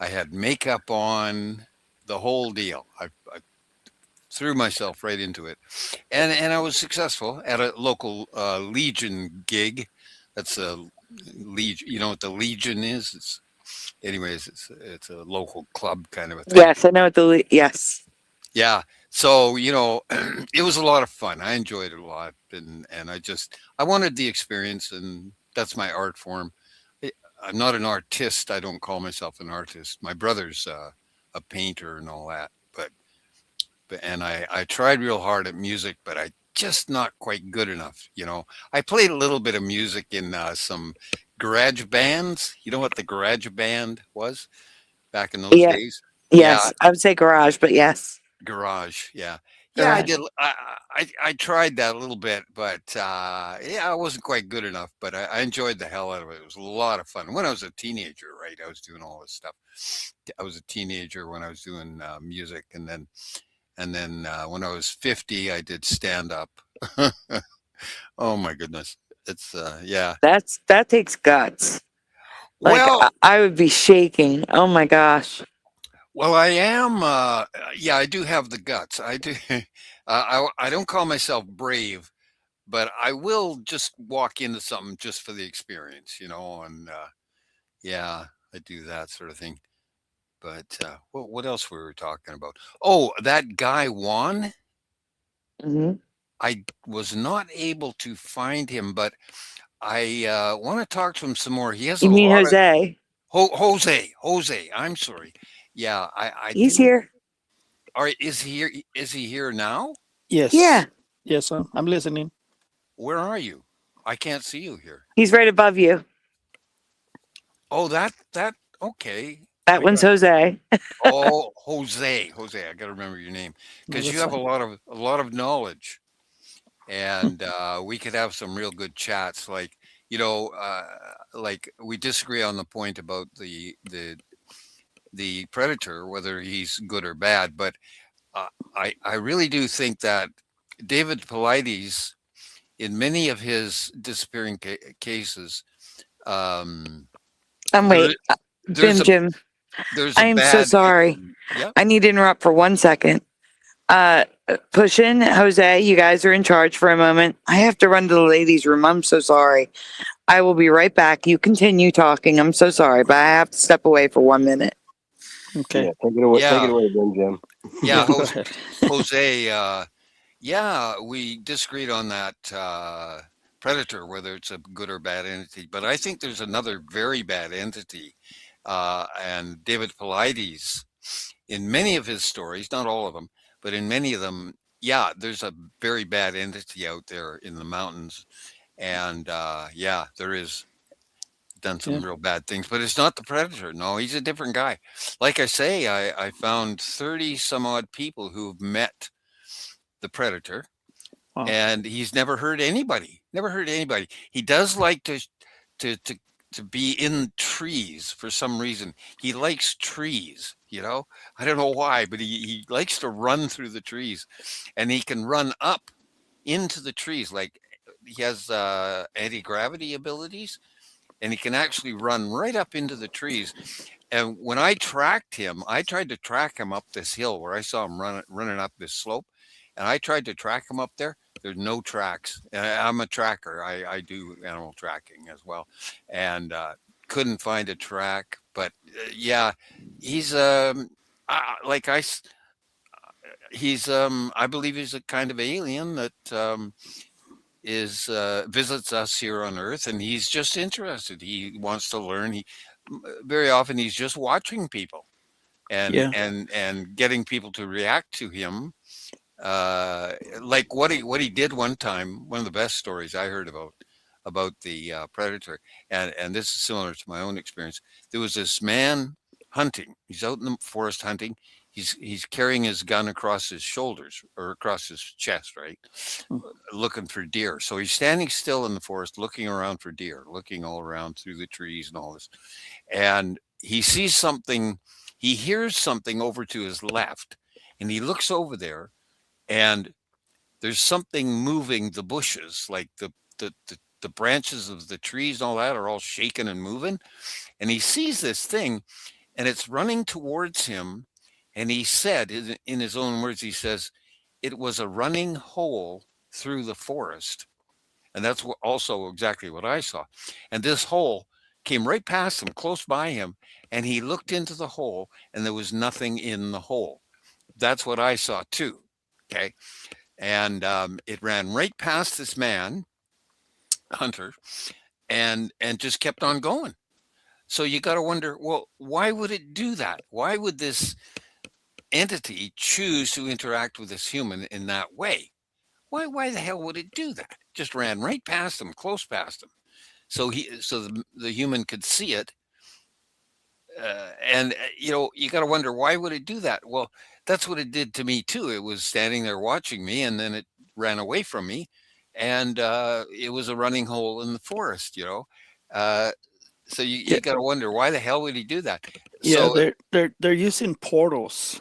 had makeup on, the whole deal. I threw myself right into it, and I was successful at a local Legion gig. That's a Legion. You know what the Legion is? It's a local club kind of a thing. Yes, I know what yes. Yeah. So, it was a lot of fun. I enjoyed it a lot. And I wanted the experience, and that's my art form. I'm not an artist. I don't call myself an artist. My brother's a painter and all that. And I tried real hard at music, but I just not quite good enough. I played a little bit of music in some garage bands. You know what the garage band was back in those days? Yes, I would say garage, but yes. Garage, yeah. I did. I tried that a little bit, but I wasn't quite good enough. But I enjoyed the hell out of it. It was a lot of fun. When I was a teenager, right, I was doing all this stuff. I was a teenager when I was doing music, and then when I was 50, I did stand up. Oh my goodness, it's that takes guts. Well, I would be shaking. Oh my gosh. Well, I am. I do have the guts. I do. I don't call myself brave, but I will just walk into something just for the experience, and I do that sort of thing. But what else were we talking about? Oh, that guy Juan. Mm-hmm. I was not able to find him, but I want to talk to him some more. He has You a mean lot Jose? Jose. I'm sorry. Yeah, he's here. All right, is he here now? Yes. Yeah. Yes, I'm listening. Where are you? I can't see you here. He's right above you. Oh, that okay. That one's Jose. Oh, Jose. I got to remember your name because you have a lot of knowledge, and we could have some real good chats. Like like we disagree on the point about the predator, whether he's good or bad, but I really do think that David Paulides, in many of his disappearing cases, Wait, Jim. I am so sorry. Yep. I need to interrupt for 1 second. Push-In, Jose, you guys are in charge for a moment. I have to run to the ladies' room. I'm so sorry. I will be right back. You continue talking. I'm so sorry, but I have to step away for 1 minute. Okay. Yeah, take it away. Take it away, then, Jim. Yeah, Jose. Yeah, we disagreed on that predator, whether it's a good or bad entity. But I think there's another very bad entity. And David Paulides, in many of his stories, not all of them, but in many of them, yeah, there's a very bad entity out there in the mountains. And yeah, there is done some real bad things, but it's not the predator. No, he's a different guy. Like I say, I found 30 some odd people who've met the predator. Wow. And he's never hurt anybody. He does like to be in trees for some reason. He likes trees, I don't know why, but he likes to run through the trees, and he can run up into the trees. Like he has anti-gravity abilities, and he can actually run right up into the trees. And when I tracked him, I tried to track him up this hill where I saw him running up this slope, and I tried to track him up there. There's no tracks. I'm a tracker. I do animal tracking as well, and couldn't find a track. But yeah, he's I believe he's a kind of alien that visits us here on Earth, and he's just interested. He wants to learn. Very often he's just watching people, and getting people to react to him. Like what he did one time, one of the best stories I heard about the predator, and this is similar to my own experience. There was this man hunting. He's out in the forest hunting. He's carrying his gun across his shoulders or across his chest, right? Looking for deer. So he's standing still in the forest, looking around for deer, looking all around through the trees and all this. And he sees something, he hears something over to his left, and he looks over there, and there's something moving the bushes, like the branches of the trees and all that are all shaking and moving. And he sees this thing, and it's running towards him. And he said, in his own words, he says, it was a running hole through the forest. And that's also exactly what I saw. And this hole came right past him, close by him. And he looked into the hole, and there was nothing in the hole. That's what I saw too. Okay. And it ran right past this man, hunter, and just kept on going. So you got to wonder, well, why would it do that? Why would this entity choose to interact with this human in that way? Why the hell would it do that? Just ran right past him, close past him. So the human could see it. And you got to wonder, why would it do that? Well, that's what it did to me too. It was standing there watching me, and then it ran away from me, and it was a running hole in the forest, so you got to wonder, why the hell would he do that? Yeah, so, they're using portals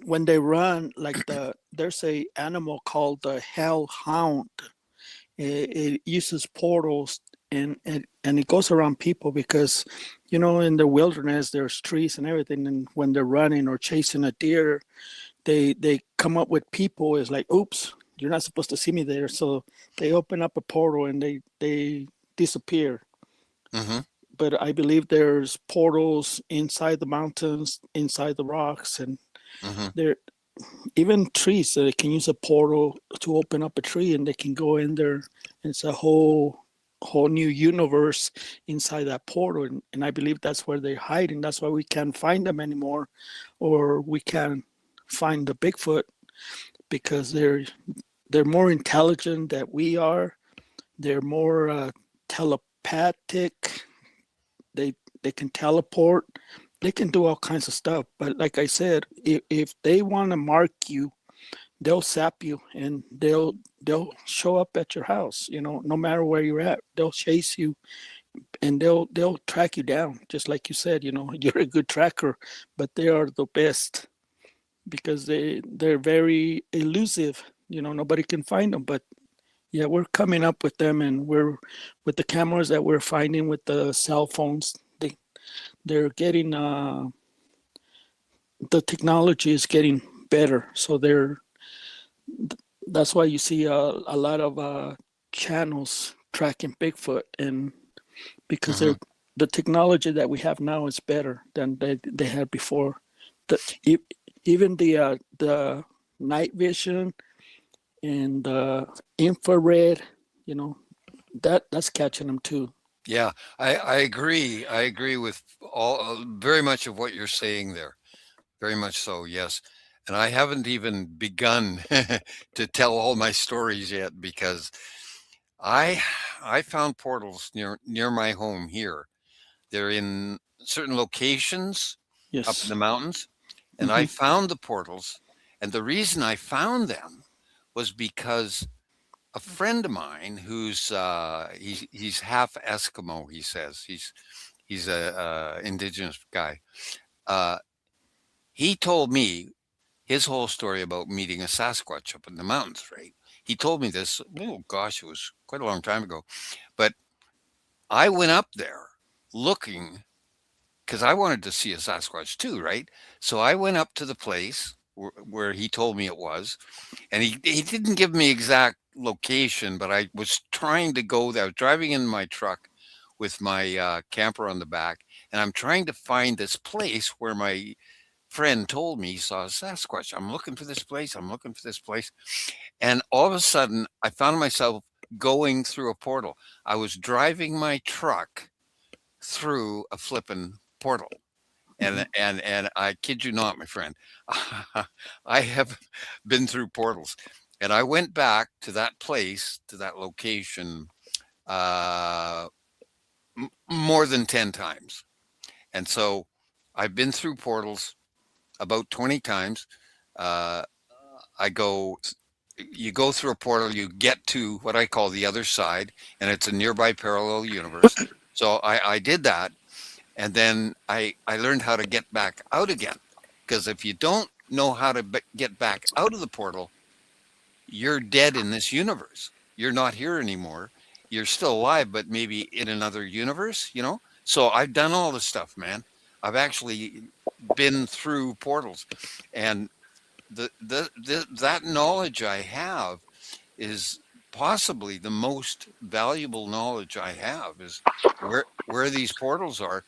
when they run. Like there's a animal called the hellhound. It uses portals, and it goes around people because, in the wilderness there's trees and everything, and when they're running or chasing a deer, they come up with people. It's like, oops, you're not supposed to see me there. So they open up a portal and they disappear. Mm-hmm. But I believe there's portals inside the mountains, inside the rocks, and there even trees. So they can use a portal to open up a tree, and they can go in there. It's a whole new universe inside that portal, and I believe that's where they're hiding. That's why we can't find them anymore, or we can't find the Bigfoot, because they're more intelligent than we are. They're more telepathic. they can teleport, they can do all kinds of stuff. But like I said, if they want to mark you, they'll zap you and they'll show up at your house, you know, no matter where you're at. They'll chase you and they'll track you down, just like you said. You know, you're a good tracker, but they are the best because they're very elusive. You know, nobody can find them. But yeah, we're coming up with them, and we're with the cameras that we're finding with the cell phones. They're getting the technology is getting better, so that's why you see a lot of channels tracking Bigfoot, and because the technology that we have now is better than they had before. Even the night vision and the infrared, you know, that's catching them too. Yeah, I agree. I agree with all very much of what you're saying there. Very much so, yes. And I haven't even begun to tell all my stories yet, because I found portals near my home here. They're in certain locations up in the mountains, and I found the portals. And the reason I found them was because a friend of mine who's he's half Eskimo, he says. He's a indigenous guy. He told me his whole story about meeting a Sasquatch up in the mountains, right? He told me this, oh gosh, it was quite a long time ago. But I went up there looking because I wanted to see a Sasquatch too, right? So I went up to the place where he told me it was, and he didn't give me exact location, but I was trying to go there. I was driving in my truck with my camper on the back, and I'm trying to find this place where my friend told me he saw a Sasquatch. I'm looking for this place. I'm looking for this place. And all of a sudden, I found myself going through a portal. I was driving my truck through a flippin' portal. And I kid you not, my friend, I have been through portals. And I went back to that place, to that location, more than 10 times. And so I've been through portals about 20 times. You go through a portal, you get to what I call the other side, and it's a nearby parallel universe. So I did that. And then I learned how to get back out again. Because if you don't know how to get back out of the portal, you're dead in this universe. You're not here anymore. You're still alive, but maybe in another universe, you know? So I've done all this stuff, man. I've actually been through portals. And that knowledge I have is possibly the most valuable knowledge I have, is where these portals are.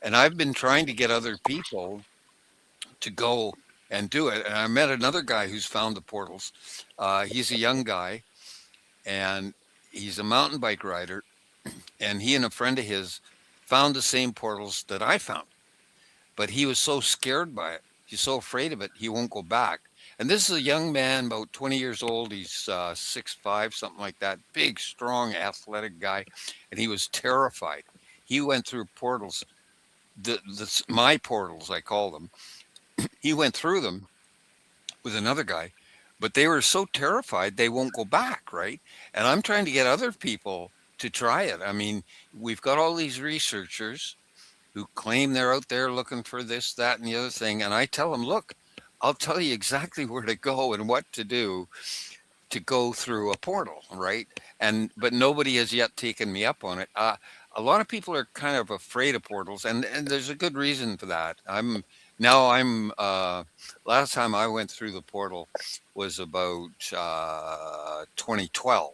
And I've been trying to get other people to go and do it. And I met another guy who's found the portals. He's a young guy, and he's a mountain bike rider. And he and a friend of his found the same portals that I found. But he was so scared by it. He's so afraid of it, he won't go back. And this is a young man, about 20 years old. He's 6'5", something like that. Big, strong, athletic guy. And he was terrified. He went through portals, my portals, I call them. He went through them with another guy, but they were so terrified they won't go back, right? And I'm trying to get other people to try it. I mean, we've got all these researchers who claim they're out there looking for this, that, and the other thing. And I tell them, look, I'll tell you exactly where to go and what to do to go through a portal, right? But nobody has yet taken me up on it. A lot of people are kind of afraid of portals, and there's a good reason for that. Last time I went through the portal was about 2012,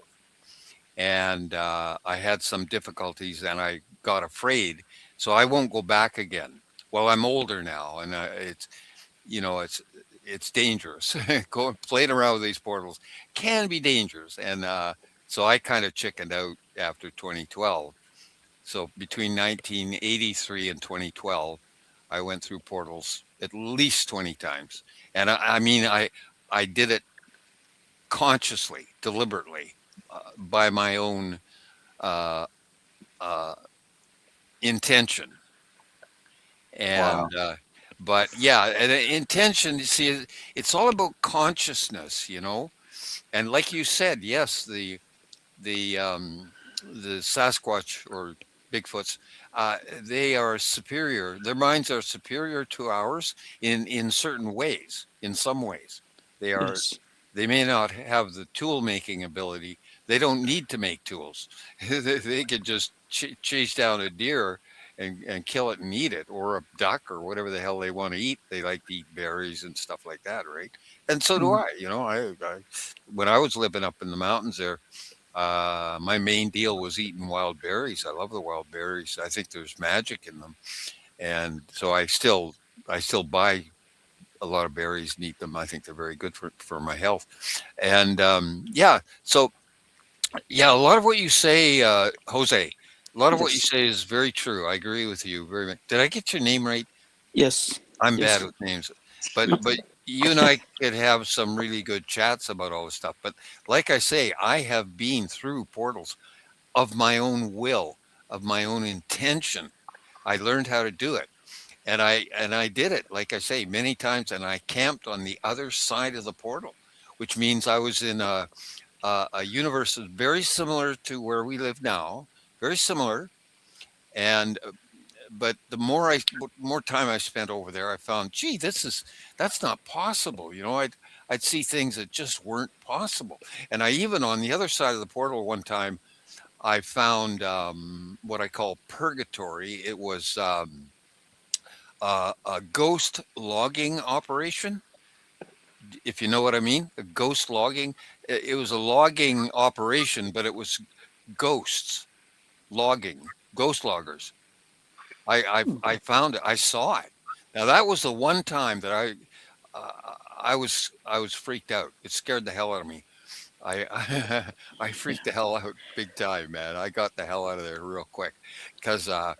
and I had some difficulties and I got afraid, so I won't go back again. Well, I'm older now, and it's dangerous. Playing around with these portals can be dangerous, and so I kind of chickened out after 2012. So between 1983 and 2012, I went through portals at least 20 times. And I mean, I did it consciously, deliberately, by my own intention. And but yeah, and intention. You see, it's all about consciousness, you know. And like you said, yes, the Sasquatch or Bigfoots, they are superior. Their minds are superior to ours in certain ways. In some ways, they are. Yes. They may not have the tool making ability. They don't need to make tools. They could just chase down a deer and kill it and eat it, or a duck or whatever the hell they want to eat. They like to eat berries and stuff like that, right? And so do I. You know, I when I was living up in the mountains there, my main deal was eating wild berries. I love the wild berries. I think there's magic in them, and so I still buy a lot of berries and eat them. I think they're very good for my health. And yeah, so yeah, a lot of what you say, Jose, a lot of what you say is very true. I agree with you very much. Did I get your name right? Yes. I'm Yes. bad with names, but you and I could have some really good chats about all this stuff. But like I say, I have been through portals of my own will, of my own intention. I learned how to do it. And I did it, like I say, many times, and I camped on the other side of the portal, which means I was in a universe very similar to where we live now, very similar. And but the more time I spent over there, I found, gee, that's not possible. You know, I'd see things that just weren't possible. And I even on the other side of the portal one time, I found what I call purgatory. It was a ghost logging operation, if you know what I mean. A ghost logging. It was a logging operation, but it was ghosts logging, ghost loggers. I found it. I saw it. Now that was the one time that I was freaked out. It scared the hell out of me. I freaked the hell out big time, man. I got the hell out of there real quick because I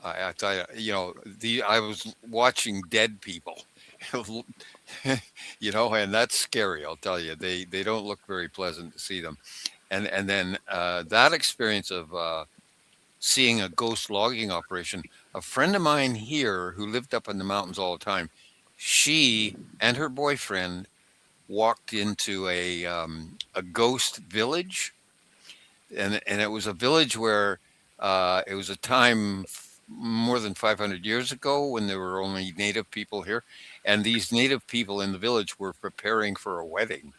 thought, you know, I was watching dead people, you know, and that's scary. I'll tell you, they don't look very pleasant to see them. And then that experience of seeing a ghost logging operation, a friend of mine here who lived up in the mountains all the time, she and her boyfriend walked into a ghost village, and it was a village where it was a time more than 500 years ago when there were only native people here, and these native people in the village were preparing for a wedding.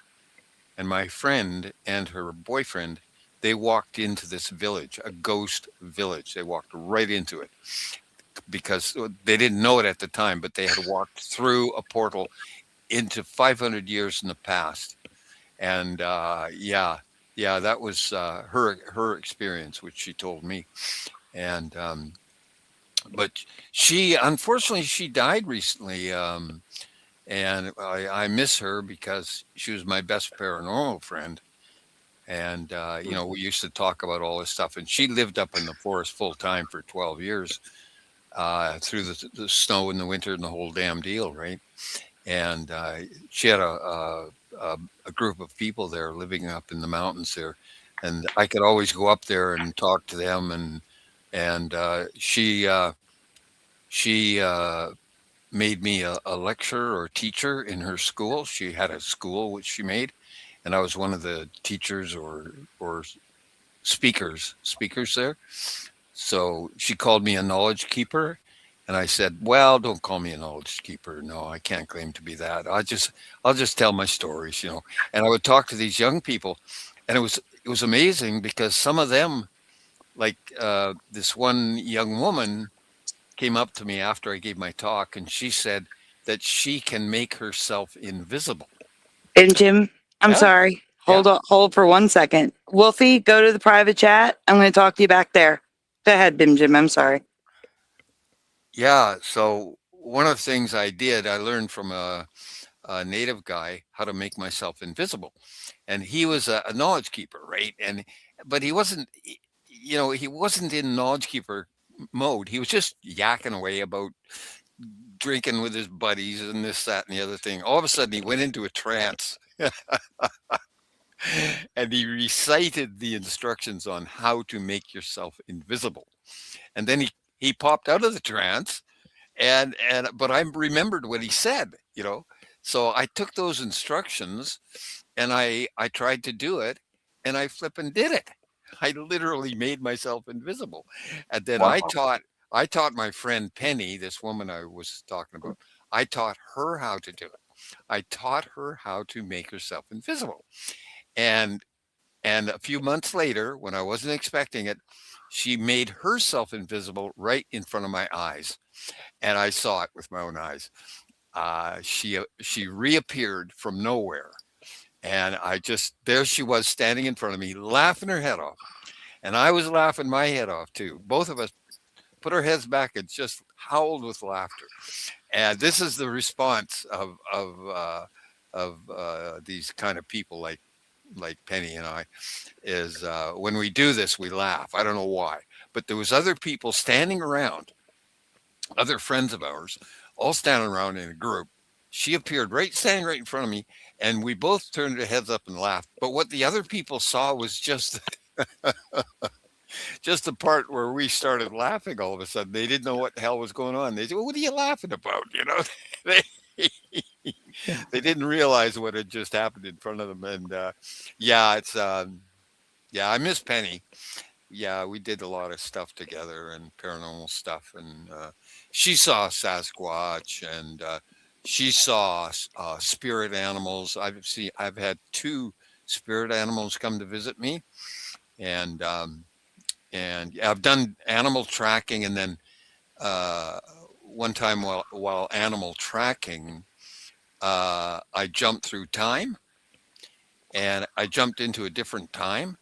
And my friend and her boyfriend, they walked into this village, a ghost village. They walked right into it because they didn't know it at the time, but they had walked through a portal into 500 years in the past. And yeah, that was her experience, which she told me. And but unfortunately she died recently, and I miss her because she was my best paranormal friend. And you know, we used to talk about all this stuff, and she lived up in the forest full time for 12 years through the snow in the winter and the whole damn deal, right? And she had a group of people there living up in the mountains there, and I could always go up there and talk to them. And she made me a lecturer or teacher in her school. She had a school which she made, and I was one of the teachers or speakers there. So she called me a knowledge keeper. And I said, well, don't call me a knowledge keeper. No, I can't claim to be that. I'll just tell my stories, you know. And I would talk to these young people, and it was amazing because some of them, like this one young woman came up to me after I gave my talk, and she said that she can make herself invisible. And Jim, I'm sorry. Hold for 1 second. Wolfie, go to the private chat. I'm going to talk to you back there. Go ahead, Jim. I'm sorry. Yeah. So one of the things I learned from a native guy how to make myself invisible, and he was a knowledge keeper, right? But he wasn't, you know, he wasn't in knowledge keeper mode. He was just yakking away about drinking with his buddies and this, that, and the other thing. All of a sudden, he went into a trance. And he recited the instructions on how to make yourself invisible. And then he popped out of the trance, but I remembered what he said, you know. So I took those instructions and I tried to do it, and I flipping did it. I literally made myself invisible. And then Wow. I taught my friend Penny, this woman I was talking about, I taught her how to do it. I taught her how to make herself invisible. And a few months later, when I wasn't expecting it, she made herself invisible right in front of my eyes. And I saw it with my own eyes. She reappeared from nowhere. And there she was standing in front of me, laughing her head off. And I was laughing my head off too. Both of us put our heads back and just howled with laughter. And this is the response of these kind of people like Penny and I, is when we do this, we laugh. I don't know why, but there was other people standing around, other friends of ours, all standing around in a group. She appeared standing right in front of me, and we both turned our heads up and laughed. But what the other people saw was just just the part where we started laughing all of a sudden. They didn't know what the hell was going on. They said, well, what are you laughing about? You know, they didn't realize what had just happened in front of them. And I miss Penny. Yeah, we did a lot of stuff together and paranormal stuff. And she saw Sasquatch, and she saw spirit animals. I've had 2 spirit animals come to visit me, and I've done animal tracking. And then one time while animal tracking, I jumped through time, and I jumped into a different time.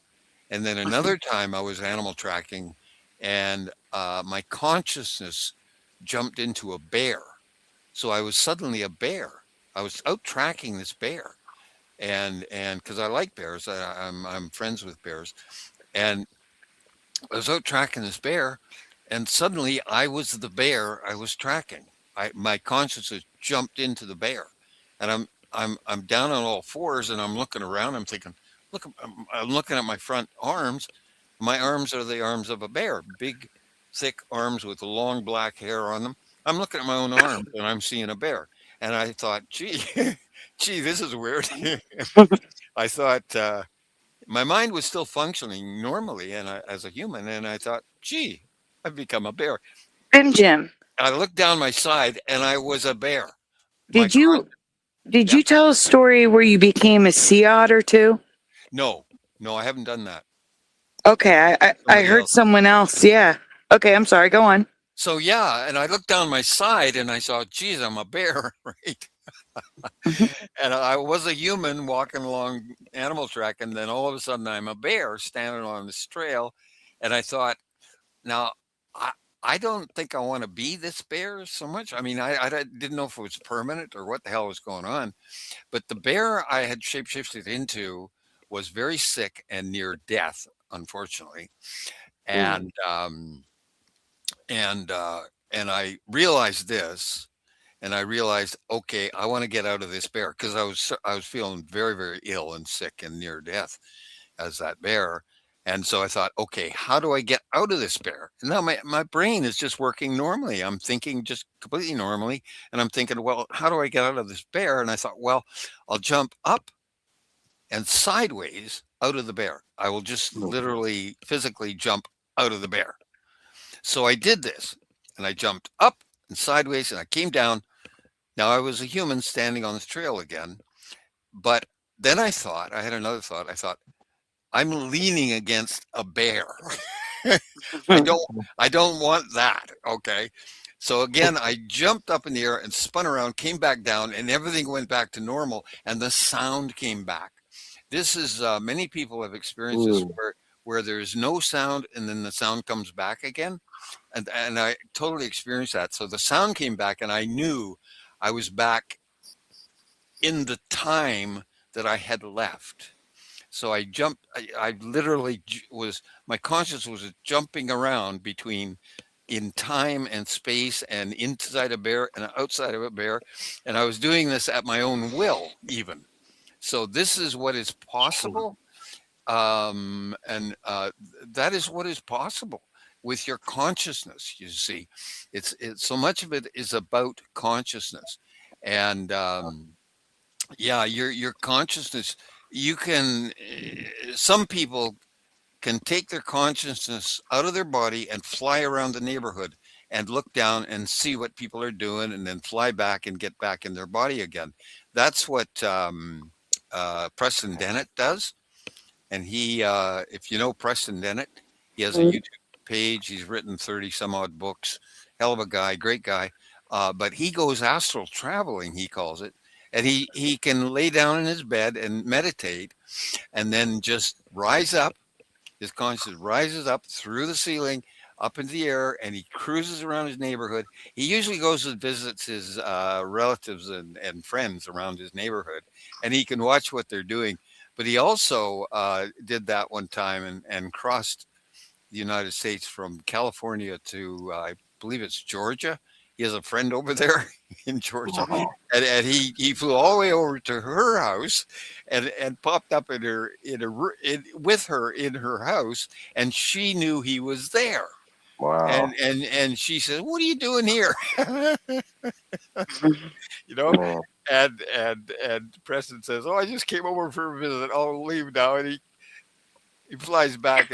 And then another time I was animal tracking, and my consciousness jumped into a bear. So I was suddenly a bear. I was out tracking this bear, and because I like bears, I'm friends with bears, and I was out tracking this bear, and suddenly I was the bear I was tracking. My consciousness jumped into the bear, and I'm down on all fours, and I'm looking around. I'm thinking, look, I'm looking at my front arms. My arms are the arms of a bear, big, thick arms with long black hair on them. I'm looking at my own arms, and I'm seeing a bear. And I thought, gee, this is weird. I thought my mind was still functioning normally, and as a human, and I thought, gee, I've become a bear. Jim. I looked down my side, and I was a bear. Did you tell a story where you became a sea otter too? No, I haven't done that. Okay, I heard someone else. Yeah. Okay, I'm sorry. Go on. So yeah, and I looked down my side and I saw, geez, I'm a bear, right? And I was a human walking along animal track, and then all of a sudden I'm a bear standing on this trail, and I thought, now I don't think I want to be this bear so much. I mean, I didn't know if it was permanent or what the hell was going on, but the bear I had shapeshifted into was very sick and near death, unfortunately, and I realized this, and I realized, okay, I want to get out of this bear, because I was feeling very, very ill and sick and near death as that bear. And so I thought, okay, how do I get out of this bear? And now my brain is just working normally. I'm thinking just completely normally, and I'm thinking, well, how do I get out of this bear? And I thought, well, I'll jump up and sideways out of the bear. I will just literally physically jump out of the bear. So I did this, and I jumped up and sideways, and I came down. Now I was a human standing on this trail again, but then I had another thought. I thought, I'm leaning against a bear. I don't want that. Okay. So again, I jumped up in the air and spun around, came back down, and everything went back to normal, and the sound came back. This is many people have experienced this where there's no sound and then the sound comes back again. And I totally experienced that. So the sound came back, and I knew I was back in the time that I had left. So I jumped, I literally my consciousness was jumping around between in time and space and inside a bear and outside of a bear. And I was doing this at my own will even. So this is what is possible. That is what is possible. with your consciousness. You see, it's so much of it is about consciousness, and yeah, your consciousness. You can. Some people can take their consciousness out of their body and fly around the neighborhood and look down and see what people are doing, and then fly back and get back in their body again. That's what Preston Dennett does. And he, if you know Preston Dennett, he has a YouTube page. He's written 30 some odd books. Hell of a guy, great guy. But he goes astral traveling, he calls it. And he can lay down in his bed and meditate, and then just rise up. His consciousness rises up through the ceiling, up into the air, and he cruises around his neighborhood. He usually goes and visits his relatives and friends around his neighborhood, and he can watch what they're doing. But he also did that one time and crossed the United States from California to, I believe it's Georgia. He has a friend over there in Georgia, and he flew all the way over to her house, and popped up with her in her house, and she knew he was there. Wow. And she said, "What are you doing here?" You know. Wow. And Preston says, "Oh, I just came over for a visit. I'll leave now." And he flies back.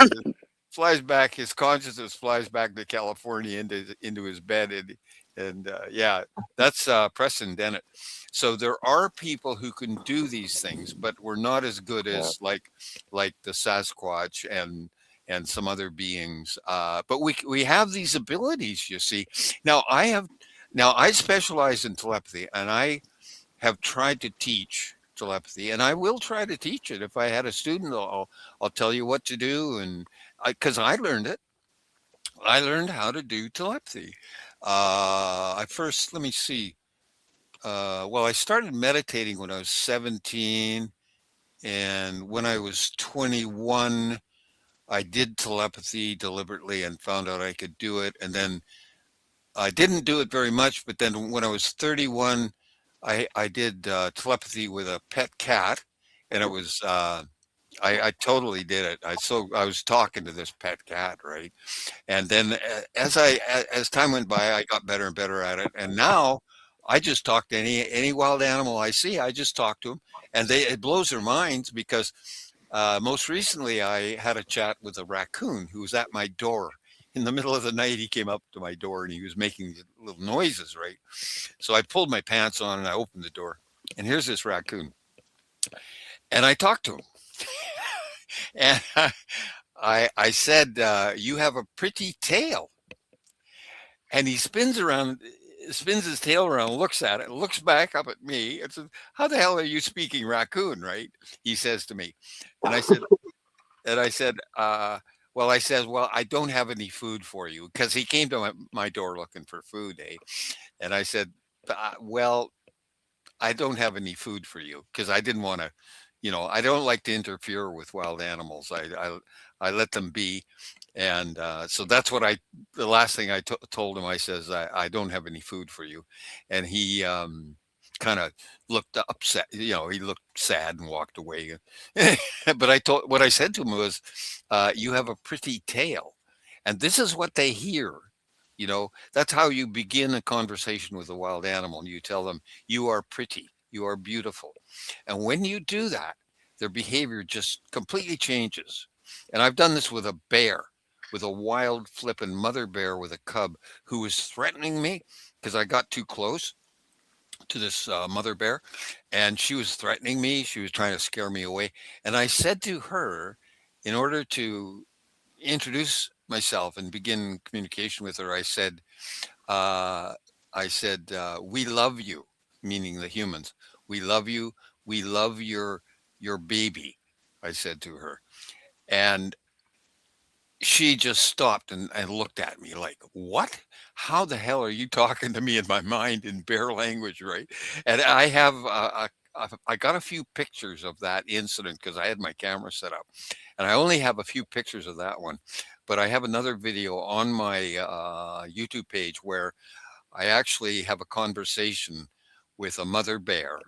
His consciousness flies back to California into his bed, and yeah, that's Preston Dennett. So there are people who can do these things, but we're not as good as like the Sasquatch and some other beings. But we have these abilities, you see. Now I specialize in telepathy, and I have tried to teach telepathy, and I will try to teach it. If I had a student, I'll tell you what to do, and because I learned it. I learned how to do telepathy. Let me see. Well, I started meditating when I was 17, and when I was 21, I did telepathy deliberately and found out I could do it. And then I didn't do it very much, but then when I was 31, I did telepathy with a pet cat, and it was I totally did it. I was talking to this pet cat, right? And then as time went by, I got better and better at it. And now I just talk to any wild animal I see. I just talk to them, and it blows their minds, because most recently I had a chat with a raccoon who was at my door. In the middle of the night, he came up to my door, and he was making little noises, right? So I pulled my pants on and I opened the door, and here's this raccoon. And I talked to him. And I said, "You have a pretty tail." And he spins his tail around, looks at it, looks back up at me, and says, "How the hell are you speaking raccoon?" Right? He says to me. And I said, well, I don't have any food for you, because he came to my door looking for food, eh? And I said, well, I don't have any food for you, because I didn't want to, I don't like to interfere with wild animals. I let them be. And so that's what the last thing I told him. I says, I don't have any food for you. And he kind of looked upset, he looked sad and walked away. But what I said to him was, you have a pretty tail. And this is what they hear. That's how you begin a conversation with a wild animal. You tell them, you are pretty, you are beautiful. And when you do that, their behavior just completely changes. And I've done this with a bear, with a wild flippin' mother bear with a cub who was threatening me because I got too close to this mother bear, and she was threatening me. She was trying to scare me away. And I said to her, in order to introduce myself and begin communication with her, I said, we love you, meaning the humans. We love you. We love your baby, I said to her. And she just stopped and looked at me like, what? How the hell are you talking to me in my mind in bear language, right? And I have, I got a few pictures of that incident because I had my camera set up. And I only have a few pictures of that one. But I have another video on my YouTube page where I actually have a conversation with a mother bear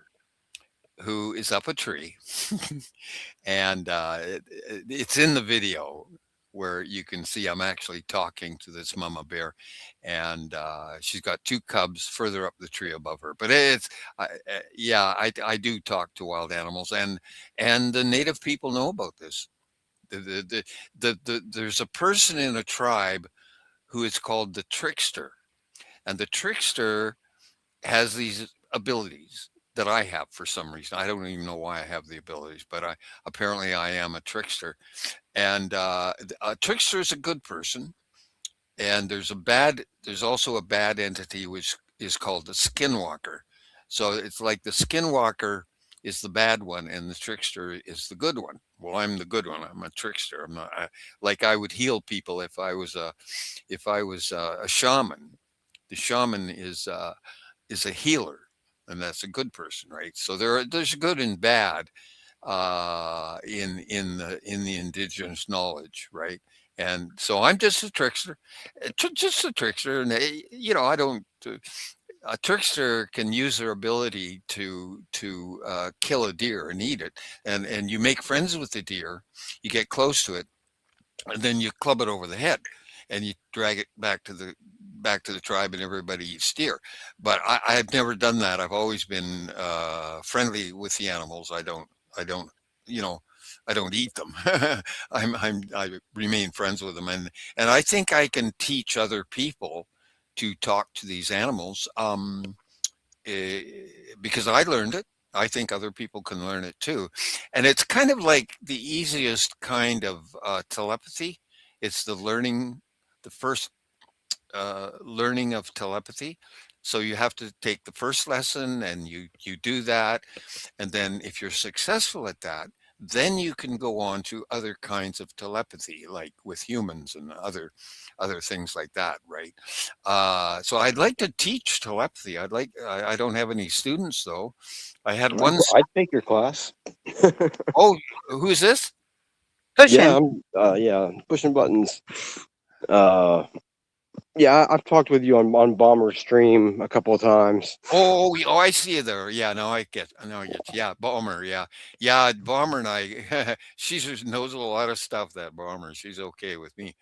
who is up a tree. And it's in the video. where you can see I'm actually talking to this mama bear, and she's got 2 cubs further up the tree above her. But I do talk to wild animals, and the native people know about this. There's a person in a tribe who is called the trickster, and the trickster has these abilities that I have for some reason. I don't even know why I have the abilities, but apparently I am a trickster. And a trickster is a good person, and there's also a bad entity which is called the skinwalker. So it's like the skinwalker is the bad one, and the trickster is the good one. Well, I'm the good one. I'm a trickster. I'm not like I would heal people if I was a shaman. The shaman is a healer, and that's a good person, right? So there's good and bad in the indigenous knowledge, right? And so I'm just a trickster, and I don't. A trickster can use their ability to kill a deer and eat it, and you make friends with the deer, you get close to it, and then you club it over the head, and you drag it back to the tribe, and everybody eats deer. But I've never done that. I've always been friendly with the animals. I don't eat them. I remain friends with them, and I think I can teach other people to talk to these animals because I learned it. I think other people can learn it too. And it's kind of like the easiest kind of telepathy. It's the first learning of telepathy. So you have to take the first lesson, and you do that. And then if you're successful at that, then you can go on to other kinds of telepathy, like with humans and other things like that, right? So I'd like to teach telepathy. I don't have any students though. I had one. I'd take your class. Oh, who's this? Pushing. Yeah, I'm pushing buttons. Yeah, I've talked with you on Bomber Stream a couple of times. Oh, I see you there. Yeah, now I get. Yeah, Bomber. Yeah, Bomber and I. She just knows a lot of stuff. That Bomber. She's okay with me.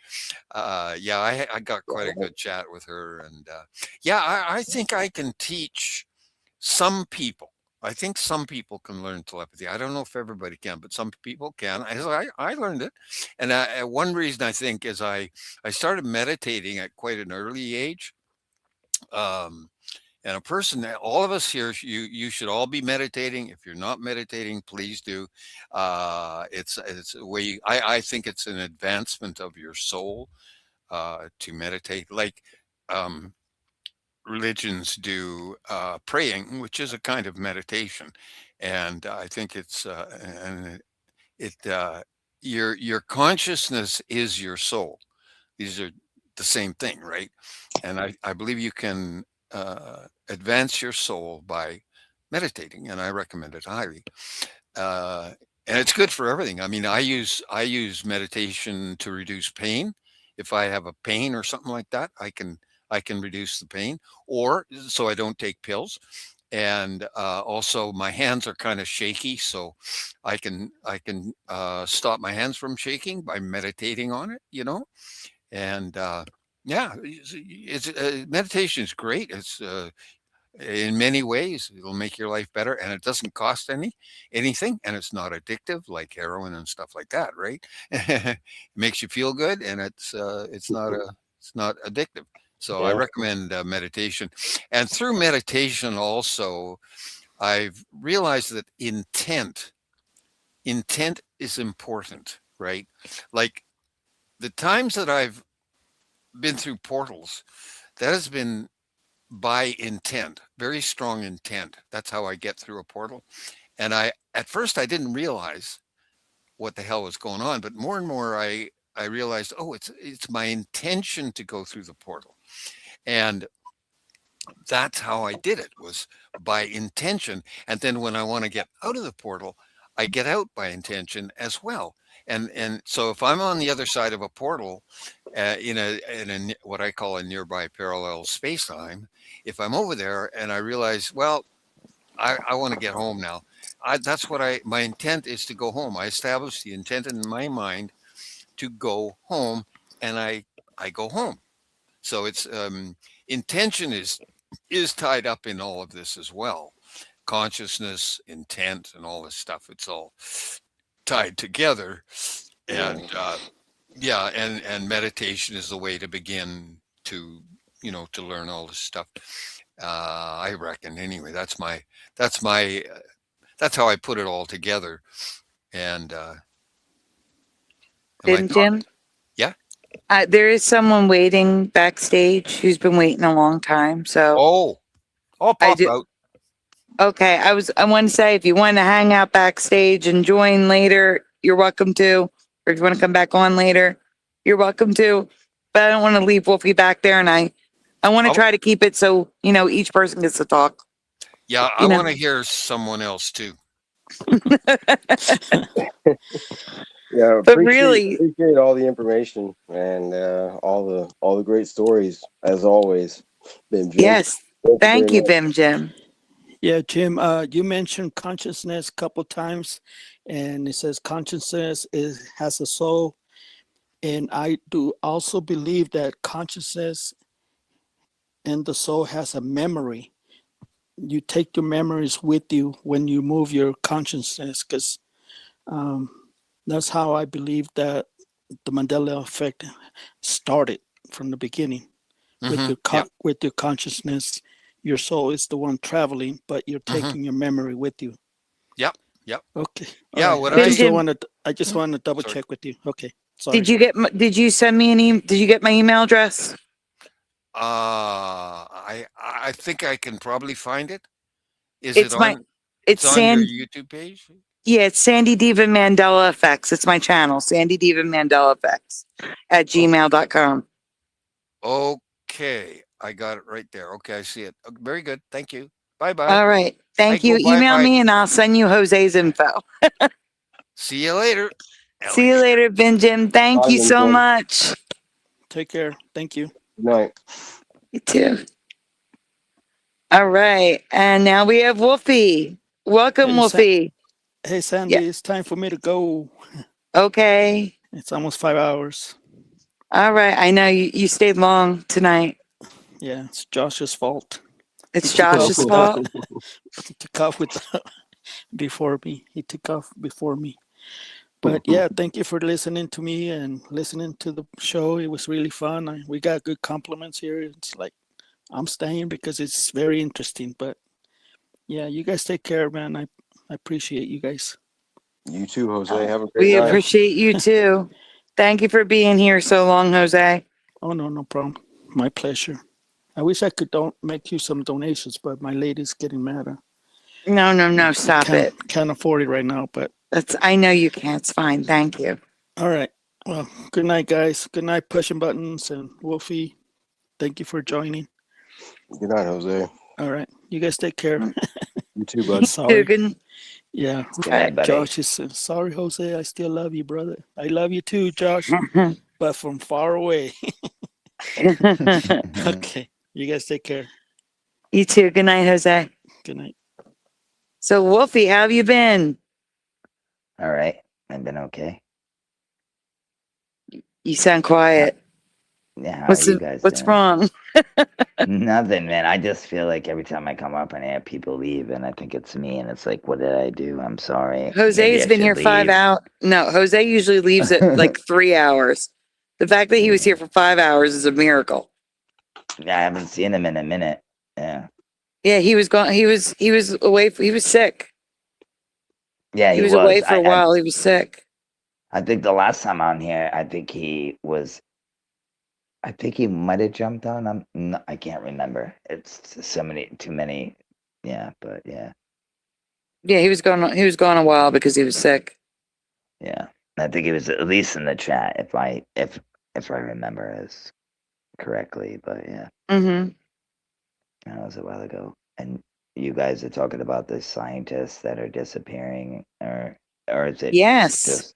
Yeah, I got quite a good chat with her, and I think I can teach some people. I think some people can learn telepathy. I don't know if everybody can, but some people can. I learned it. And one reason I think is I started meditating at quite an early age. And a person, all of us here, you should all be meditating. If you're not meditating, please do. It's a way, I think it's an advancement of your soul to meditate. Like, religions do praying, which is a kind of meditation, and I think it's your consciousness is your soul. These are the same thing, right? And I believe you can advance your soul by meditating, and I recommend it highly. And it's good for everything. I mean, I use meditation to reduce pain. If I have a pain or something like that, I can reduce the pain, or so I don't take pills. And also my hands are kind of shaky, so I can stop my hands from shaking by meditating on it, and meditation is great. It's in many ways it'll make your life better, and it doesn't cost anything, and it's not addictive like heroin and stuff like that, right? It makes you feel good, and it's not addictive. So I recommend meditation. And through meditation also, I've realized that intent is important, right? Like the times that I've been through portals, that has been by intent, very strong intent. That's how I get through a portal. And at first I didn't realize what the hell was going on, but more and more I realized, oh, it's my intention to go through the portal. And that's how I did it, was by intention. And then when I want to get out of the portal, I get out by intention as well. And so if I'm on the other side of a portal in a what I call a nearby parallel space-time, if I'm over there and I realize, well, I want to get home now. My intent is to go home. I established the intent in my mind to go home, and I go home. So it's intention is tied up in all of this as well. Consciousness, intent, and all this stuff. It's all tied together. And and meditation is the way to begin to, to learn all this stuff. I reckon anyway. That's how I put it all together. And Jim? Yeah. There is someone waiting backstage who's been waiting a long time. So I'll pop out. Okay, I want to say if you want to hang out backstage and join later, you're welcome to. Or if you want to come back on later, you're welcome to. But I don't want to leave Wolfie back there, and I want to try to keep it so each person gets to talk. Yeah, I want to hear someone else too. Yeah, but really appreciate all the information and all the great stories as always. Bim Jim. Yes, thank you, Bim Jim. Yeah, Jim, you mentioned consciousness a couple times, and it says consciousness has a soul. And I do also believe that consciousness and the soul has a memory. You take your memories with you when you move your consciousness, because that's how I believe that the Mandela effect started from the beginning. With your consciousness. Your soul is the one traveling, but you're taking your memory with you. Yep. Okay. Yeah. I just want to double check with you. Okay. Sorry. Did you send me did you get my email address? I think I can probably find it. It's on your YouTube page? Yeah, it's Sandy Diva Mandela Effects. It's my channel, Sandy Diva Mandela Effects at gmail.com. Okay. I got it right there. Okay, I see it. Very good. Thank you. Bye-bye. All right. Thank you. Email me and I'll send you Jose's info. See you later. See you later, Benjamin. Thank you so much. Take care. Thank you. Good night. You too. All right. And now we have Wolfie. Welcome, Wolfie. Hey, Sandy, it's time for me to go. Okay. It's almost 5 hours. All right. I know you stayed long tonight. Yeah, it's Josh's fault. It's Josh's fault. He took off before me. He took off before me. But yeah, thank you for listening to me and listening to the show. It was really fun. We got good compliments here. It's like I'm staying because it's very interesting. But yeah, you guys take care, man. I appreciate you guys. You too, Jose. Have a great We night. appreciate you too. Thank you for being here so long, Jose. Oh, no problem. My pleasure. I wish I could make you some donations, but my lady's getting mad. No, stop it. Can't afford it right now, but I know you can't. It's fine. Thank you. All right. Well, good night, guys. Good night, Pushing Buttons and Wolfie. Thank you for joining. Good night, Jose. All right. You guys take care. You too, bud. Sorry. Good. Yeah. Night, buddy. Josh is sorry, Jose. I still love you, brother. I love you too, Josh, but from far away. Okay. You guys take care. You too. Good night, Jose. Good night. So, Wolfie, how have you been? All right. I've been okay. You sound quiet. Yeah. What's wrong? Nothing, man. I just feel like every time I come up and air, people leave, and I think it's me. And it's like, what did I do? I'm sorry. Jose's been here 5 hours. No, Jose usually leaves at like 3 hours. The fact that he was here for 5 hours is a miracle. Yeah, I haven't seen him in a minute. Yeah. Yeah, he was gone. He was away. He was sick. Yeah, he was away for a while. He was sick. I think the last time on here, I think he might have jumped on. I can't remember. It's too many. Yeah, but yeah. Yeah, he was gone. He was gone a while because he was sick. Yeah, I think he was at least in the chat if I remember as correctly. But yeah. Mm-hmm. That was a while ago. And you guys are talking about the scientists that are disappearing, or is it? Yes. Just,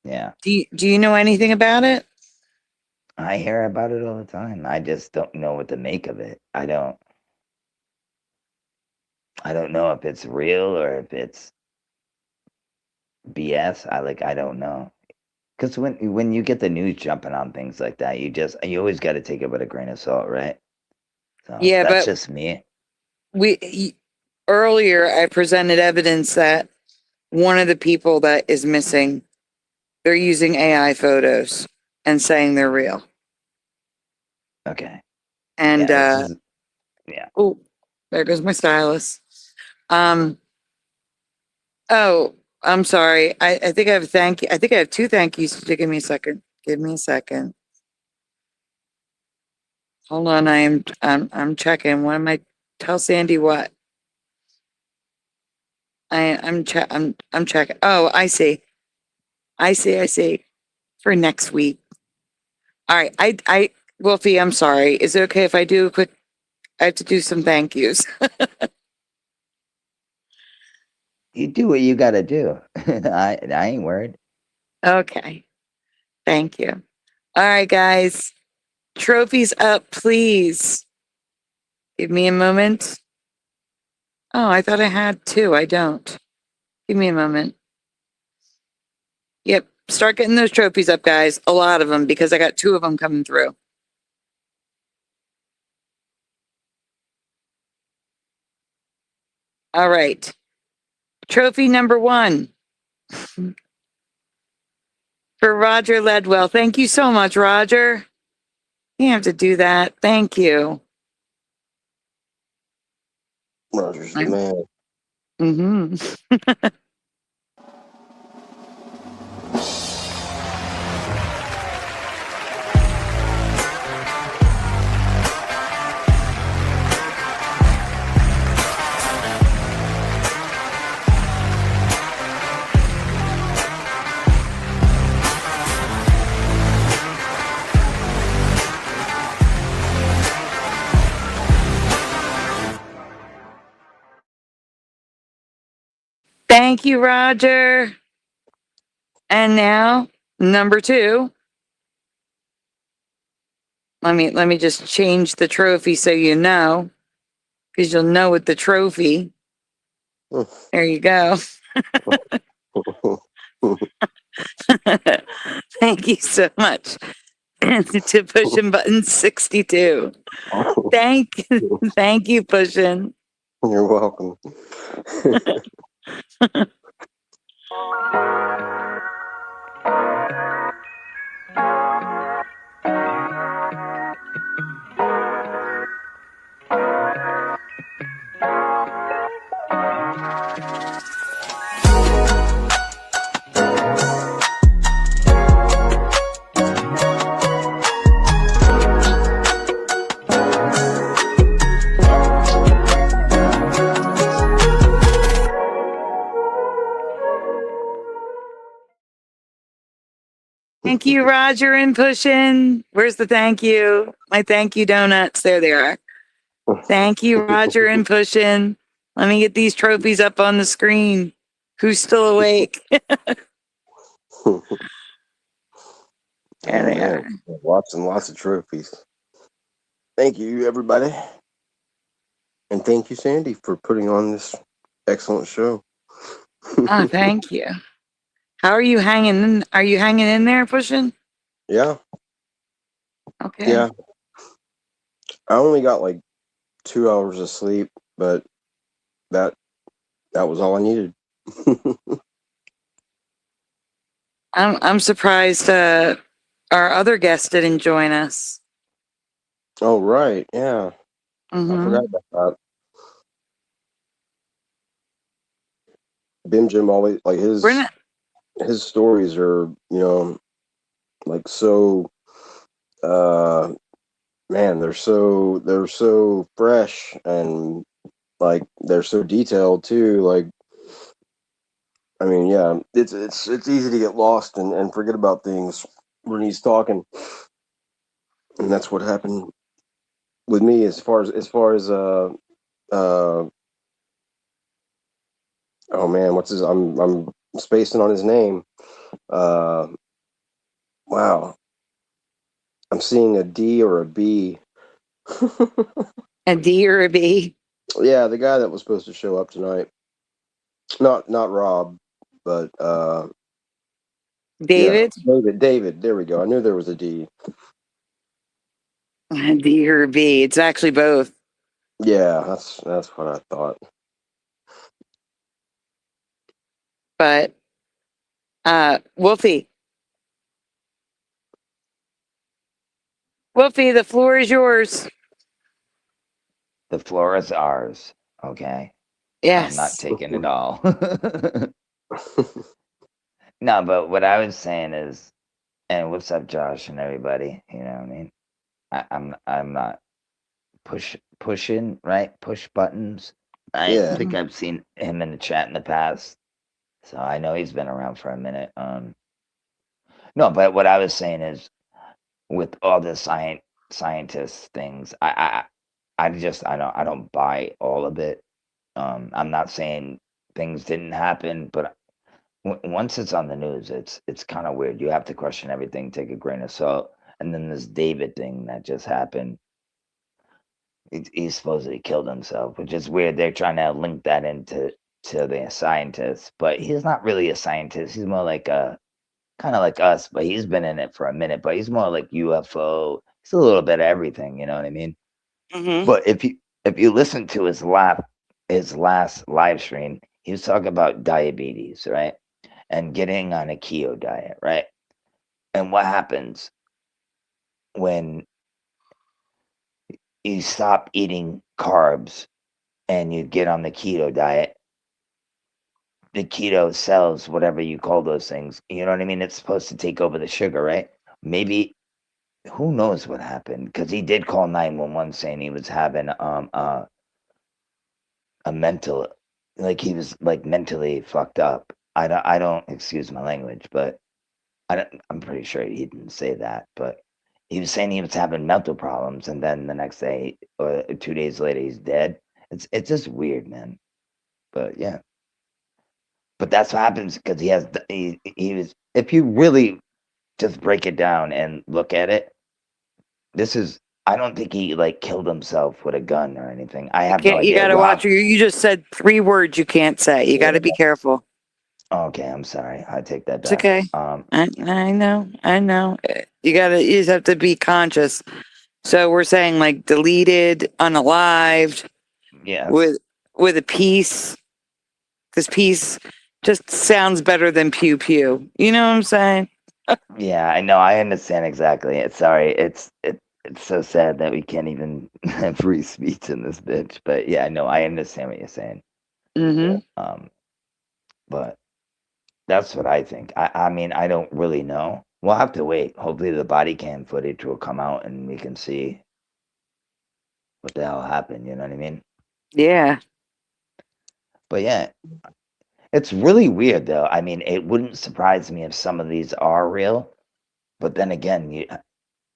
yeah. Do you know anything about it? I hear about it all the time. I just don't know what to make of it. I don't know if it's real or if it's BS. I don't know. Because when you get the news jumping on things like that, you always got to take it with a grain of salt, right? So Yeah, that's but just me. Earlier I presented evidence that one of the people that is missing, they're using AI photos and saying they're real. Okay. And yeah. Oh, there goes my stylus. Oh, I'm sorry. I think I have a thank you. I think I have 2 thank yous. Give me a second. Give me a second. Hold on. I'm checking. What am I? Tell Sandy what? I'm checking. Oh, I see. I see. For next week. All right. Wolfie, I'm sorry. Is it okay if I do a quick? I have to do some thank yous. You do what you got to do. I ain't worried. Okay. Thank you. All right, guys. Trophies up, please. Give me a moment. Oh, I thought I had 2. I don't. Give me a moment. Yep. Start getting those trophies up, guys. A lot of them, because I got 2 of them coming through. All right. Trophy number 1 for Roger Ledwell. Thank you so much, Roger. You have to do that. Thank you. Roger's the man. Mm-hmm. Thank you, Roger. And now, number 2. Let me just change the trophy so you know, because you'll know with the trophy. There you go. Thank you so much. To Pushing Button 62. Thank you, Pushing. You're welcome. Thank you, Roger and Pushing. Where's the thank you? My thank you donuts. There they are. Thank you, Roger and Pushing. Let me get these trophies up on the screen. Who's still awake? There they are. Lots and lots of trophies. Thank you, everybody. And thank you, Sandy, for putting on this excellent show. Oh, thank you. How are you hanging in? Are you hanging in there, Pushing? Yeah. Okay. Yeah. I only got like 2 hours of sleep, but that was all I needed. I'm surprised our other guest didn't join us. Oh, right. Yeah. Mm-hmm. I forgot about that. Bim Jim always, like, his stories are, like, so man, they're so fresh, and like they're so detailed too. Like, I mean, yeah, it's easy to get lost and forget about things when he's talking, and that's what happened with me as far as oh man, what's his? I'm spacing on his name. Wow, I'm seeing a D or a B. A D or a B? Yeah, the guy that was supposed to show up tonight. Not Rob, but David? Yeah, David. There we go. I knew there was a D. D or B. It's actually both. Yeah, that's what I thought. But Wolfie. Wolfie, the floor is yours. The floor is ours. Okay. Yes. I'm not taking it all. No, but what I was saying is, and what's up, Josh and everybody? You know what I mean? I'm not pushing, right? Push buttons. I think I've seen him in the chat in the past, so I know he's been around for a minute. No, but what I was saying is, with all the scientist things, I don't buy all of it. I'm not saying things didn't happen, but once it's on the news, it's kind of weird. You have to question everything, take a grain of salt. And then this David thing that just happened, he supposedly killed himself, which is weird. They're trying to link that into the scientist, but he's not really a scientist. He's more like a kind of like us, but he's been in it for a minute. But he's more like UFO. He's a little bit of everything. You know what I mean? Mm-hmm. But if you listen to his last live stream, he was talking about diabetes, right? And getting on a keto diet, right? And what happens when you stop eating carbs and you get on the keto diet? The keto cells, whatever you call those things, you know what I mean? It's supposed to take over the sugar, right? Maybe, who knows what happened? Because he did call 911 saying he was having a mental, like he was like mentally fucked up. I don't excuse my language, but I'm pretty sure he didn't say that, but he was saying he was having mental problems, and then the next day or 2 days later he's dead. It's just weird, man. But yeah, but that's what happens because he was. If you really just break it down and look at it, this is. I don't think he like killed himself with a gun or anything. I have no idea. You gotta watch. You just said 3 words you can't say. You got to be careful. Okay, I'm sorry. I take that back. It's okay. I know. You just have to be conscious. So we're saying like deleted, unalived. Yeah. With a piece, because peace just sounds better than pew pew. You know what I'm saying? Yeah, I know. I understand exactly. Sorry. It's so sad that we can't even have free speech in this bitch. But yeah, I know. I understand what you're saying. Mm-hmm. But that's what I think. I mean, I don't really know. We'll have to wait. Hopefully the body cam footage will come out and we can see what the hell happened. You know what I mean? Yeah. But yeah, it's really weird though. I mean, it wouldn't surprise me if some of these are real. But then again,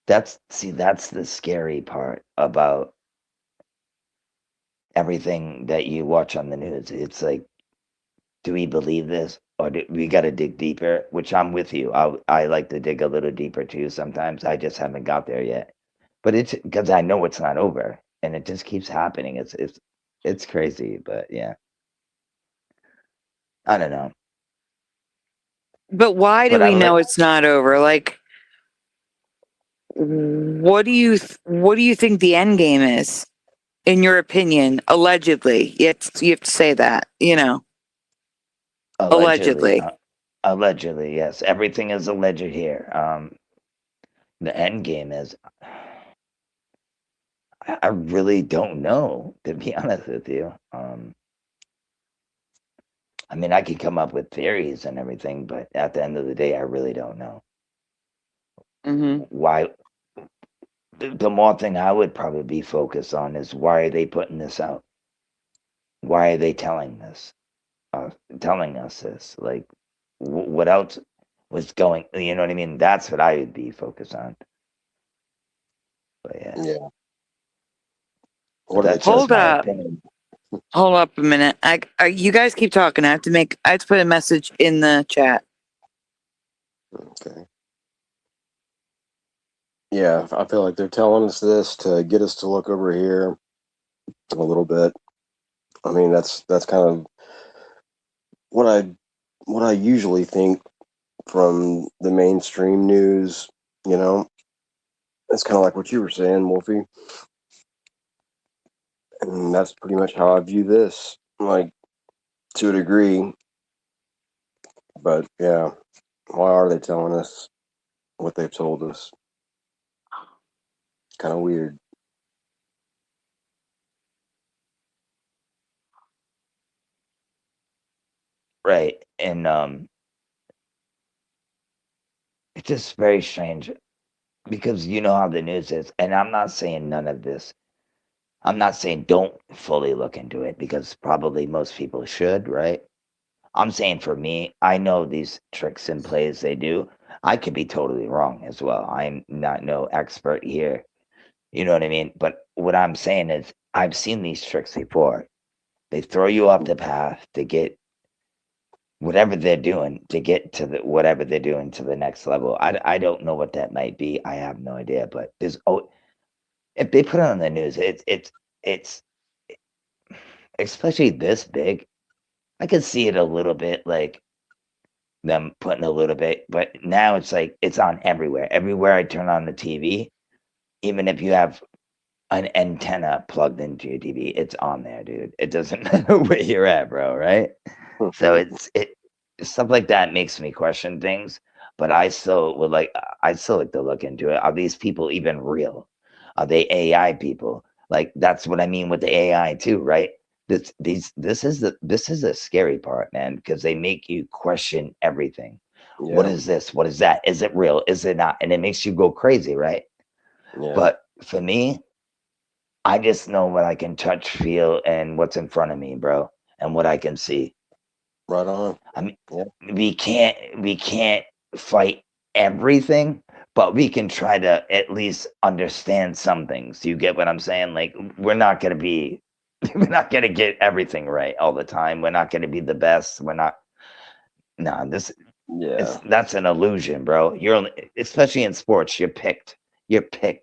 that's the scary part about everything that you watch on the news. It's like, do we believe this, or do we got to dig deeper? Which I'm with you. I like to dig a little deeper too. Sometimes I just haven't got there yet. But it's because I know it's not over, and it just keeps happening. It's crazy, but yeah, I don't know. But why do we know it's not over? Like, what do you think the end game is, in your opinion? Allegedly, you have to say that. You know, allegedly. Allegedly, yes. Everything is alleged here. The end game is. I really don't know, to be honest with you. I mean, I could come up with theories and everything, but at the end of the day, I really don't know. Mm-hmm. Why? The more thing I would probably be focused on is, why are they putting this out? Why are they telling us this? Like, what else was going? You know what I mean? That's what I would be focused on. But yeah. Yeah. Hold up. Hold up a minute. You guys keep talking. I have to put a message in the chat. Okay. Yeah, I feel like they're telling us this to get us to look over here a little bit. I mean, that's kind of what I usually think from the mainstream news. You know, it's kind of like what you were saying, Wolfie. And that's pretty much how I view this, like, to a degree. But yeah, why are they telling us what they've told us? Kind of weird. Right. And it's just very strange because you know how the news is. And I'm not saying none of this. I'm not saying don't fully look into it because probably most people should, right? I'm saying for me, I know these tricks and plays they do. I could be totally wrong as well. I'm not no expert here. You know what I mean? But what I'm saying is I've seen these tricks before. They throw you off the path to get whatever they're doing to get to the whatever they're doing to the next level. I don't know what that might be. I have no idea. But there's if they put it on the news, it's especially this big. I could see it a little bit like them putting a little bit, but now it's like it's on everywhere. Everywhere I turn on the TV, even if you have an antenna plugged into your TV, it's on there, dude. It doesn't matter where you're at, bro, right? So it stuff like that makes me question things, but I still like to look into it. Are these people even real? Are they AI people? Like that's what I mean with the AI too, right? This is the scary part, man, because they make you question everything. Yeah. What is this? What is that? Is it real? Is it not? And it makes you go crazy, right? Yeah. But for me, I just know what I can touch, feel, and what's in front of me, bro, and what I can see. Right on. I mean, yeah. we can't fight everything, but we can try to at least understand some things. You get what I'm saying? Like we're not gonna get everything right all the time. We're not gonna be the best. We're not. No, that's an illusion, bro. You're only, especially in sports. You're picked,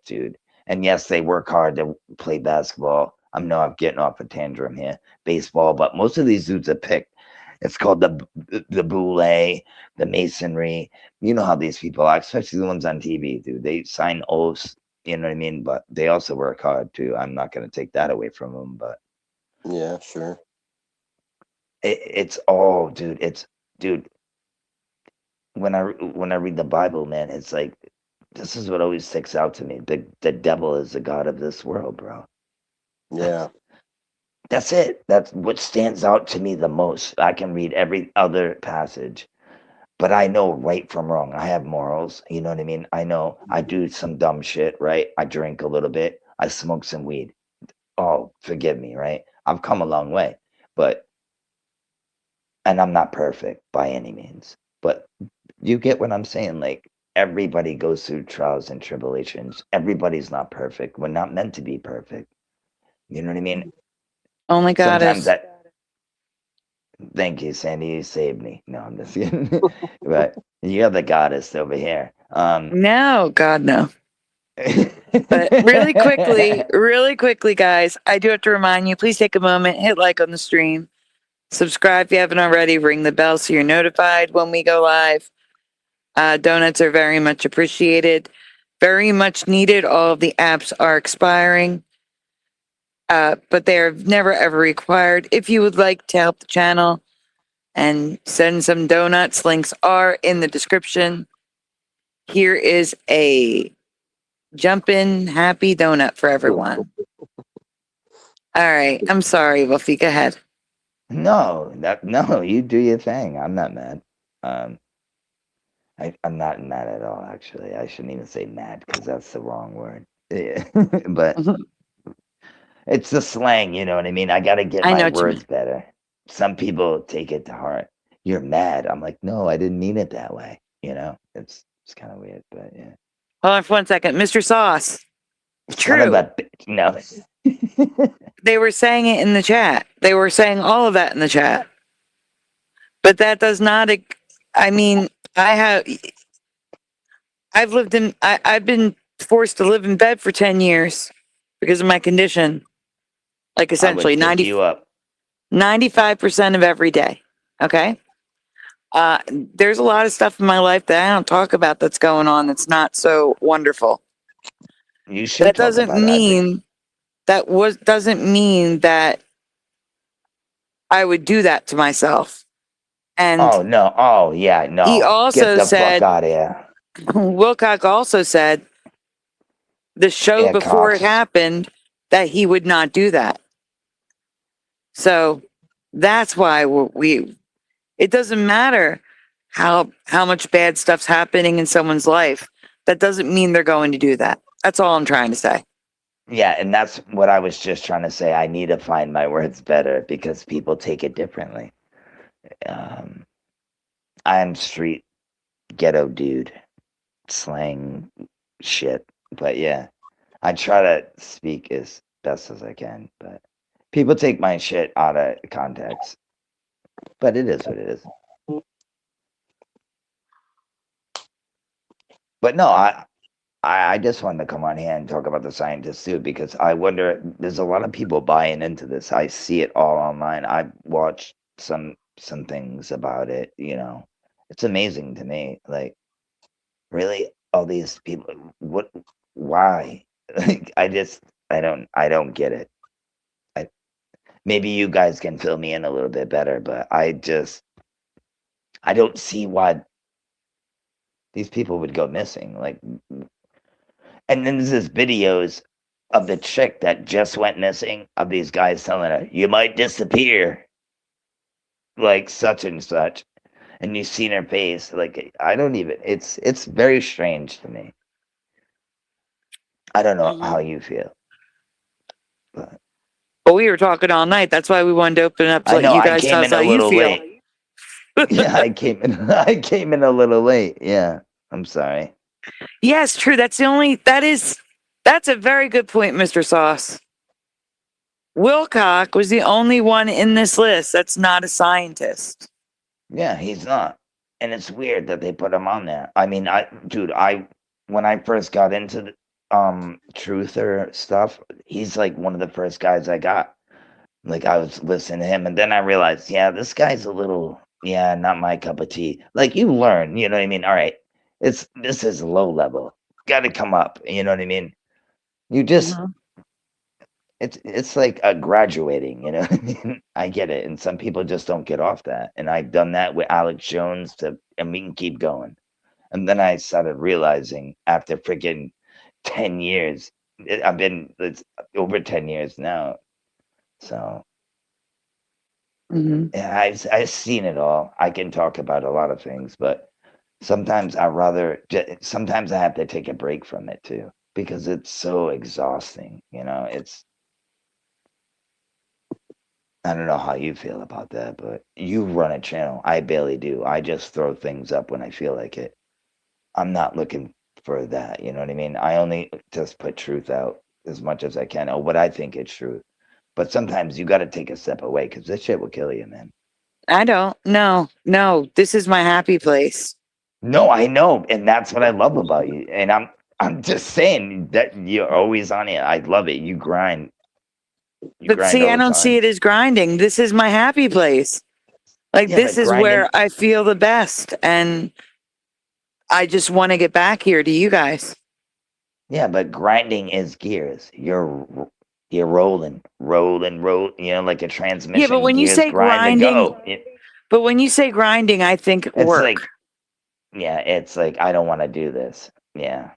dude. And yes, they work hard to play basketball. I know I'm getting off a tantrum here, baseball, but most of these dudes are picked. It's called the boule, the masonry. You know how these people are, especially the ones on TV, dude. They sign oaths, you know what I mean? But they also work hard too. I'm not going to take that away from them, but yeah, sure. It's all, dude. When I read the Bible, man, it's like this is what always sticks out to me. The devil is the god of this world, bro. Yeah. That's it. That's what stands out to me the most. I can read every other passage, but I know right from wrong. I have morals. You know what I mean? I know I do some dumb shit, right? I drink a little bit. I smoke some weed. Oh, forgive me, right? I've come a long way, and I'm not perfect by any means, but you get what I'm saying? Like everybody goes through trials and tribulations. Everybody's not perfect. We're not meant to be perfect. You know what I mean? Only God Sometimes is. Thank you, Sandy. You saved me. No, I'm just kidding. But you're the goddess over here. No, God, no. But really quickly, guys, I do have to remind you, please take a moment, hit like on the stream, subscribe if you haven't already, ring the bell so you're notified when we go live. Donuts are very much appreciated, very much needed. All of the apps are expiring. But they're never ever required. If you would like to help the channel and send some donuts, links are in the description. Here is a jumpin' happy donut for everyone. All right. I'm sorry, Wolfie. Go ahead. No, you do your thing. I'm not mad. I'm not mad at all, actually. I shouldn't even say mad because that's the wrong word. Yeah. But it's the slang, you know what I mean? I got to get my words better. Some people take it to heart. You're mad. I'm like, no, I didn't mean it that way. You know, it's kind of weird, but yeah. Hold on for 1 second. Mr. Sauce. True. No. They were saying it in the chat. They were saying all of that in the chat. But that does not, I mean, I've been forced to live in bed for 10 years because of my condition. Like essentially 95% of every day. Okay. There's a lot of stuff in my life that I don't talk about that's going on that's not so wonderful. You should. That doesn't mean doesn't mean that I would do that to myself. And oh no, oh yeah, no. He also Get the said, fuck out of here. Wilcock also said the show Yeah, before Cox. it happened that he would not do that. So that's why it doesn't matter how much bad stuff's happening in someone's life. That doesn't mean they're going to do that. That's all I'm trying to say. Yeah, and that's what I was just trying to say. I need to find my words better because people take it differently. I'm street ghetto dude, slang shit. But yeah, I try to speak as best as I can. But people take my shit out of context. But it is what it is. But no, I just wanted to come on here and talk about the scientists too, because I wonder, there's a lot of people buying into this. I see it all online. I've watched some things about it, you know. It's amazing to me. Like, really, all these people, why? Like, I don't get it. Maybe you guys can fill me in a little bit better, but I don't see why these people would go missing. Like, and then there's this videos of the chick that just went missing, of these guys telling her, you might disappear, like such and such, and you've seen her face. Like, I don't even, it's very strange to me. I don't know how you feel, but we were talking all night. That's why we wanted to open up to I let know you I guys came tell us in a how you little feel. late. Yeah, I came in a little late. Yeah, I'm sorry. Yes, true. That's a very good point, Mr. Sauce. Wilcock was the only one in this list that's not a scientist. Yeah, he's not. And it's weird that they put him on there. I mean, when I first got into the truther stuff, he's like one of the first guys I got. Like, I was listening to him, and then I realized, yeah, this guy's a little, yeah, not my cup of tea. Like, you learn, you know what I mean? All right, this is low level. Got to come up, you know what I mean? You just it's like a graduating, you know what I mean? I get it, and some people just don't get off that. And I've done that with Alex Jones, and we can keep going. And then I started realizing after freaking 10 years, it's over 10 years now. So yeah, I've seen it all. I can talk about a lot of things, but sometimes sometimes I have to take a break from it too, because it's so exhausting. You know, I don't know how you feel about that, but you run a channel. I barely do. I just throw things up when I feel like it. I'm not looking for that. You know what I mean? I only just put truth out as much as I can, or what I think is true. But sometimes you got to take a step away, because this shit will kill you, man. I don't. No. This is my happy place. No, I know, and that's what I love about you. And I'm just saying that you're always on it. I love it. You grind. But see, I don't see it as grinding. This is my happy place. Like, Yeah, this but is grinding- where I feel the best. And I just want to get back here to you guys. Yeah, but grinding is gears. You're rolling, you know, like a transmission. Yeah, but when you Gears say grind to grinding, go. but when you say grinding, I think It's work. like, yeah, it's like, I don't want to do this. Yeah.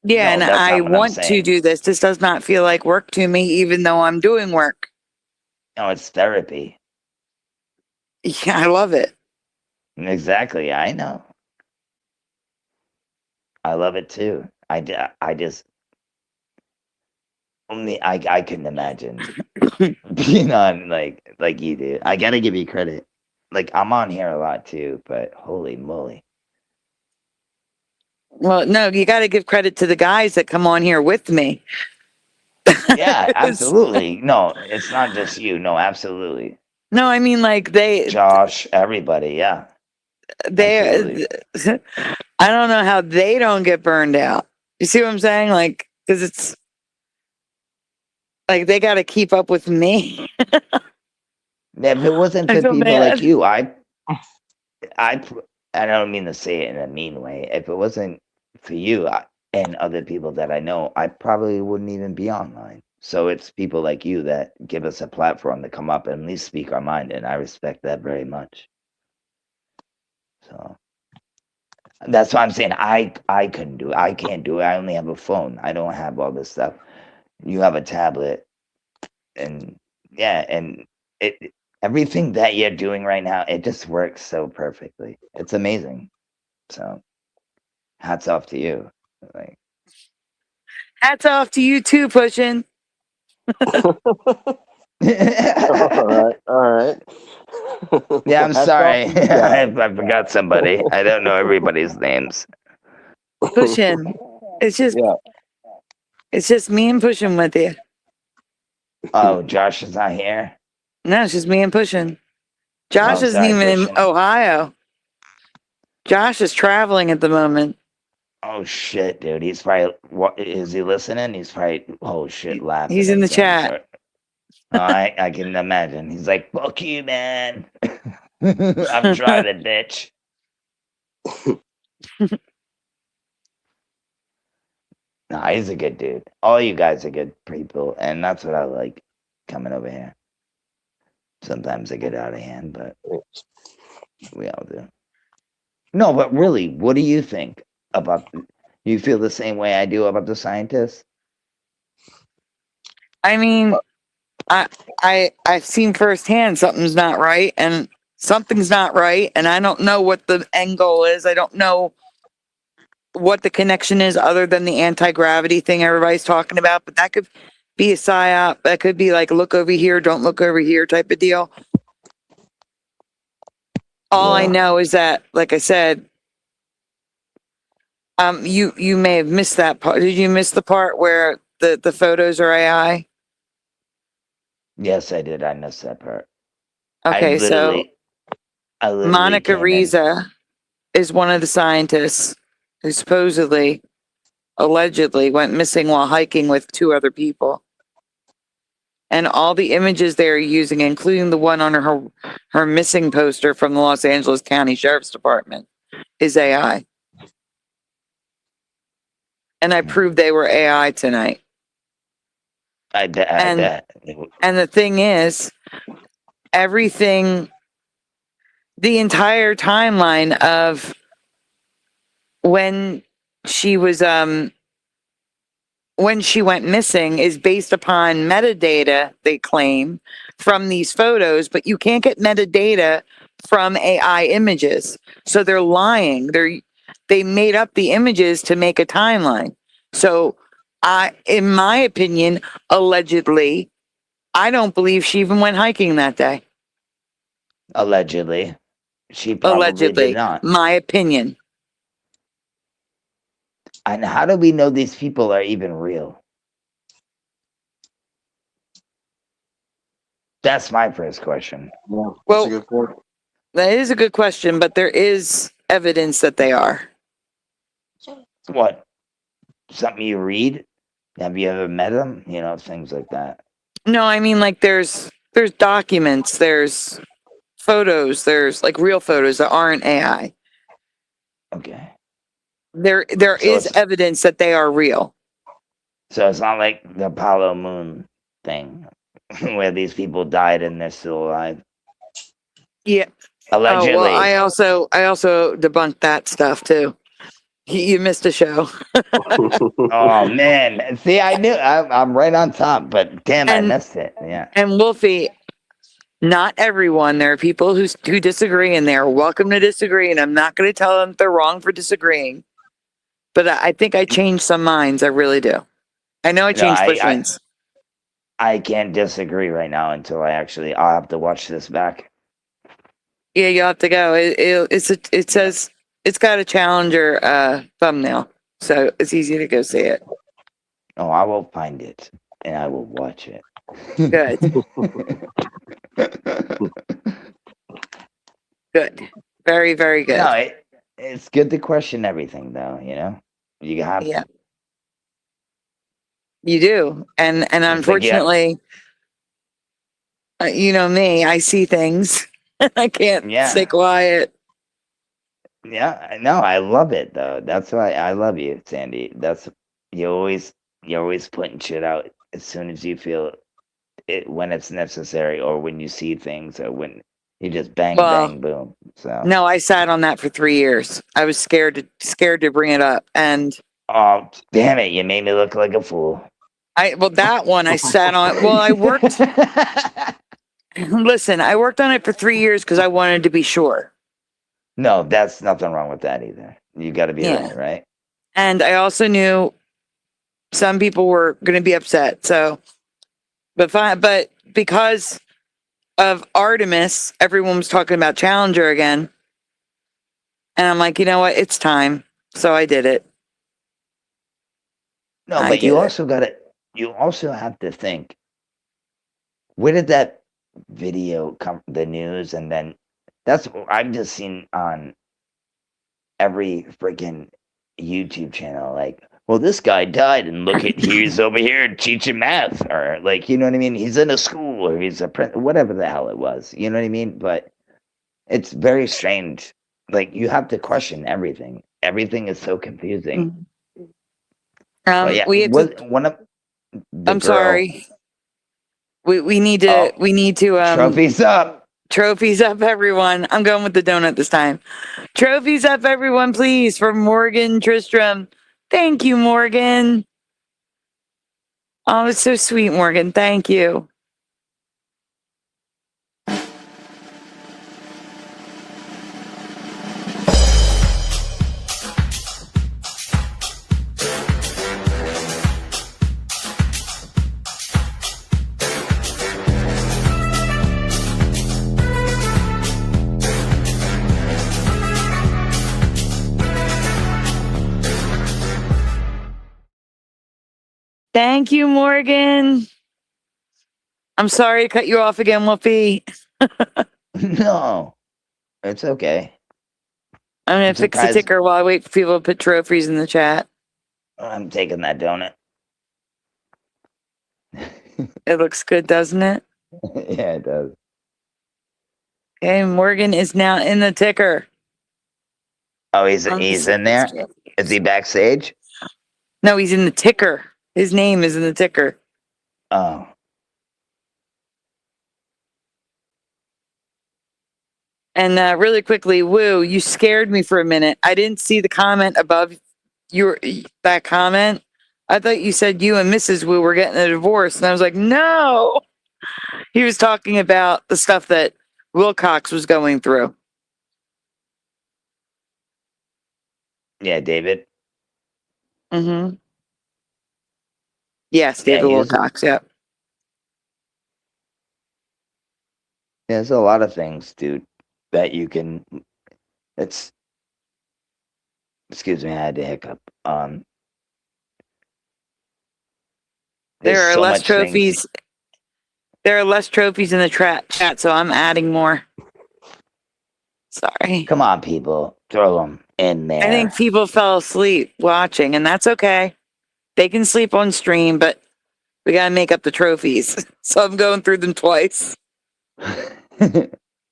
Yeah, No, and that's I not what I'm want to saying. do this. This does not feel like work to me, even though I'm doing work. No, it's therapy. Yeah, I love it. Exactly. I know. I love it too. I just only I couldn't imagine being on like you do. I gotta give you credit. Like, I'm on here a lot too, but holy moly. Well, no, you got to give credit to the guys that come on here with me. Yeah, absolutely. No, it's not just you. No, absolutely. No, I mean, like, Josh, everybody. Yeah. I don't know how they don't get burned out. You see what I'm saying? Like, because it's like they got to keep up with me. If it wasn't I for feel people bad. like you, I don't mean to say it in a mean way. If it wasn't for you and other people that I know, I probably wouldn't even be online. So it's people like you that give us a platform to come up and at least speak our mind, and I respect that very much. So that's why I'm saying I couldn't do it. I can't do it. I only have a phone. I don't have all this stuff. You have a tablet, and yeah, and everything that you're doing right now, it just works so perfectly. It's amazing. So hats off to you. Like, hats off to you too, Pushing. All right. Yeah, I'm sorry. I forgot somebody. I don't know everybody's names. Pushing. It's just me and Pushing with you. Oh, Josh is not here? No, it's just me and Pushing. Josh isn't even in Ohio. Josh is traveling at the moment. Oh shit, dude. He's probably, what is he listening? He's probably, oh shit, laughing. He's in the chat. Oh, I can imagine. He's like, fuck you, man. I'm trying, bitch. Nah, he's a good dude. All you guys are good people, and that's what I like coming over here. Sometimes I get out of hand, but we all do. No, but really, what do you think about? You feel the same way I do about the scientists? I mean, I've seen firsthand something's not right, and something's not right, and I don't know what the end goal is. I don't know what the connection is other than the anti-gravity thing everybody's talking about, but that could be a psyop. That could be like, look over here, don't look over here type of deal. All I know is that, like I said, you may have missed that part. Did you miss the part where the photos are AI? Yes, I did. I missed that part. Okay, so Monica Reza is one of the scientists who supposedly, allegedly, went missing while hiking with 2 other people. And all the images they're using, including the one on her missing poster from the Los Angeles County Sheriff's Department, is AI. And I proved they were AI tonight. I bet. And the thing is, everything, the entire timeline of when she was when she went missing is based upon metadata, they claim, from these photos, but you can't get metadata from AI images. So they're lying. They made up the images to make a timeline. So in my opinion, allegedly, I don't believe she even went hiking that day. Allegedly. She probably did not. My opinion. And how do we know these people are even real? That's my first question. Yeah, that's a good point. That is a good question, but there is evidence that they are. What? Something you read? Have you ever met them? You know, things like that. No, I mean, like there's documents, there's photos, there's like real photos that aren't AI. Okay. There is evidence that they are real. So it's not like the Apollo moon thing where these people died and they're still alive. Yeah. Allegedly. Oh, well, I also debunked that stuff too. You missed a show. Oh man. See, I knew I'm right on top, but damn, I missed it. Yeah. And Wolfie, not everyone. There are people who disagree, and they're welcome to disagree, and I'm not going to tell them they're wrong for disagreeing. But I think I changed some minds. I really do. I know I changed Pushman's. I can't disagree right now until I'll have to watch this back. Yeah, you'll have to go. It says it's got a Challenger thumbnail, so it's easy to go see it. Oh, I will find it and I will watch it. Good. Good. Very, very good. No, it's good to question everything, though. You know, you have to. You do, and unfortunately, you know me. I see things. I can't stay quiet. Yeah, no, I love it though. That's why I love you, Sandy. That's you're always putting shit out as soon as you feel it when it's necessary or when you see things or when you just bang Well, bang boom. So no, I sat on that for 3 years. I was scared to bring it up, and oh damn it, you made me look like a fool. That one I sat on. Well, I worked. Listen, I worked on it for 3 years because I wanted to be sure. No, that's nothing wrong with that either. You got to be right. And I also knew some people were going to be upset. So, but because of Artemis, everyone was talking about Challenger again. And I'm like, you know what? It's time. So I did it. No, but you also got to. You also have to think. Where did that video come? The news, and then that's I've just seen on every freaking YouTube channel. Like, well, this guy died, and look at he's over here teaching math, or like, you know what I mean? He's in a school, or he's a whatever the hell it was. You know what I mean? But it's very strange. Like, you have to question everything. Everything is so confusing. Yeah, we had to, one of. I'm sorry. We need to trophies up. Trophies up, everyone. I'm going with the donut this time. Trophies up, everyone, please, for Morgan Tristram. Thank you, Morgan. Oh, it's so sweet, Morgan. Thank you. Thank you, Morgan. I'm sorry to cut you off again, Whoopi. No, it's okay. I'm going to fix the ticker while I wait for people to put trophies in the chat. I'm taking that donut. It looks good, doesn't it? Yeah, it does. Okay, Morgan is now in the ticker. Oh, he's in there? Is he backstage? No, he's in the ticker. His name is in the ticker. Oh. And really quickly, Woo, you scared me for a minute. I didn't see the comment above that comment. I thought you said you and Mrs. Woo were getting a divorce. And I was like, no. He was talking about the stuff that Wilcox was going through. Yeah, David. Mm-hmm. Yes, David Wilcox, yep. There's a lot of things, dude, that you can. Excuse me, I had to hiccup. There are less trophies. There are less trophies in the chat, so I'm adding more. Sorry. Come on, people, throw them in there. I think people fell asleep watching, and that's okay. They can sleep on stream, but we gotta make up the trophies. So I'm going through them twice.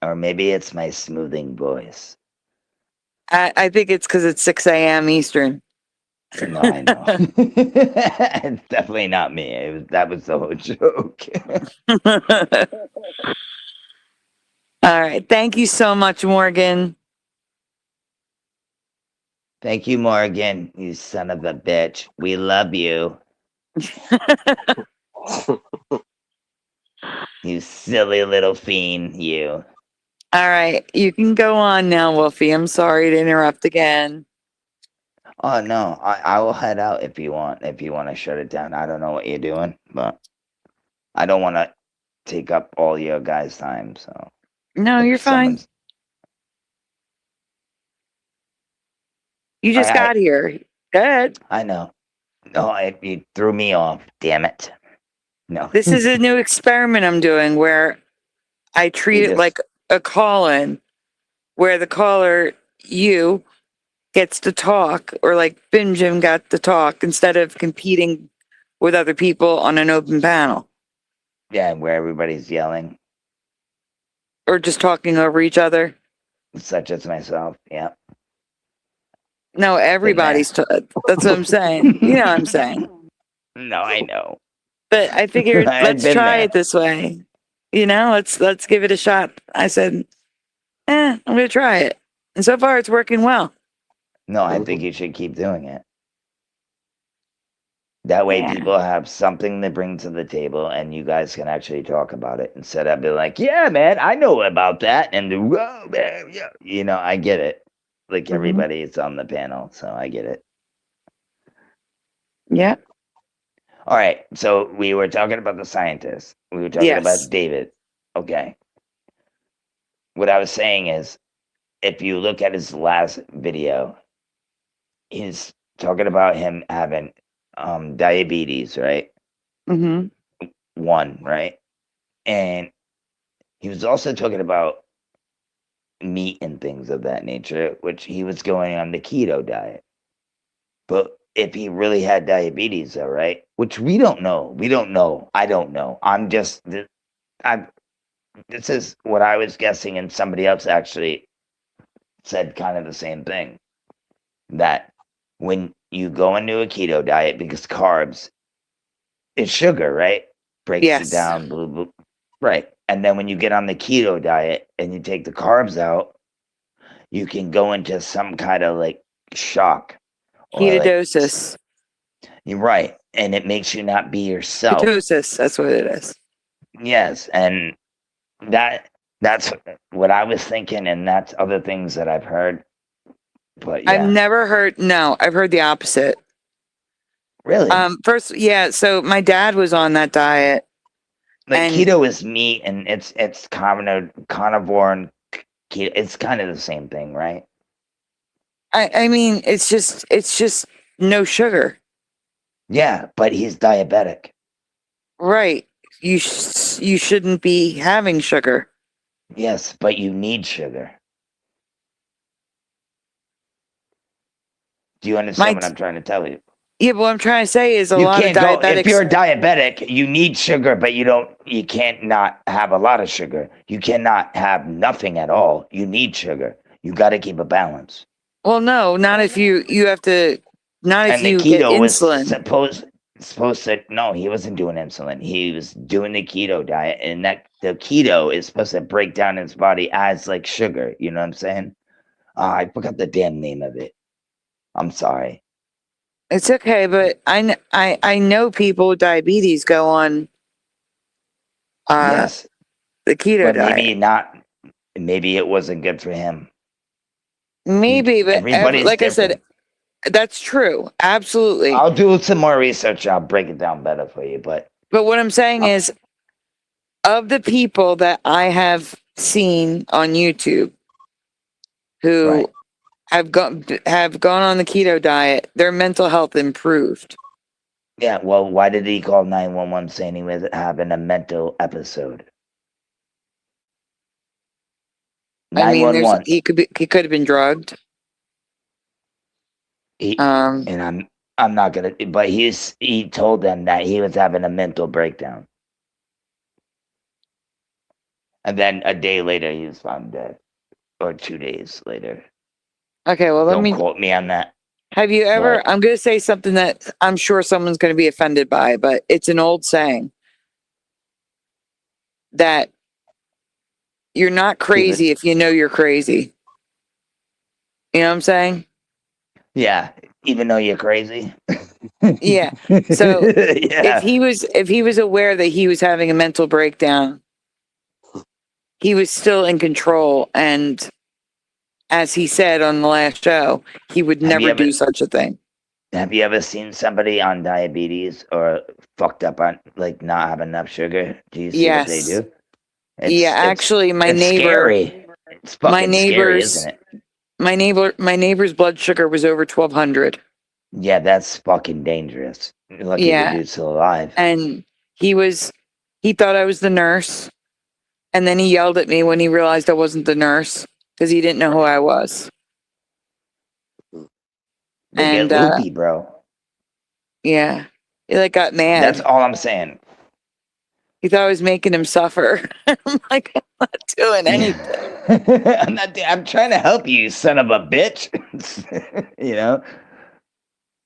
Or maybe it's my smoothing voice. I think it's because it's 6 a.m. Eastern. No, I know. It's definitely not me. That was the whole joke. All right. Thank you so much, Morgan. Thank you, Morgan, you son of a bitch. We love you. You silly little fiend, you. All right. You can go on now, Wolfie. I'm sorry to interrupt again. Oh, no. I will head out if you want. If you want to shut it down. I don't know what you're doing, but I don't want to take up all your guys' time, so. No, you're fine. You just got here. Good. I know. No, you threw me off. Damn it. No. This is a new experiment I'm doing where I treat it like a call-in, where the caller, you, gets to talk, or like Bim Jim got to talk instead of competing with other people on an open panel. Yeah, where everybody's yelling. Or just talking over each other. Such as myself, yeah. No, everybody's. That's what I'm saying. You know what I'm saying. No, I know. But I figured I've let's been try there. it this way. You know, let's give it a shot. I said, I'm gonna try it, and so far it's working well. No, I think you should keep doing it. That way Yeah. people have something to bring to the table and you guys can actually talk about it instead of being like, yeah, man, I know about that. And whoa, man, yeah. You know, I get it. Like everybody is on the panel, so I get it. Yeah. All right. So we were talking about the scientists. We were talking Yes. about David. Okay. What I was saying is, if you look at his last video, he's talking about him having diabetes, right? Mm-hmm. 1, right? And he was also talking about meat and things of that nature, which he was going on the keto diet. But if he really had diabetes, though, right? Which we don't know. We don't know. I don't know. This is what I was guessing, and somebody else actually said kind of the same thing. That when you go into a keto diet, because carbs is sugar, right? Breaks Yes. it down, blah, blah, right. And then when you get on the keto diet and you take the carbs out, you can go into some kind of like shock. Ketosis. You're right. And it makes you not be yourself. Ketosis, that's what it is. Yes. And that's what I was thinking, and that's other things that I've heard. But yeah. I've never heard, no, I've heard the opposite. Really? First, yeah, so my dad was on that diet. Like keto is meat, and it's carnivore and keto. It's kind of the same thing, right? I mean, it's just no sugar. Yeah, but he's diabetic. Right. You shouldn't be having sugar. Yes, but you need sugar. Do you understand what I'm trying to tell you? Yeah, but what I'm trying to say is a lot of diabetics. If you're a diabetic, you need sugar, but you can't not have a lot of sugar. You cannot have nothing at all. You need sugar. You got to keep a balance. Well, no, not if you have to. Not if and you the get keto insulin. was supposed to. No, he wasn't doing insulin. He was doing the keto diet, and that the keto is supposed to break down his body as like sugar. You know what I'm saying? I forgot the damn name of it. I'm sorry. It's okay, but I know people with diabetes go on yes, the keto but diet. maybe not. Maybe it wasn't good for him. Maybe, but everybody's like different. I said, that's true. Absolutely. I'll do some more research. I'll break it down better for you. But what I'm saying is, of the people that I have seen on YouTube who have gone on the keto diet, their mental health improved. Yeah, well, why did he call 911 saying he was having a mental episode? I mean, he could have been drugged. And I'm not gonna. But he told them that he was having a mental breakdown, and then a day later he was found dead, or 2 days later. Okay, well, Don't quote me on that. Have you ever? I'm going to say something that I'm sure someone's going to be offended by, but it's an old saying that you're not crazy if you know you're crazy. You know what I'm saying? Yeah, even though you're crazy. Yeah. So if he was aware that he was having a mental breakdown, he was still in control, and as he said on the last show, he would never do such a thing. Have you ever seen somebody on diabetes or fucked up on like not having enough sugar? Do you see what they do? Actually, my it's neighbor, scary. It's fucking scary, isn't it? My neighbor's blood sugar was over 1200. Yeah, that's fucking dangerous. You're lucky the dude's still alive. And he thought I was the nurse, and then he yelled at me when he realized I wasn't the nurse because he didn't know who I was. They get loopy, bro. Yeah, he got mad. That's all I'm saying. He thought I was making him suffer. I'm like, I'm not doing anything. I'm trying to help you, son of a bitch. You know?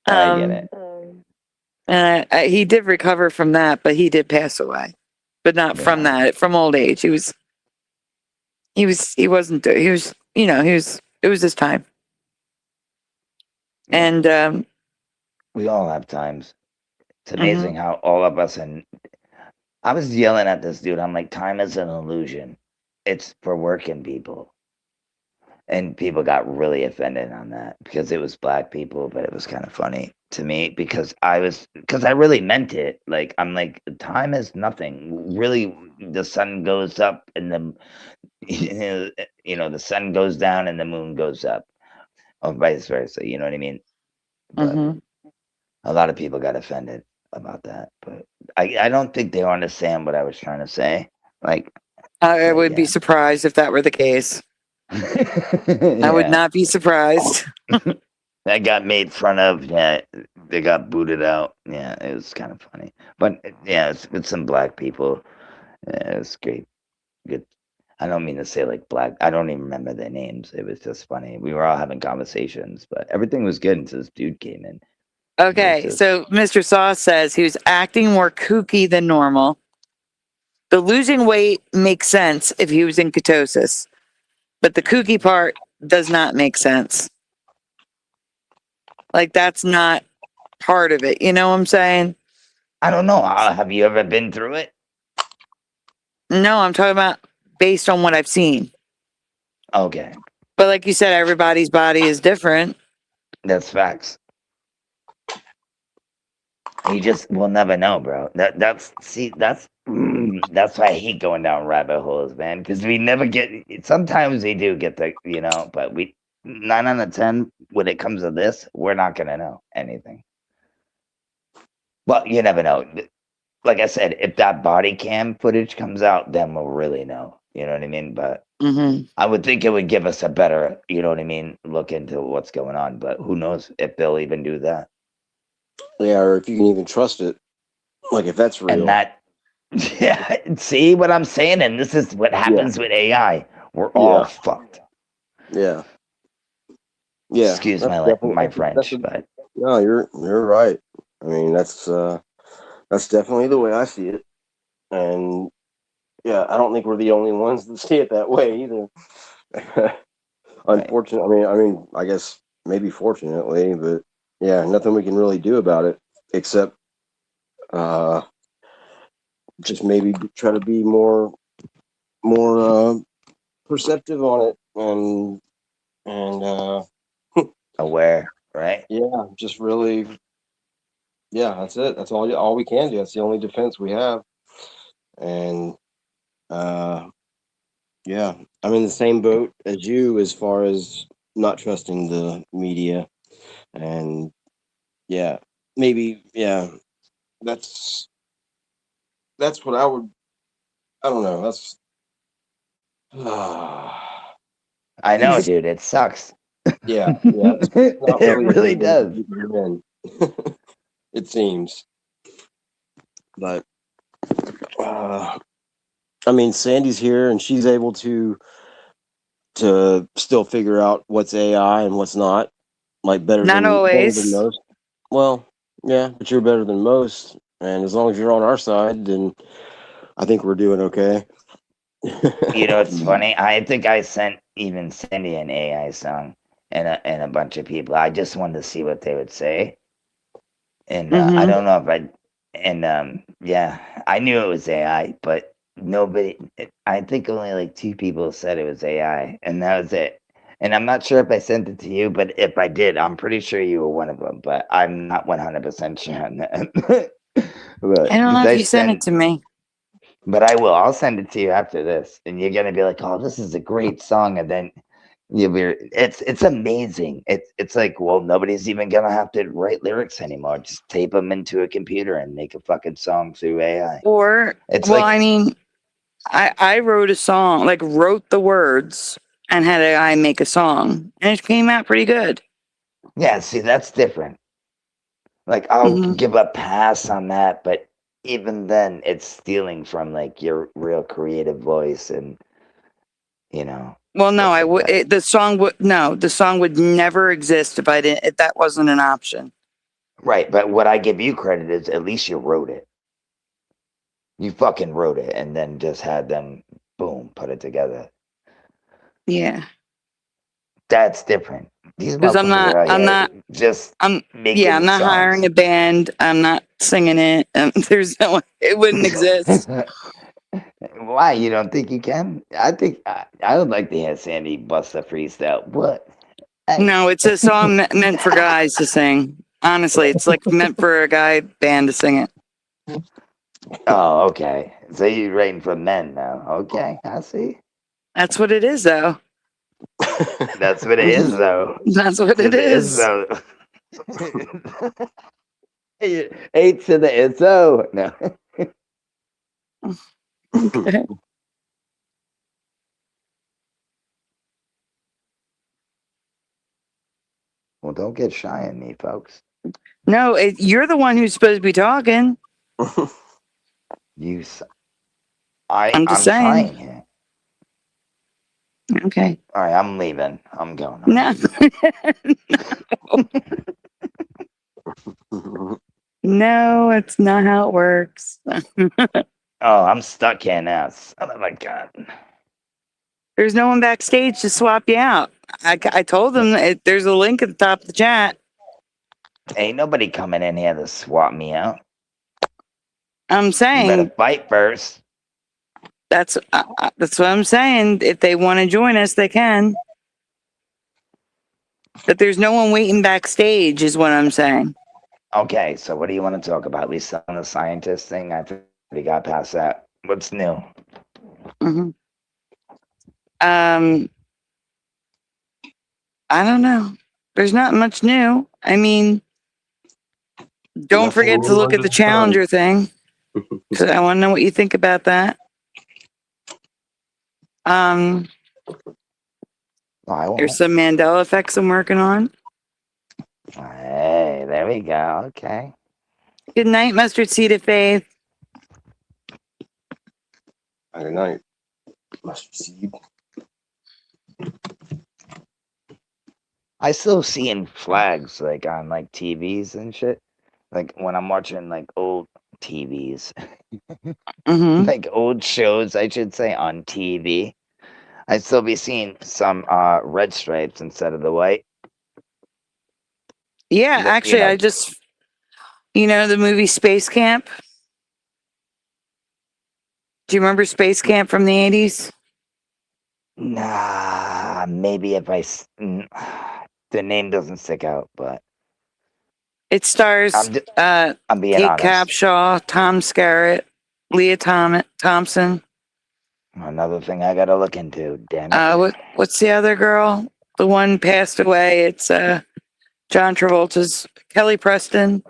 I get it. And he did recover from that, but he did pass away. But not from that, from old age. He was, it was his time. And we all have times. It's amazing how all of us, and I was yelling at this dude. I'm like, time is an illusion. It's for working people. And people got really offended on that because it was black people, but it was kind of funny to me because I really meant it. Like, I'm like, time is nothing. Really, the sun goes up and the sun goes down and the moon goes up, or vice versa. You know what I mean? But a lot of people got offended about that, but I don't think they understand what I was trying to say. Like, I would be surprised if that were the case. I would not be surprised. That got made fun of. Yeah, they got booted out. Yeah, it was kind of funny. But yeah, it's with some black people. It was great. Good. I don't mean to say like black. I don't even remember their names. It was just funny. We were all having conversations, but everything was good until this dude came in. Okay, so Mr. Sauce says he was acting more kooky than normal. The losing weight makes sense if he was in ketosis, but the kooky part does not make sense. Like, that's not part of it. You know what I'm saying? I don't know. Have you ever been through it? No, I'm talking about based on what I've seen. Okay. But like you said, everybody's body is different. That's facts. You just will never know, bro. That's why I hate going down rabbit holes, man. Because we never get. Sometimes we do get the, but 9 out of 10 when it comes to this, we're not gonna know anything. Well, you never know. Like I said, if that body cam footage comes out, then we'll really know. You know what I mean? But I would think it would give us a better, look into what's going on. But who knows if they'll even do that? Yeah, or if you can even trust it. Like, if that's real. And that, yeah, see what I'm saying? And this is what happens with AI. We're all fucked. Yeah. Yeah. Excuse my French, but no, you're right. I mean, that's definitely the way I see it. And yeah, I don't think we're the only ones that see it that way either. Unfortunately, I mean, I guess maybe fortunately, but yeah, nothing we can really do about it except just maybe try to be more perceptive on it and aware, right? Yeah, just really. Yeah, that's it. That's all we can do. That's the only defense we have. And yeah, I'm in the same boat as you as far as not trusting the media. And yeah, maybe that's what I would. I don't know. That's. I know, dude. It sucks. Yeah. It really does. It seems. But I mean, Sandy's here and she's able to still figure out what's AI and what's not. Like better than most. Well, yeah, but you're better than most. And as long as you're on our side, then I think we're doing okay. It's funny. I think I sent even Sandy an AI song and a bunch of people. I just wanted to see what they would say. And I don't know if I knew it was AI, but nobody, I think only like 2 people said it was AI, and that was it. And I'm not sure if I sent it to you, but if I did, I'm pretty sure you were one of them, but I'm not 100% sure on that. But I don't know if you sent it to me. But I will. I'll send it to you after this, and you're gonna be like, "Oh, this is a great song," and then you'll be. It's amazing. It's like, well, nobody's even gonna have to write lyrics anymore. Just tape them into a computer and make a fucking song through AI. Or, I mean, I wrote a song, like wrote the words and had AI make a song, and it came out pretty good. Yeah, see, that's different. Like, I'll give a pass on that, but even then, it's stealing from like your real creative voice, and you know. Well, no, I would. The song would never exist if I didn't. If that wasn't an option. Right, but what I give you credit is at least you wrote it. You fucking wrote it, and then just had them, boom, put it together. Yeah, that's different. Because I'm not hiring a band. I'm not singing it. There's no, it wouldn't exist. Why? You don't think you can? I think I would like to hear Sandy bust a freestyle. What? No, it's a song meant for guys to sing. Honestly, it's like meant for a guy band to sing it. Oh, okay. So you're writing for men now. Okay, I see. That's what it is, though. That's what it is, though. That's what it is. Though. A to the ISO. No. Okay. Well, don't get shy on me, folks. No, you're the one who's supposed to be talking. I'm just saying. trying here. Okay. All right, I'm leaving. I'm going. No. No, it's not how it works. Oh, I'm stuck here now. Son of a gun. There's no one backstage to swap you out. I told them there's a link at the top of the chat. Ain't nobody coming in here to swap me out. I'm saying. You better fight first. That's what I'm saying. If they want to join us, they can. But there's no one waiting backstage, is what I'm saying. Okay, so what do you want to talk about? At least on the scientist thing, I think we got past that. What's new? Mm-hmm. I don't know. There's not much new. I mean, don't forget to look at the Challenger thing. So I want to know what you think about that. There's some Mandela effects I'm working on. Hey, there we go. Okay. Good night, Mustard Seed of Faith. Good night, Mustard Seed. I still seeing flags like on like TVs and shit. Like when I'm watching like old TVs, like old shows, I should say, on TV. I'd still be seeing some red stripes instead of the white. Yeah, actually, I just, the movie Space Camp? Do you remember Space Camp from the 80s? Nah, maybe if the name doesn't stick out, but it stars I'm being Kate honest. Capshaw, Tom Skerritt, Leah Thompson. Another thing I gotta look into. Damn it. What's the other girl? The one passed away. It's John Travolta's Kelly Preston.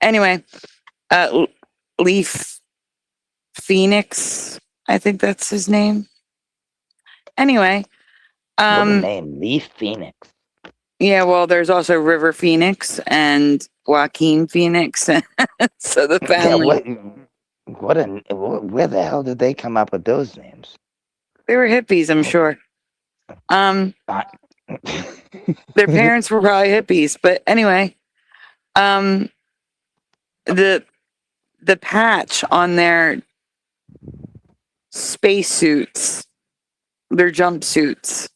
Anyway, Leaf Phoenix. I think that's his name. Anyway, what a name, Leaf Phoenix. Yeah, well, there's also River Phoenix and Joaquin Phoenix. So the family. Yeah, where the hell did they come up with those names? They were hippies, I'm sure. Their parents were probably hippies, but anyway, the patch on their spacesuits, their jumpsuits,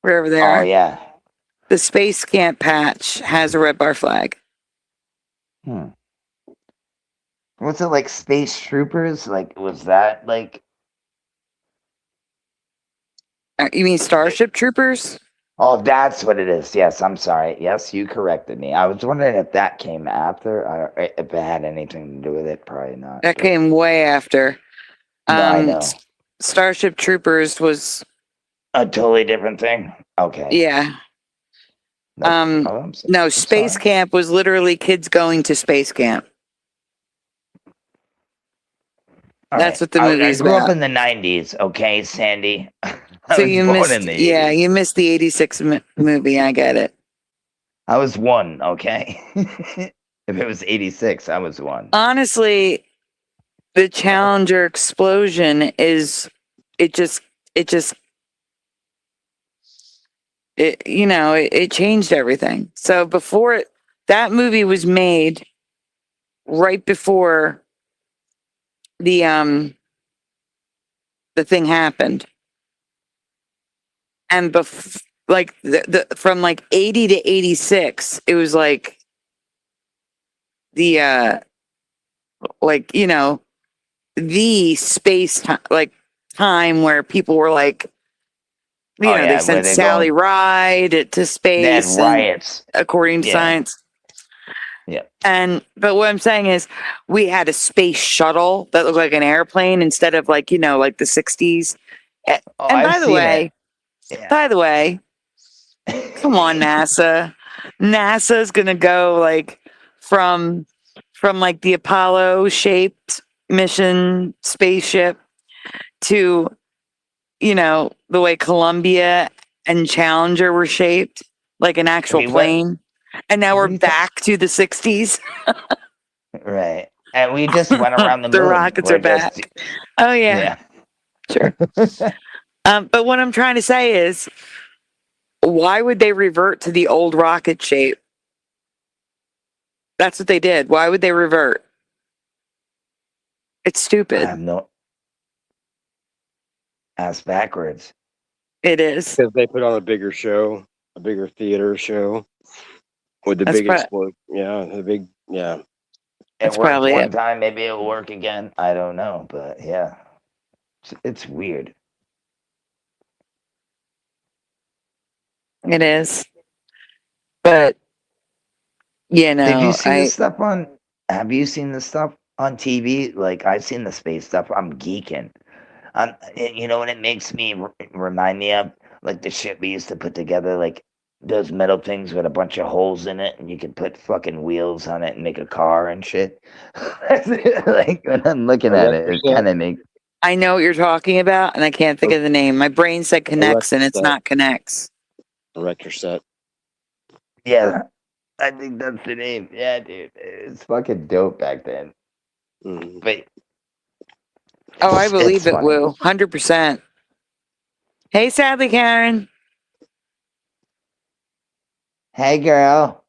wherever they are. Oh yeah. The Space Camp patch has a red bar flag. Was it like Space Troopers? Like, was that like? You mean Starship Troopers? Oh, that's what it is. Yes, I'm sorry. Yes, you corrected me. I was wondering if that came after, or if it had anything to do with it. Probably not. That came way after. No, I know. Starship Troopers was a totally different thing. Okay. Yeah. No, Space Camp was literally kids going to space camp. That's what the movie's about. I grew up about. in the 90s, okay, Sandy? So you missed, you missed the 86 movie. I get it. I was one, okay? If it was 86, I was one. Honestly, the Challenger explosion is it changed everything. So before that movie was made, right before the thing happened, and like from like 80 to 86, it was like the the space time, like time where people were like, they sent Sally Ride to space. They had riots, according to science. Yeah. But what I'm saying is, we had a space shuttle that looked like an airplane instead of like the 60s. And by the way, come on, NASA. NASA's gonna go like from like the Apollo shaped mission spaceship to the way Columbia and Challenger were shaped, like an actual plane. And now we're back to the 60s. Right. And we just went around the moon. The rockets are back. Oh, yeah. Sure. But what I'm trying to say is, why would they revert to the old rocket shape? That's what they did. Why would they revert? It's stupid. I have no. Ass backwards. It is. Because they put on a bigger show, a bigger theater show with the big explosion. Yeah, the big, yeah. It worked one time. Maybe it'll work again. I don't know. But yeah, it's weird. It is. But, Did you see this stuff on? Have you seen this stuff on TV? Like, I've seen the space stuff. I'm geeking. You know what it makes me remind me of? Like the shit we used to put together, like those metal things with a bunch of holes in it, and you could put fucking wheels on it and make a car and shit. Like, when I'm looking at it, it kind of makes. I know what you're talking about, and I can't think of the name. My brain said Connects, and it's not Connects. Erector set. Yeah, I think that's the name. Yeah, dude, it's fucking dope back then. But oh, I believe it, Woo. 100%. Hey, Sadly Karen. Hey, girl.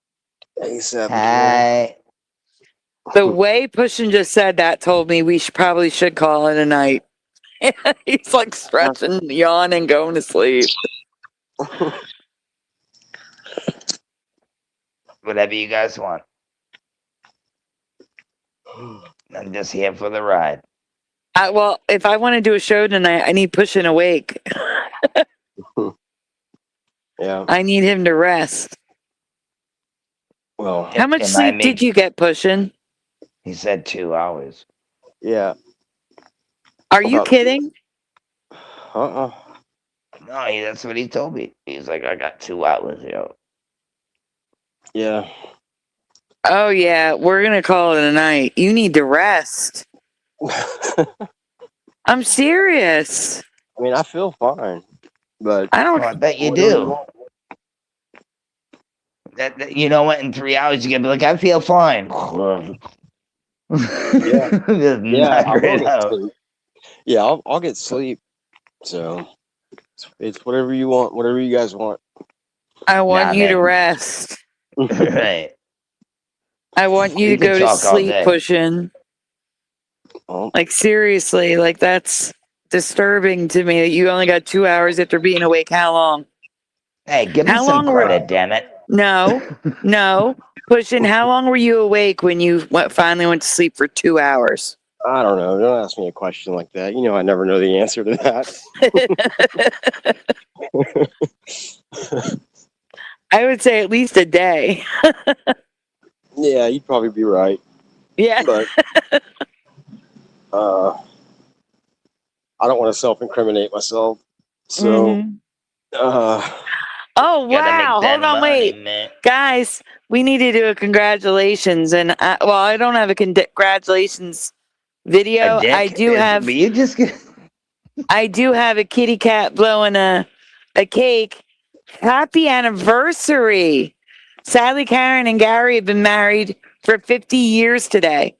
Hey, Sadly Karen. The way Pushin just said that told me we probably should call it a night. He's like stretching, yawning, going to sleep. Whatever you guys want. I'm just here for the ride. Well, if I want to do a show tonight, I need Pushin awake. Yeah. I need him to rest. Well, how much sleep did you get, Pushin? He said 2 hours. Yeah. Are you kidding? No, that's what he told me. He's like, I got 2 hours, yo. Yeah. Oh, yeah. We're going to call it a night. You need to rest. I'm serious. I mean, I feel fine, but I don't. I bet you do. That you know what? In 3 hours, you're gonna be like, I feel fine. Yeah. I'll get sleep. So it's whatever you want, whatever you guys want. I want you to rest. Right. I want you to go to sleep, Pushin. Like, seriously, like, that's disturbing to me that you only got 2 hours after being awake. How long? Hey, give me some credit, damn it. No. Pushin, how long were you awake when you finally went to sleep for 2 hours? I don't know. Don't ask me a question like that. You know, I never know the answer to that. I would say at least a day. Yeah, you'd probably be right. Yeah. But I don't want to self-incriminate myself. So oh, wow. Hold on, wait. Guys, we need to do a congratulations. And I don't have a congratulations video. I do have a kitty cat blowing a cake. Happy anniversary Sadly, Karen and Gary have been married for 50 years today.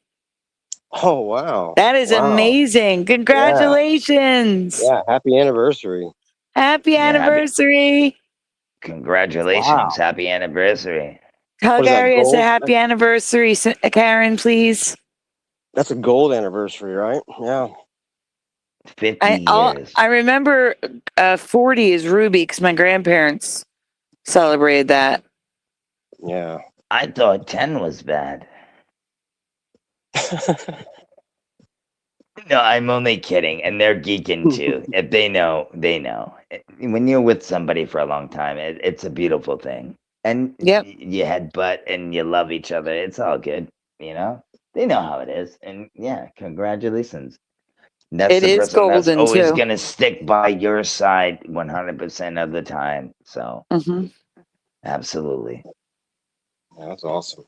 Oh, wow. That is amazing. Congratulations. Yeah, happy anniversary. Happy anniversary. Congratulations. Happy anniversary. Tell What is that, Gary it's a gold? happy anniversary, Karen, please. That's a gold anniversary, right? Yeah. 50 years. I remember 40 is Ruby because my grandparents celebrated that. Yeah. I thought 10 was bad. No, I'm only kidding. And they're geeking too. If they know, they know. When you're with somebody for a long time, it's a beautiful thing. And you headbutt and you love each other. It's all good. You know, they know how it is. And yeah, congratulations. That's It the is person that's golden, always too. going to stick by your side 100% of the time. So, absolutely. Yeah, that's awesome.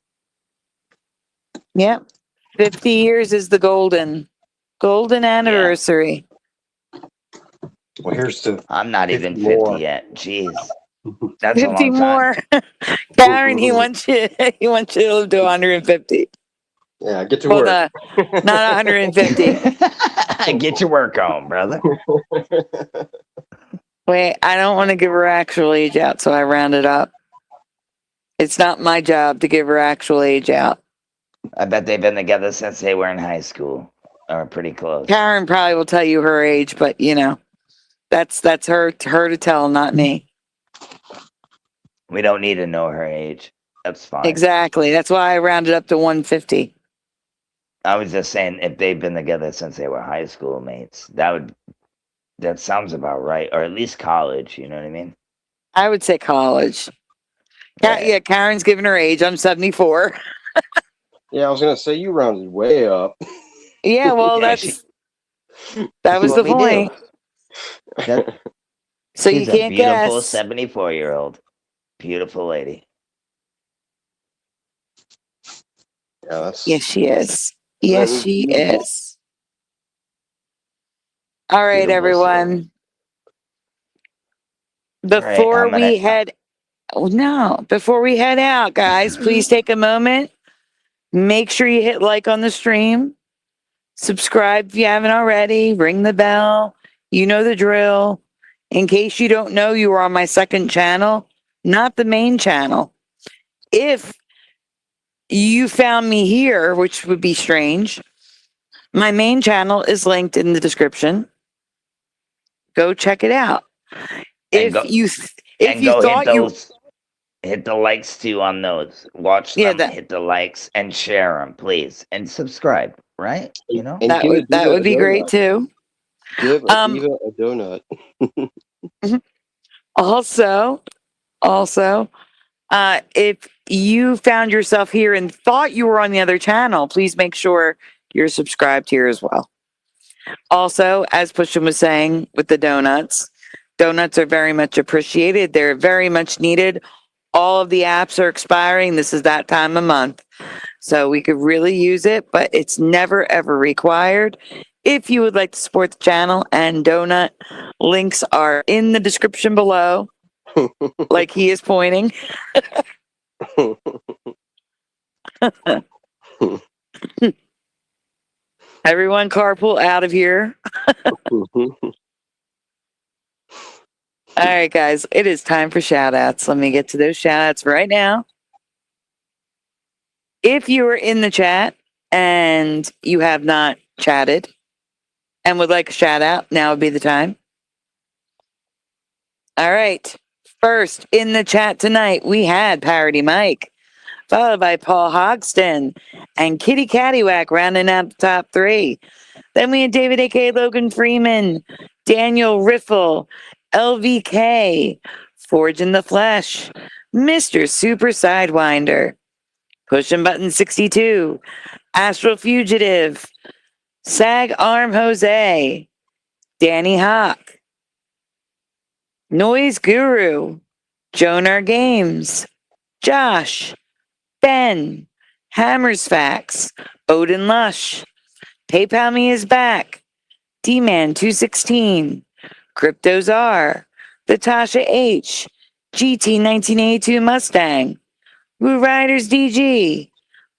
Yep. 50 years is the golden anniversary. Well, here's to I'm not even 50 more. yet. Jeez. That's 50 a long more. Karen, he wants you to live to 150. Yeah, get to Well, work. not 150. Get your work on, brother. Wait, I don't want to give her actual age out, so I round it up. It's not my job to give her actual age out. I bet they've been together since they were in high school, or pretty close. Karen probably will tell you her age, but that's her to tell, not me. We don't need to know her age. That's fine. Exactly. That's why I rounded up to 150. I was just saying, if they've been together since they were high school mates, that sounds about right, or at least college. You know what I mean? I would say college. Right. Yeah, Karen's giving her age. I'm 74. Yeah, I was gonna say you rounded way up. Yeah, well, that was the point. So She's you can't a beautiful guess. 74-year-old, beautiful lady. Yeah, that's. Yes, she is. Yes, she is. All right, Beautiful everyone. Before we head out, guys, please take a moment. Make sure you hit like on the stream. Subscribe if you haven't already. Ring the bell. You know the drill. In case you don't know, you are on my second channel, not the main channel. If you found me here, which would be strange, my main channel is linked in the description. Go check it out. Hit the likes too on those. Watch them, hit the likes and share them, please, and subscribe. Right? You know that would be great too. Give a diva a donut. Also, if you found yourself here and thought you were on the other channel, please make sure you're subscribed here as well. Also, as Pushin was saying with the donuts are very much appreciated. They're very much needed. All of the apps are expiring. This is that time of month. So we could really use it, but it's never, ever required. If you would like to support the channel, and donut links are in the description below, like he is pointing. Everyone carpool out of here. All right, guys, it is time for shout outs. Let me get to those shout outs right now. If you are in the chat and you have not chatted and would like a shout out, now would be the time. All right. First in the chat tonight, we had Parody Mike, followed by Paul Hogston and Kitty Cattywack rounding out the top three. Then we had David A.K. Logan Freeman, Daniel Riffle, LVK, Forge in the Flesh, Mr. Super Sidewinder, Pushing Button 62, Astral Fugitive, Sag Arm Jose, Danny Hawk, Noise Guru, Jonar Games, Josh, Ben, Hammers Facts, Odin Lush, PayPal Me is back, D-Man 216, Cryptozar, Natasha H, GT 1982 Mustang, Woo Riders DG,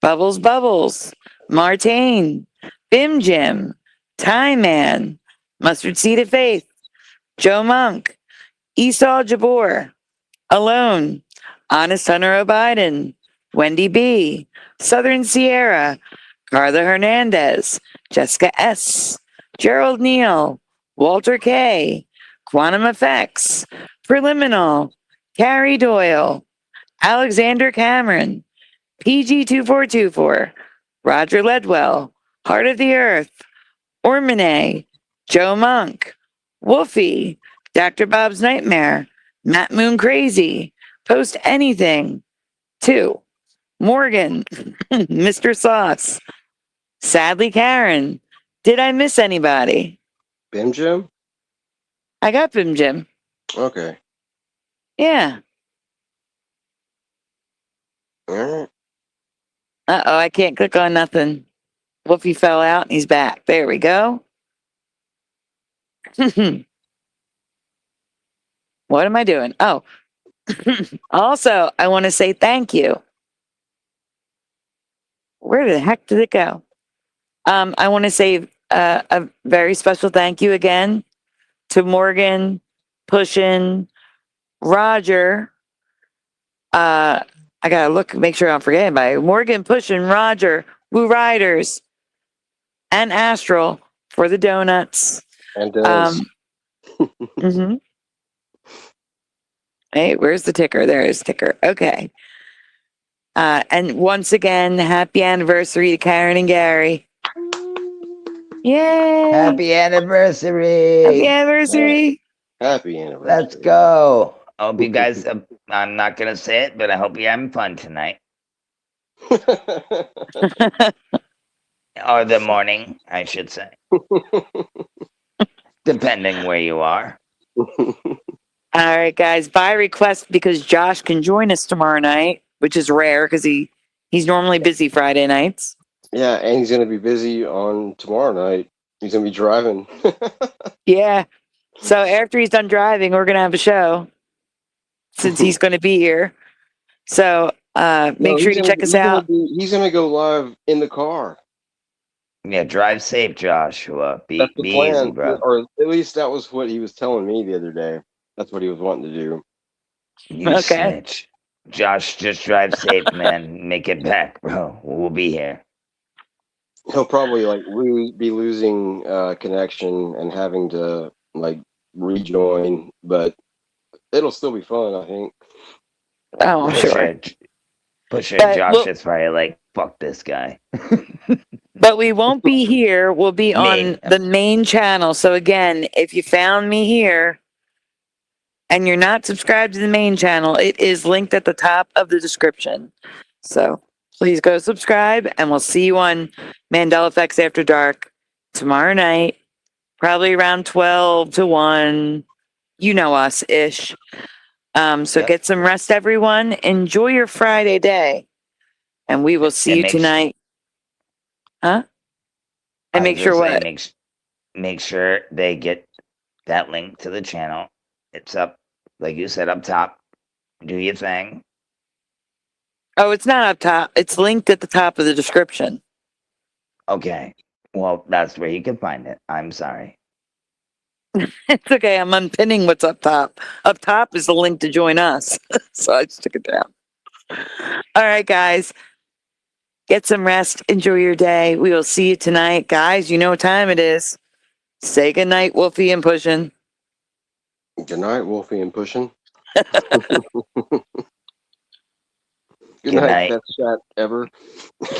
Bubbles Bubbles, Martane, Bim Jim, Time Man, Mustard Seed of Faith, Joe Monk, Esau Jabor, Alone, Honest Hunter O'Biden, Wendy B, Southern Sierra, Carla Hernandez, Jessica S, Gerald Neal, Walter K, Quantum Effects, Preliminal, Carrie Doyle, Alexander Cameron, PG2424, Roger Ledwell, Heart of the Earth, Ormine, Joe Monk, Wolfie, Dr. Bob's Nightmare, Matt Moon Crazy, Post Anything, 2, Morgan, Mr. Sauce, Sadly Karen, did I miss anybody? Bim Jim? I got Bim Jim. Okay. Yeah. All right. Uh-oh, I can't click on nothing. Wolfie fell out and he's back. There we go. What am I doing? Oh. Also, I want to say thank you. Where the heck did it go? I want to say a very special thank you again to Morgan, Pushin, Roger. I gotta look, make sure I'm forgetting anybody. Morgan, Pushin, Roger, Woo Riders, and Astral for the donuts. And donuts. Mm-hmm. Hey, where's the ticker? There is ticker. Okay. And once again, happy anniversary to Karen and Gary. Yay! Happy anniversary! Happy anniversary! Happy anniversary! Let's go! I hope you guys. I'm not gonna say it, but I hope you're having fun tonight. Or the morning, I should say, depending where you are. All right, guys. By request, because Josh can join us tomorrow night, which is rare because he's normally busy Friday nights. Yeah, and he's gonna be busy on tomorrow night. He's gonna be driving. Yeah. So after he's done driving, we're gonna have a show since he's gonna be here. So make sure you check us out. He's gonna go live in the car. Yeah, drive safe, Joshua. Be easy, bro. Or at least that was what he was telling me the other day. That's what he was wanting to do. You snitch. Josh, just drive safe, man. Make it back, bro. We'll be here. He'll probably be losing connection and having to rejoin, but it'll still be fun, I think. Oh, I'm sure. Push it, Josh. It's probably like, fuck this guy. But we won't be here. We'll be on the main channel. So again, if you found me here and you're not subscribed to the main channel, it is linked at the top of the description. So please go subscribe, and we'll see you on Mandela Effects After Dark tomorrow night, probably around 12 to 1. You know us-ish. So get some rest, everyone. Enjoy your Friday day. And we will see you tonight. Huh? And make sure what? Make sure they get that link to the channel. It's up, like you said, up top. Do your thing. Oh, it's not up top. It's linked at the top of the description. Okay. Well, that's where you can find it. I'm sorry. It's okay. I'm unpinning what's up top. Up top is the link to join us. So I just took it down. All right, guys. Get some rest. Enjoy your day. We will see you tonight. Guys, you know what time it is. Say goodnight, Wolfie and Pushin'. Good night, Wolfie and Pushin'. Good night, best shot ever.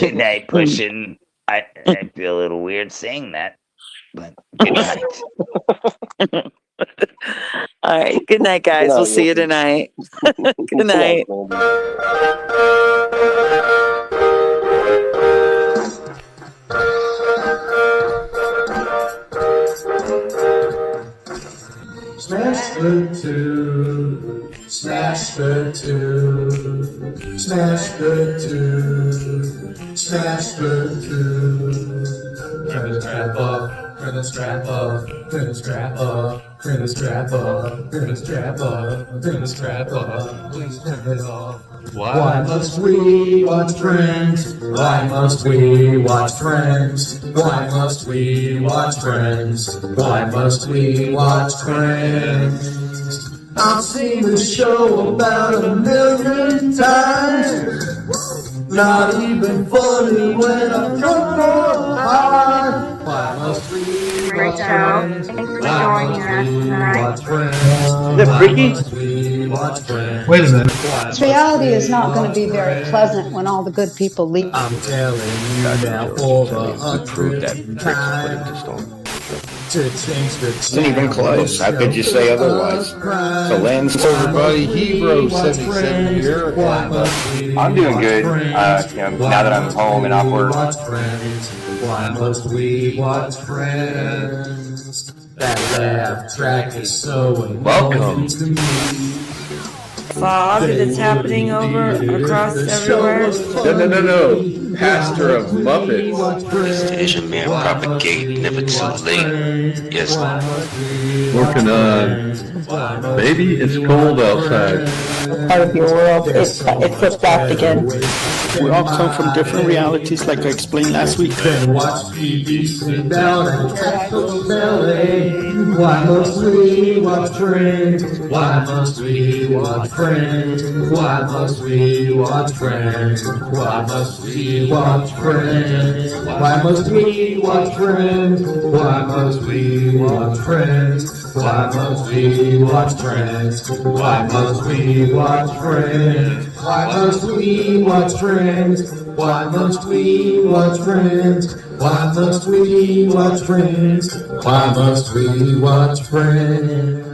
Good night, Pushin'. I feel a little weird saying that, but good night. All right. Good night, guys. We'll see you tonight. Good night. Smash the two, smash the two, smash the two, smash the two. Turn the strap up, turn the strap up, turn the strap up, turn the strap up, turn the strap up, turn the strap up. Please turn it off. Why must we watch Friends? Why must we watch Friends? Why must we watch Friends? Why must we watch Friends? I've seen the show about 1,000,000 times. Not even funny when I'm drunk or high. Why must we watch Friends? Why must we watch Friends? Is that freaky? Why must we watch Friends? Wait a minute. This reality is not going to be very pleasant when all the good people leave. I'm telling you now for the 100th time. To change the Isn't even close. How could you say otherwise? The land's everybody. Hebrew 77 here. I'm doing good. Now that I'm home and off work. Why must we watch Friends? That laugh track is so welcome to me. Fog that's happening over across everywhere. No. Pastor of Muppets. Mr. Asian man propagate, never too late. Yes, Working on. Baby, it's cold outside. Part of your world, it flipped back again. We all come from different realities, like I explained last week. Then watch TV, sleep down and catch those belly. Why must we watch Friends? Why must we watch Friends? Why must we watch Friends? Why must we watch Friends? Why must we watch Friends? Why must we watch Friends? Why must we watch Friends? Why must we watch Friends? Why must we watch Friends? Why must we watch Friends? Why must we watch Friends? Why must we watch Friends?